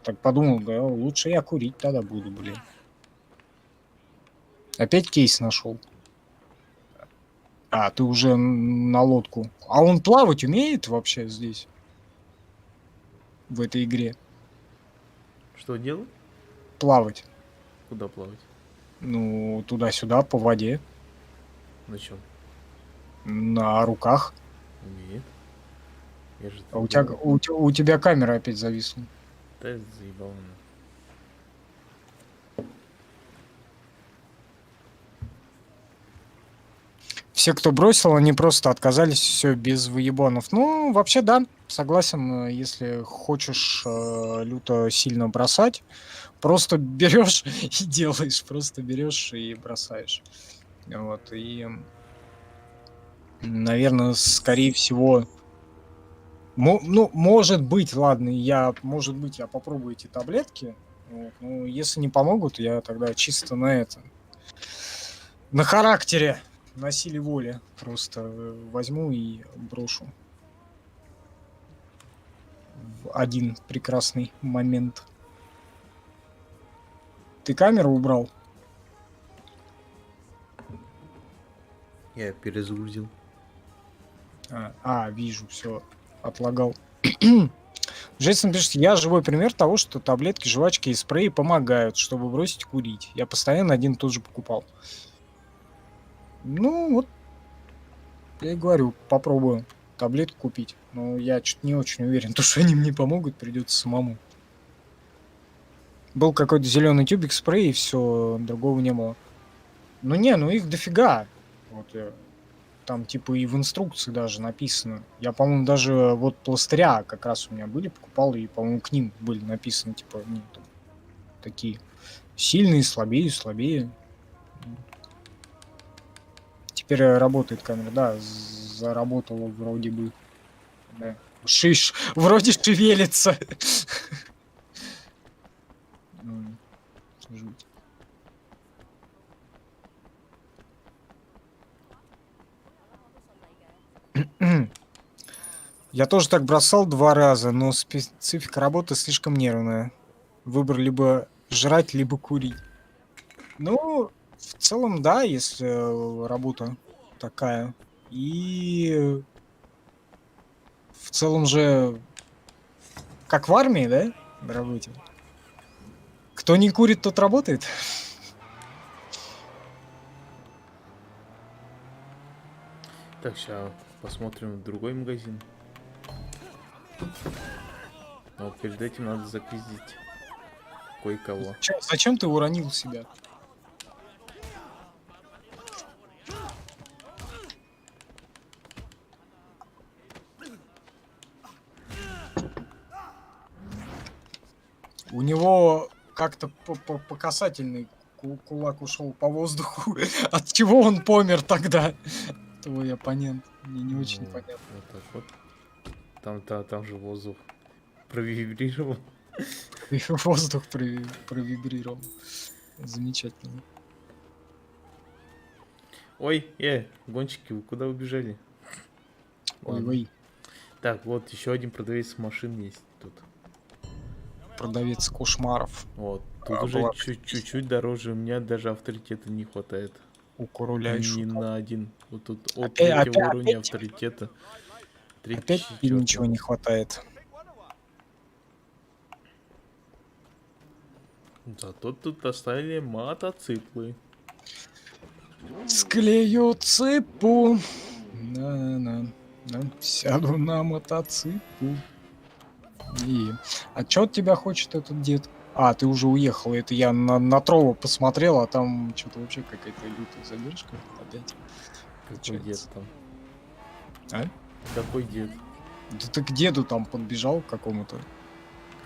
Так подумал, да, лучше я курить тогда буду, блин. Опять кейс нашел. А, ты уже на лодку. А он плавать умеет вообще здесь? В этой игре? Что делать? Плавать. Куда плавать? Ну, туда-сюда, по воде. На чем? На руках. Умеет. Я же А у тебя камера опять зависла. Да, заебал она. Все, кто бросил, они просто отказались, все без выебонов. Ну, вообще, да, согласен, если хочешь люто сильно бросать, просто берешь и делаешь, просто берешь и бросаешь. Вот, и, наверное, скорее всего, ну, может быть, ладно, может быть, я попробую эти таблетки, вот, ну, если не помогут, я тогда чисто на характере, на силе воли просто возьму и брошу в один прекрасный момент. Ты камеру убрал? Я перезагрузил. Вижу, все, отлагал. Джейсон пишет, я живой пример того, что таблетки, жвачки и спреи помогают, чтобы бросить курить. Я постоянно один и тот же покупал. Ну, вот, я и говорю, попробую таблетку купить. Но я что-то не очень уверен, что они мне помогут, придется самому. Был какой-то зеленый тюбик спрей, и все, другого не было. Ну их дофига. Вот, там типа и в инструкции даже написано. Я, по-моему, даже вот пластыря как раз у меня были, покупал, и, по-моему, к ним были написаны, типа, ну, там, такие сильные, слабее. Теперь работает камера, да, заработала вроде бы. Да. Вроде шевелится. Жуть. Я тоже так бросал 2 раза, но специфика работы слишком нервная. Выбор либо жрать, либо курить. Ну, в целом, да, если работа такая. И в целом же, как в армии, да, на работе? Кто не курит, тот работает. Так, сейчас посмотрим другой магазин. Но перед этим надо запиздить кое-кого. Зачем ты уронил себя? У него как-то по касательный кулак ушел по воздуху. От чего он помер тогда? Твой оппонент. Мне не очень Ну, понятно. вот так вот. Там же воздух провибрировал. И воздух провибрировал. Замечательно. Ой, гонщики, вы куда убежали? Ладно. Ой, Так, вот еще один продавец машин есть тут. продавец кошмаров. Вот, тут А, уже была чуть-чуть дороже. У меня даже авторитета не хватает. У короля и Ни шута. на один. Вот тут от Опять- третьего опять- уровня опять? авторитета. Опять тебе ничего не хватает. Зато тут оставили мотоциклы. Склею цепу. Сяду на мотоцикл. А чё от тебя хочет этот дед? А, ты уже уехал. Это я на Трово посмотрел, а там что-то вообще какая-то лютая задержка опять. Какой дед там? А? Какой дед? Да ты к деду там подбежал к какому-то.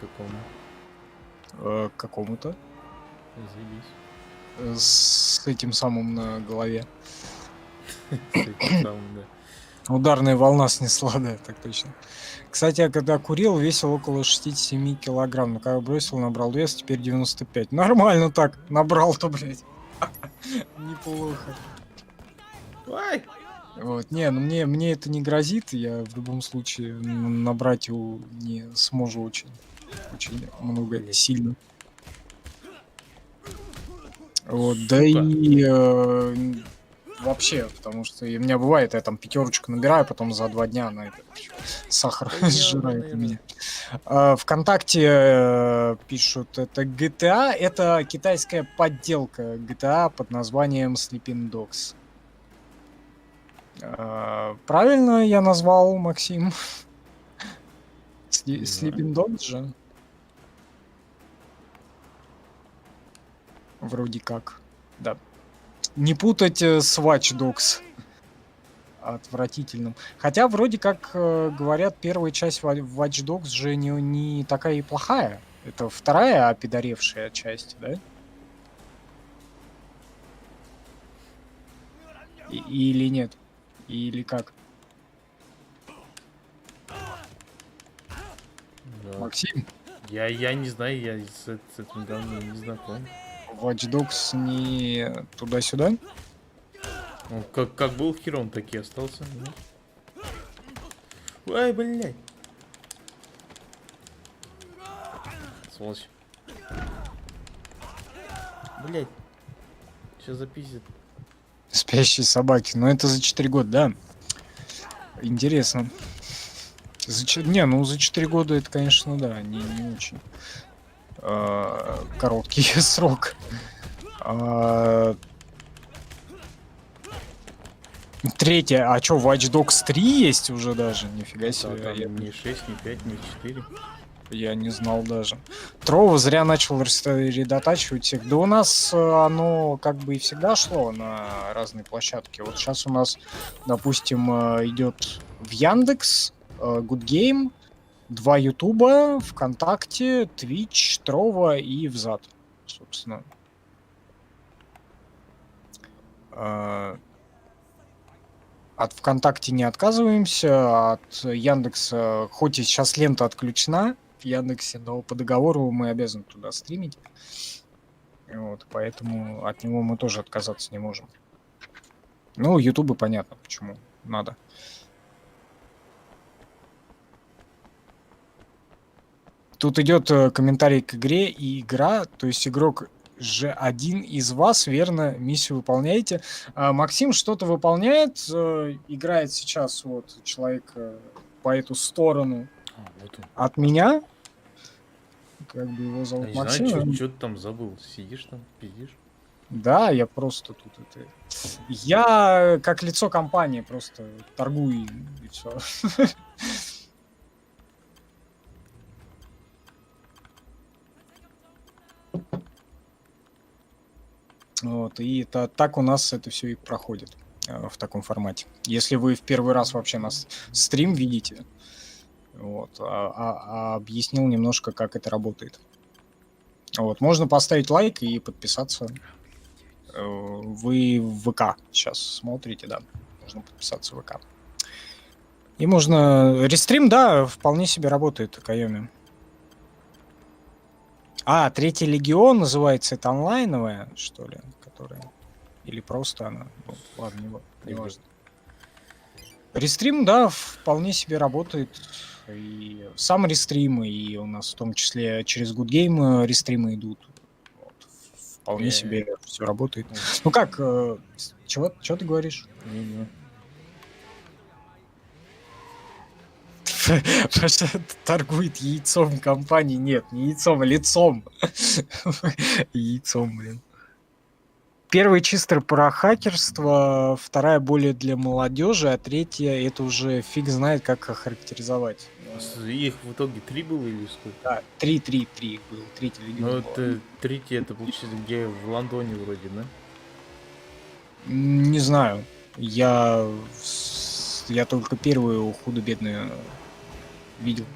Какому? К какому-то. Заебись. С этим самым на голове. С этим самым, да. Ударная волна снесла, да, так точно. Кстати, я когда курил, весил около 67 килограмм. Но когда бросил, набрал вес, теперь 95. Нормально так, набрал-то, блядь. Неплохо. Ай! Вот, не, ну мне это не грозит, я в любом случае набрать его не сможу очень много, Блядь. сильно. Вот, да Сука. и вообще, потому что у меня бывает, я там пятерочку набираю, потом за 2 дня на это сахар Да я, сжирает наверное. меня. ВКонтакте пишут, это GTA, это китайская подделка GTA под названием Sleeping Dogs. Правильно я назвал, Максим? Не знаю. Sleeping Dogs же? Вроде как, да. Не путать с Watch Dogs. Отвратительным. Хотя вроде как говорят, первая часть Watch Dogs же не такая и плохая. Это вторая опидоревшая часть, да? Или нет? Или как? Да. Максим? Я не знаю, я с этим говном не знаком. Watch Dogs не туда-сюда? Он как был хером, так и остался. Ну. Ай, блядь. Сволочь. Блядь. Сейчас запиздит. Спящие собаки. Но это за 4 года, да? Интересно. Не, ну за 4 года это, конечно, да, не очень короткий срок. Третья, а чё, Watch Dogs 3 есть уже даже? Нифига себе. Там не 6, не 5, не 4. Я не знал даже. Трова зря начал редотачивать всех. Да у нас оно как бы и всегда шло на разные площадки. Вот сейчас у нас, допустим, идет в Яндекс, Good Game, 2 Ютуба, ВКонтакте, Twitch, Трова и Взад, собственно. От ВКонтакте не отказываемся, от Яндекса, хоть и сейчас лента отключена в Яндексе, но по договору мы обязаны туда стримить. Вот, поэтому от него мы тоже отказаться не можем. Ну, Ютубы понятно, почему надо. Тут идет комментарий к игре и игра, то есть игрок же один из вас, верно, миссию выполняете. Максим что-то выполняет, играет сейчас вот человек по эту сторону Вот он. от меня. Как бы его Я зовут не Максим. знаю, что ты там забыл. Сидишь там, пиздишь. Да, я просто тут это... Я как лицо компании просто торгую им, и все. Вот, и так у нас это все и проходит в таком формате. Если вы в первый раз вообще нас стрим видите, вот, объяснил немножко, как это работает. Вот, можно поставить лайк и подписаться. Вы в ВК сейчас смотрите, да, можно подписаться в ВК. И можно... Рестрим, да, вполне себе работает, Кайоми. Третий легион называется, это онлайновая, что ли, которая... Или просто она... Ну, ладно, не важно. Рестрим, да, вполне себе работает. И сам рестрим, и у нас в том числе через Good Game рестримы идут. Вот. Вполне себе все работает. Ну как, чего ты говоришь? Не-не. Паша торгует яйцом компании. Нет, не яйцом, а лицом. Яйцом, блин. Первый чисто про хакерство, вторая более для молодежи, а третья это уже фиг знает, как охарактеризовать. Их в итоге 3 было или сколько? Да, 3 был, третий Ну, легион. это третий, это получается где в Лондоне вроде, да? Не знаю. Я только первую худо-бедную видел.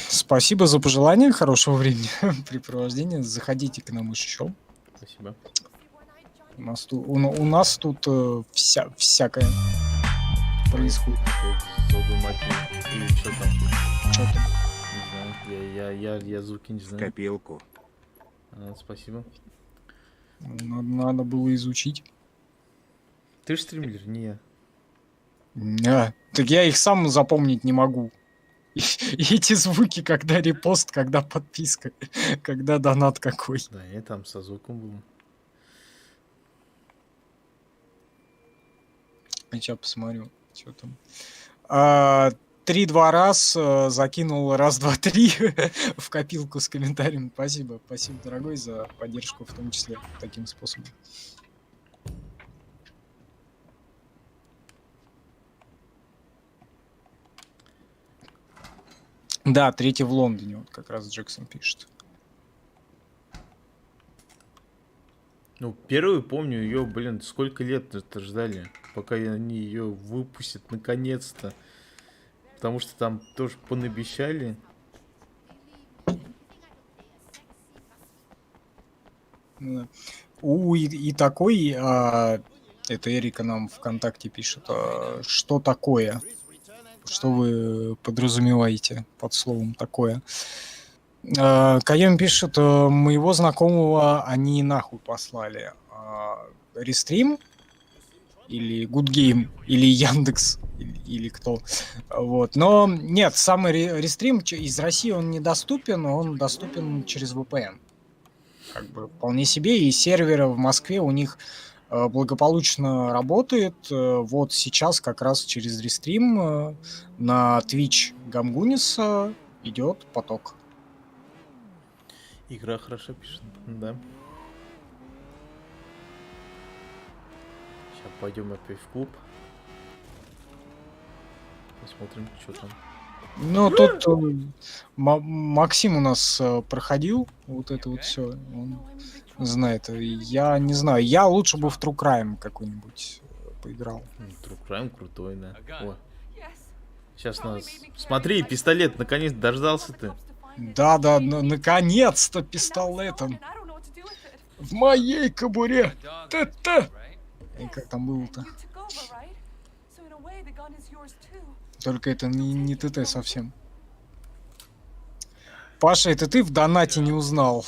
Спасибо за пожелание, хорошего времени препровождения. Заходите к нам еще. Спасибо. У нас тут всякое происходит. Или что там? Что там? Не знаю, я звуки не знаю. Копилку. Спасибо. Надо было изучить. Ты же стримлер, не я. Так я их сам запомнить не могу. И эти звуки, когда репост, когда подписка, когда донат какой. Да, я там со звуком был. Сейчас посмотрю, что там. 3-2 раз закинул раз, два, три в копилку с комментарием. Спасибо, дорогой, за поддержку, в том числе таким способом. Да, третий в Лондоне, вот как раз Джексон пишет. Ну, первую помню ее, блин, сколько лет это ждали, пока они ее выпустят наконец-то. Потому что там тоже понабещали. И такой, это Эрика нам ВКонтакте пишет, что такое? Что вы подразумеваете под словом такое? Кайом пишет, моего знакомого они нахуй послали. Рестрим или Good Game, или Яндекс, или кто. Вот. Но нет, самый рестрим из России он недоступен, он доступен через VPN. Как бы вполне себе, и серверы в Москве у них благополучно работает. Вот сейчас как раз через рестрим на Twitch Гамгуниса идет поток. Игра хорошо пишет, да. Сейчас пойдем опять в клуб. Посмотрим, что там. Ну, тут Максим у нас проходил вот это вот все. Он знает. Я не знаю. Я лучше бы в True Crime какой-нибудь поиграл. True Crime крутой, да. О. Сейчас нас... Смотри, пистолет, наконец дождался ты. Да, наконец-то пистолетом. В моей кобуре. Та-та. И как там было-то? Только это не ТТ совсем. Паша, это ты в донате не узнал?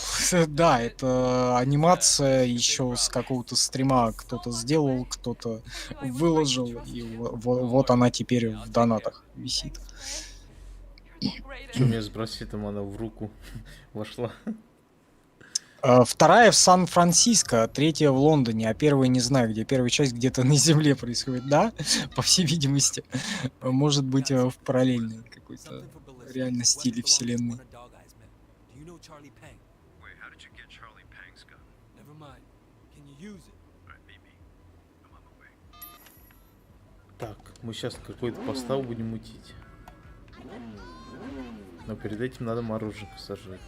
Да, это анимация еще с какого-то стрима кто-то сделал, кто-то выложил, и вот она теперь в донатах висит. Что мне с браслетом она в руку вошла? Вторая в Сан-Франциско, третья в Лондоне, а первая не знаю где. Первая часть где-то на Земле происходит, да? По всей видимости. Может быть, в параллельной какой-то Something for ballistics. реальности или Weapon belongs to вселенной. one of Dog Eye's men. Do you know Charlie Pang? Wait, how did you get Charlie Pang's gun? Never mind. Can you use it? Alright, meet me. I'm on the way. Так, мы сейчас какой-то постав будем мутить. Но перед этим надо мороженку сожрать.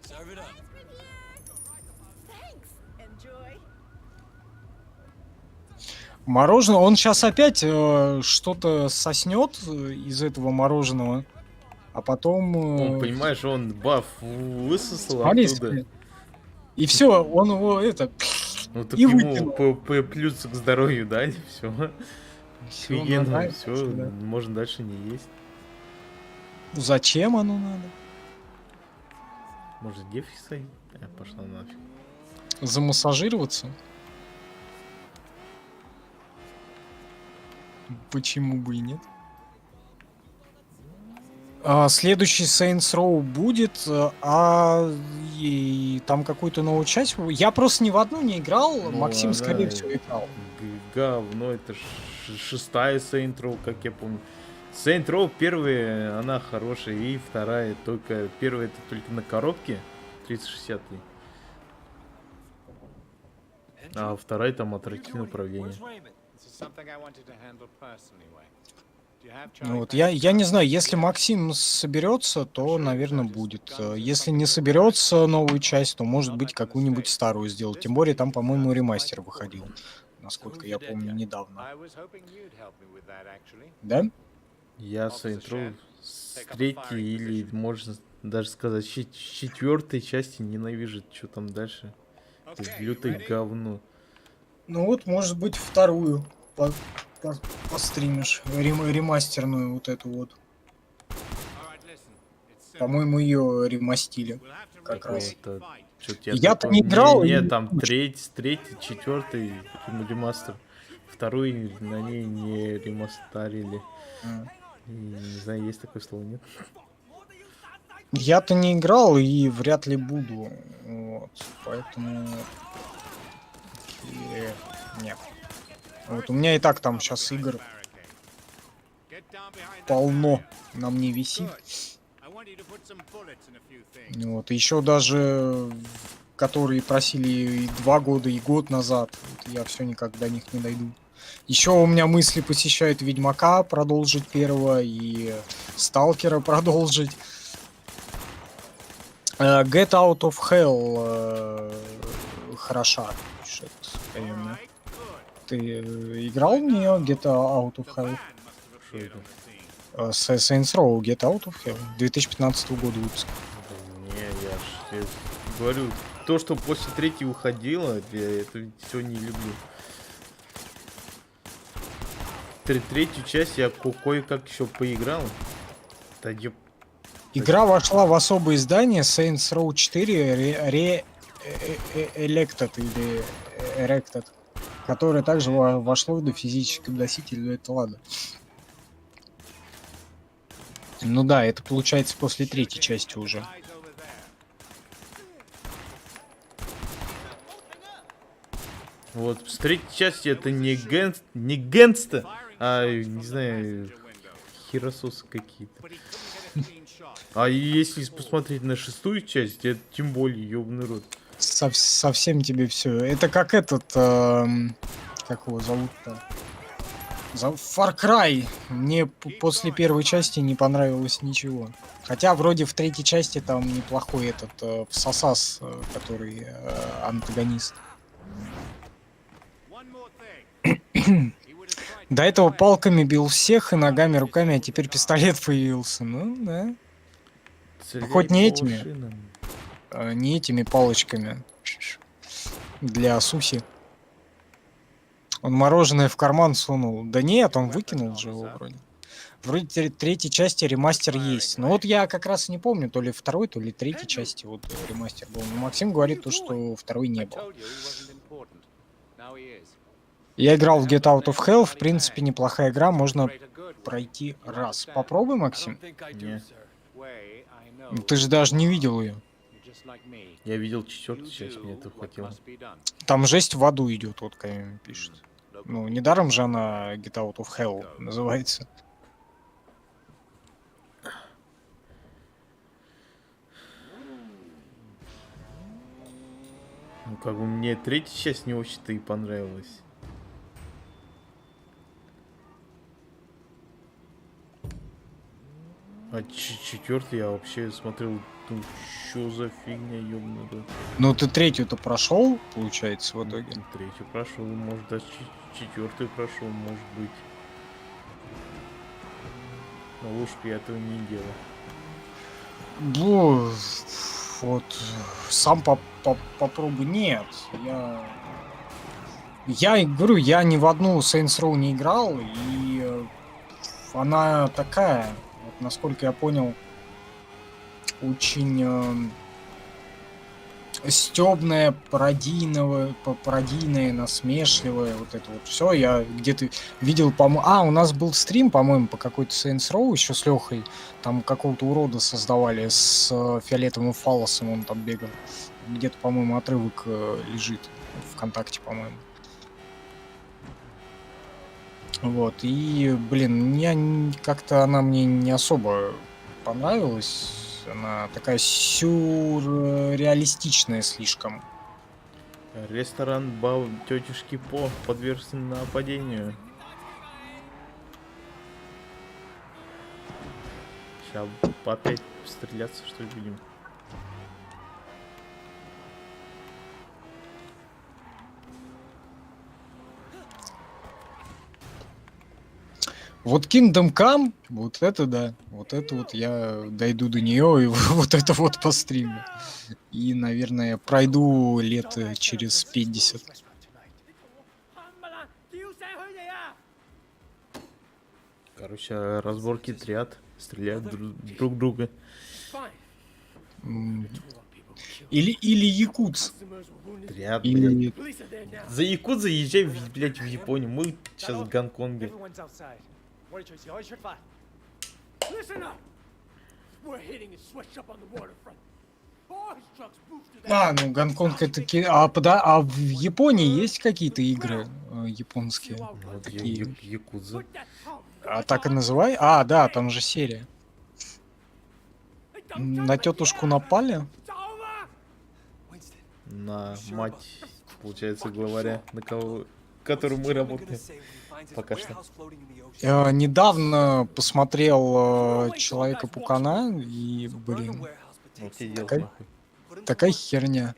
Serve it up. Мороженое, он сейчас опять что-то соснет из этого мороженого, а потом... Он, понимаешь, он баф высосал Смотри, оттуда. и все, он его это... Ну так и ему выкинул. плюс к здоровью дали, все. Всё, Офигенно, нравится, все, да. можно дальше не есть. Зачем оно надо? Может девки садить? Пошла нафиг. Замассажироваться? Почему бы и нет? Следующий Saints Row будет, и там какую-то новую часть. Я просто ни в одну не играл, Ну, Максим, она скорее всего, играл. Говно, это шестая Saint Row, как я помню. Saint Row первая, она хорошая, и вторая только... Первая это только на коробке, 3060. А вторая там оперативное управление. Ну вот, я не знаю, если Максим соберется, то, наверное, будет. Если не соберется новую часть, то, может быть, какую-нибудь старую сделать. Тем более, там, по-моему, ремастер выходил, насколько я помню, недавно. Да? Я Saint Row с третьей или, можно даже сказать, с четвертой части ненавижу, что там дальше. Это лютое говно. Ну вот, может быть, вторую постримишь, ремастерную вот эту вот. По-моему, ее ремастили как раз. Какого-то... Я-то не играл, и- Нет, там третий, четвертый ремастер. Вторую на ней не ремастерили. И, не знаю, есть такое слово, нет? Я-то не играл и вряд ли буду. Вот, поэтому... Нет. Вот у меня и так там сейчас игр полно на мне висит. Вот, еще даже которые просили и 2 года, и год назад, вот я все никак до них не дойду. Еще у меня мысли посещают Ведьмака продолжить первого и Сталкера продолжить. Get Out of Hell хороша. Пишет, наверное. Ты играл в нее Get Out of Hell? Что это? Saints Row Get Out of Hell 2015 года выпуска. Не, я говорю, то, что после третьей уходило, я это все не люблю. Третью часть я кое-как еще поиграл. Да ёп. Игра вошла в особое издание Saints Row 4 Elected или Erected, которое также вошло до физического носителя, это ладно. Ну да, это получается после третьей части уже. Вот, с третьей части это не Гэнста, а, не знаю, херососы какие-то. А если посмотреть на шестую часть, это тем более, ёбаный рот. Совсем тебе все. Это как этот, как его зовут-то? Far Cry. Мне после первой части не понравилось ничего. Хотя вроде в третьей части там неплохой этот Всасас, который антагонист. До этого палками бил всех и ногами, руками, а теперь пистолет появился. Ну да. Хоть не этими. Не этими палочками для суси. Он мороженое в карман сунул. Да нет, он выкинул же его вроде. Вроде третьей части ремастер есть. Но вот я как раз не помню, то ли второй, то ли третьей части вот ремастер был. Но Максим говорит то, что второй не был. Я играл в Get Out of Hell, в принципе, неплохая игра, можно пройти раз. Попробуй, Максим. Не. Ты же даже не видел ее. Я видел 4-ю часть, мне это хватило. Там жесть в аду идет, вот Камин пишет. Ну, недаром же она Get Out of Hell называется. Ну, как бы мне 3-я часть не очень-то и понравилась. А 4-ю я вообще смотрел, ну, что за фигня, ёбаный. Ну, ты 3-ю-то прошел, получается, в итоге. 3-ю прошел, может даже 4-ю прошел, может быть. Но лучше бы я этого не делал. Ну, вот, сам попробуй. Нет, я говорю, я ни в одну Saints Row не играл, и она такая, вот, насколько я понял, очень стёбная, пародийная, насмешливая, вот это вот все. Я где-то видел, по-моему... у нас был стрим, по-моему, по какой-то Saints Row еще с Лехой. Там какого-то урода создавали с фиолетовым фаллосом, он там бегал. Где-то, по-моему, отрывок лежит ВКонтакте, по-моему. Вот, и, блин, как-то она мне не особо понравилась. Она такая сюрреалистичная слишком. Ресторан тетушки По подвергся нападению. Сейчас опять стреляться, что ли, будем? Вот Kingdom Come, вот это да, вот это вот я дойду до нее и вот это вот по стриму. И, наверное, пройду лет через 50. Короче, разборки триад, стреляют друг друга. Или якутс. Триад, Или... блядь. За якут заезжай, блядь, в Японию. Мы сейчас в Гонконге. Ну Гонконг это... А в Японии есть какие-то игры японские? Вот Такие? якудза. А так и называй? Да, там же серия. На тетушку напали? На мать, получается, главаря, на кого, которым мы работаем. Пока что. Недавно посмотрел Человека-паукана и, блин, Вот тебе делать такая, нахуй. такая херня.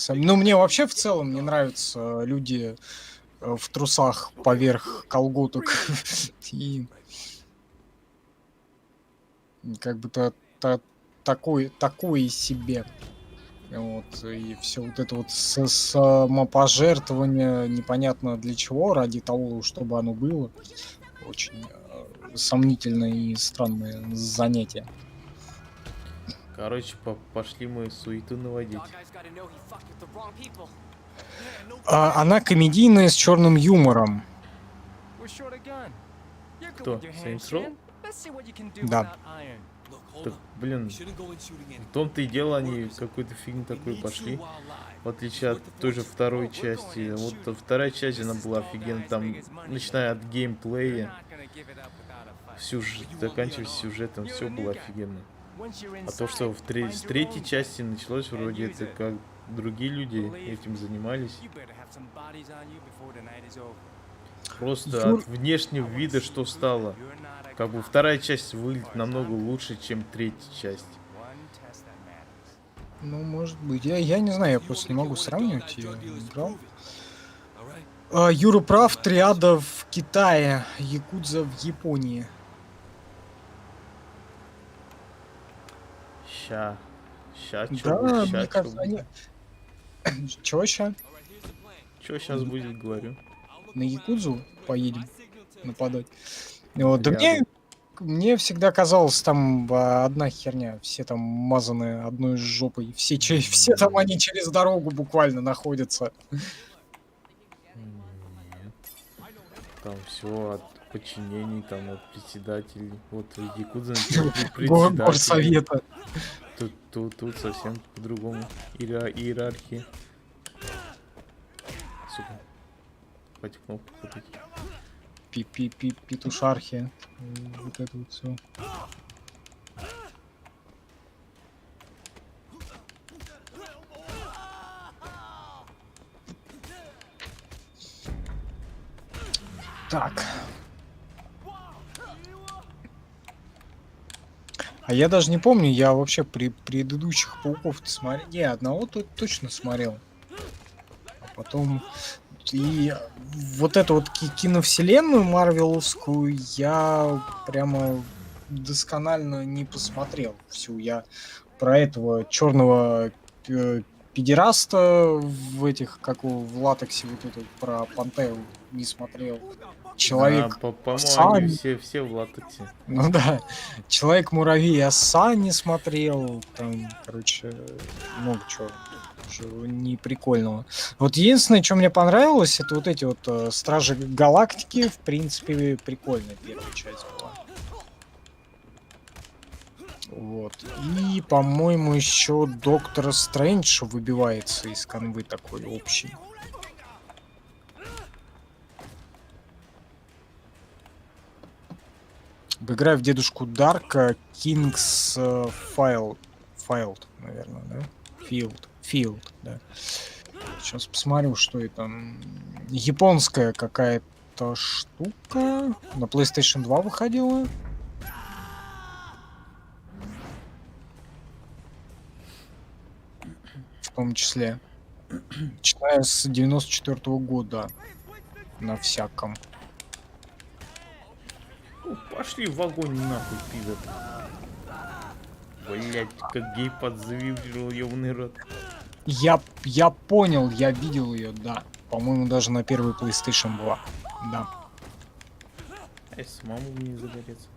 Ну, мне вообще в целом не нравятся люди в трусах поверх колготок. И как бы такое себе. Вот, и все вот это вот самопожертвование непонятно для чего, ради того, чтобы оно было. Очень сомнительное и странное занятие. Короче, пошли мы суету наводить. Она комедийная с черным юмором. Кто? Saints Row? Да. Так, блин, в том-то и дело, они какую-то фигню такую пошли. В отличие от той же второй части. Вот вторая часть, она была офигенная. Там, начиная от геймплея, заканчивая сюжетом, все было офигенно. А то, что с третьей части началось, вроде это как другие люди этим занимались. Просто от внешнего вида что стало. Как бы вторая часть выглядит намного лучше, чем третья часть. Ну, может быть. Я не знаю, я просто не могу сравнивать. Я не играл. Юра прав, триада в Китае, якудза в Японии. Ща, Да, чё мне кажется, они... Чего ща? Чё сейчас будет, говорю? На якудзу поедем нападать. Вот, да мне всегда казалось, там одна херня. Все там мазаны одной жопой. Все там они через дорогу буквально находятся. Нет. Там все подчинении там от председателей. Вот Якудза, например, председатель. Горсовета. Тут совсем по-другому. Иерархия. Сука. Хватит кнопку купить. Петушархия. Вот это вот все. Так. А я даже не помню, я вообще предыдущих пауков смотрел. Не, одного тут точно смотрел. А потом. И вот эту вот киновселенную марвеловскую я прямо досконально не посмотрел всю. Я про этого черного педераста в этих, как в латексе, вот это про Пантею не смотрел. Человек по-моему, они Асан. все в латексе. Ну да. Человек-муравей Асан не смотрел. Там, короче, много чего не прикольного. Вот единственное, что мне понравилось, это вот эти вот Стражи Галактики. В принципе, прикольная первая часть была. Вот. И, по-моему, еще Доктор Стрэндж выбивается из канвы такой общий. Играю в дедушку Дарка, Кингс Файлд, наверное, да? Field, да. Сейчас посмотрю, что это. Японская какая-то штука. На PlayStation 2 выходила. В том числе. Начиная с 94-го года. На всяком. Пошли в огонь нахуй, пидор. Блять, как гей подзвиврил, ёбаный рот. Я понял, я видел ее, да. По-моему, даже на первой PlayStation 2. Да. Ай, самому не загореться.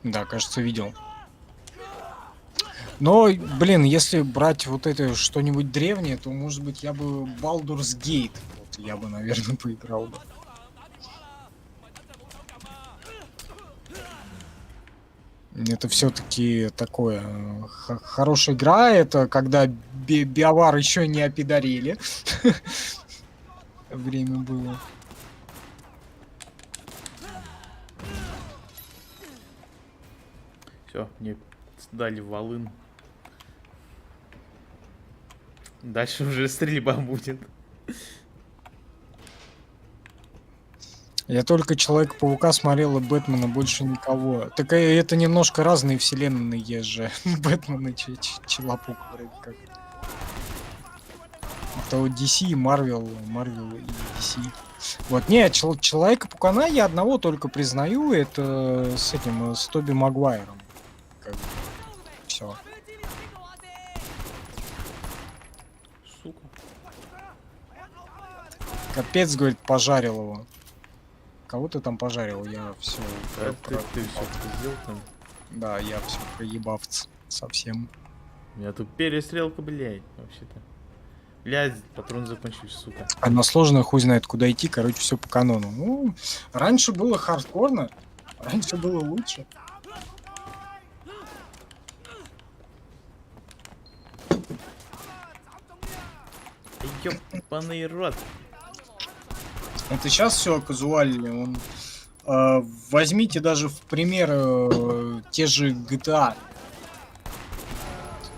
Да, кажется, видел. Но, блин, если брать вот это что-нибудь древнее, то, может быть, я бы Baldur's Gate. Вот, я бы, наверное, поиграл бы. Это все-таки такое хорошая игра. Это когда биовар еще не опидорели. Время было. Все, мне дали волын. Дальше уже стрельба будет. Я только Человека-паука смотрел, и Бэтмена больше никого. Так это немножко разные вселенные же. Бэтмен и Человек вроде как. Это вот DC и Marvel и DC. Вот, не, Человека-паука я одного только признаю, это с этим, с Тоби Магуайром. Все. Сука. Капец, говорит, пожарил его. Кого ты там пожарил? Я все. Ты все сделал там? Да, я все проебавц совсем. У меня тут перестрелка, блядь, вообще-то. Блядь, патрон закончился, сука. А на сложно хуй знает куда идти, короче, все по канону. Ну, раньше было хардкорно, раньше было лучше. Ёбаный рот. Это сейчас все казуально. Возьмите даже в пример те же GTA.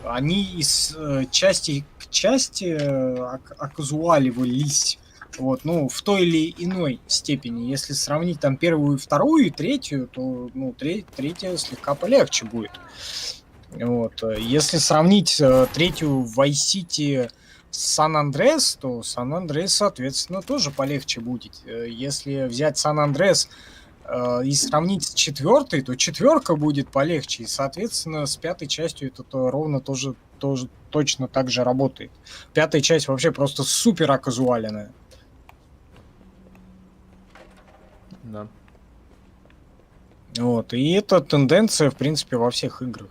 Они из части к части оказуаливались. Вот, ну, в той или иной степени. Если сравнить там первую, вторую и третью, то, ну, третья слегка полегче будет. Вот. Если сравнить третью Vice City с San Andreas, то San Andreas, соответственно, тоже полегче будет. Если взять San Andreas и сравнить с четвертой, то четверка будет полегче. И, соответственно, с пятой частью это ровно тоже точно так же работает. Пятая часть вообще просто супер оказуаленная. Да. Вот. И эта тенденция, в принципе, во всех играх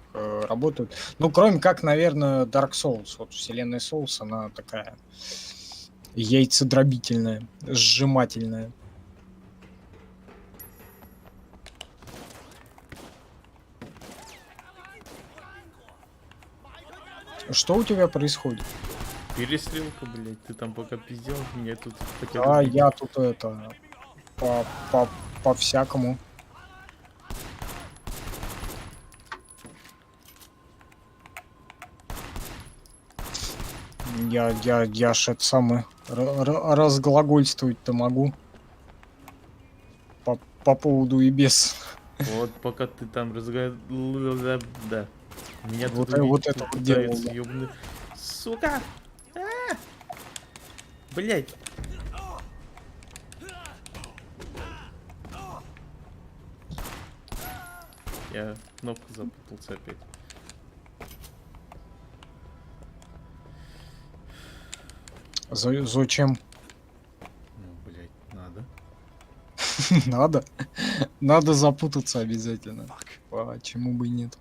работают. Ну, кроме как, наверное, Dark Souls. Вот вселенная Souls, она такая яйцедробительная, сжимательная. Что у тебя происходит? Перестрелка, блядь. Ты там пока пиздел, меня тут хотел А убить. я тут это по-всякому. Я ж это самое разглагольствовать-то могу по поводу и без. Вот пока ты там разговаривал, да. Меня тут Вот, вот убить это вот делал, пытаются, да. ёбаный. Сука! Блять! Я кнопку запутался опять. Зачем? Ну, блять, надо. Надо. Надо запутаться обязательно. Почему бы и нет?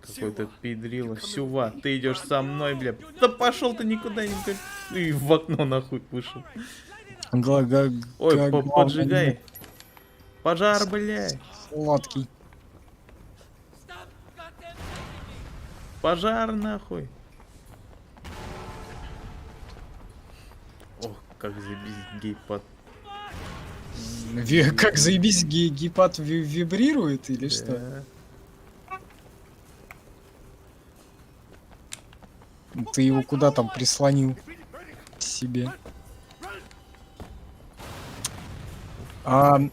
Какой-то пидрила. Сюва, ты идешь со мной, бля. Да пошел ты никуда не и в окно нахуй вышел. Ой, поджигай. Пожар, блядь. Сладкий. Пожар нахуй. Ох, как заебись гейпад. Как заебись, гейпад вибрирует или что? Да. Ты его куда там прислонил к себе? Elden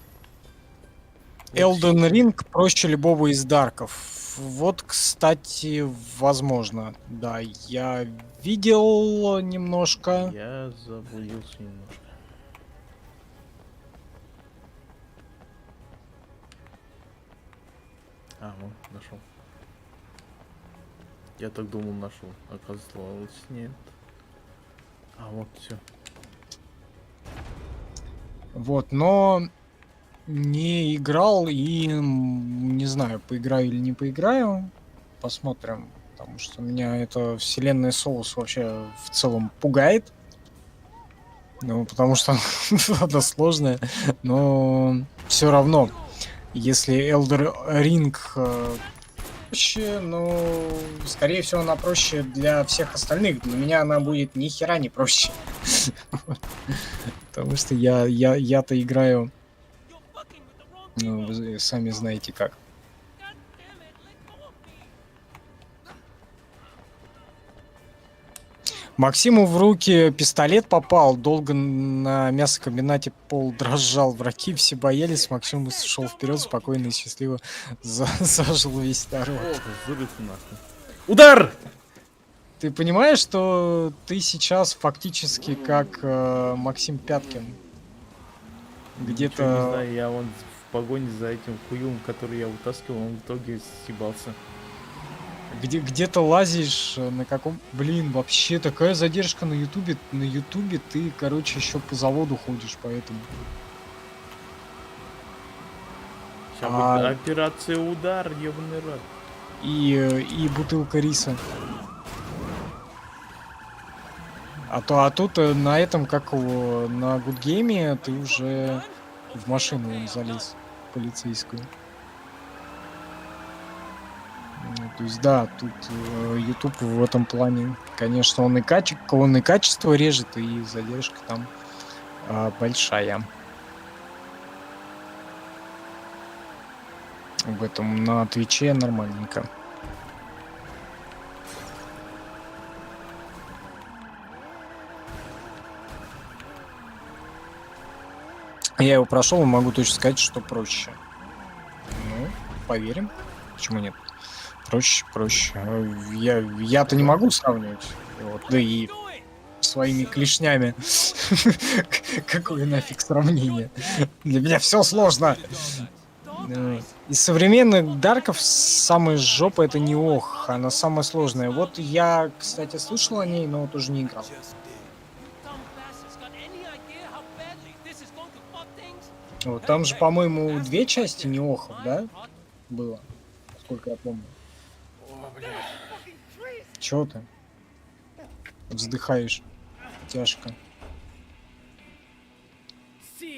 Ring проще любого из дарков. Вот, кстати, возможно. Да, я видел немножко. Я заблудился немножко. А, вот, нашел. Я так думал, нашел. Оказалось, нет. А, вот, все. Вот, но не играл и не знаю, поиграю или не поиграю. Посмотрим. Потому что меня эта вселенная Souls вообще в целом пугает. Ну, потому что она сложная. Но все равно, если Elden Ring проще, ну, скорее всего, она проще для всех остальных. Для меня она будет ни хера не проще. Потому что я-то играю, ну, вы сами знаете как. Максиму в руки пистолет попал, долго на мясокомбинате пол дрожал, враги все боялись, Максим шел вперед, спокойно и счастливо зажил весь народ. Ох, взрыв нахуй. Удар! Ты понимаешь, что ты сейчас фактически как Максим Пяткин? Ничего не Где-то... знаю, я вон в погоне за этим хуем, который я утаскивал, он в итоге съебался. Где-то лазишь на каком... Блин, вообще такая задержка на Ютубе. На Ютубе ты, короче, еще по заводу ходишь, поэтому... Сейчас будет операция удар, ебаный рот. И бутылка риса. А тут на этом, как его, на Гудгейме ты уже в машину вон залез, полицейскую. Ну, то есть, да, тут YouTube в этом плане, конечно, он и качество режет, и задержка там большая. В этом на Твиче нормальненько. Я его прошел и могу точно сказать, что проще. Ну, поверим. Почему нет? Проще. Я-то не могу сравнивать. Вот, да и своими клешнями. Какое нафиг сравнение? Для меня все сложно. Из современных дарков самая жопа это не ох, она самая сложная. Вот я, кстати, слышал о ней, но тоже не играл. Вот, там же, по-моему, 2 части неохов, да? Было, сколько я помню. Чё ты? Вздыхаешь. Тяжко.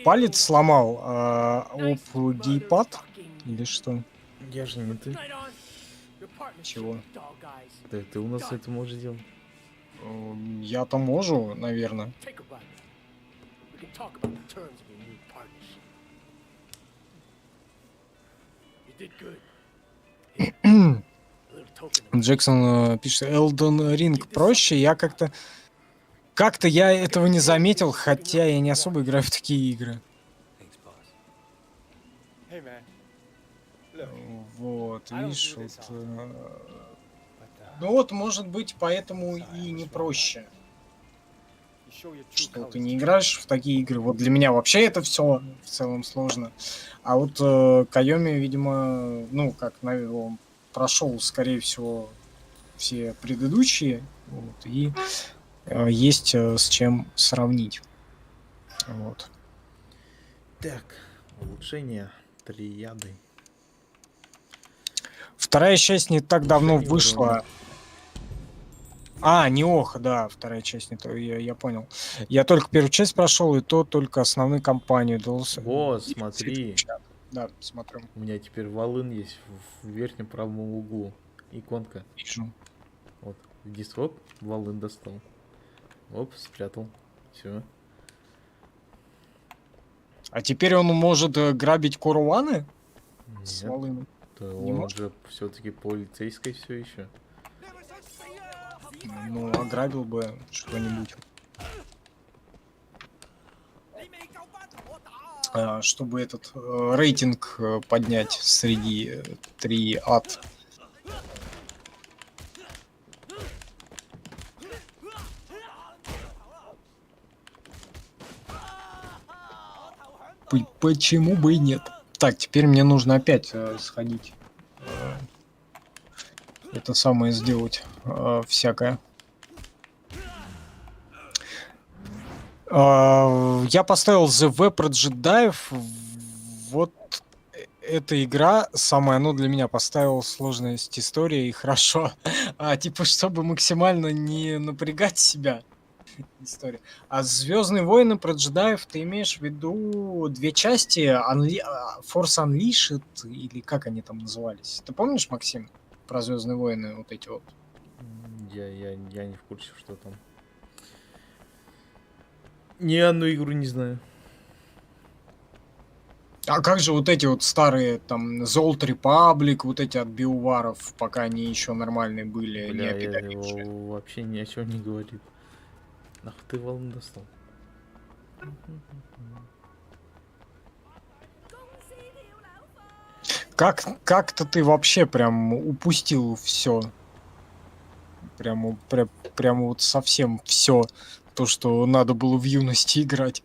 Палец сломал об гейпад? Или что? Я же не ты. Чего? Да ты у нас это можешь делать. Я-то можу, наверное. Take a ride. We can talk about the terms of your new partnership. You did good. Here, a little token of Джексон пишет, Elden Ring проще, я как-то... Как-то я этого не заметил, хотя я не особо играю в такие игры. Thanks, boss. Hey, man. Вот, видишь, вот... Ну вот, может быть, поэтому и не проще. Что ты не играешь в такие игры. Вот для меня вообще это все в целом сложно. А вот Кайоми, видимо, ну, как, наверное, он прошел, скорее всего, все предыдущие. Вот, и есть с чем сравнить. Вот. Так, улучшение триады. Вторая часть не так давно Улучшение вышла. урона. А, Неоха, да, вторая часть, не то, я понял. Я только первую часть прошел, и то только основную кампанию. Вот, смотри. Да, смотрю. У меня теперь волын есть в верхнем правом углу. Иконка. Вижу. Вот. Здесь оп, волын достал. Оп, спрятал. Все. А теперь он может грабить Коруаны? С Нет, волыной? то Не он может? же все-таки полицейской все еще. Ну, ограбил бы что-нибудь. Чтобы этот рейтинг поднять среди триад. Почему бы и нет? Так, теперь мне нужно опять сходить. Это самое сделать всякое. Я поставил The Vapor Jedi. Вот эта игра самая, ну, для меня поставила сложность истории, и хорошо. Типа, чтобы максимально не напрягать себя. История. А Звездные войны про джедаев ты имеешь в виду две части Force Unleashed, или как они там назывались? Ты помнишь, Максим, про Звездные войны вот эти вот? Я не в курсе, что там. Ни одну игру не знаю. А как же вот эти вот старые, там, The Old Republic, вот эти от биоваров, пока они еще нормальные были, не Бля, я опидорившие? его вообще ни о чем не говорит. Нахуй ты волну достал? Как-то ты вообще прям упустил все. Прямо вот совсем все. То, что надо было в юности играть.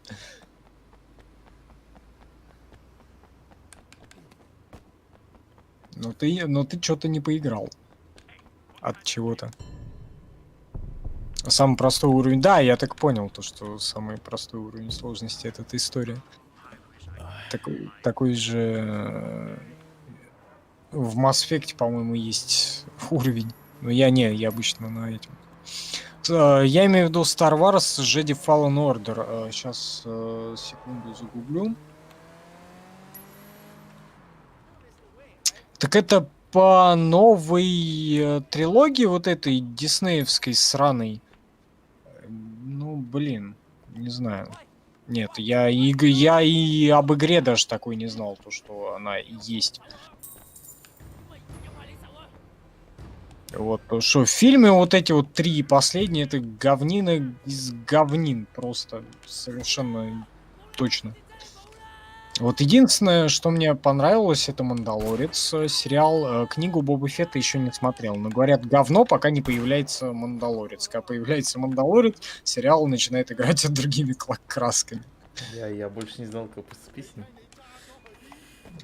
Но ты что-то не поиграл. От чего-то. Самый простой уровень. Да, я так понял, то, что самый простой уровень сложности это эта история. Такой же в Mass Effect, по-моему, есть уровень. Но я обычно на этим. Я имею в виду Star Wars Jedi Fallen Order. Сейчас, секунду, загуглю. Так это по новой трилогии вот этой диснеевской сраной. Ну, блин, не знаю. Нет, я и об игре даже такой не знал, то, что она есть. Вот, то, что в фильме вот эти вот три последние, это говнины из говнин, просто совершенно точно. Вот единственное, что мне понравилось, это «Мандалорец» сериал. Книгу Боба Фетта еще не смотрел, но говорят, говно, пока не появляется «Мандалорец». Когда появляется «Мандалорец», сериал начинает играть другими красками. Я больше не знал, как поступить с ним.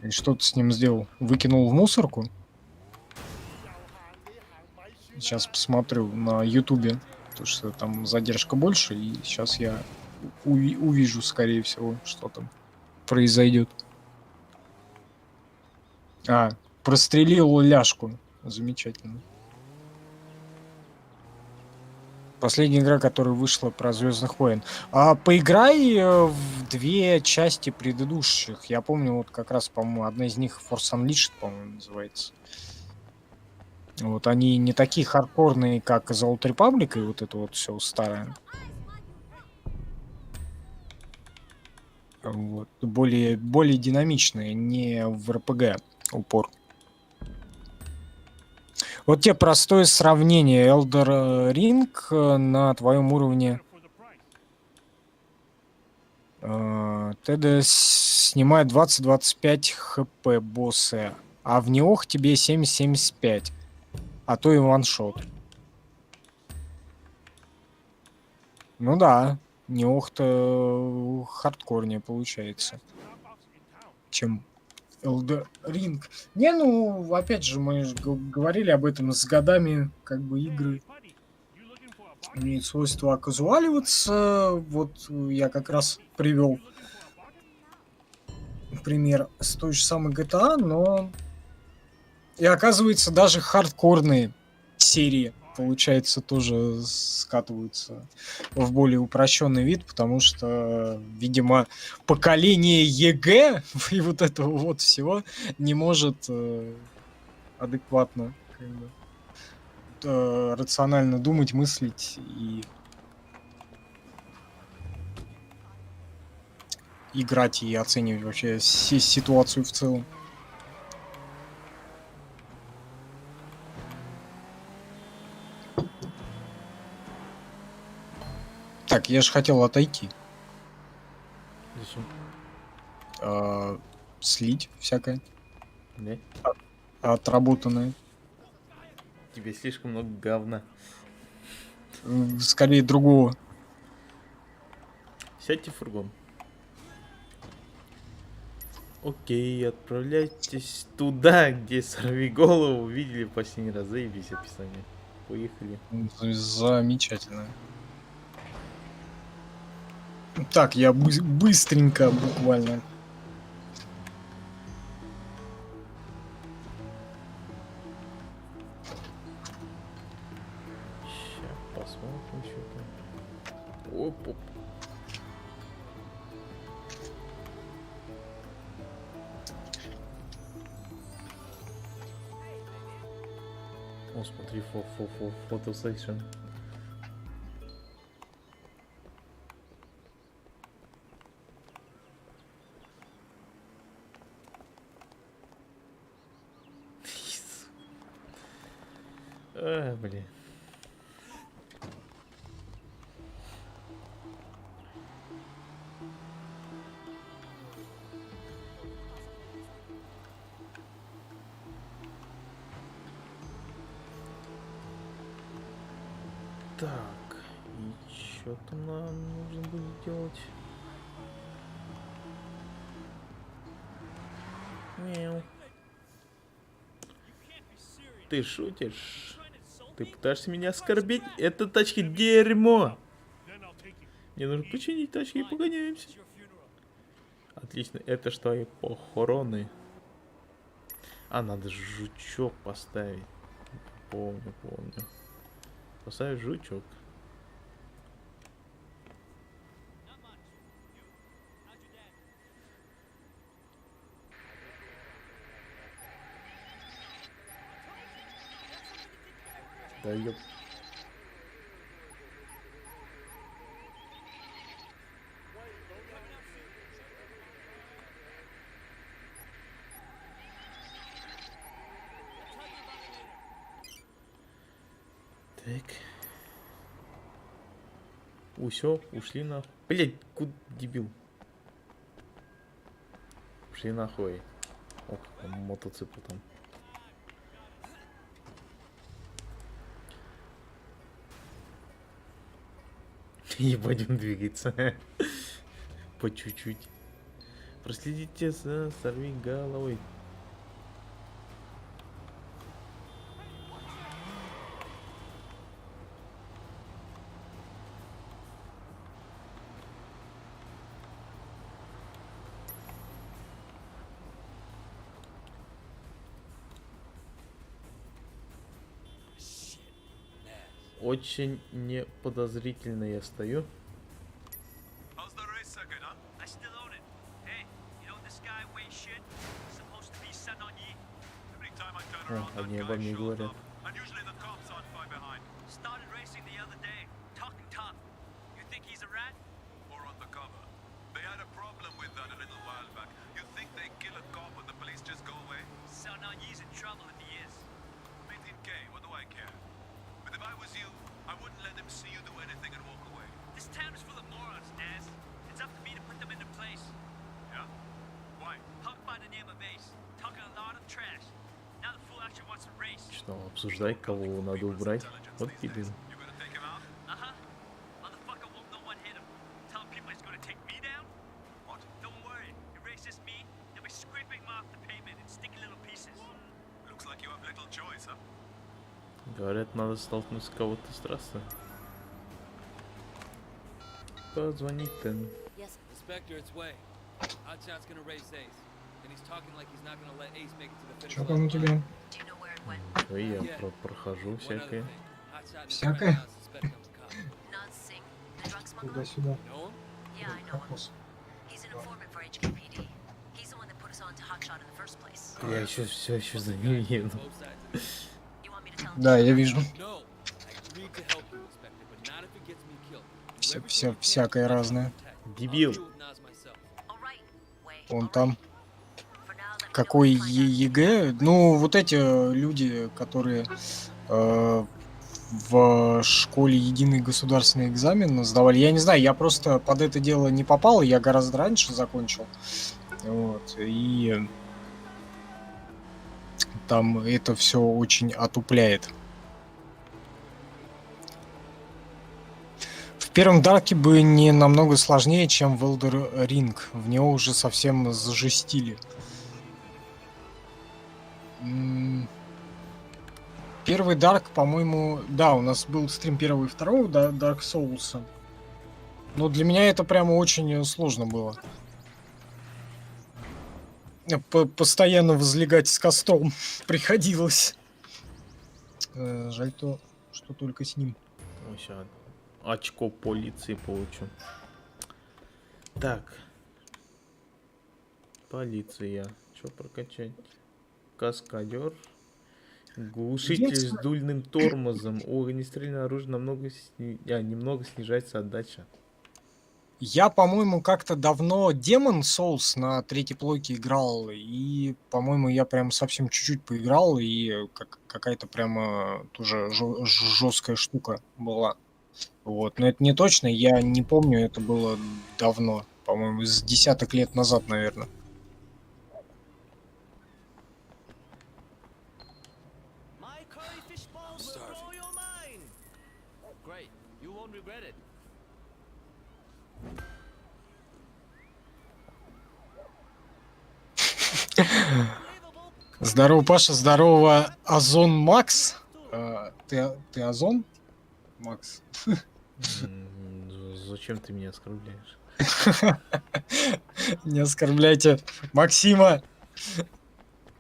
И что ты с ним сделал? Выкинул в мусорку? Сейчас посмотрю на Ютубе, потому что там задержка больше, и сейчас я увижу, скорее всего, что там произойдет. Прострелил ляжку. Замечательно. Последняя игра, которая вышла про Звездных войн. Поиграй в 2 части предыдущих. Я помню, вот как раз, по-моему, одна из них Force Unleashed, по-моему, называется. Вот они не такие хардкорные, как The Old Republic и вот это вот все старое. Вот. Более динамичные, не в РПГ упор. Вот тебе простое сравнение. Elder Ring на твоем уровне ТД снимает 20-25 хп босса, а в Неох тебе 70-75, а то и ваншот. Ну да, Неох-то хардкорнее получается, чем Elder Ring. Не, ну, опять же, мы же говорили об этом, с годами как бы игры имеют свойство оказуаливаться. Вот я как раз привел пример с той же самой GTA, но и оказывается даже хардкорные серии, получается, тоже скатываются в более упрощенный вид, потому что, видимо, поколение ЕГЭ и вот этого вот всего не может адекватно как бы, рационально думать, мыслить и играть и оценивать вообще ситуацию в целом. Так, я же хотел отойти. Зачем? Слить всякое Да? отработанное. Тебе слишком много говна. Скорее другого. Сядьте в фургон. Окей, отправляйтесь туда, где сорвиголову видели в последний раз. Заебись описание. Поехали. Замечательно. Так, я быстренько буквально. Сейчас посмотрим, что там. Оп-оп. О, смотри, фотосейшн. Блин. Так, и что там нам нужно будет делать? Мяу. Ты шутишь? Ты пытаешься меня оскорбить? Это тачки дерьмо! Мне нужно починить тачки и погоняемся. Отлично, это что, и похороны? А, надо жучок поставить. Помню. Поставить жучок. Да ёп. Так. Усё, ушли на... Блять, куда дебил? Ушли нахуй. О, там мотоцикл там. Ебать, он двигается. По чуть-чуть. Проследите за сорвиголовой. очень неподозрительно я стою. How's the race second, huh? I still own it. Hey, you know this guy weighs shit? Supposed to be Sun On Yi. Every time I turn around, that Они обо guy мне shows говорят. up. And usually the cops aren't far behind. Started racing the other day. Talking tough. You think he's a rat? Or undercover. They had a problem with that a little while back. You think they kill a cop and the police just go away? Sun On Yi's in trouble if he is. 18K, what do I care? But if I was you, I wouldn't let him see you do anything and walk away. This town is full of morons, Naz. It's up to me to put them into place. Yeah? Why? Punk by the name of Ace. Talking a lot of trash. Now the fool actually wants to race. Что, обсуждать, кого надо убрать? Вот дебил. You gonna take him out? Uh-huh. Motherfucker won't no one hit him. Telling people he's gonna take me down? What? Don't worry. He races me, they'll be scraping him off the pavement in sticky little pieces. Looks like you have little choice, huh? Говорят, надо столкнуть кого-то с трассы. Позвонить там. Yes. Inspector, it's Way. Hotshot's gonna race Ace. And he's talking like he's not gonna let Ace make it to the finish Что там у тебя? Do you know where it went? Ой, я прохожу One other всякое. thing. Hotshot and his Всякое? friend now suspect I'm a cop. Not Singh, the drug smuggler. Туда-сюда. Know him? Yeah, I know him. He's an informant for HKPD. He's the one that put us on to Hotshot in the first place. Я еще все еще за ним еду. Both sides of this. You want me to tell him? Да, я вижу. No, I agreed to help you, Inspector, but not if it gets me killed. Всякое разное. Дебил. All right, Way. Он all там. right. For now, let me know Какой when you find out. ЕГЭ? Ну, вот эти люди, которые в школе единый государственный экзамен сдавали. Я не знаю, я просто под это дело не попал, я гораздо раньше закончил. Вот, и там это все очень отупляет. В первом Дарке бы не намного сложнее, чем в Elden Ring. В него уже совсем зажестили. Первый Дарк, по-моему, да, у нас был стрим первого и второго, да, Dark Souls. Но для меня это прямо очень сложно было. Постоянно возлегать с костом приходилось. Жаль то, что только с ним. Сейчас очко полиции получу. Так. Полиция. Что прокачать? Каскадер. Глушитель с дульным тормозом. У огнестрельного оружия немного снижается отдача. Я, по-моему, как-то давно Demon Souls на третьей плойке играл, и, по-моему, я прям совсем чуть-чуть поиграл, и какая-то прямо тоже жесткая штука была. Вот, но это не точно, я не помню, это было давно, по-моему, с десяток лет назад, наверное. My curry fish balls will blow your mind. Great, you won't regret it. Здорово, Паша, здорово, Озон Макс. Ты Озон, Макс? Зачем ты меня оскорбляешь? Не оскорбляйте Максима.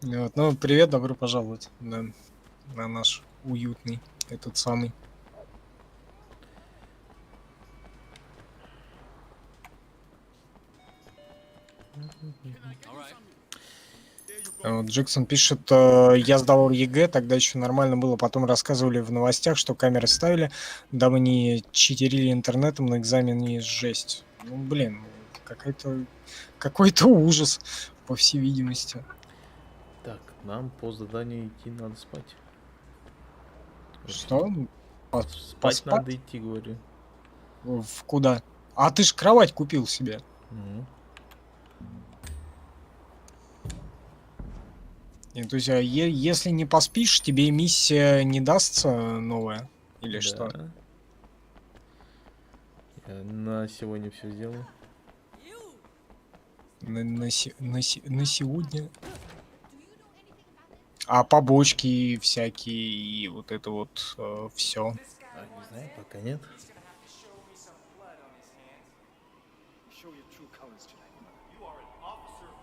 Вот, ну, привет, добро пожаловать на наш уютный, этот самый. Вот, Джексон пишет, я сдавал ЕГЭ, тогда еще нормально было, потом рассказывали в новостях, что камеры ставили, дабы не читерили интернетом на экзамене, жесть. Ну, блин, какой-то ужас, по всей видимости. Так, нам по заданию идти надо спать. Что? Спать Поспать? надо идти, говорю. В куда? А ты ж кровать купил себе. Мгм. И, то есть, если не поспишь, тебе миссия не дастся новая? Или что? Да. Я на сегодня все сделаю. На сегодня? А побочки всякие и вот это вот все. Не знаю, пока нет. Show your true colors tonight. You are an officer of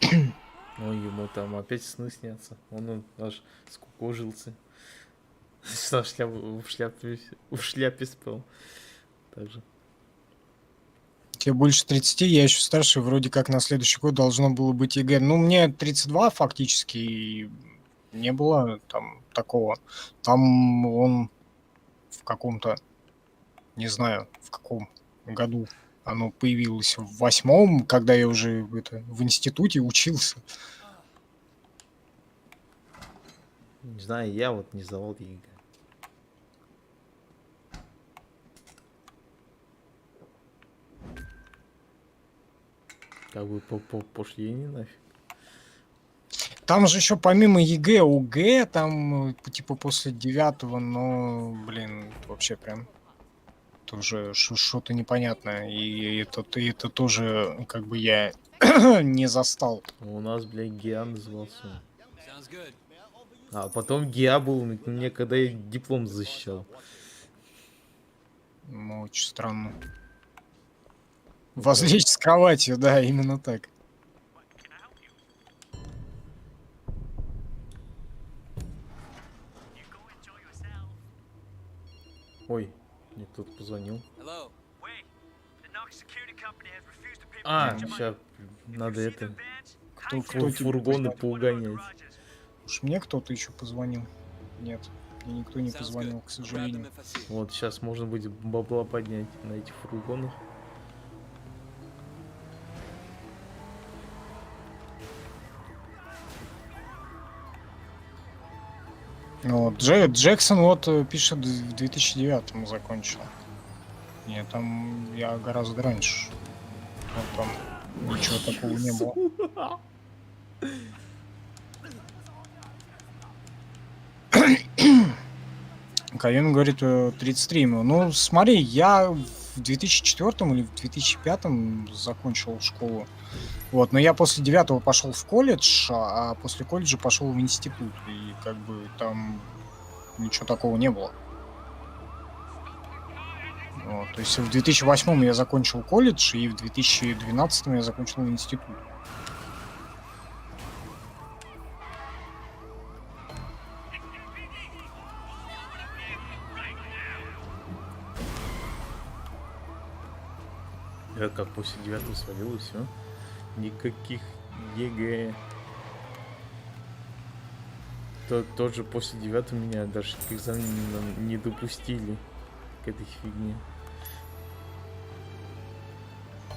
the law. Ну, ему там опять сны снятся. Он аж скукожился. Что, в шляпе спал. Также. Тебе больше 30, я еще старше, вроде как на следующий год должно было быть ЕГЭ. Ну, мне 32 фактически, и не было там такого. Там он в каком-то, не знаю, в каком году оно появилось, в 8-м, когда я уже в институте учился. Не знаю, я вот не сдавал ЕГЭ. Как бы пошли они нафиг. Там же еще помимо ЕГЭ, ОГЭ, там типа после 9-го, но, блин, вообще прям тоже что-то непонятное. И это тоже как бы я не застал. У нас, блядь, ГИА назывался. Sounds good. А потом ГИА был мне, когда я диплом защищал. Ну, очень странно. Возлечь с кроватью, да, именно так. You go enjoy yourself. Ой, мне кто-то позвонил. Hello. Wait, the Knox Security Company has refused to pay А, rent to my- сейчас надо See это the badge? Кто Hide тебе фургоны it. поугонять. Garages. Уж мне кто-то еще позвонил. Нет, мне никто не Sounds позвонил, good. к I'll grab them сожалению. if I see 'em. Вот сейчас можно будет бабла поднять на этих фургонах. Вот, Джексон вот пишет, в 2009 закончил. Нет, там я гораздо раньше. Вот там ничего такого не было. Кайон говорит, 33 ему. Ну, смотри, я в 2004 или в 2005 закончил школу. Вот, но я после 9 пошел в колледж, а после колледжа пошел в институт. И как бы там ничего такого не было. Вот, то есть в 2008 я закончил колледж, и в 2012 я закончил институт. Я как после 9 свалил и все. Никаких ЕГЭ. Тот же после 9 меня даже к экзаменам не допустили к этой фигне.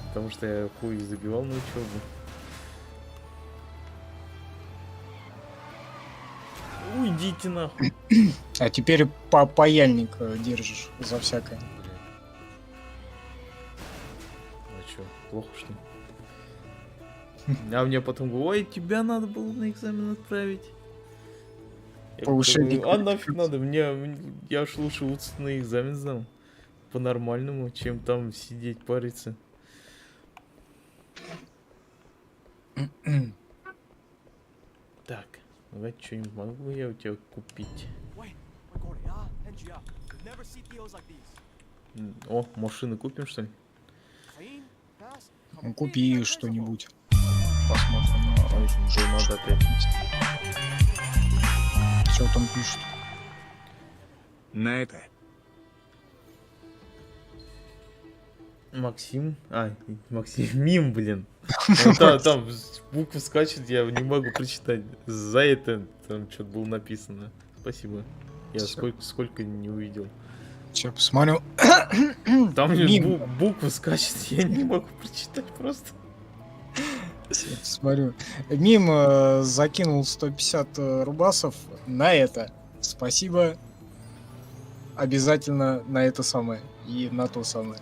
Потому что я хуй забивал на учебу. Уйдите нахуй. А теперь паяльник держишь за всякое. А чё, плохо что ли? А мне потом говорят, ой, тебя надо было на экзамен отправить. Я Повышение говорю, а нафиг надо, я уж лучше вот на экзамен сдам. По-нормальному, чем там сидеть, париться. Так, давай что-нибудь могу я у тебя купить? Wait, Magori, NGR. Never see Theos like these. О, машины купим что ли? Clean, fast. Ну, купи что-нибудь. Посмотрим. Ой, что надо опять. Что там пишут. На это. Максим? А, Максим, мим, блин. Там буквы скачет, я не могу прочитать. За это там что-то было написано. Спасибо. Я сколько не увидел. Сейчас посмотрю. Там Мим. буквы скачет, я не могу прочитать просто. Сейчас посмотрю. Мим закинул 150 рубасов на это. Спасибо. Обязательно на это самое. И на то самое.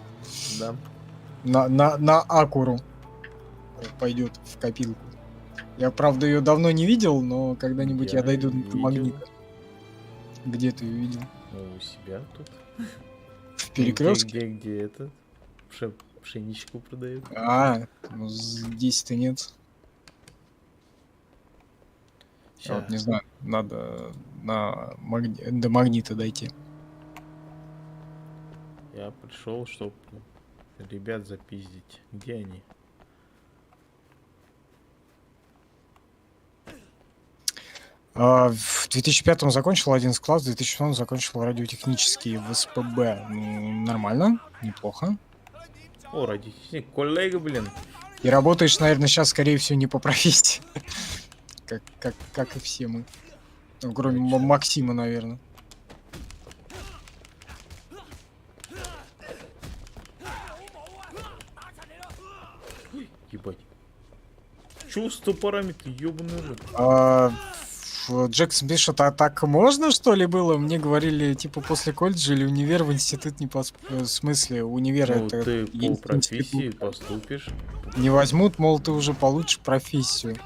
Да. На Акуру пойдет в копилку. Я, правда, ее давно не видел, но когда-нибудь я дойду до видел. магнита. Где ты ее видел? Ну, у себя тут. В перекрестке? Где это? Пшеничку продают. А, ну здесь-то нет. Вот, не знаю, надо до магнита дойти. Я пришел, чтобы ребят запиздить. Где они? В 2005 закончил 11 класс, в 2006 закончил радиотехнический в СПБ. Ну, нормально, неплохо. О, родители, коллега, блин. И работаешь, наверное, сейчас, скорее всего, не по профессии. Как и все мы. Ну, кроме Максима, наверное. Ебать. Чё с топорами-то, ёбаный рот? Джексон пишет, а так можно, что ли, было? Мне говорили, типа, после колледжа или универ в институт не в смысле, универ Ну, это... ты по есть профессии институт. поступишь. Не возьмут, мол, ты уже получишь профессию.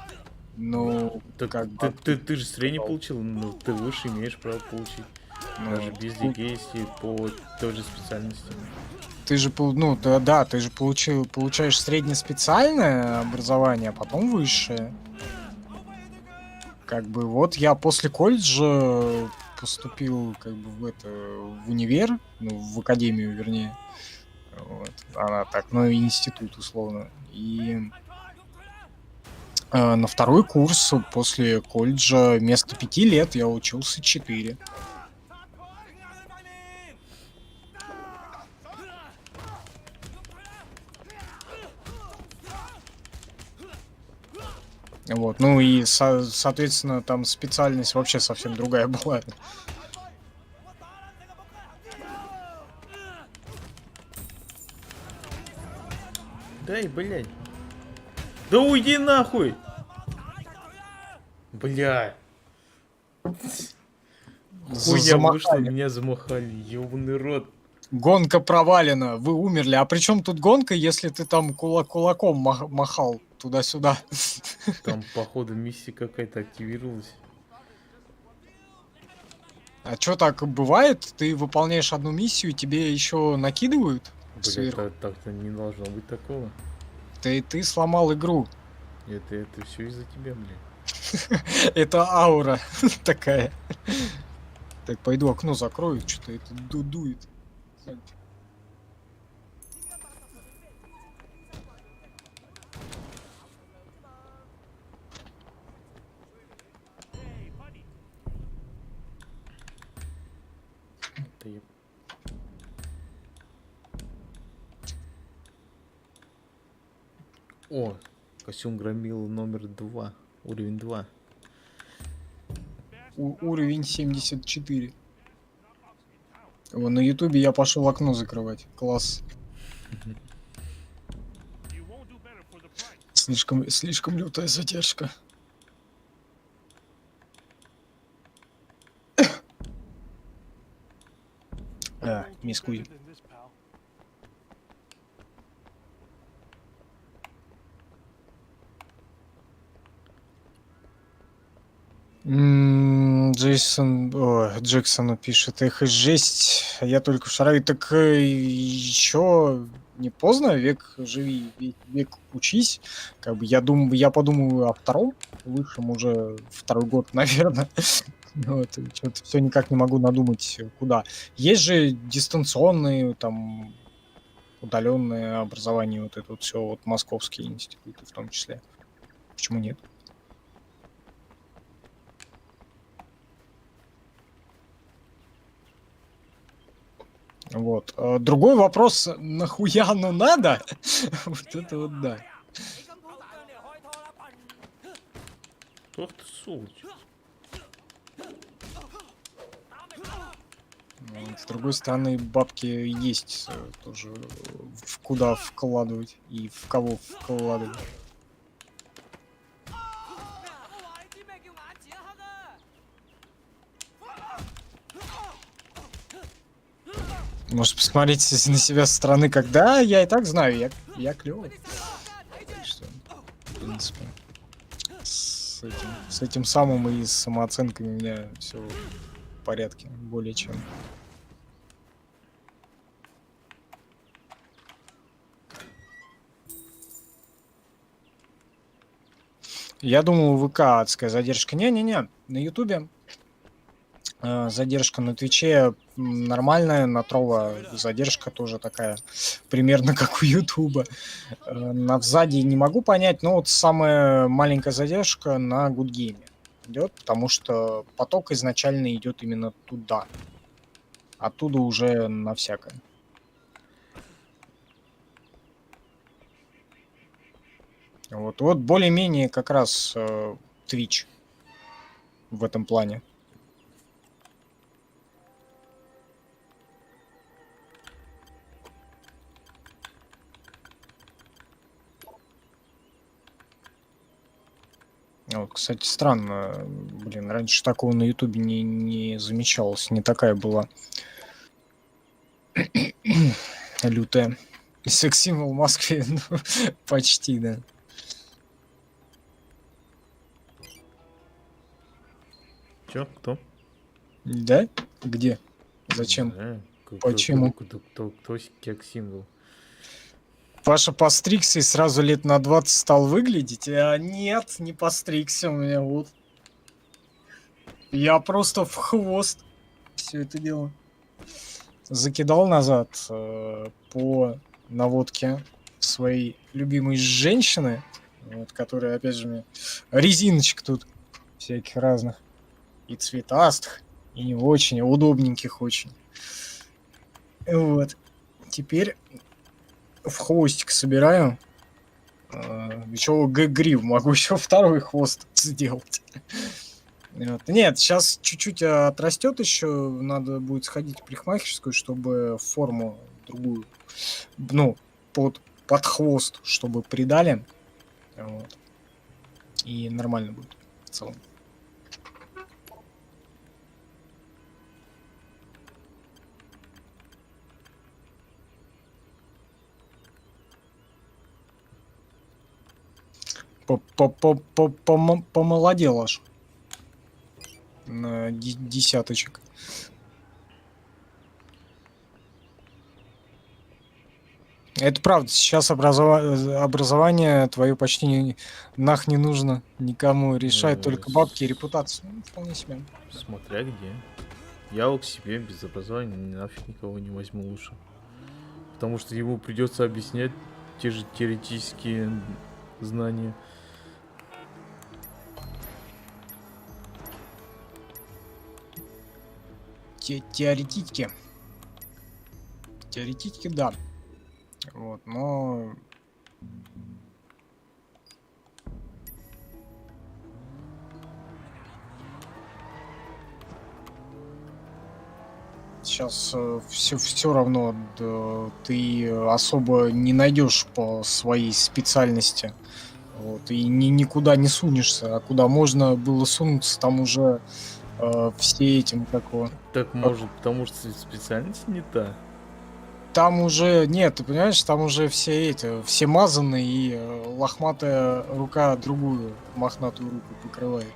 Ну, Так как бы... ты же средний получил, ну ты выше имеешь право получить. ну, Даже без ЕГЭ, если по той же специальности. ты же, ты же получаешь среднеспециальное образование, а потом высшее. Как бы вот я после колледжа поступил как бы в универ, ну, в академию, вернее. Вот. Она так, ну, институт условно. И на второй курс после колледжа вместо 5 лет я учился 4. Вот, ну и, соответственно, там специальность вообще совсем другая была. Дай, блядь. Да уйди нахуй! Бля. Хуя вышла, меня замахали, ёбаный рот. Гонка провалена, вы умерли. А при чем тут гонка, если ты там кулаком махал туда-сюда? Там, походу, миссия какая-то активировалась. А что так бывает? Ты выполняешь одну миссию, тебе еще накидывают сверху? Бля, так-то не должно быть такого. Ты сломал игру. Это все из-за тебя, бля. Это аура такая. Так, пойду окно закрою, что-то это дует. Да я... О, костюм громила номер 2, уровень 2. Уровень 74. Вон, на ютубе я пошел окно закрывать. Класс. Слишком лютая задержка. Мисс Кузи. Джексону пишет, эх, и жесть, я только в шарове, так еще не поздно, век живи, век учись, как бы я подумаю о втором, высшем уже второй год, наверное, вот, что-то все никак не могу надумать, куда. Есть же дистанционные, там, удаленное образование, вот это вот все, вот московские институты в том числе, почему нет? Вот. Другой вопрос, нахуя оно надо? Вот это вот да. Ох ты, сволочь. С другой стороны, бабки есть тоже в куда вкладывать и в кого вкладывать. Может, посмотреть на себя со стороны, когда я и так знаю, я клёвый. Так что, в принципе, с этим самым и с самооценкой у меня все в порядке, более чем. Я думал, ВК адская задержка. Не-не-не, на Ютубе задержка, на Твиче нормальная, на Трова задержка тоже такая, примерно как у Ютуба. На Взаде не могу понять, но вот самая маленькая задержка на Гудгейме. идет, потому что поток изначально идет именно туда. Оттуда уже на всякое. Вот более-менее как раз Twitch в этом плане. Вот, кстати, странно, блин, раньше такого на Ютубе не замечалось, не такая была лютая. Секс-символ в Москве, ну, почти, да. Чё? Кто? Да? Где? Зачем? Почему? Кто секс-символ? Паша постригся и сразу лет на 20 стал выглядеть? А нет, не постригся у меня, вот. Я просто в хвост все это дело закидал назад по наводке своей любимой женщины, вот, которая, опять же, мне резиночек тут всяких разных, и цветастых, и не очень, и удобненьких очень. Вот. Теперь в хвостик собираю. Еще грив могу еще второй хвост сделать. Вот. Нет, сейчас чуть-чуть отрастет еще. Надо будет сходить в парикмахерскую, чтобы форму другую, ну, под хвост, чтобы придали. Вот. И нормально будет в целом. Помолодел аж. На десяточек. Это правда, сейчас образование твое почти не нужно никому. Решает только бабки и репутацию. Ну, вполне себе. Смотря где. Я вот к себе без образования нафиг никого не возьму лучше. Потому что ему придется объяснять те же теоретические знания. Теоретически. Теоретически, да. Вот, но... Сейчас все равно ты особо не найдешь по своей специальности. Вот, и никуда не сунешься. А куда можно было сунуться, там уже все этим такого. Так может, потому что специальность не та. Там уже нет, ты понимаешь, там уже все мазаны, и лохматая рука другую мохнатую руку покрывает.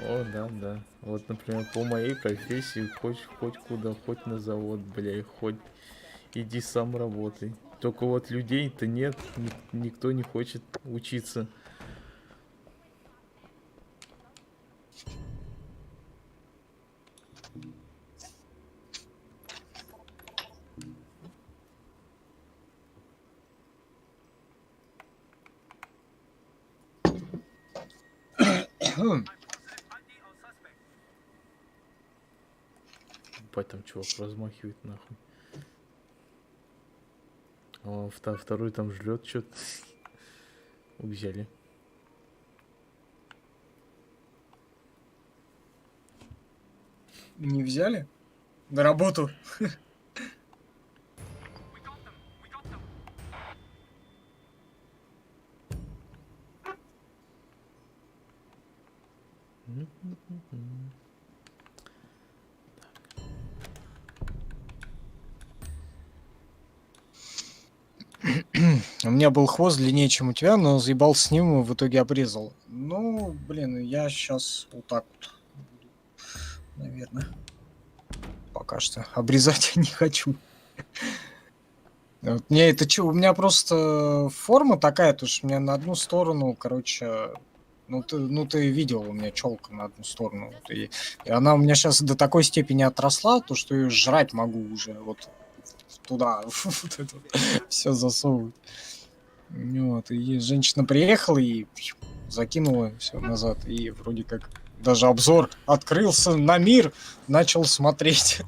О, да. Вот, например, по моей профессии хоть куда, хоть на завод, бля, хоть иди сам работай. Только вот людей-то нет, никто не хочет учиться. Ебать, там чувак размахивает нахуй. А второй там жрет что-то. Взяли. Не взяли? На работу? У меня был хвост длиннее, чем у тебя, но заебался с ним и в итоге обрезал. Ну, блин, я сейчас вот так вот буду, наверное. Пока что обрезать не хочу. Вот мне это что, у меня просто форма такая, то что у меня на одну сторону, короче, ну ты видел, у меня челка на одну сторону. Вот, и она у меня сейчас до такой степени отросла, то что ее жрать могу уже вот туда, вот это все засовывать. Вот, и женщина приехала и закинуло все назад, и вроде как даже обзор открылся на мир, начал смотреть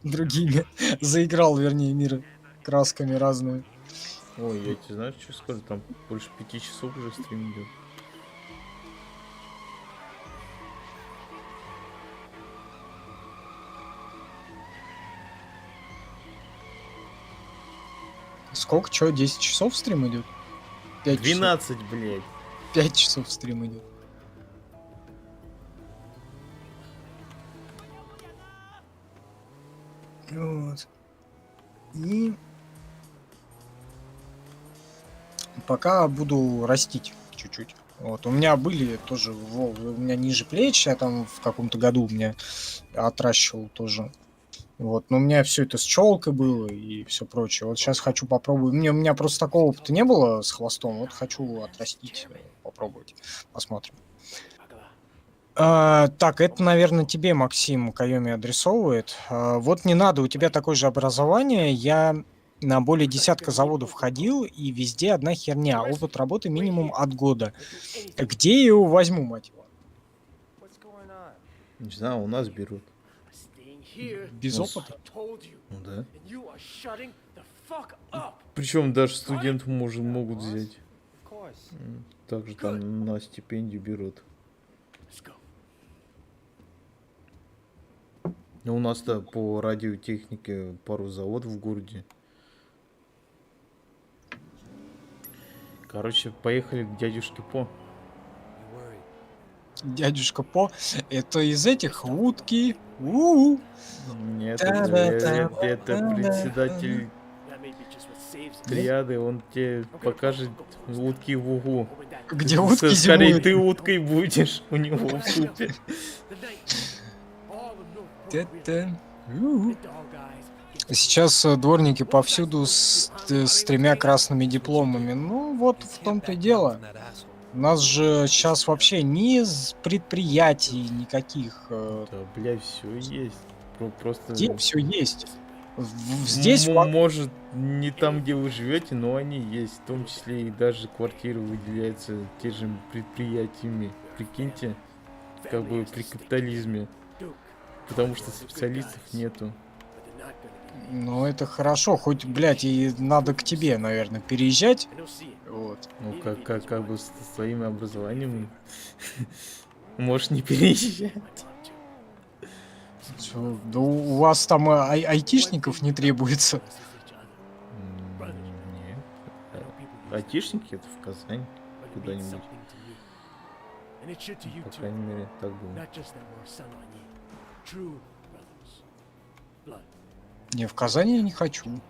другими, заиграл, вернее, мир красками разными. Ой, я тебе знаешь, что скажу? Там больше 5 часов уже стрим идет. Сколько, чё, 10 часов стрим идет? 5 часов. 12, блядь. 5 часов стрим идет. Вот. И пока буду растить чуть-чуть. Вот. У меня были тоже, у меня ниже плеч, я там в каком-то году у меня отращивал тоже. Вот, но у меня все это с челкой было и все прочее. Вот сейчас хочу попробовать. У меня просто такого опыта не было с хвостом. Вот хочу отрастить, попробовать. Посмотрим. Так, это, наверное, тебе, Максим, Кайоми адресовывает. Вот не надо, у тебя такое же образование. Я на более десятка заводов ходил, и везде одна херня. Опыт работы минимум от года. Где я его возьму, мать его? Не знаю, у нас берут. Без Ну, опыта? Ну да. Причем даже студентов могут взять. Также там на стипендию берут. Ну, у нас-то по радиотехнике пару заводов в городе. Короче, поехали к дядюшке По. Дядюшка По. Это из этих утки. У-у. Нет, это председатель триады, он тебе покажет утки в угу. Где утки Скорее зимуют. ты уткой будешь у него в супе. У-у. Сейчас дворники повсюду с 3 красными дипломами. Ну, вот в том-то и дело. У нас же сейчас вообще ни предприятий никаких. Да, блядь, все есть. Просто Где все есть? Здесь может не там, где вы живете, но они есть. В том числе и даже квартиры выделяются те же предприятиями. Прикиньте, как бы при капитализме. Потому что специалистов нету. Ну, это хорошо, хоть, блядь, и надо к тебе, наверное, переезжать. Вот. Ну, как бы с своим образованием можешь не переезжать. Чё, да у вас там айтишников не требуется. Нет. Айтишники это в Казань куда-нибудь. По крайней мере, так думаю. Не, в Казани я не хочу.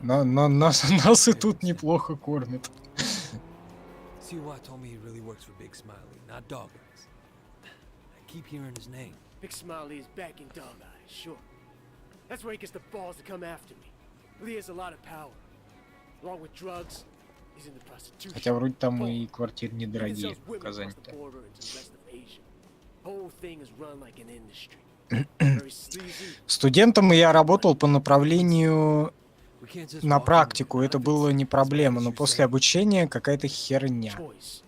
Нас и тут неплохо кормят. CY told me he really works for Big Smiley, not Dog Eyes. I keep hearing his name. Big Smiley is backing Dog Eyes, sure. That's where he gets the balls to come after me. Well, he has a lot of power. Along with drugs, he's into prostitution. Хотя вроде там и квартиры He even недорогие sells в women across the Казани-то. border into the rest of Asia. Whole thing is run like an industry. Very sleazy. Stудентом я работал по направлению We can't just на walk in практику. with Это nothing. было не проблема, но As you после say. обучения какая-то херня. Choice.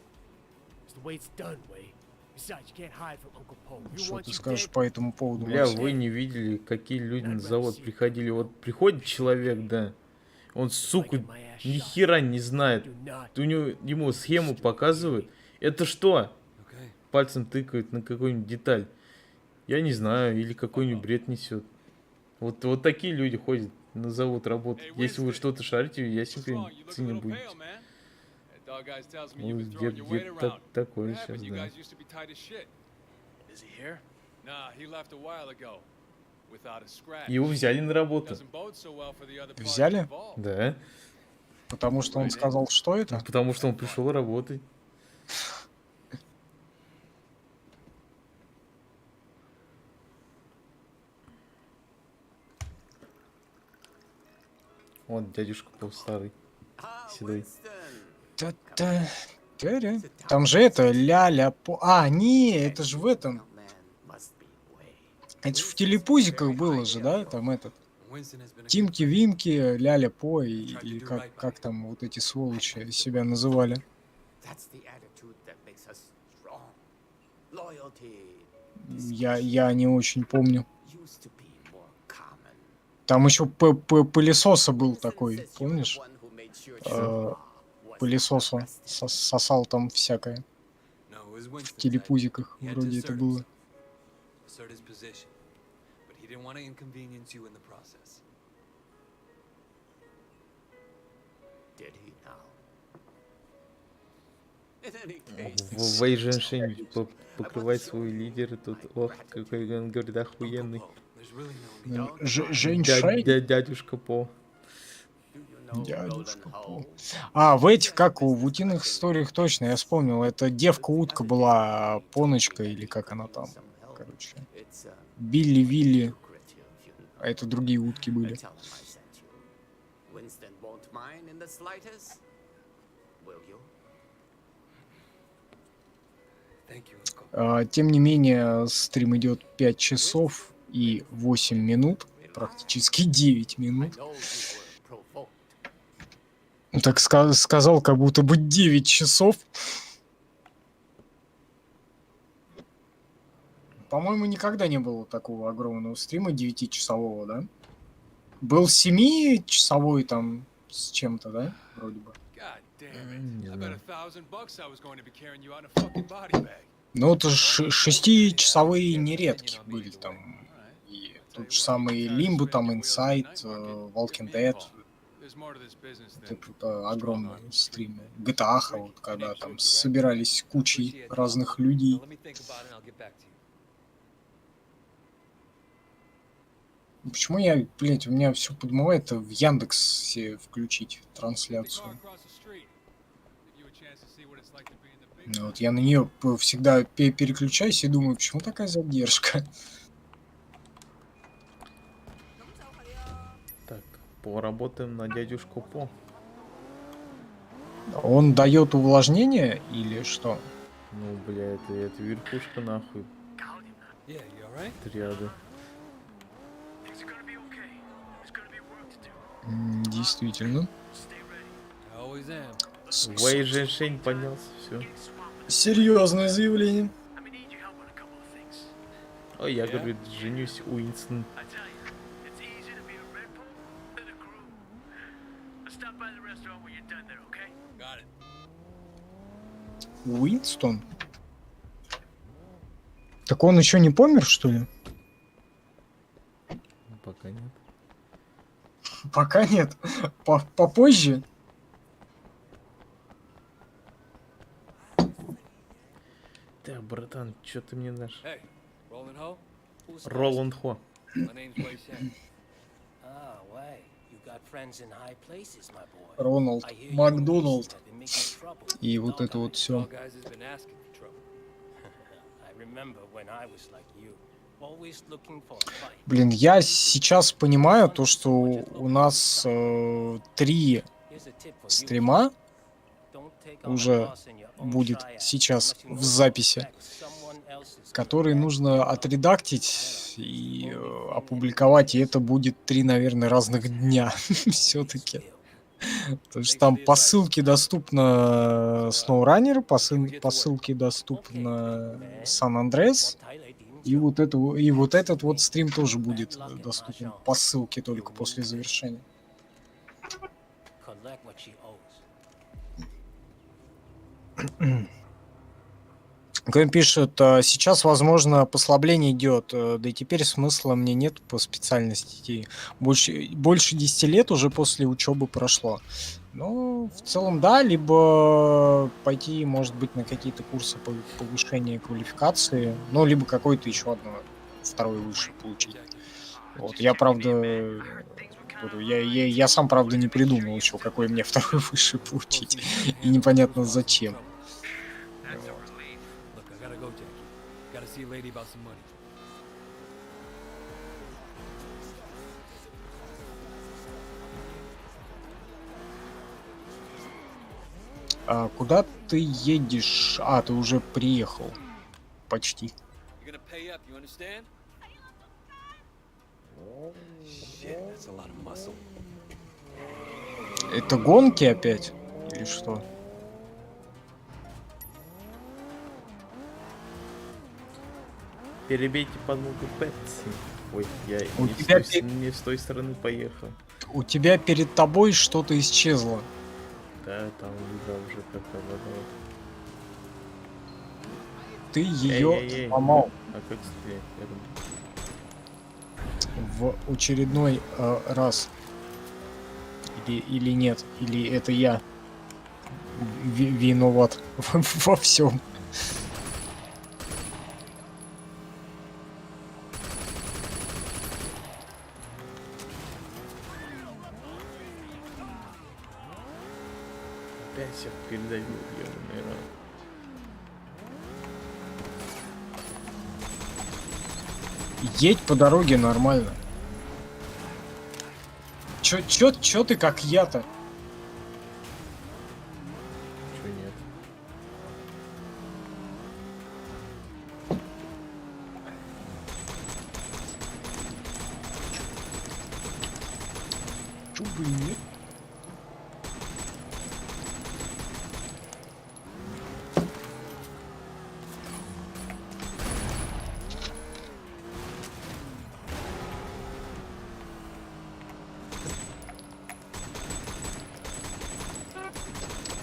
It's the way it's done, Way. Besides, you can't hide from Uncle Poe. You Что want ты you скажешь dead? по этому поводу, Бля, Максим? вы не видели, какие люди на завод приходили. Вот приходит человек, да, он, сука, ни хера не знает. Do not. Ему схему показывают. Это что? Okay. Пальцем тыкают на какую-нибудь деталь. Я не знаю, или какой-нибудь бред несет. Вот такие люди ходят на завод работать. Если вы что-то шарите, я себе ценить будете. Ну, где-то такое сейчас, да. Is he here? Nah, he left a while ago. Without a scratch. Его взяли на работу. Doesn't bode so well for the other parties Взяли? involved. Да. Потому что он сказал, что это? Потому что он пришел работать. Вот дядюшка Пол старый. Седой. Та-та, тя-ря. Там же это ля-ля-по... А, не, это же в этом. Это же в телепузиках было же, да? Там этот. Winston has been a Тимки-Вимки, ля-ля-по, или как там вот эти сволочи себя называли. That's the attitude that makes us strong. Loyalty Я не очень помню. used to be more common. Там еще пылесоса был такой, помнишь? One who made sure Э, was Пылесос он arrested. сосал там всякое. No, it was В Winston's idea. телепузиках He had to вроде это assert было. himself, assert his position. But he didn't want to inconvenience you in the process. Did he now? In any case, Вэй Женьшень покрывает свой лидер, тут, ох, какой он говорит, охуенный. There's really no need. Женьшень? Дядюшка По. do you know Дядюшка Roland По. Ho? В этих, как в утиных историях точно, я вспомнил. Это девка-утка была, Поночка, или как она там. Some help. Короче. It's Билли, Вилли. lucrative, you know. А это другие утки были. Tell him I sent you. Winston won't mind in the slightest. Will you? Thank you, Uncle. Тем не менее, стрим идет 5 часов и 8 минут. Практически 9 I минут. know you were provoked. Так сказал, как будто бы 9 часов. По-моему, никогда не было такого огромного стрима 9-часового, да? Был 7-часовой там с чем-то, да? Вроде бы. God damn Не it. I знаю. bet $1,000 I was going to be carrying you out in a fucking body bag. Ну, это 6-часовые нередки были там. И тут же самые Лимбо, там Inside, Walking Dead. There's more to this business Это than огромные стримы. GTA, вот когда там собирались кучей разных людей. Let me think about it and I'll get back to you. Почему я, блядь, у меня все подмывает в Яндексе включить трансляцию? Across the street. Give you a chance to see what it's like to be in the big Ну вот я на нее всегда переключаюсь и думаю, почему такая задержка? Так, поработаем на дядюшку По. Он дает увлажнение или что? Ну, бля, это верхушка нахуй. Yeah, you alright? Триады. Действительно. I always am. Вэй Женьшень поднялся, все. Серьезное заявление. Ой, я говорю, женюсь Уинстон. Got it. Уинстон? Так он еще не помер, что ли? Пока нет. Пока нет. Попозже? Так, братан, что ты мне дашь? Hey, Roland Ho? Роланд Хо. My name's Wei Shen. Ah, Wei, you got friends in high places, my boy. Рональд I hear you Макдоналд. have been making trouble. И вот это вот All все. guys has been asking for trouble. I remember when I was like you, always looking for a fight. Блин, я сейчас понимаю то, что у нас 3 Here's a tip for you. стрима Don't take on уже a boss in your own будет triad сейчас unless you в know записи, back someone else's которые нужно отредактить и опубликовать, и это будет 3, наверное, разных дня все-таки. Потому что там по ссылке доступно SnowRunner, по ссылке доступно San Andreas, и вот этот вот стрим тоже будет доступен по ссылке только после завершения. collect what she owes. Грэм пишет, сейчас, возможно, послабление идет, да и теперь смысла мне нет по специальности идти. Больше 10 лет уже после учебы прошло. Ну, в целом, да, либо пойти, может быть, на какие-то курсы повышения квалификации, ну, либо какой-то еще одно, второй выше получить. Вот, я, правда, говорю, я сам, правда, не придумал еще, какой мне второй выше получить, и непонятно зачем. Look, I gotta go, Jackie. Gotta see a lady about some money. А куда ты едешь? А, ты уже приехал. Почти. You're gonna pay up, you understand? Shit, that's a lot of muscle. Это гонки опять? Или что? Перебейте подмогу Пэтси. Ой, я У не тебя не с той стороны поехал. У тебя перед тобой что-то исчезло. Да, там да, уже как-то вот. Ты ее Эй. сломал А как стрелять? Я думаю, в очередной раз. Или нет, или это я виноват во всем. опять всех передавил, наверное. Едь по дороге нормально. Чё ты как я-то? Чё нет? Чё бы и нет?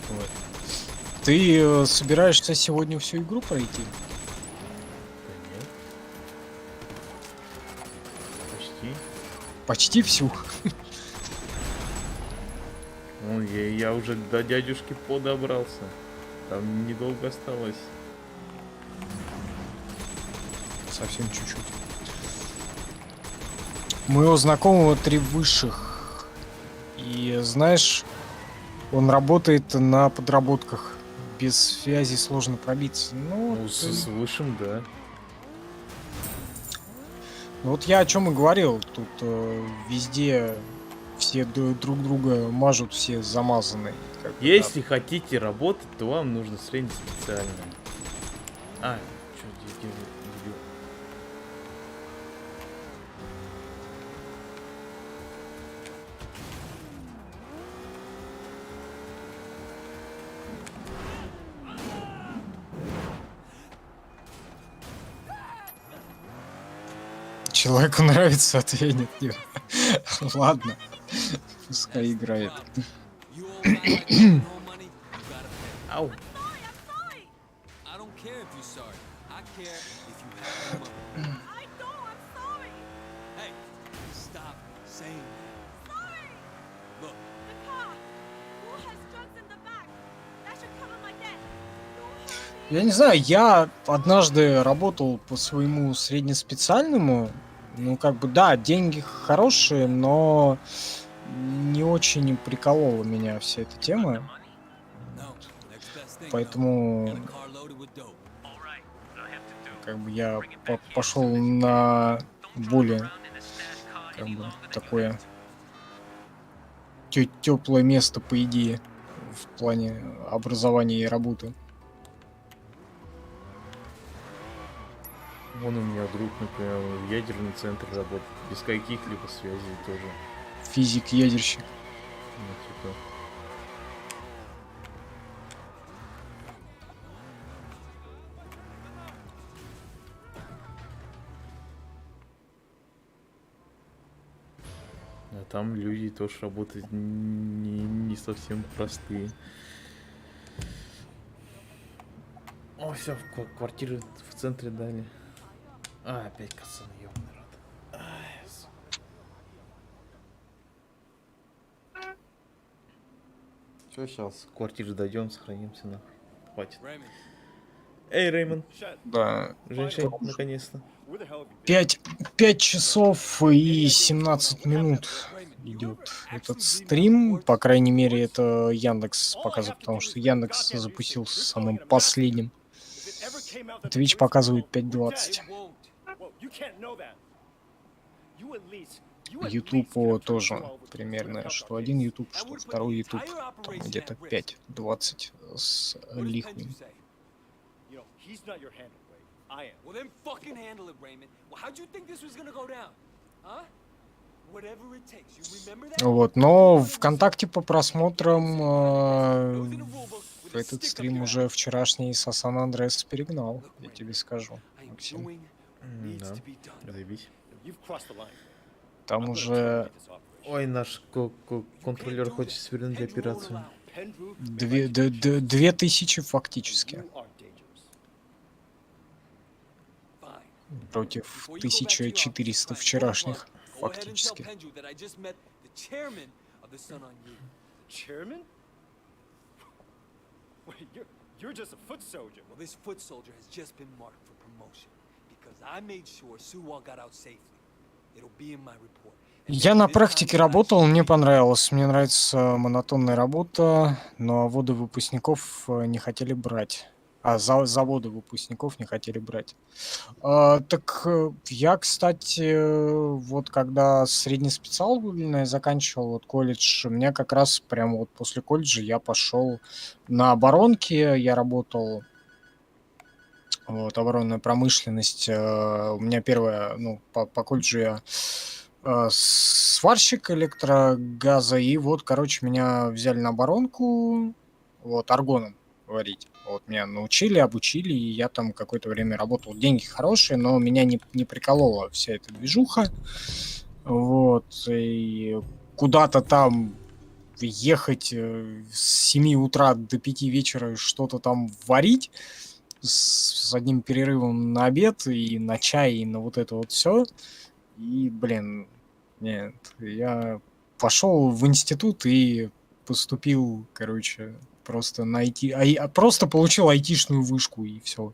Вот. Ты собираешься сегодня всю игру пройти? Да нет. Почти. Почти всю. Ну, я уже до дядюшки подобрался. Там недолго осталось. Совсем чуть-чуть. Моего знакомого 3 высших. И знаешь, он работает на подработках. Без связи сложно пробиться. Ну, с высшим, да. Вот я о чем и говорил. Тут везде все друг друга мажут, все замазанные. Как бы, да. Если хотите работать, то вам нужно среднеспециальное. А, что делаю? Человеку нравится, ответит. Ладно, пускай играет. Ау. I don't care if you're sorry. I care if you have the money. I know, I'm sorry. Hey, stop saying that. Sorry. Look, The car. Who has drugs in the back? That should cover my debt. Don't hurt me. Я не знаю, я однажды работал по своему среднеспециальному. Ну, как бы, да, деньги хорошие, но не очень приколола меня вся эта тема. no. Next best thing. Поэтому, Got a car loaded with dope. All right, what I have to do. как бы, я пошел на более, как бы, такое теплое место, по идее, в плане образования и работы. Вон у меня друг, например, в ядерный центр работает, без каких-либо связей тоже. Физик-ядерщик. Ну, типа. А там люди тоже работают не совсем простые. О, все, квартиры в центре дали. А, опять кацан, ёбаный рот. Ай, Че сейчас? Квартиры дойдем, сохранимся нахуй. Хватит. Raymond, Эй, Реймон, Да. женщина, наконец-то. 5 часов и 17 минут идет этот стрим. По крайней мере, это Яндекс показывает, потому что Яндекс запустился самым последним. Twitch показывает 5:20. YouTube тоже примерно, что один YouTube, что второй YouTube, там где-то 5:20 с лихвин. well then fucking handle it, Raymond. Well, how'd you think this was gonna go down? Huh? Whatever it takes. You remember that? Вот, но ВКонтакте по просмотрам этот стрим уже вчерашний со Сан Андреас перегнал, я тебе скажу, I am Максим. doing needs Да, to be done. заебись. You've crossed the line. Там I'm gonna уже terminate this operation. Ой, наш контролер хочет свернуть Pendrew won't операцию. allow. Pendrew may две, write you д- д- checks, 2000 and фактически you are dangerous. Fine. против Before you go back to your office, 1400 Frank, вчерашних, go ahead and tell фактически. Pendrew that I just met the chairman of the Sun on You. Chairman? Wait, you're just a foot soldier. Well, this foot soldier has just been marked for promotion because I made sure Suwal got out safely. It'll be in my report. And Я then на this практике time, работал, мне понравилось. Мне нравится монотонная работа, но заводы выпускников не хотели брать. Заводы выпускников не хотели брать. Так я, кстати, вот когда среднеспециальное заканчивал вот колледж, у меня как раз прямо вот после колледжа я пошел на оборонке, я работал, вот, оборонная промышленность. У меня первая, ну, по колледжу я сварщик электрогаза, и вот, короче, меня взяли на оборонку, вот, аргоном варить. Вот, меня научили, обучили, и я там какое-то время работал. Деньги хорошие, но меня не приколола вся эта движуха. Вот, и куда-то там ехать с 7 утра до 5 вечера что-то там варить с одним перерывом на обед и на чай, и на вот это вот все. И, блин, нет, я пошел в институт и поступил, короче, просто на IT, просто получил айтишную вышку и все.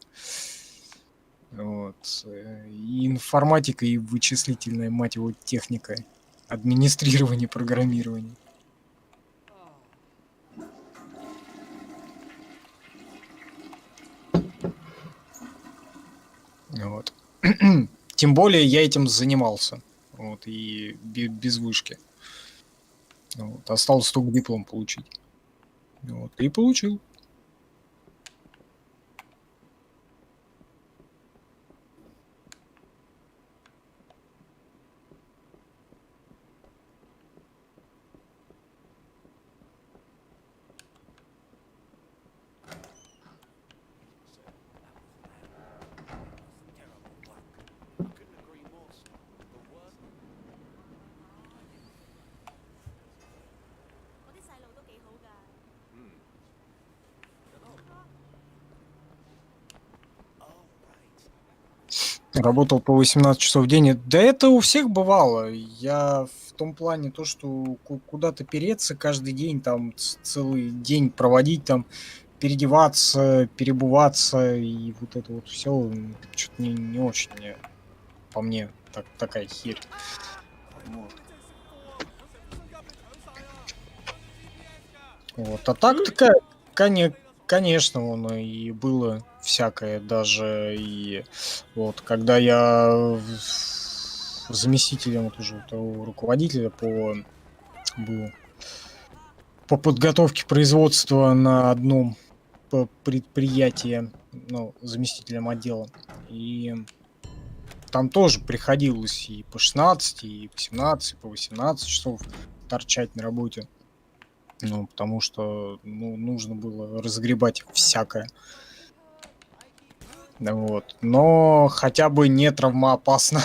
Вот. И информатика, и вычислительная, мать его, техника, администрирование, программирование. Вот. Тем более я этим занимался. Вот, и без вышки. Вот. Осталось только диплом получить. Вот, и получил. Работал по 18 часов в день. Да это у всех бывало. Я в том плане то, что куда-то переться каждый день, там целый день проводить, там переодеваться, перебываться и вот это вот все, что-то не очень мне, по мне такая херь. Вот. Вот. А так такая, конечно, он и было всякое, даже и вот когда я заместителем вот уже того руководителя был по подготовке производства на одном предприятии, ну, заместителем отдела, и там тоже приходилось и по 16, и по 17, и по 18 часов торчать на работе. Ну, потому что нужно было разгребать всякое. Вот. Но хотя бы не травмоопасно.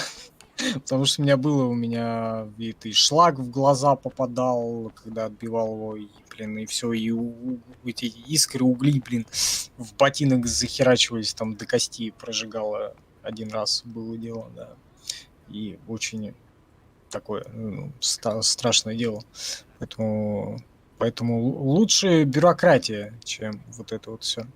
Потому что у меня и шлак в глаза попадал, когда отбивал его, и, блин, и все, и эти искры, угли, блин, в ботинок захерачивались, там до кости прожигало один раз было дело, да. И очень такое страшное дело. Поэтому лучше бюрократия, чем вот это вот все.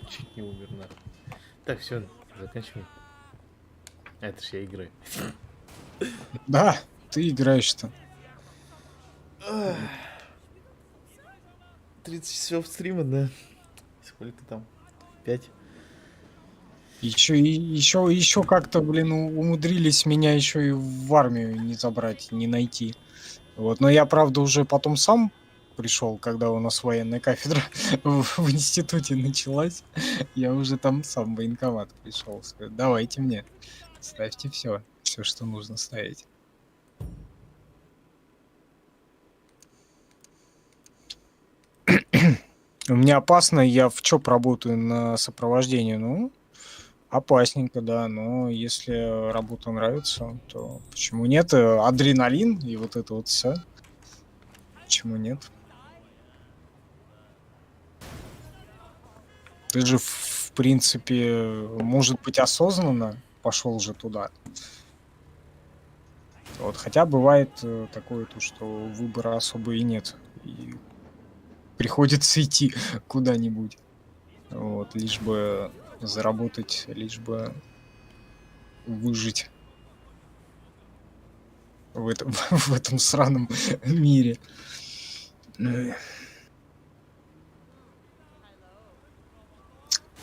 Чуть не умер, нахуй. Так, все, заканчивай. Это ж я играю. Да, ты играешь-то. 30 часов стрима, да? Сколько там? 5? Еще как-то, блин, умудрились меня еще и в армию не забрать, не найти. Вот, но я, правда, уже потом сам пришел, когда у нас военная кафедра в институте началась. Я уже там сам в военкомат пришел. Давайте мне, ставьте все, что нужно ставить. У меня опасно, я в ЧОП работаю на сопровождении, ну, опасненько, да, но если работа нравится, то почему нет? Адреналин и вот это вот все. Почему нет? Ты же, в принципе, может быть, осознанно пошел же туда. Вот, хотя бывает такое, то, что выбора особо и нет. И приходится идти куда-нибудь. Вот, лишь бы заработать, лишь бы выжить в этом, в этом сраном мире.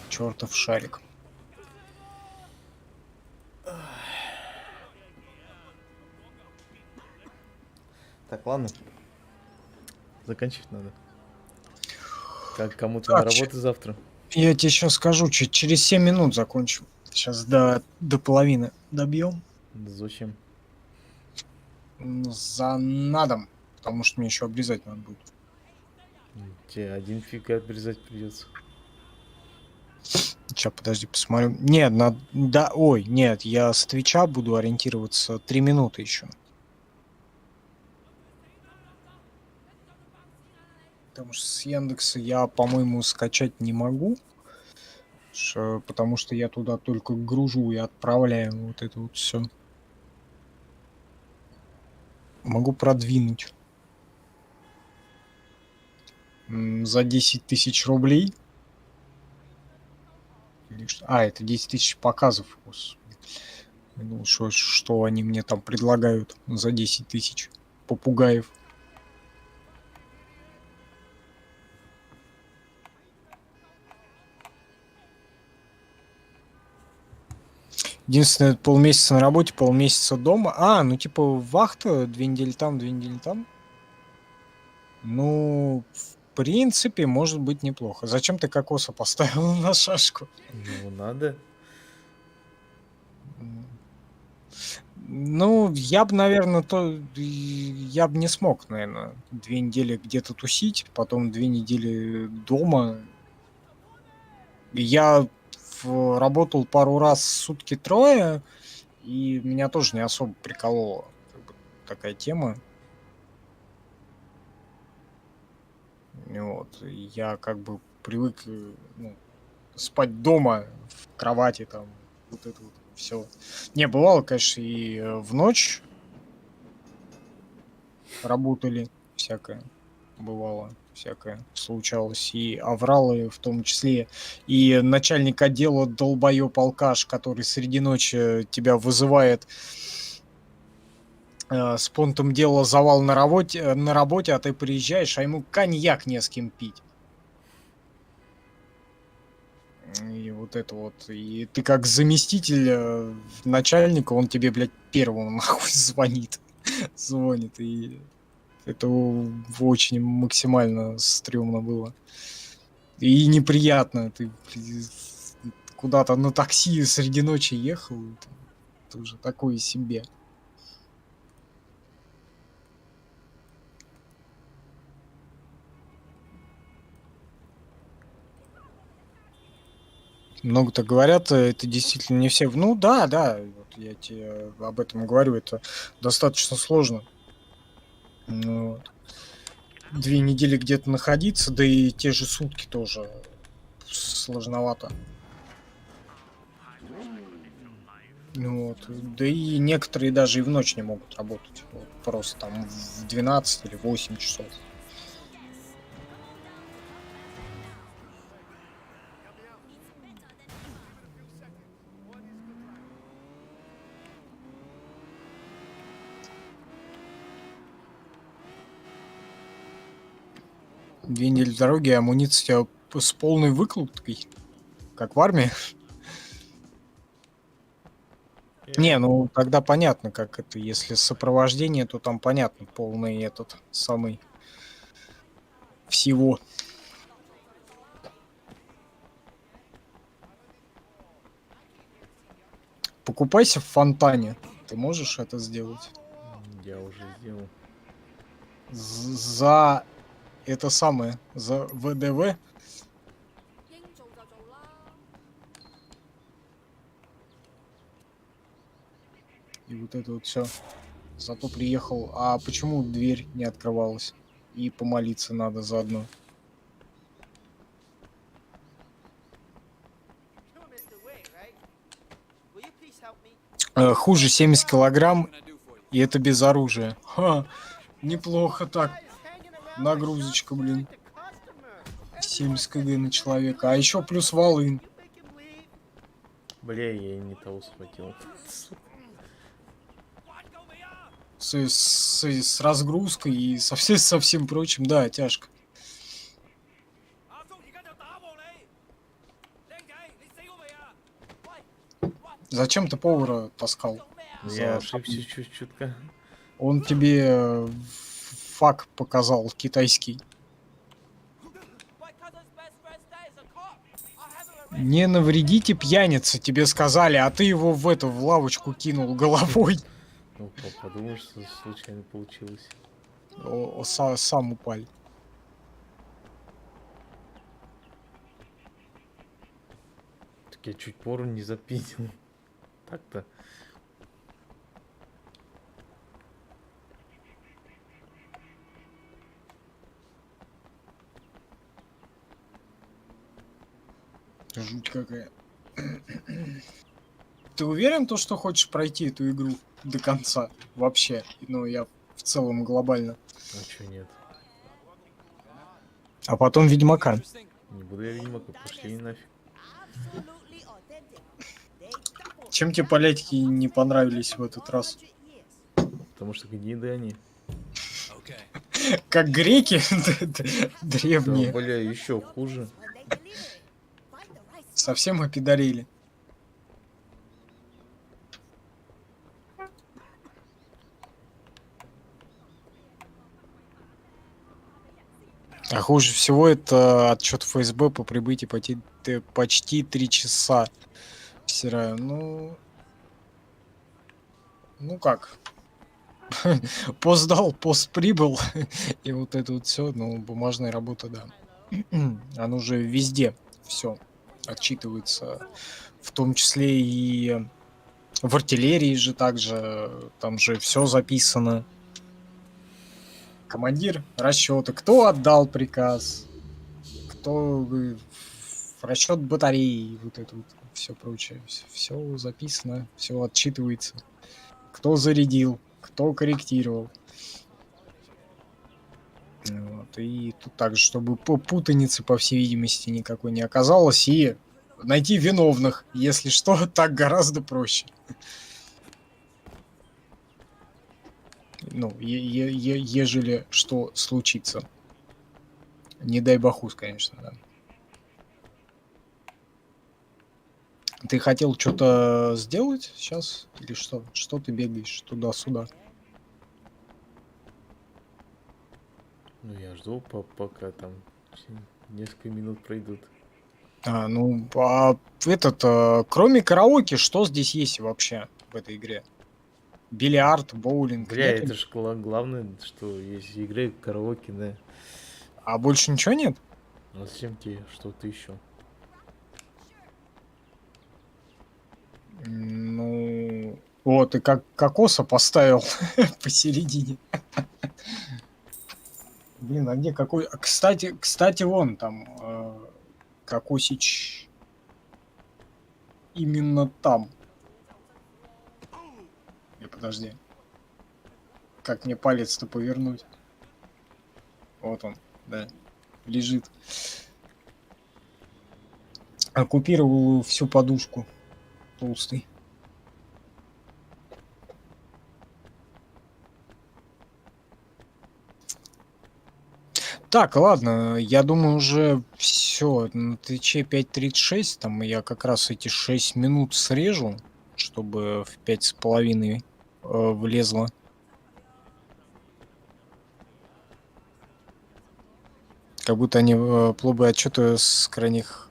Чертов шарик. Так, ладно. Заканчивать надо. Как кому-то на работу завтра. Я тебе сейчас скажу, через 7 минут закончим. Сейчас до половины добьем. Зачем? За надом. Потому что мне еще обрезать надо будет. Тебе один фиг обрезать придется. Сейчас, подожди, посмотрю. Нет, нет, я с Твича буду ориентироваться 3 минуты еще. Потому что с Яндекса я, по-моему, скачать не могу. Потому что я туда только гружу и отправляю вот это вот все. Могу продвинуть. За 10 тысяч рублей. Это 10 тысяч показов. Ну, что они мне там предлагают за 10 тысяч попугаев. Единственное, полмесяца на работе, полмесяца дома. Ну типа вахта, 2 недели там, 2 недели там. Ну, в принципе, может быть неплохо. Зачем ты кокоса поставил на шашку? Ну, надо. Ну, я бы, наверное, я бы не смог, наверное, 2 недели где-то тусить, потом 2 недели дома. Я работал пару раз сутки трое, и меня тоже не особо приколола такая тема. Вот. Я как бы привык спать дома, в кровати там, вот это вот все. Не, бывало, конечно, и в ночь работали, всякое бывало, всякое случалось, и авралы в том числе, и начальник отдела долбоёб-алкаш, который среди ночи тебя вызывает с понтом дела завал на работе, а ты приезжаешь, а ему коньяк не с кем пить. И вот это вот. И ты как заместитель начальника, он тебе, блядь, первым нахуй звонит. Звонит. И это очень максимально стрёмно было. И неприятно. Ты куда-то на такси среди ночи ехал. Это уже такое себе. Много-то говорят, это действительно не все. Ну да, вот я тебе об этом говорю, это достаточно сложно. Ну, вот. 2 недели где-то находиться, да и те же сутки тоже сложновато. Ну вот. Да и некоторые даже и в ночь не могут работать. Вот просто там в 12 или 8 часов. Две недели дороги, амуниция с полной выкладкой, как в армии. Не, ну тогда понятно, как это. Если сопровождение, то там понятно, полный этот самый всего. Покупайся в фонтане. Ты можешь это сделать? Я уже сделал. За это самое, за ВДВ. И вот это вот все. Зато приехал. А почему дверь не открывалась? И помолиться надо заодно. Хуже 70 килограмм, и это без оружия. Ха, неплохо так. Нагрузочка, блин. 70 кг на человека. А еще плюс волын. Бля, я не того схватил. С разгрузкой и со всем прочим. Да, тяжко. Зачем ты повара таскал? Я ошибся чуть-чутка. Он тебе фак показал китайский. Не навредите пьянице, тебе сказали, а ты его в эту в лавочку кинул головой. Ну, подумаешь, что случайно получилось. Сам упал. Так я чуть пору не запиздил. Так-то. Жуть какая. Ты уверен, то, что хочешь пройти эту игру до конца? Вообще. Ну, я в целом глобально. А чё нет? А потом Ведьмака. Не буду я Ведьмака, пошли нафиг. Чем тебе поляки не понравились в этот раз? Потому что гниды они. Как греки Да, древние. бля, еще хуже. Совсем опидорили. А хуже всего это отчет ФСБ по прибытии почти 3 часа. Стираю. Ну как? Пост дал, пост прибыл. И вот это вот все, ну, бумажная работа, да. Оно уже везде все отчитывается. В том числе и в артиллерии же также. Там же все записано. Командир расчета. Кто отдал приказ? Кто в расчет батареи? Вот это вот все прочее. Все записано, все отчитывается. Кто зарядил? Кто корректировал? Вот. И тут также, чтобы путаницы, по всей видимости, никакой не оказалось. И найти виновных, если что, так гораздо проще. Ну, ежели что случится. Не дай бахус, конечно, да. Ты хотел что-то сделать сейчас? Или что? Что ты бегаешь туда-сюда? Ну, я жду, пока там несколько минут пройдут. Кроме караоке, что здесь есть вообще в этой игре? Бильярд, боулинг. Бля, нет? это ж главное, что есть игры, караоке, да. А больше ничего нет? А зачем тебе что-то еще? Ну, вот, ты как кокоса поставил посередине. Блин, а где какой... Кстати, вон там кокосич именно там. Подожди. Как мне палец-то повернуть? Вот он, да, лежит. Оккупировал всю подушку. Толстый. Так, ладно, я думаю, уже все. На ТЧ 5.36, там я как раз эти 6 минут срежу, чтобы в 5,5 влезло. Как будто они плобы отчеты с крайних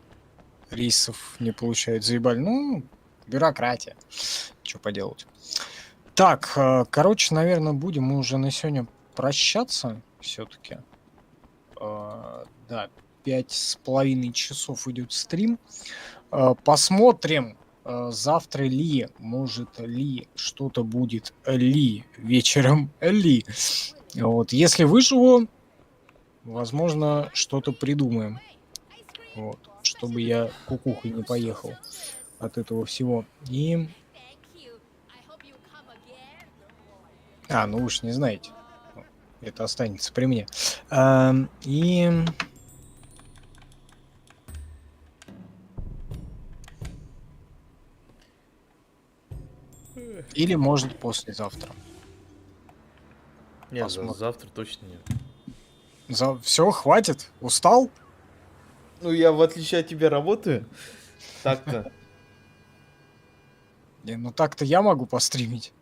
рейсов не получают. Заебали. Ну, бюрократия. Что поделать. Так, короче, наверное, будем мы уже на сегодня прощаться все-таки. Да, 5,5 часов идет стрим. Посмотрим, завтра ли, может ли, что-то будет ли, вечером ли. Вот, если выживу, возможно, что-то придумаем. Вот, чтобы я кукухой не поехал от этого всего. И... ну уж не знаете. Это останется при мне. И... Или может послезавтра. Нет, Посмотрим. завтра точно нет. Все, хватит? Устал? Ну, я, в отличие от тебя, работаю. Так-то. Не, ну так-то я могу постримить.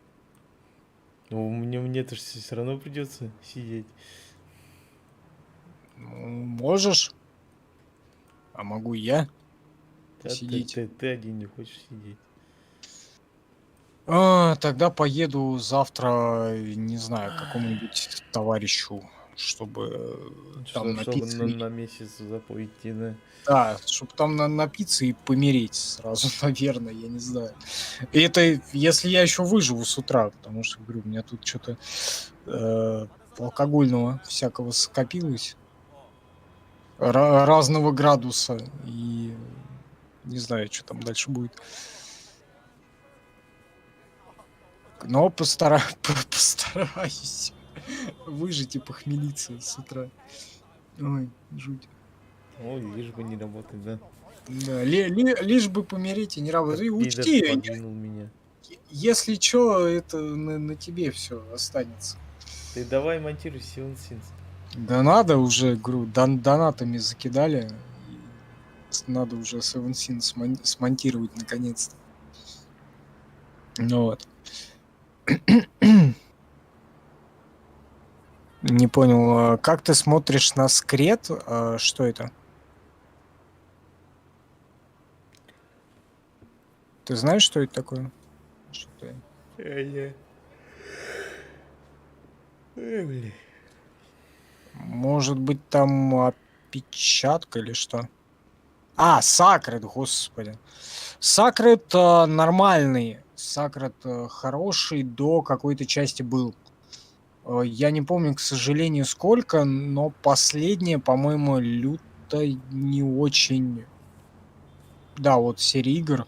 Ну, мне-то все равно придется сидеть. Ну, можешь. А могу и я сидеть. Ты один не хочешь сидеть. Тогда поеду завтра, не знаю, к какому-нибудь товарищу, чтобы там Чтобы напиться. на месяц запойти, да. Да, чтобы там напиться и помереть сразу, наверное, я не знаю. И это если я еще выживу с утра, потому что, говорю, у меня тут что-то алкогольного всякого скопилось. Разного градуса. И не знаю, что там дальше будет. Но постараюсь выжить и похмелиться с утра. Ой, жуть. Ой, лишь бы не работать, да. Да, лишь бы помереть и не работать. И Пидор учти, подвинул меня. если что, это на тебе все останется. Ты давай монтируй Seven Sins. Да надо уже, говорю, донатами закидали. Надо уже Seven Sins смонтировать наконец-то. Ну вот. Не понял, как ты смотришь на скрет? Что это? Ты знаешь, что это такое? Что-то... Может быть, там опечатка или что? Сакрет, господи. Сакрет нормальный. Сакрет хороший, до какой-то части был. Я не помню, к сожалению, сколько, но последнее, по-моему, люто не очень... Да, вот серия игр.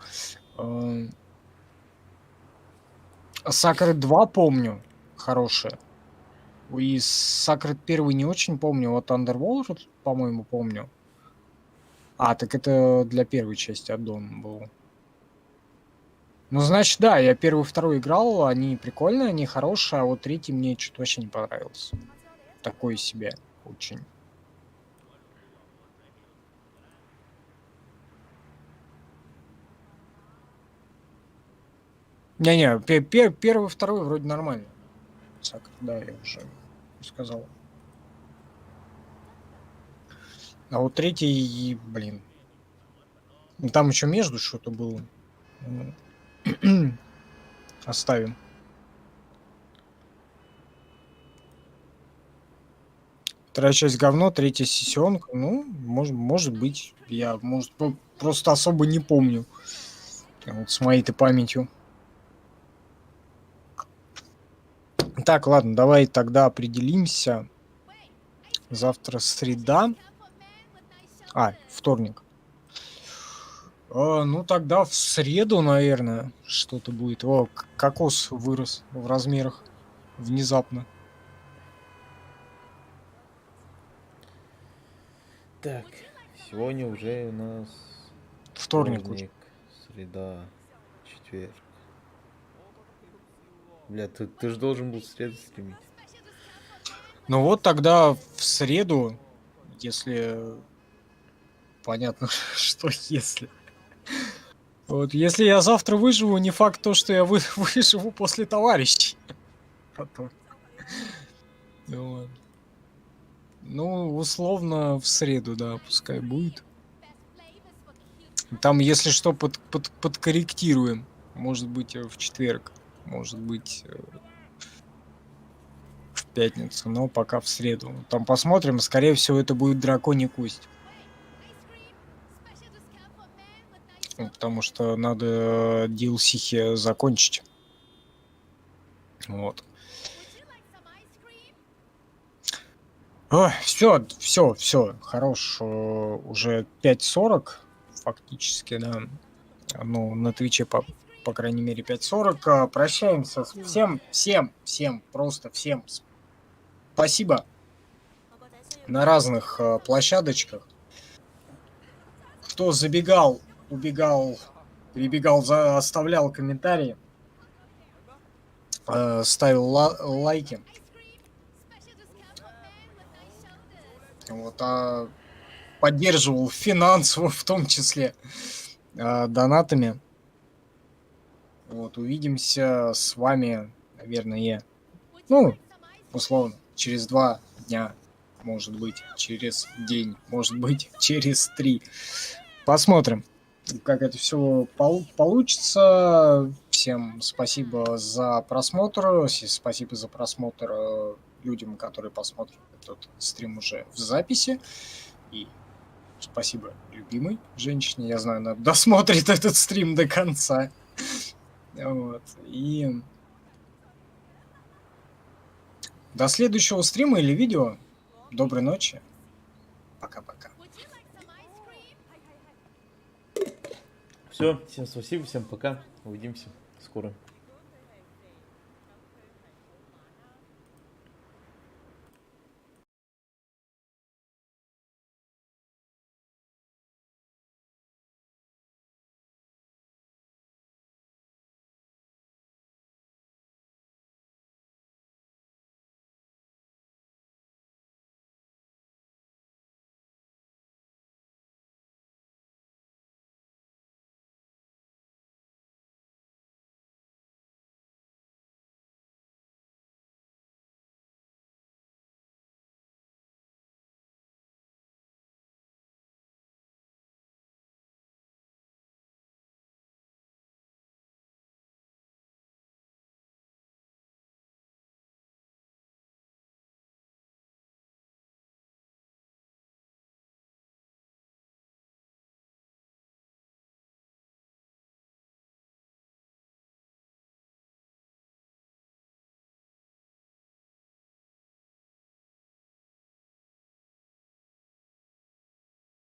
Сакрет 2 помню, хорошая. И Сакрет 1 не очень помню, вот Underworld, по-моему, помню. Так это для первой части аддон был. Ну, значит, да, я 1 и 2 играл, они прикольные, они хорошие, а вот 3 мне что-то вообще не понравился. Такой себе очень. Не-не, 1 и 2 вроде нормально. Сакрет, да, я уже сказал. А вот 3, блин. Там еще между что-то было. Оставим. Вторая часть говно, 3 сессионка. Ну, может быть. Я, может, просто особо не помню. Вот с моей-то памятью. Так, ладно, давай тогда определимся. Завтра среда. Вторник. Ну, тогда в среду, наверное, что-то будет. Кокос вырос в размерах внезапно. Так, сегодня уже у нас Вторник уже. Среда, четверг. Бля, ты же должен был в среду стримить. Ну вот тогда в среду, если... Понятно, что если... Вот, если я завтра выживу, не факт то, что я выживу после товарищей. Потом. Ну ладно. Ну, условно, в среду, да, пускай будет. Там, если что, подкорректируем. Может быть, в четверг. Может быть, в пятницу. Но пока в среду. Там посмотрим. Скорее всего, это будет драконий кость. Ну, потому что надо DLC закончить. Вот. Все, хорош. Уже 5:40 фактически, да. Ну, на Твиче, по крайней мере, 5:40. Прощаемся. Всем, просто всем спасибо на разных площадочках. Кто забегал, убегал, прибегал, оставлял комментарии, ставил лайки. Вот, поддерживал финансово, в том числе донатами. Вот, увидимся с вами, наверное, ну, условно, через 2 дня, может быть, через день, может быть, через 3. Посмотрим, как это все получится. Всем спасибо за просмотр. Спасибо за просмотр людям, которые посмотрят этот стрим уже в записи. И спасибо любимой женщине. Я знаю, она досмотрит этот стрим до конца. Вот. И до следующего стрима или видео. Доброй ночи. Пока-пока. Все, всем спасибо, всем пока. Увидимся скоро.